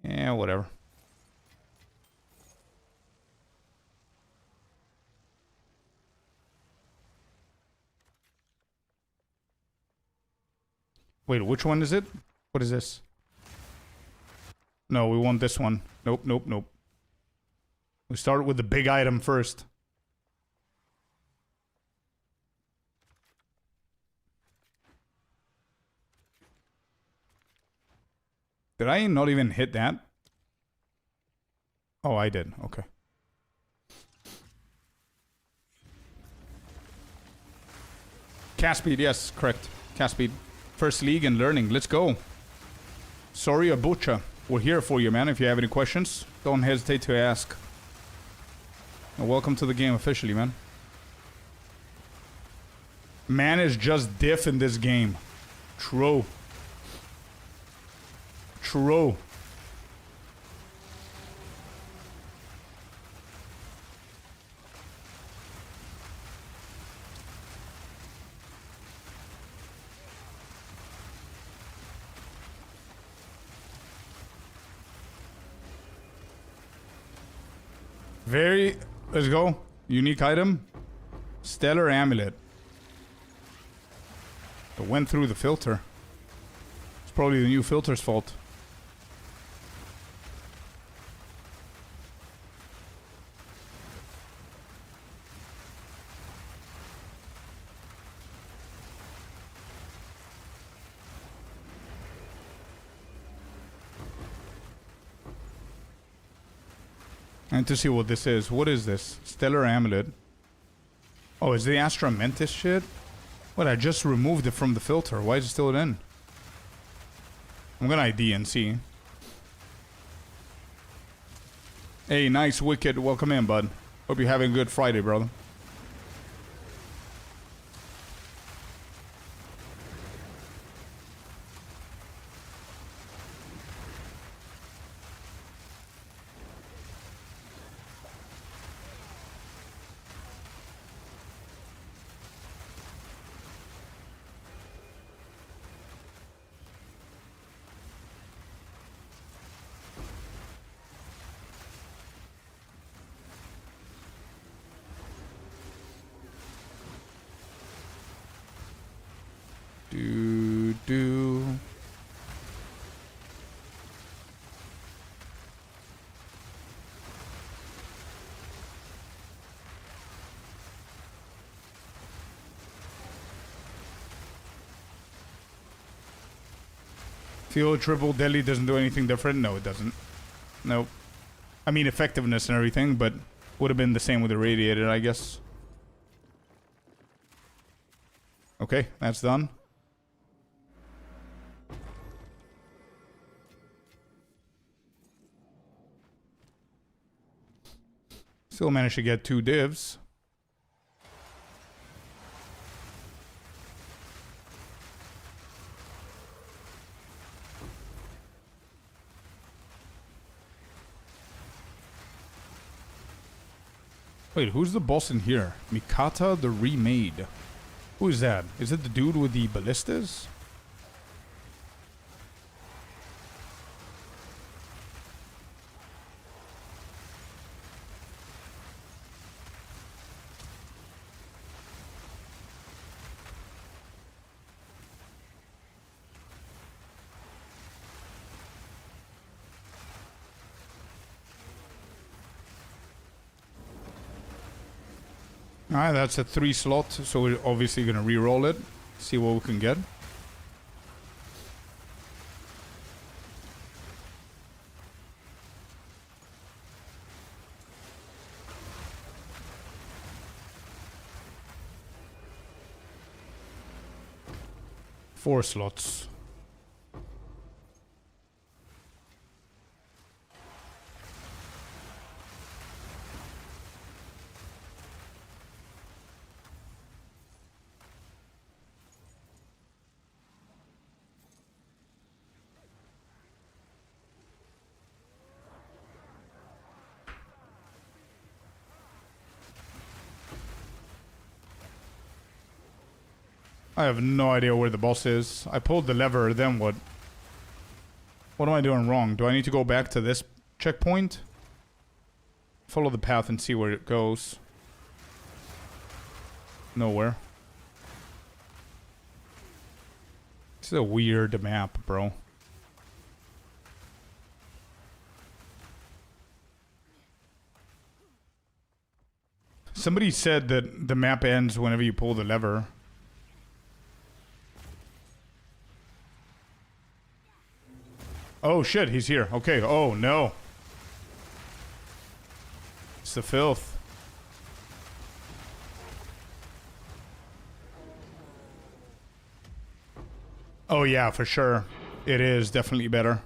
Yeah, whatever. Wait, which one is it? What is this? No, we want this one. Nope, nope, nope. We start with the big item first. Did I not even hit that? Oh, I did. Okay. Cast speed, yes, correct. Cast speed. First league and learning. Let's go. Sorry, Abucha. We're here for you, man. If you have any questions, don't hesitate to ask. And welcome to the game officially, man. Man is just diff in this game. True. True. Very... Let's go. Unique item. Stellar Amulet. It went through the filter. It's probably the new filter's fault. And to see what this is. What is this? Stellar Amulet. Oh, is the Astra Mentis shit? What, I just removed it from the filter. Why is it still in? I'm gonna ID and see. Hey, nice Wicked. Welcome in, bud. Hope you're having a good Friday, brother. Fuel triple deadly doesn't do anything different? No, it doesn't. Nope. I mean, effectiveness and everything, but would have been the same with the radiator, I guess. Okay, that's done. Still managed to get 2 divs. Wait, who's the boss in here? Mikata the Remade. Who is that? Is it the dude with the ballistas? Alright, that's a 3 slot, so we're obviously gonna re-roll it. See what we can get. Four slots. I have no idea where the boss is. I pulled the lever, then what? What am I doing wrong? Do I need to go back to this checkpoint? Follow the path and see where it goes. Nowhere. This is a weird map, bro. Somebody said that the map ends whenever you pull the lever. Oh shit, he's here. Okay, oh no. It's the filth. Oh yeah, for sure. It is definitely better.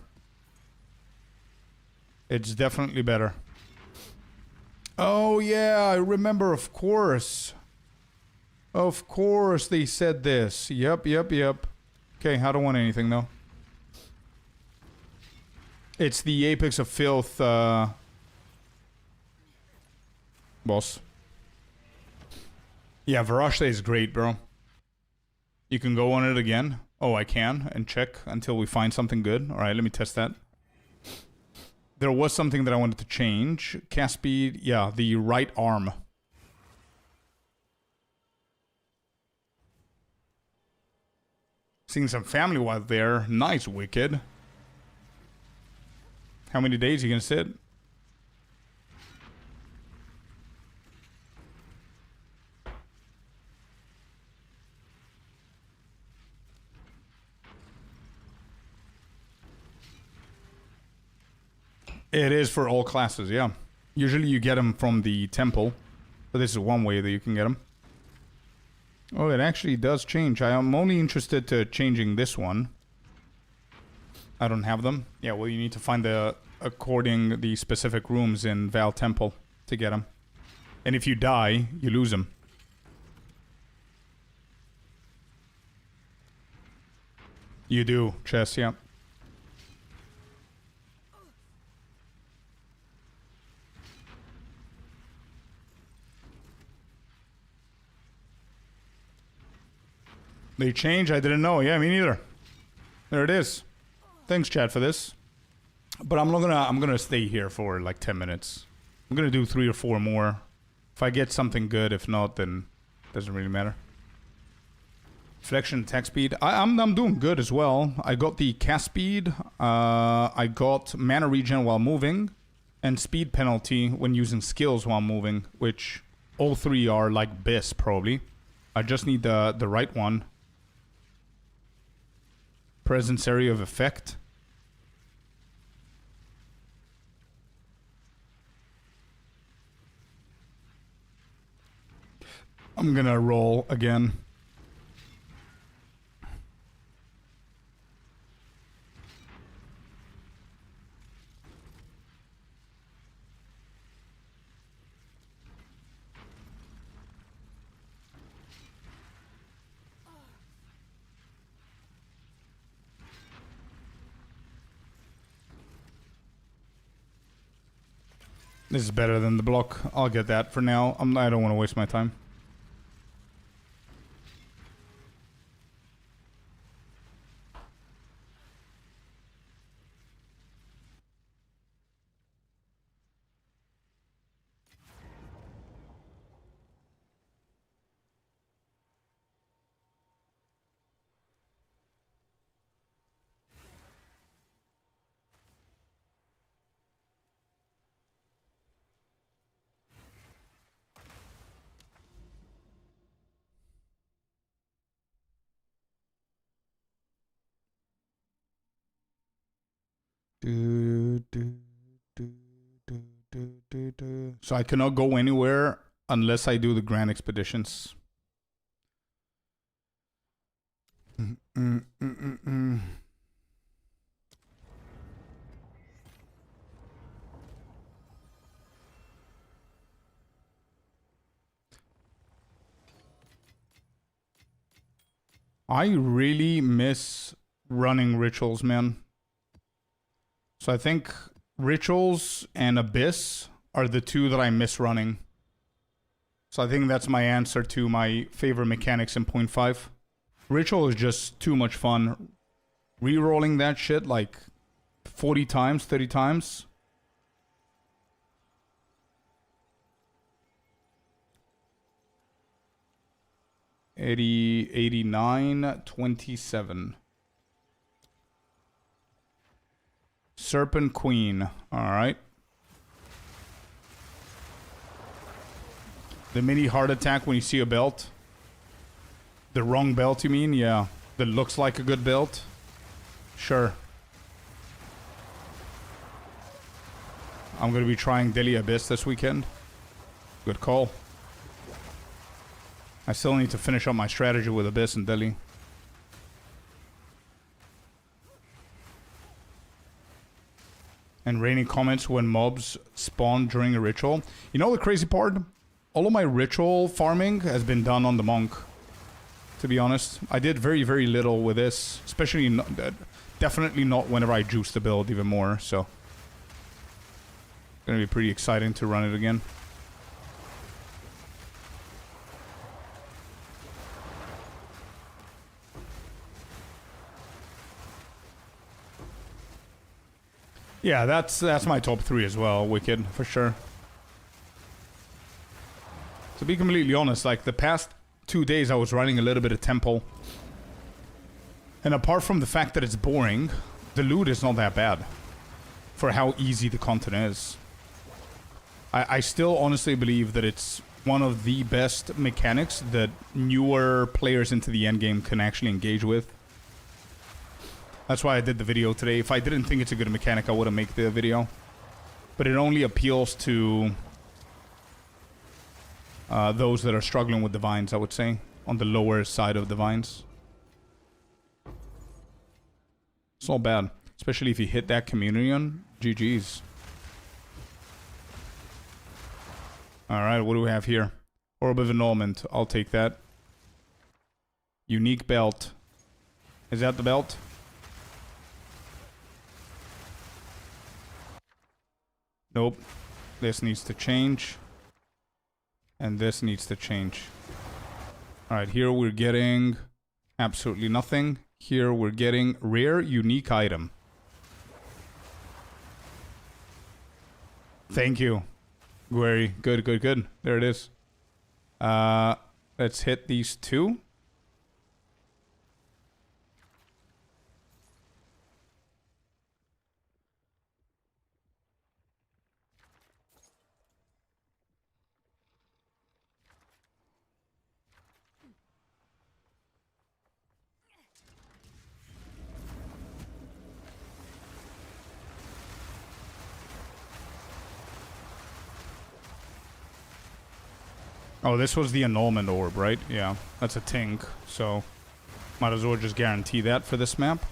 It's definitely better. Oh yeah, I remember, of course. Of course they said this. Yep. Okay, I don't want anything though. It's the Apex of Filth, boss. Yeah, Varashte is great, bro. You can go on it again. Oh, I can, and check until we find something good. Alright, let me test that. There was something that I wanted to change. Cast speed, yeah, the right arm. Seeing some family wild there. Nice, Wicked. How many days are you gonna sit? It is for all classes, yeah. Usually you get them from the temple, but this is one way that you can get them. Oh, it actually does change. I am only interested to changing this one. I don't have them. Yeah, well, you need to find the specific rooms in Val Temple to get them. And if you die, you lose them. You do, Chess, yeah. They change? I didn't know. Yeah, me neither. There it is. Thanks, chat, for this. But I'm gonna stay here for like 10 minutes. I'm gonna do 3 or 4 more. If I get something good, if not, then it doesn't really matter. Flexion attack speed. I'm doing good as well. I got the cast speed. I got mana regen while moving, and speed penalty when using skills while moving, which all 3 are like BIS probably. I just need the right one. Presence area of effect. I'm gonna roll again. This is better than the block. I'll get that for now. I don't want to waste my time. So I cannot go anywhere unless I do the Grand Expeditions. I really miss running rituals, man. So I think rituals and Abyss are the two that I miss running. So I think that's my answer to my favorite mechanics in 0.5. Ritual is just too much fun. Rerolling that shit like 40 times, 30 times. $89, 27. Serpent Queen. Alright. The mini heart attack when you see a belt. The wrong belt, you mean? Yeah. That looks like a good belt. Sure. I'm going to be trying Delhi Abyss this weekend. Good call. I still need to finish up my strategy with Abyss and Delhi. And raining comments when mobs spawn during a ritual. You know the crazy part? All of my ritual farming has been done on the monk. To be honest, I did very, very little with this. Especially, definitely not whenever I juice the build even more, so. Gonna be pretty exciting to run it again. Yeah, that's my top 3 as well, Wicked, for sure. To be completely honest, like the past 2 days I was running a little bit of Temple. And apart from the fact that it's boring, the loot is not that bad. For how easy the content is. I still honestly believe that it's one of the best mechanics that newer players into the endgame can actually engage with. That's why I did the video today. If I didn't think it's a good mechanic, I wouldn't make the video. But it only appeals to those that are struggling with divines, I would say. On the lower side of divines. It's not bad. Especially if you hit that communion. GG's. Alright, what do we have here? Orb of Annulment. I'll take that. Unique belt. Is that the belt? Nope. This needs to change. And this needs to change. Alright, here we're getting absolutely nothing. Here we're getting rare unique item. Thank you. Very good, good, good. There it is. Let's hit these 2. Oh, this was the annulment orb, right? Yeah, that's a tink, so might as well just guarantee that for this map.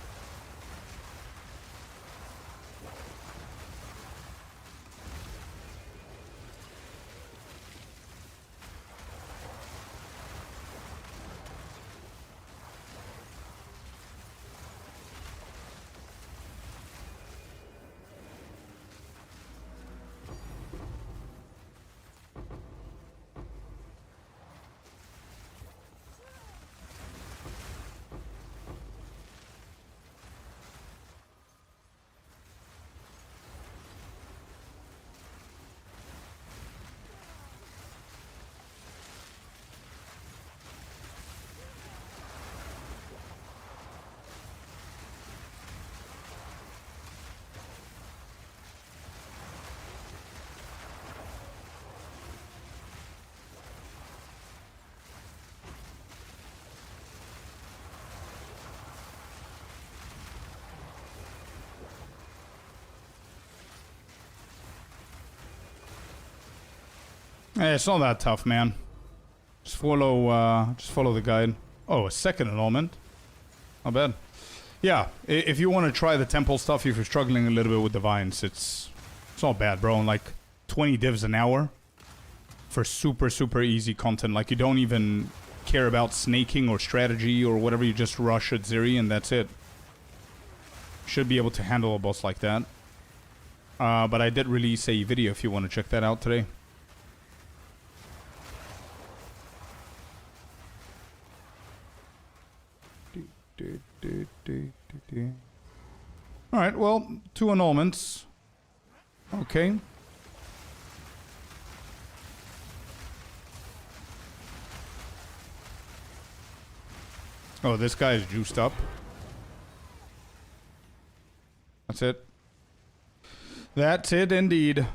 It's not that tough, man. Just follow the guide. Oh, a second annulment. Not bad. Yeah, if you want to try the temple stuff, if you're struggling a little bit with divines, it's not bad, bro. And like 20 divs an hour for super, super easy content. Like you don't even care about snaking or strategy or whatever. You just rush at Ziri and that's it. Should be able to handle a boss like that. But I did release a video if you want to check that out today. Alright, well, 2 annulments. Okay. Oh, this guy is juiced up. That's it. That's it indeed.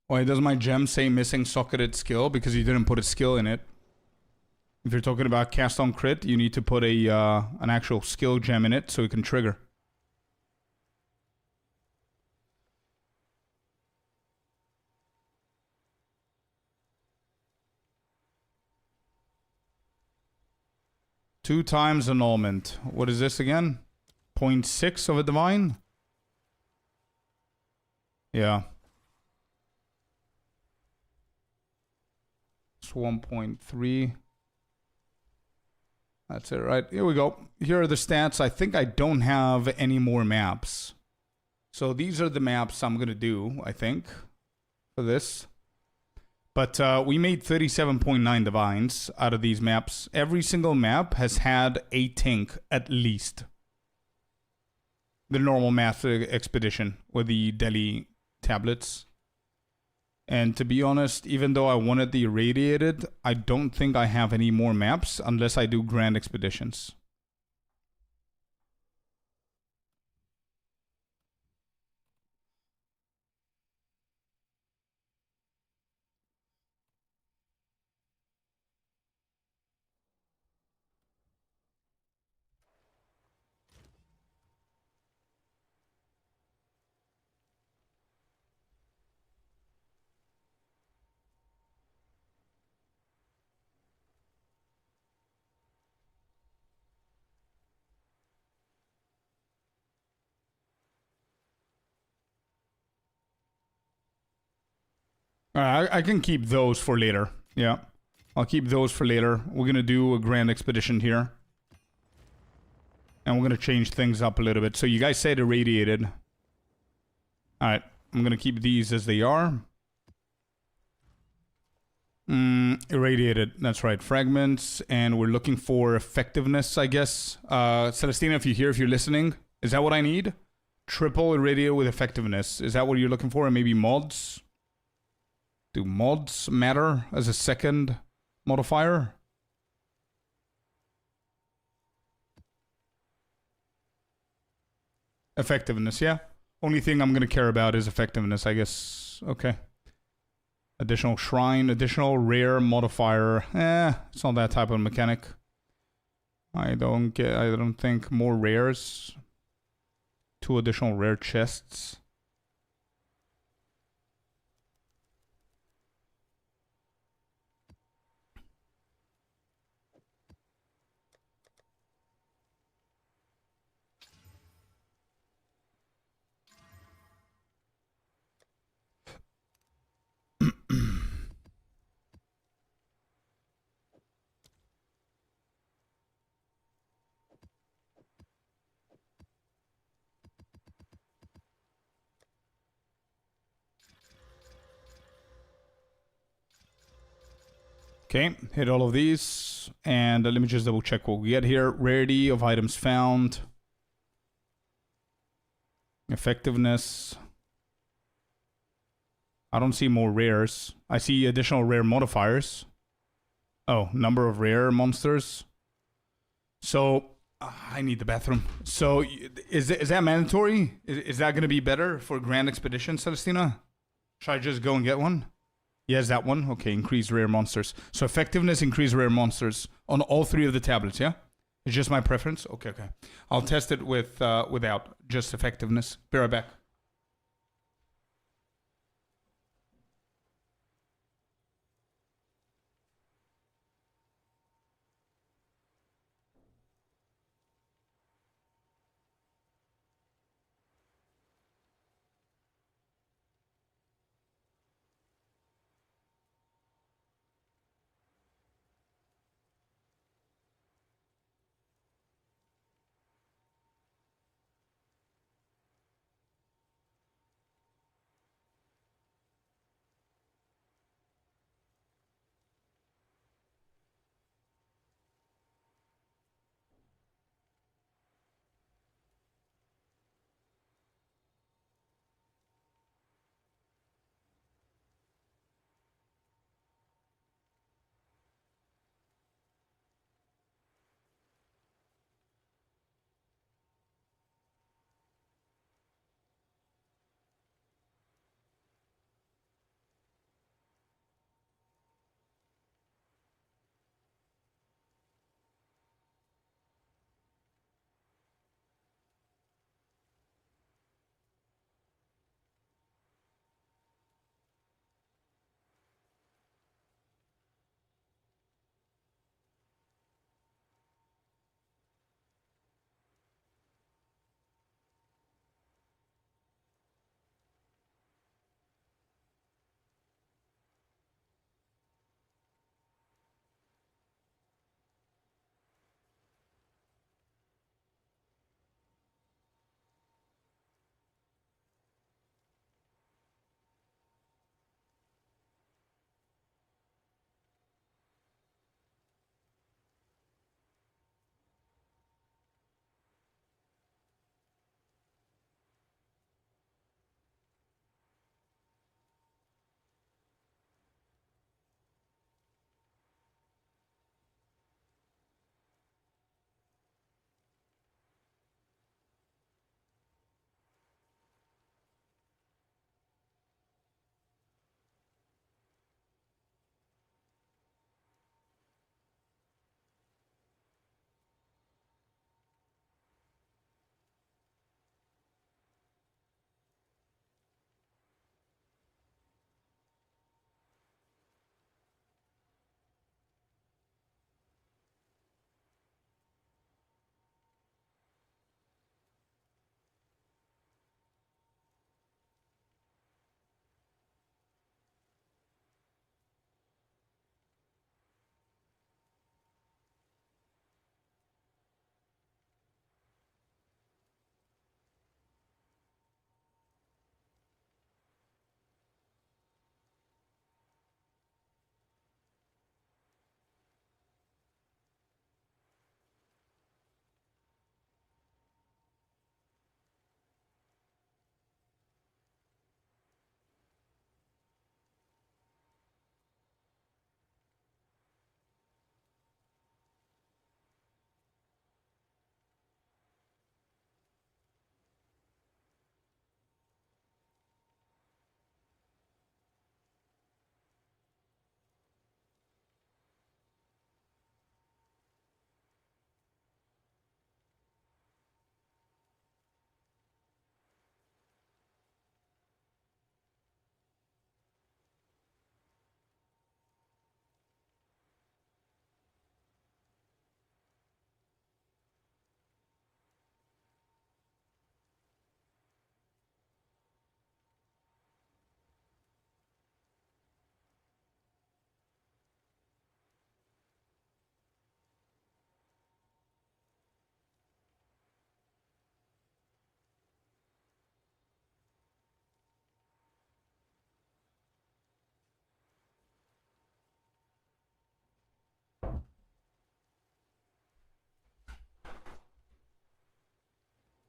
Why does my gem say missing socketed skill? Because you didn't put a skill in it. If you're talking about cast on crit, you need to put a an actual skill gem in it so it can trigger. Two times annulment. What is this again? 0.6 of a divine? Yeah. It's 1.3. That's it, right? Here we go. Here are the stats. I think I don't have any more maps. So these are the maps I'm going to do, I think, for this. But we made 37.9 divines out of these maps. Every single map has had a tink, at least. The normal math expedition with the Delhi tablets. And to be honest, even though I wanted the irradiated, I don't think I have any more maps unless I do grand expeditions. I can keep those for later. Yeah. I'll keep those for later. We're going to do a grand expedition here. And we're going to change things up a little bit. So you guys said irradiated. Alright. I'm going to keep these as they are. Irradiated. That's right. Fragments. And we're looking for effectiveness, I guess. Celestina, if you're here, if you're listening. Is that what I need? Triple irradiated with effectiveness. Is that what you're looking for? And maybe mods? Do mods matter as a second modifier? Effectiveness, yeah. Only thing I'm going to care about is effectiveness, I guess. Okay. Additional shrine, additional rare modifier. It's not that type of mechanic. I don't think more rares. 2 additional rare chests. Okay, hit all of these. And let me just double check what we get here. Rarity of items found. Effectiveness. I don't see more rares. I see additional rare modifiers. Oh, number of rare monsters. So, I need the bathroom. So, is that mandatory? Is that going to be better for Grand Expedition, Celestina? Should I just go and get one? Yes, that one. Okay, increase rare monsters. So effectiveness, increase rare monsters on all 3 of the tablets, yeah? It's just my preference? Okay, okay. I'll test it with without just effectiveness. Be right back.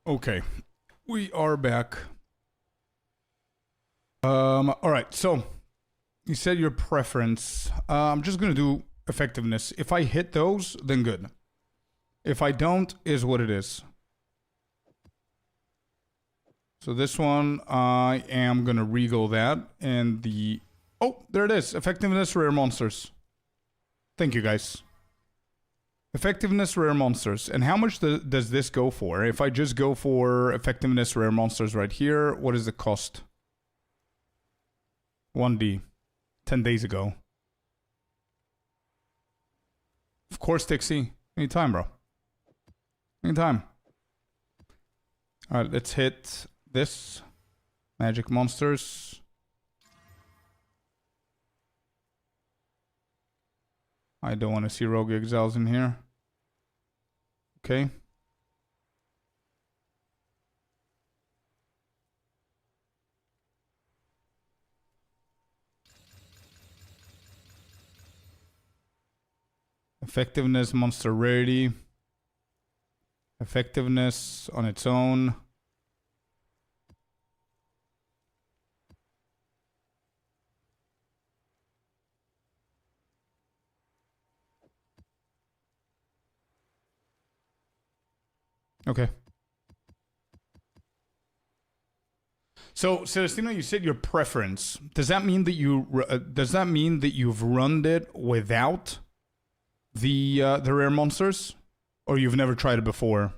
Okay, we are back. All right. So you said your preference. I'm just gonna do effectiveness. If I hit those, then good. If I don't, is what it is. So this one, I am gonna regal that, and the oh, there it is. Effectiveness, rare monsters. Thank you guys. Effectiveness rare monsters. And how much does this go for? If I just go for effectiveness rare monsters right here, what is the cost? 1D. 10 days ago. Of course, Dixie. Anytime, bro. Anytime. Alright, let's hit this. Magic monsters. I don't want to see Rogue Exiles in here. Okay. Effectiveness, monster rarity. Effectiveness on its own. Okay. So, Celestino, you said your preference. Does that mean that you've run it without the rare monsters, or you've never tried it before?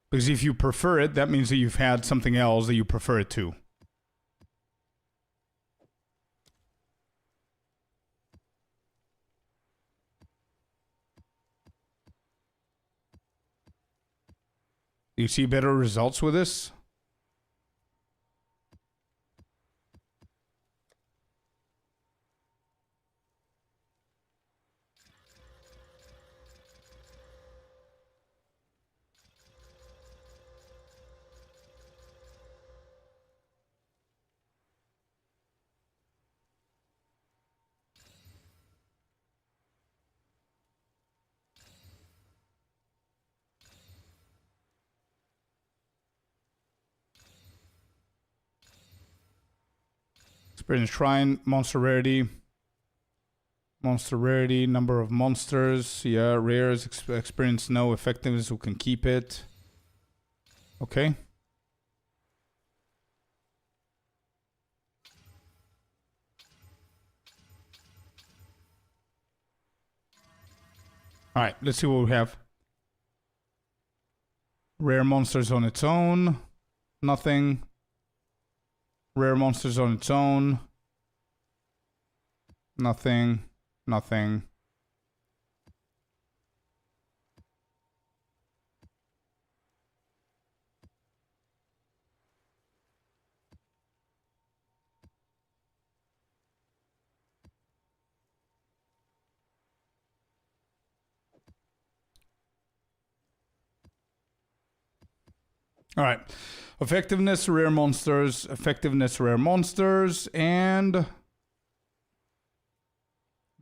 Because if you prefer it, that means that you've had something else that you prefer it to. Do you see better results with this? Experience Shrine, monster rarity. Monster rarity, number of monsters. Yeah, rares, experience no, effectiveness, who can keep it. Okay. Alright, let's see what we have. Rare monsters on its own. Nothing. Rare monsters on its own. Nothing. Nothing. Alright. Effectiveness, rare monsters. Effectiveness, rare monsters. And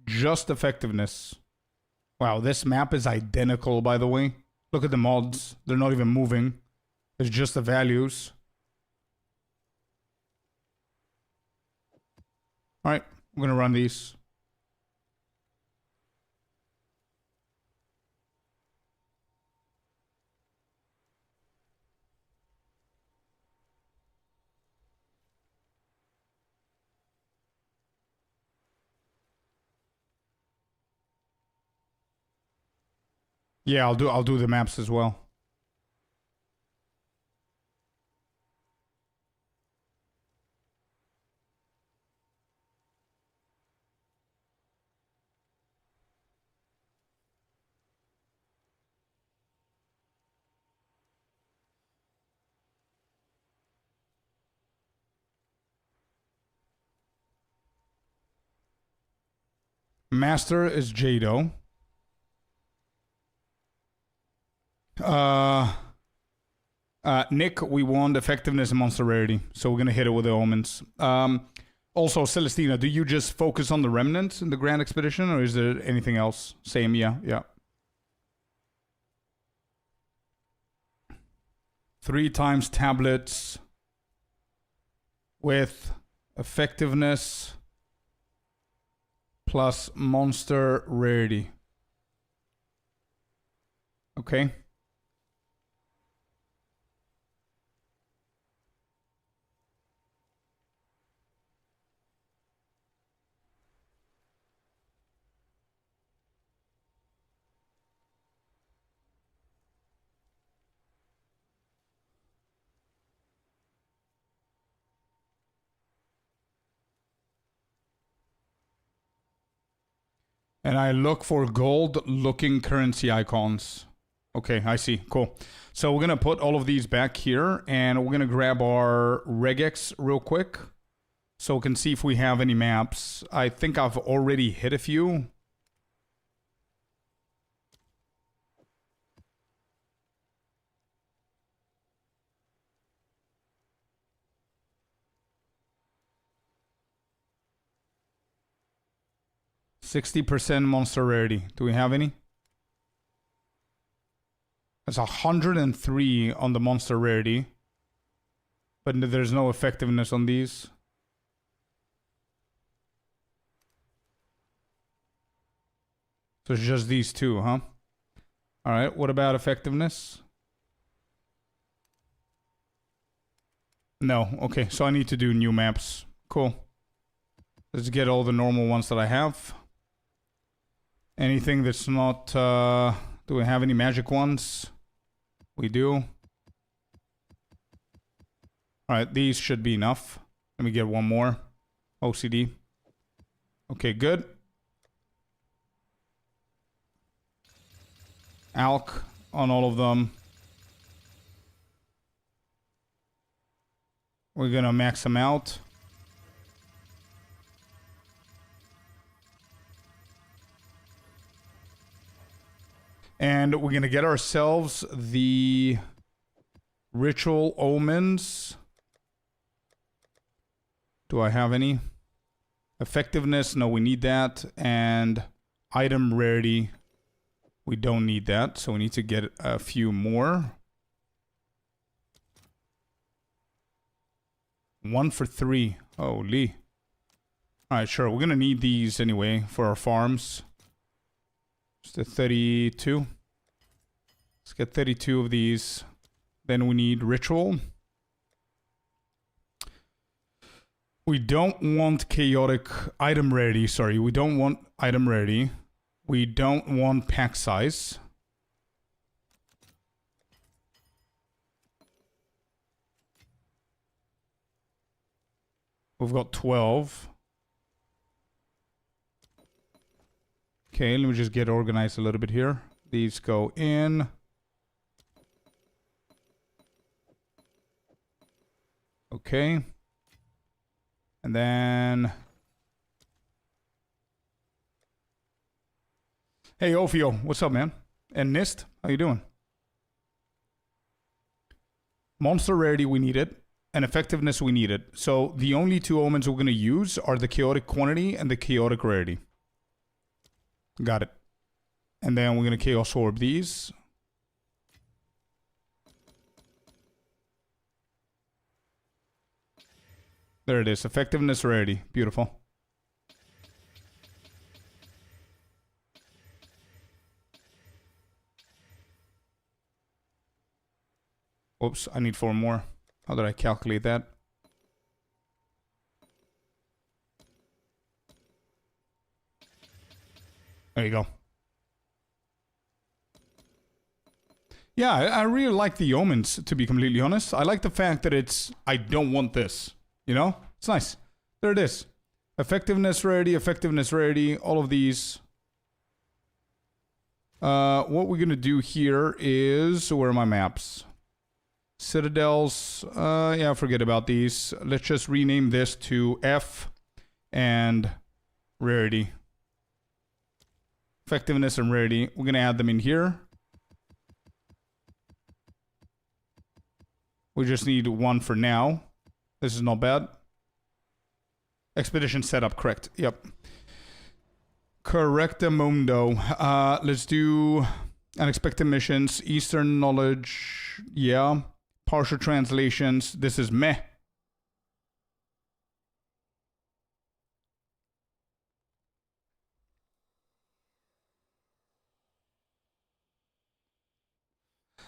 just effectiveness. Wow, this map is identical, by the way. Look at the mods. They're not even moving. It's just the values. Alright, I'm gonna run these. Yeah, I'll do the maps as well. Master is Jado. Nick, we want effectiveness and monster rarity, so we're gonna hit it with the omens. Also, Celestina, do you just focus on the remnants in the Grand Expedition, or is there anything else? Same, yeah. 3 times tablets with effectiveness plus monster rarity. Okay. And I look for gold-looking currency icons. Okay, I see. Cool. So we're going to put all of these back here, and we're going to grab our regex real quick so we can see if we have any maps. I think I've already hit a few. %60 monster rarity. Do we have any? That's 103 on the monster rarity. But there's no effectiveness on these. So it's just these two, huh? Alright, what about effectiveness? No, okay, so I need to do new maps. Cool. Let's get all the normal ones that I have. Anything that's not... do we have any magic ones? We do. Alright, these should be enough. Let me get one more. OCD. Okay, good. Alk on all of them. We're gonna max them out. And we're going to get ourselves the Ritual Omens. Do I have any? Effectiveness, no, we need that. And item rarity, we don't need that. So we need to get a few more. 1 for 3. Holy. Alright, sure. We're going to need these anyway for our farms. Just a 32. Let's get 32 of these. Then we need ritual. We don't want chaotic item rarity. Sorry, we don't want item rarity. We don't want pack size. We've got 12. Okay, let me just get organized a little bit here. These go in. Okay. And then... Hey, Ophio, what's up, man? And Nist, how you doing? Monster rarity, we need it. And effectiveness, we need it. So the only two omens we're going to use are the chaotic quantity and the chaotic rarity. Got it. And then we're going to Chaos Orb these. There it is. Effectiveness, rarity. Beautiful. Oops, I need 4 more. How did I calculate that? There you go. Yeah, I really like the omens, to be completely honest. I like the fact that it's, I don't want this. You know? It's nice. There it is. Effectiveness, rarity, all of these. What we're gonna do here is, where are my maps? Citadels, yeah, forget about these. Let's just rename this to F and rarity. Effectiveness and rarity. We're gonna add them in here. We just need 1 for now. This is not bad. Expedition setup, correct. Yep. Correctamundo. Let's do unexpected missions. Eastern knowledge. Yeah. Partial translations. This is meh.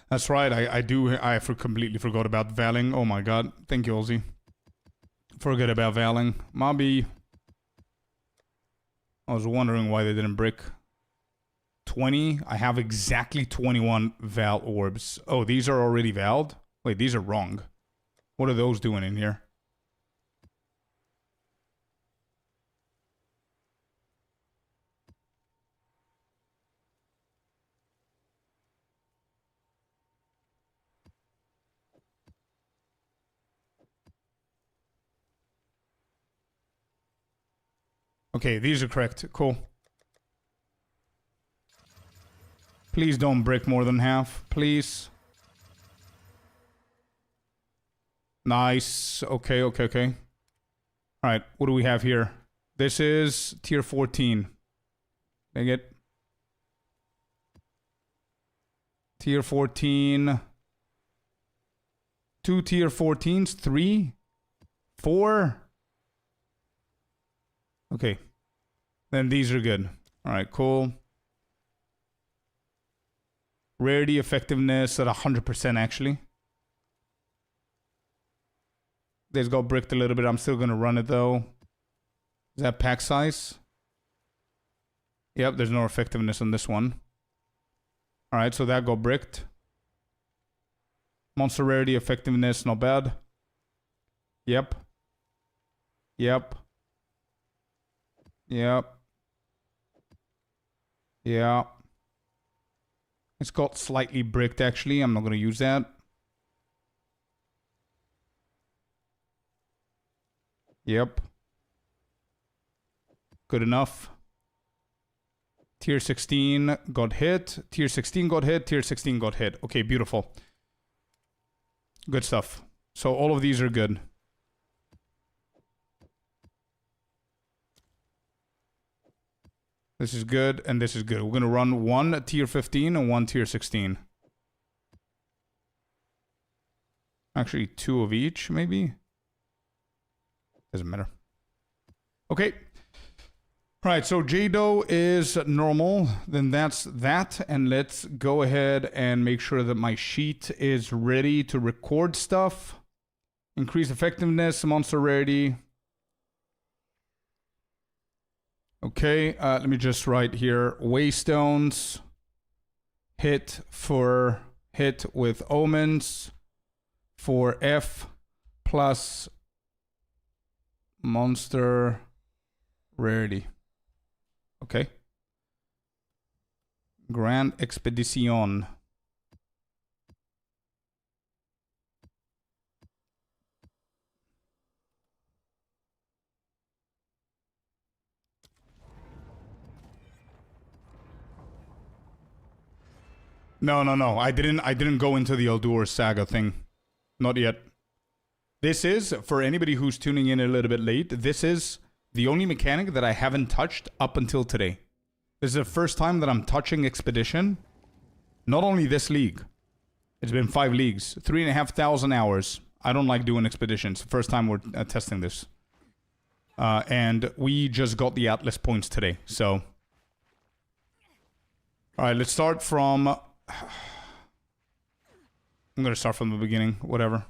That's right. I completely forgot about Valing. Oh my god. Thank you, Ozzy. Forget about Valing. Mobby. I was wondering why they didn't brick. 20. I have exactly 21 Val orbs. Oh, these are already Valed? Wait, these are wrong. What are those doing in here? Okay, these are correct. Cool. Please don't break more than half. Please. Nice. Okay, okay, okay. Alright, what do we have here? This is tier 14. Dang it. Tier 14. 2 tier 14s. 3. 4. Okay. Then these are good. Alright, cool. Rarity, effectiveness at 100% actually. This got bricked a little bit. I'm still going to run it though. Is that pack size? Yep, there's no effectiveness on this one. Alright, so that got bricked. Monster rarity, effectiveness, not bad. Yep. Yep. Yep. Yeah. It's got slightly bricked actually. I'm not going to use that. Yep. Good enough. Tier 16 got hit. Tier 16 got hit. Tier 16 got hit. Okay, beautiful. Good stuff. So all of these are good. This is good, and this is good. We're going to run one tier 15 and one tier 16. Actually, 2 of each, maybe? Doesn't matter. Okay. Right, so Jado is normal. Then that's that. And let's go ahead and make sure that my sheet is ready to record stuff. Increase effectiveness, monster rarity. Okay, let me just write here. Waystones. Hit with omens. For F plus monster rarity. Okay. Grand Expedition. No. I didn't go into the Eldur Saga thing. Not yet. This is, for anybody who's tuning in a little bit late, this is the only mechanic that I haven't touched up until today. This is the first time that I'm touching Expedition. Not only this league. It's been 5 leagues. 3,500 hours. I don't like doing Expeditions. First time we're testing this. And we just got the Atlas points today. So. Alright, let's start from... I'm going to start from the beginning. Whatever.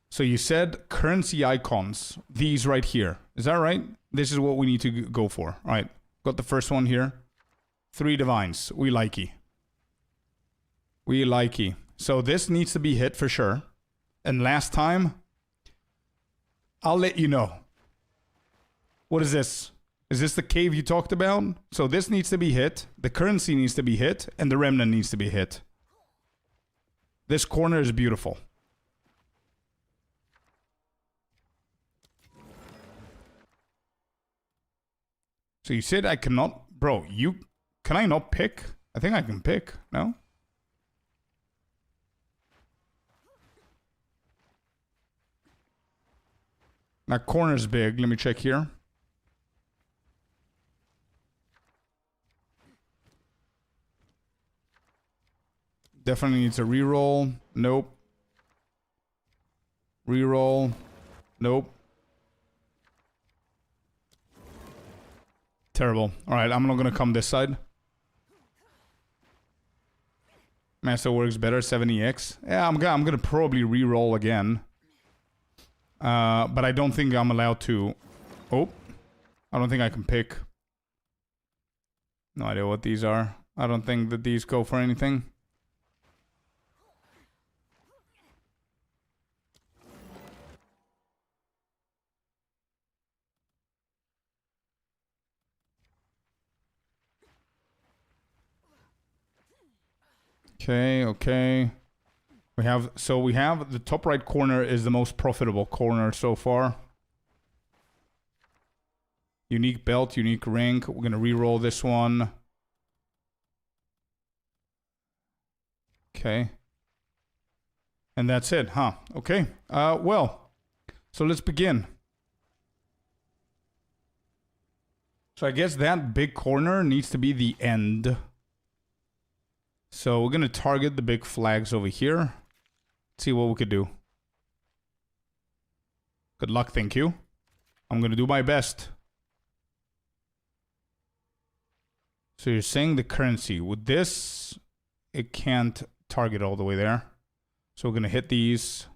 So you said currency icons. These right here. Is that right? This is what we need to go for. All right. Got the first one here. 3 divines. We likey. We likey. So this needs to be hit for sure. And last time, I'll let you know. What is this? Is this the cave you talked about? So this needs to be hit. The currency needs to be hit. And the remnant needs to be hit. This corner is beautiful. So you said I cannot... Bro, you... Can I not pick? I think I can pick. No? That corner's big. Let me check here. Definitely needs a reroll. Nope. Reroll. Nope. Terrible. Alright, I'm not gonna come this side. Master works better, 70x. Yeah, I'm gonna probably reroll again. But I don't think I'm allowed to... Oh. I don't think I can pick. No idea what these are. I don't think that these go for anything. Okay. We have the top right corner is the most profitable corner so far. Unique belt, unique ring. We're going to re-roll this one. Okay. And that's it, huh? Okay. Well, so let's begin. So I guess that big corner needs to be the end. So we're going to target the big flags over here. See what we could do. Good luck, thank you. I'm going to do my best. So you're saying the currency. With this, it can't target all the way there. So we're going to hit these.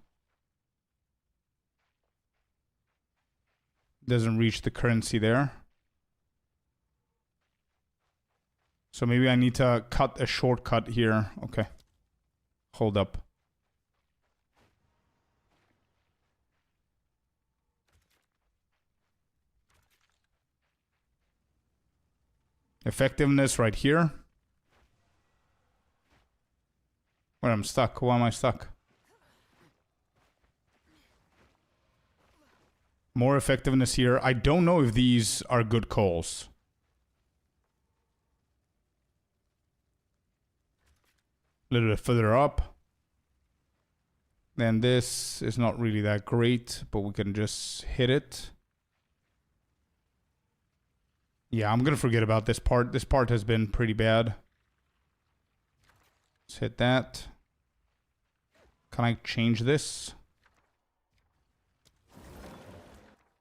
Doesn't reach the currency there. So maybe I need to cut a shortcut here. Okay. Hold up. Effectiveness right here. Where I'm stuck. Why am I stuck? More effectiveness here. I don't know if these are good calls. A little bit further up. Then this is not really that great, but we can just hit it. Yeah, I'm going to forget about this part. This part has been pretty bad. Let's hit that. Can I change this?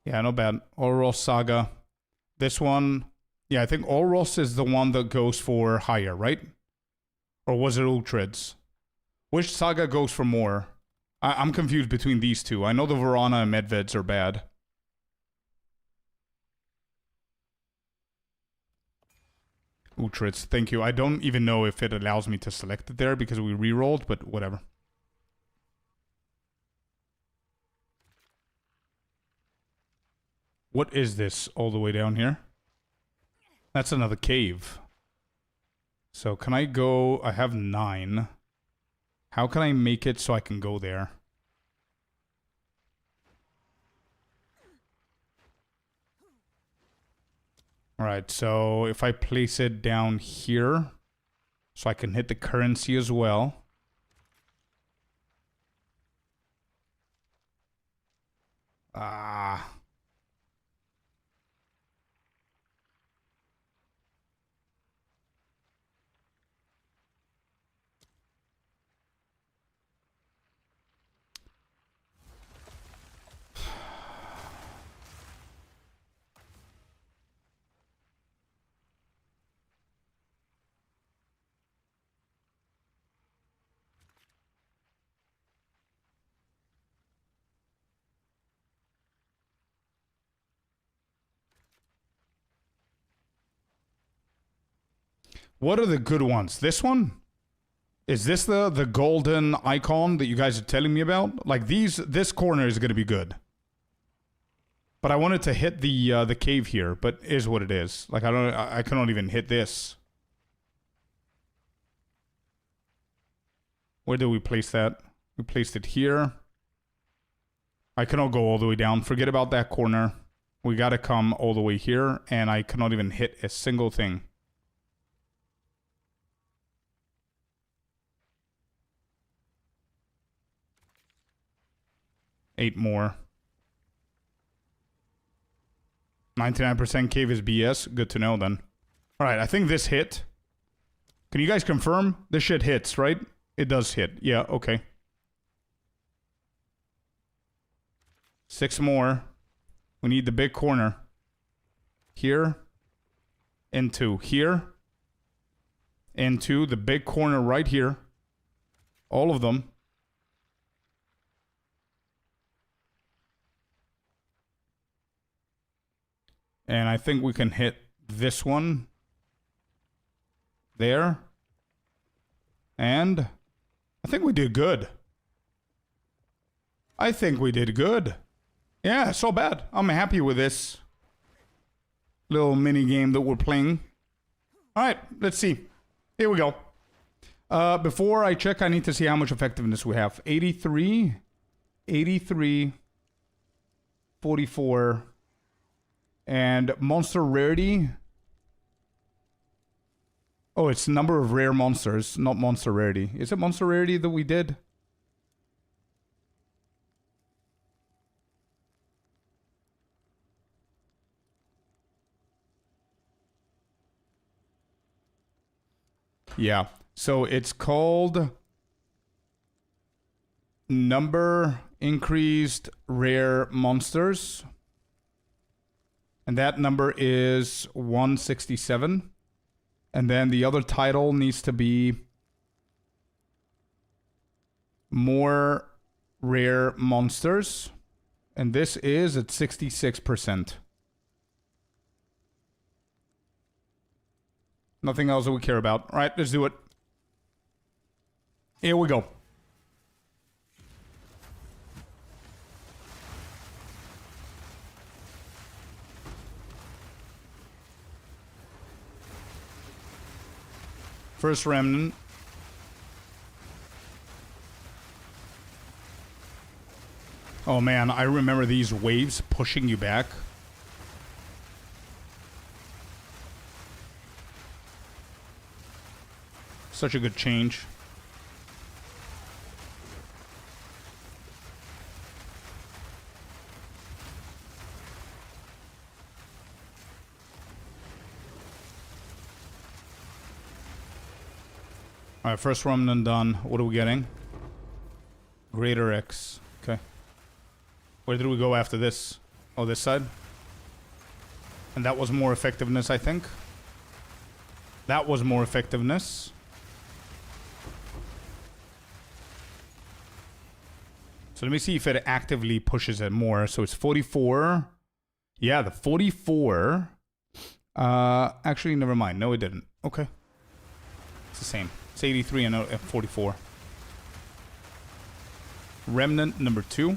Yeah, not bad. Oros Saga. This one. Yeah, I think Oros is the one that goes for higher, right? Or was it Ultrids? Which Saga goes for more? I'm confused between these two. I know the Varana and Medveds are bad. Ultrids, thank you. I don't even know if it allows me to select it there because we re-rolled, but whatever. What is this all the way down here? That's another cave. So can I go... I have 9. How can I make it so I can go there? Alright, so if I place it down here, so I can hit the currency as well. Ah. What are the good ones? This one? Is this the golden icon that you guys are telling me about? Like this corner is going to be good. But I wanted to hit the cave here, but is what it is. Like I cannot even hit this. Where did we place that? We placed it here. I cannot go all the way down. Forget about that corner. We got to come all the way here, and I cannot even hit a single thing. Eight more. 99% cave is BS. Good to know then. Alright, I think this hit. Can you guys confirm? This shit hits, right? It does hit. Yeah, okay. 6 more. We need the big corner. Here. Into here. Into the big corner right here. All of them. And I think we can hit this one. There. And I think we did good. I think we did good. Yeah, so bad. I'm happy with this little mini game that we're playing. All right, let's see. Here we go. Before I check, I need to see how much effectiveness we have. 83, 83, 44, And monster rarity. Oh, it's number of rare monsters, not monster rarity. Is it monster rarity that we did? Yeah. So it's called number increased rare monsters. And that number is 167. And then the other title needs to be more rare monsters. And this is at 66%. Nothing else that we care about. All right, let's do it. Here we go. First remnant. Oh man, I remember these waves pushing you back. Such a good change. Alright, first remnant done. What are we getting? Greater X. Okay. Where did we go after this? Oh, this side? And that was more effectiveness, I think. That was more effectiveness. So let me see if it actively pushes it more. So it's 44. Yeah, the 44. Actually, never mind. No, it didn't. Okay. It's the same. It's 83 and 44. Remnant number 2.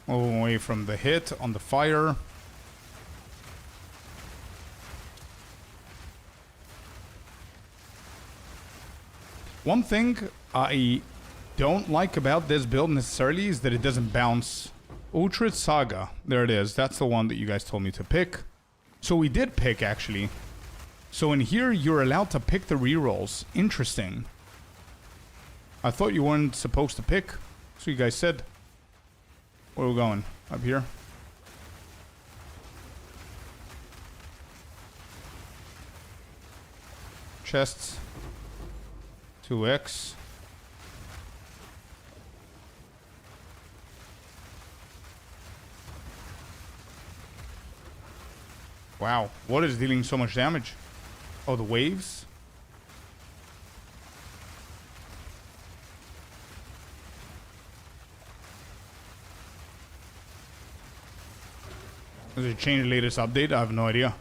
Away from the hit on the fire. One thing I don't like about this build necessarily is that it doesn't bounce. Ultra Saga. There it is. That's the one that you guys told me to pick. So we did pick, actually. So in here, you're allowed to pick the rerolls. Interesting. I thought you weren't supposed to pick. So you guys said. Where are we going? Up here? Chests. 2x. Wow. What is dealing so much damage? Oh, the waves? Does it change the latest update? I have no idea.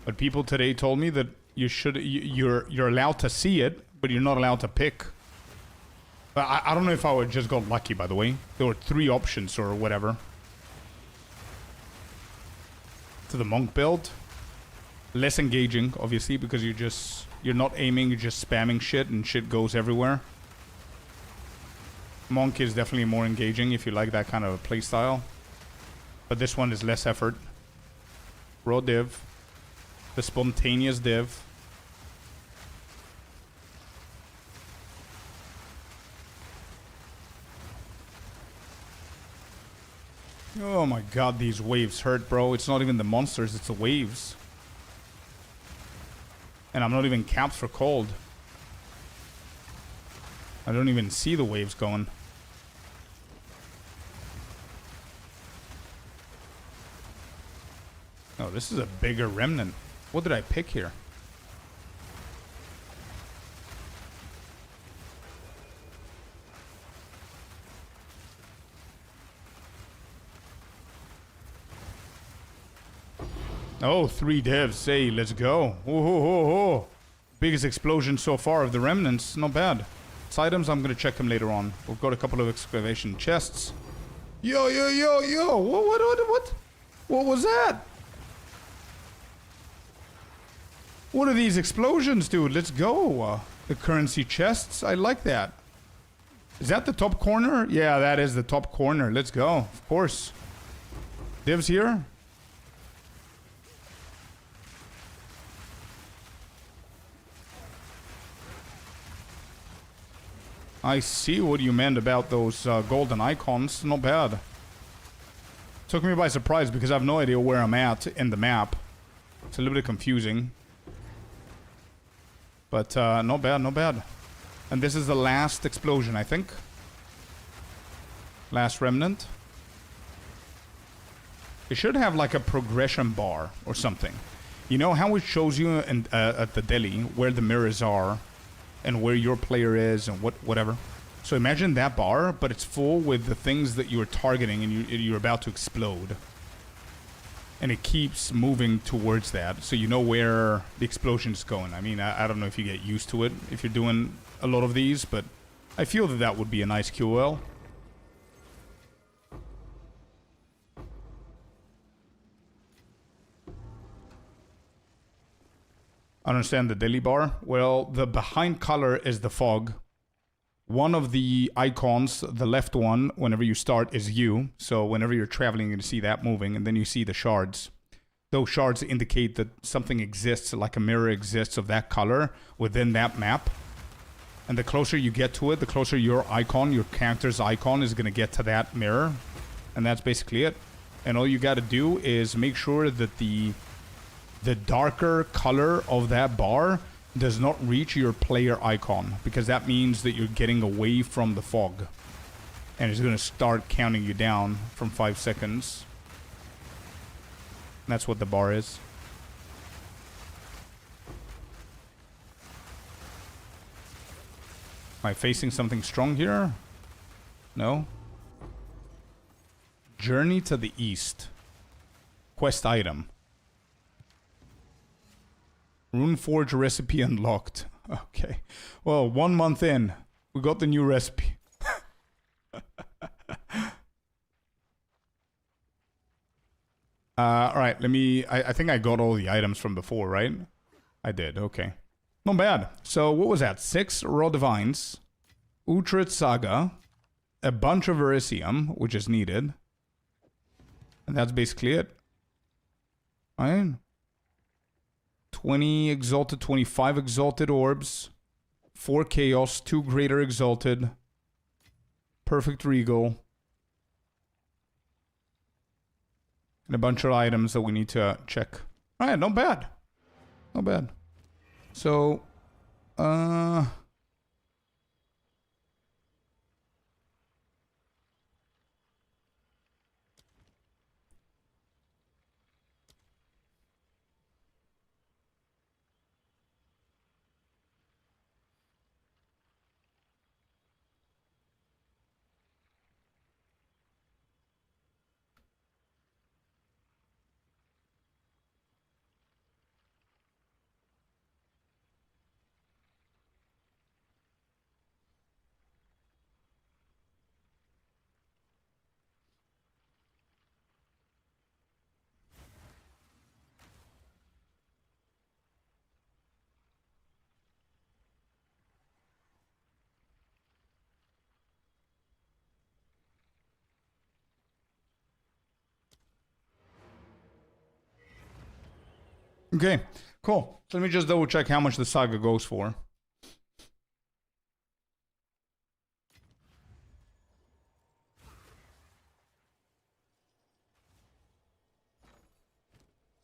But people today told me that you're allowed to see it, but you're not allowed to pick. But I don't know if I would just got lucky, by the way. There were 3 options or whatever. To the monk build. Less engaging, obviously, because you're not aiming, you're just spamming shit and shit goes everywhere. Monk is definitely more engaging if you like that kind of playstyle. But this one is less effort. Raw div. The spontaneous div. Oh my god, these waves hurt, bro. It's not even the monsters, it's the waves. And I'm not even capped for cold. I don't even see the waves going. Oh, this is a bigger remnant. What did I pick here? Oh, 3 divs. Hey, let's go. Oh. Biggest explosion so far of the remnants. Not bad. It's items, I'm gonna check them later on. We've got a couple of excavation chests. Yo. What? What was that? What are these explosions, dude? Let's go. The currency chests. I like that. Is that the top corner? Yeah, that is the top corner. Let's go. Of course. Divs here. I see what you meant about those golden icons. Not bad. Took me by surprise because I have no idea where I'm at in the map. It's a little bit confusing. But not bad, not bad. And this is the last explosion, I think. Last remnant. It should have like a progression bar or something. You know how it shows you in, at the deli where the mirrors are and where your player is and whatever. So imagine that bar, but it's full with the things that you're targeting and you're about to explode. And it keeps moving towards that, so you know where the explosion is going. I mean, I don't know if you get used to it if you're doing a lot of these, but I feel that that would be a nice QOL. Understand the daily bar? Well, the behind color is the fog. One of the icons, the left one, whenever you start, is you. So whenever you're traveling, you're going to see that moving, and then you see the shards. Those shards indicate that something exists, like a mirror exists of that color within that map. And the closer you get to it, the closer your icon, your character's icon, is going to get to that mirror. And that's basically it. And all you got to do is make sure that the darker color of that bar does not reach your player icon, because that means that you're getting away from the fog. And it's going to start counting you down from 5 seconds. That's what the bar is. Am I facing something strong here? No? Journey to the east. Quest item. Runeforge recipe unlocked. Okay. Well, 1 month in, we got the new recipe. Alright, let me... I think I got all the items from before, right? I did, okay. Not bad. So, what was that? 6 Raw Divines. Uhtred Saga. A bunch of Verisium, which is needed. And that's basically it. Right? 20 Exalted, 25 Exalted Orbs. 4 Chaos, 2 Greater Exalted. Perfect Regal. And a bunch of items that we need to check. Alright, not bad. Not bad. So, okay, cool. So let me just double check how much the saga goes for.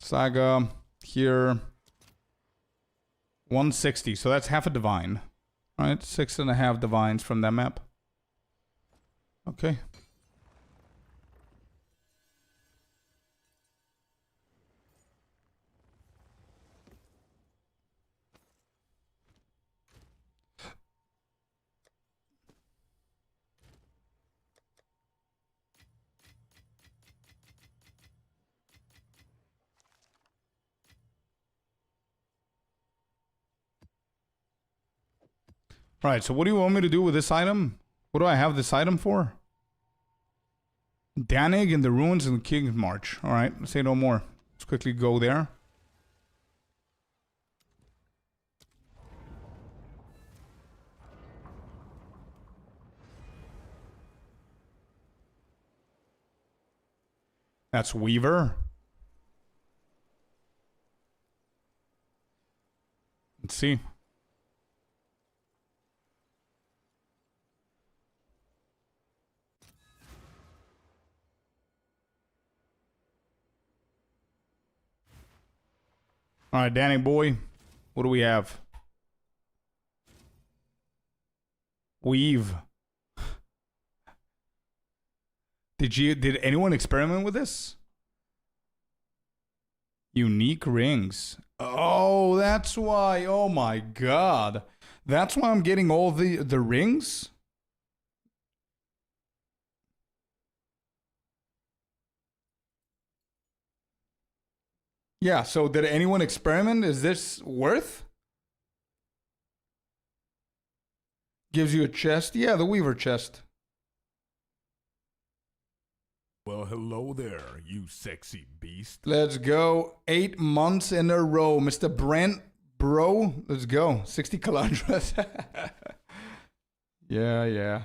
Saga here 160, so that's half a divine. Alright, 6.5 divines from that map. Okay. Alright, so what do you want me to do with this item? What do I have this item for? Danig in the ruins of the King's March. Alright, say no more. Let's quickly go there. That's Weaver. Let's see. All right, Danny boy, what do we have? Weave. Did anyone experiment with this? Unique rings. Oh, that's why. Oh my god. That's why I'm getting all the rings? Yeah, so did anyone experiment? Is this worth? Gives you a chest? Yeah, the Weaver chest. Well, hello there, you sexy beast. Let's go. 8 months in a row. Mr. Brent, bro. Let's go. 60 kilometers. Yeah.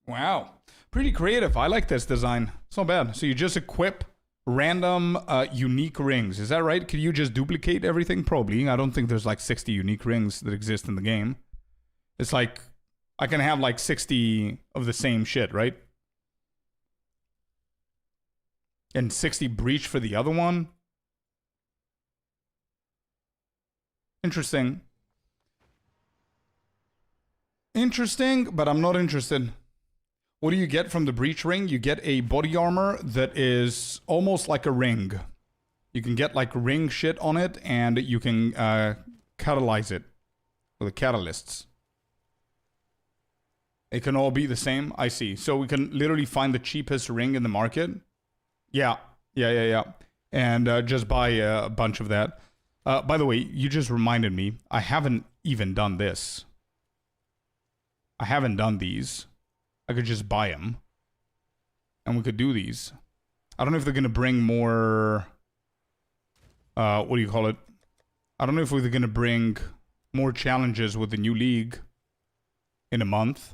Wow. Pretty creative. I like this design. It's not bad. So you just equip random unique rings. Is that right? Can you just duplicate everything? Probably. I don't think there's like 60 unique rings that exist in the game. It's like I can have like 60 of the same shit, right? And 60 breach for the other one. Interesting. Interesting, but I'm not interested. What do you get from the breach ring? You get a body armor that is almost like a ring. You can get like ring shit on it, and you can catalyze it with the catalysts. It can all be the same. I see. So we can literally find the cheapest ring in the market. Yeah. And just buy a bunch of that. By the way, you just reminded me. I haven't even done this. I haven't done these. I could just buy them. And we could do these. I don't know if they're going to bring more... what do you call it? I don't know if we're going to bring more challenges with the new league in a month.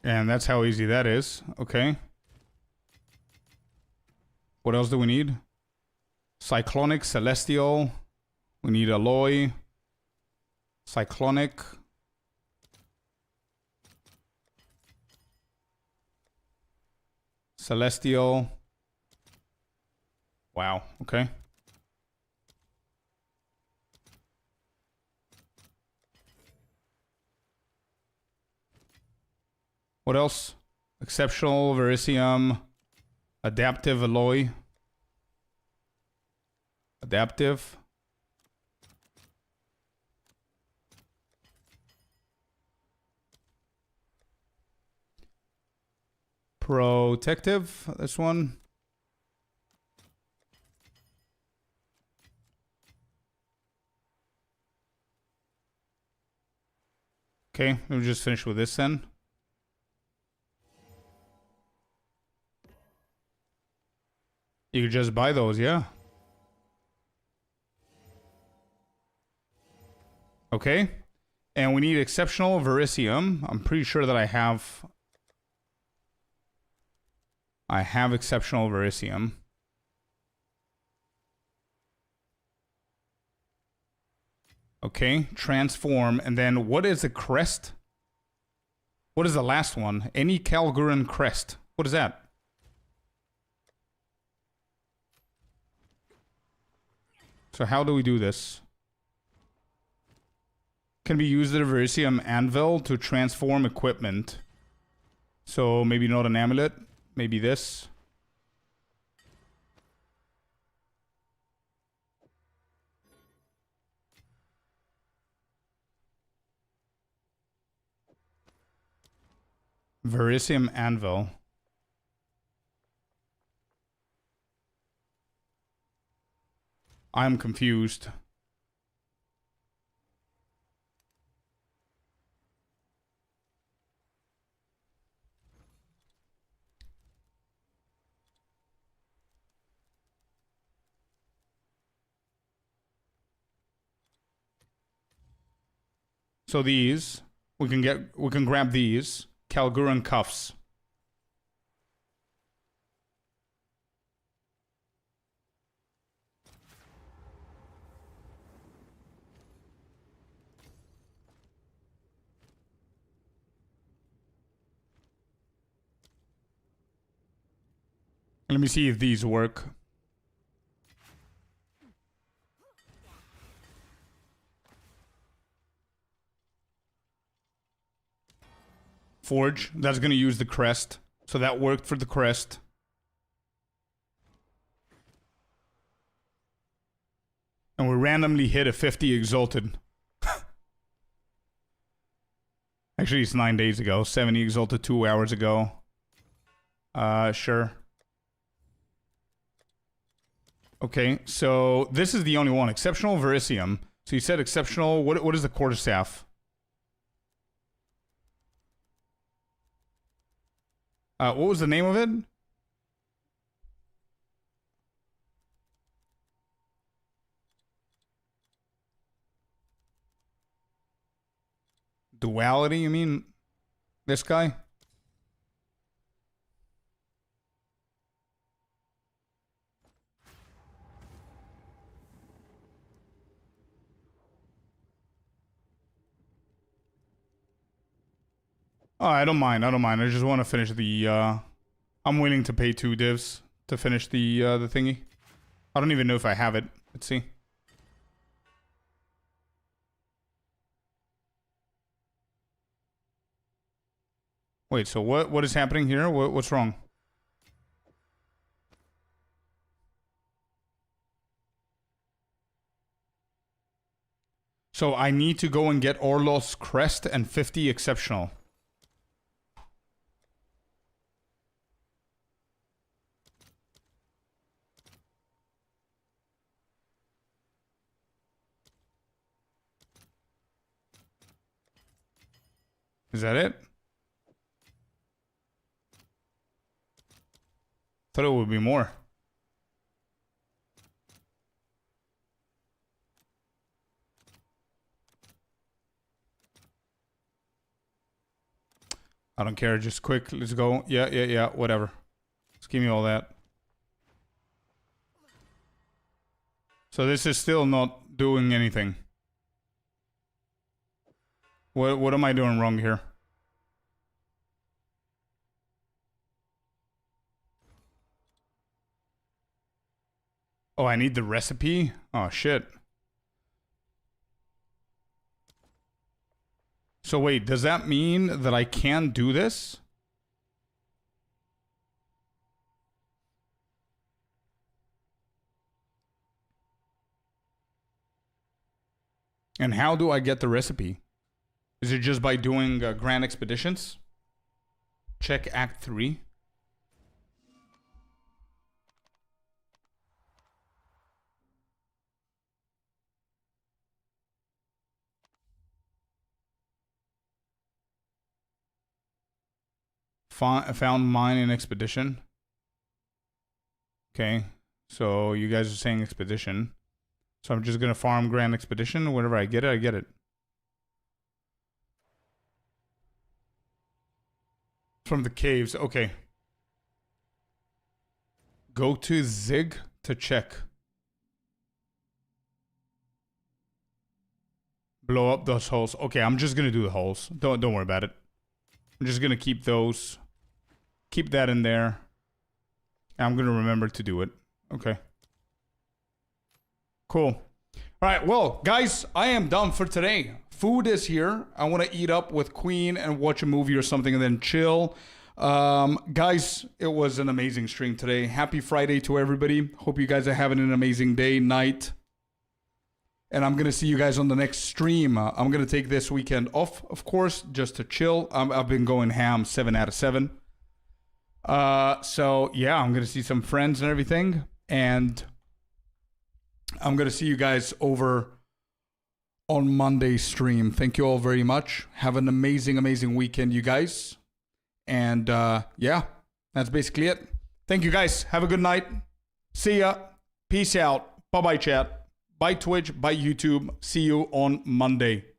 And that's how easy that is. Okay. What else do we need? Cyclonic, Celestial. We need Alloy. Cyclonic. Celestial. Wow. Okay. What else? Exceptional, Verisium, Adaptive Alloy. Adaptive. Protective, this one. Okay, let me just finish with this then. You could just buy those, yeah. Okay. And we need exceptional Verisium. I'm pretty sure that I have exceptional Verisium. Okay, transform. And then what is the crest? What is the last one? Any Calguran crest. What is that? So how do we do this? can be used at a Verisium anvil to transform equipment. So maybe not an amulet. Maybe this. Verisium anvil. I'm confused. So these, we can grab these. Kalguran cuffs. Let me see if these work. Forge. That's going to use the crest. So that worked for the crest. And we randomly hit a 50 exalted. Actually, it's 9 days ago. 70 exalted 2 hours ago. Sure. Okay, so this is the only one. Exceptional Verisium. So you said exceptional. What is the quarterstaff? What was the name of it? Duality, you mean? This guy? Oh, I don't mind. I just want to finish the, I'm willing to pay 2 divs to finish the thingy. I don't even know if I have it. Let's see. Wait, so what is happening here? What's wrong? So I need to go and get Orlos crest and 50 exceptional. Is that it? Thought it would be more. I don't care, just quick, let's go. Yeah, whatever. Just give me all that. So this is still not doing anything. What am I doing wrong here? Oh, I need the recipe? Oh, shit. So wait, does that mean that I can't do this? And how do I get the recipe? Is it just by doing Grand Expeditions? Check Act 3. Found mine in Expedition. Okay, so you guys are saying Expedition. So I'm just gonna farm Grand Expedition. Whenever I get it, I get it. From the caves, okay. Go to Zig to check. Blow up those holes. Okay, I'm just gonna do the holes. Don't worry about it. I'm just gonna keep those. Keep that in there. And I'm gonna remember to do it. Okay. Cool. Alright, well, guys, I am done for today. food is here. I want to eat up with Queen and watch a movie or something and then chill. Guys, it was an amazing stream today. Happy Friday to everybody. Hope you guys are having an amazing day, night. And I'm going to see you guys on the next stream. I'm going to take this weekend off, of course, just to chill. I've been going ham 7 out of 7. So, yeah, I'm going to see some friends and everything. And I'm going to see you guys over on Monday's stream. Thank you all very much. Have an amazing, amazing weekend, you guys. And, yeah, that's basically it. Thank you, guys. Have a good night. See ya. Peace out. Bye-bye, chat. Bye Twitch, bye YouTube. See you on Monday.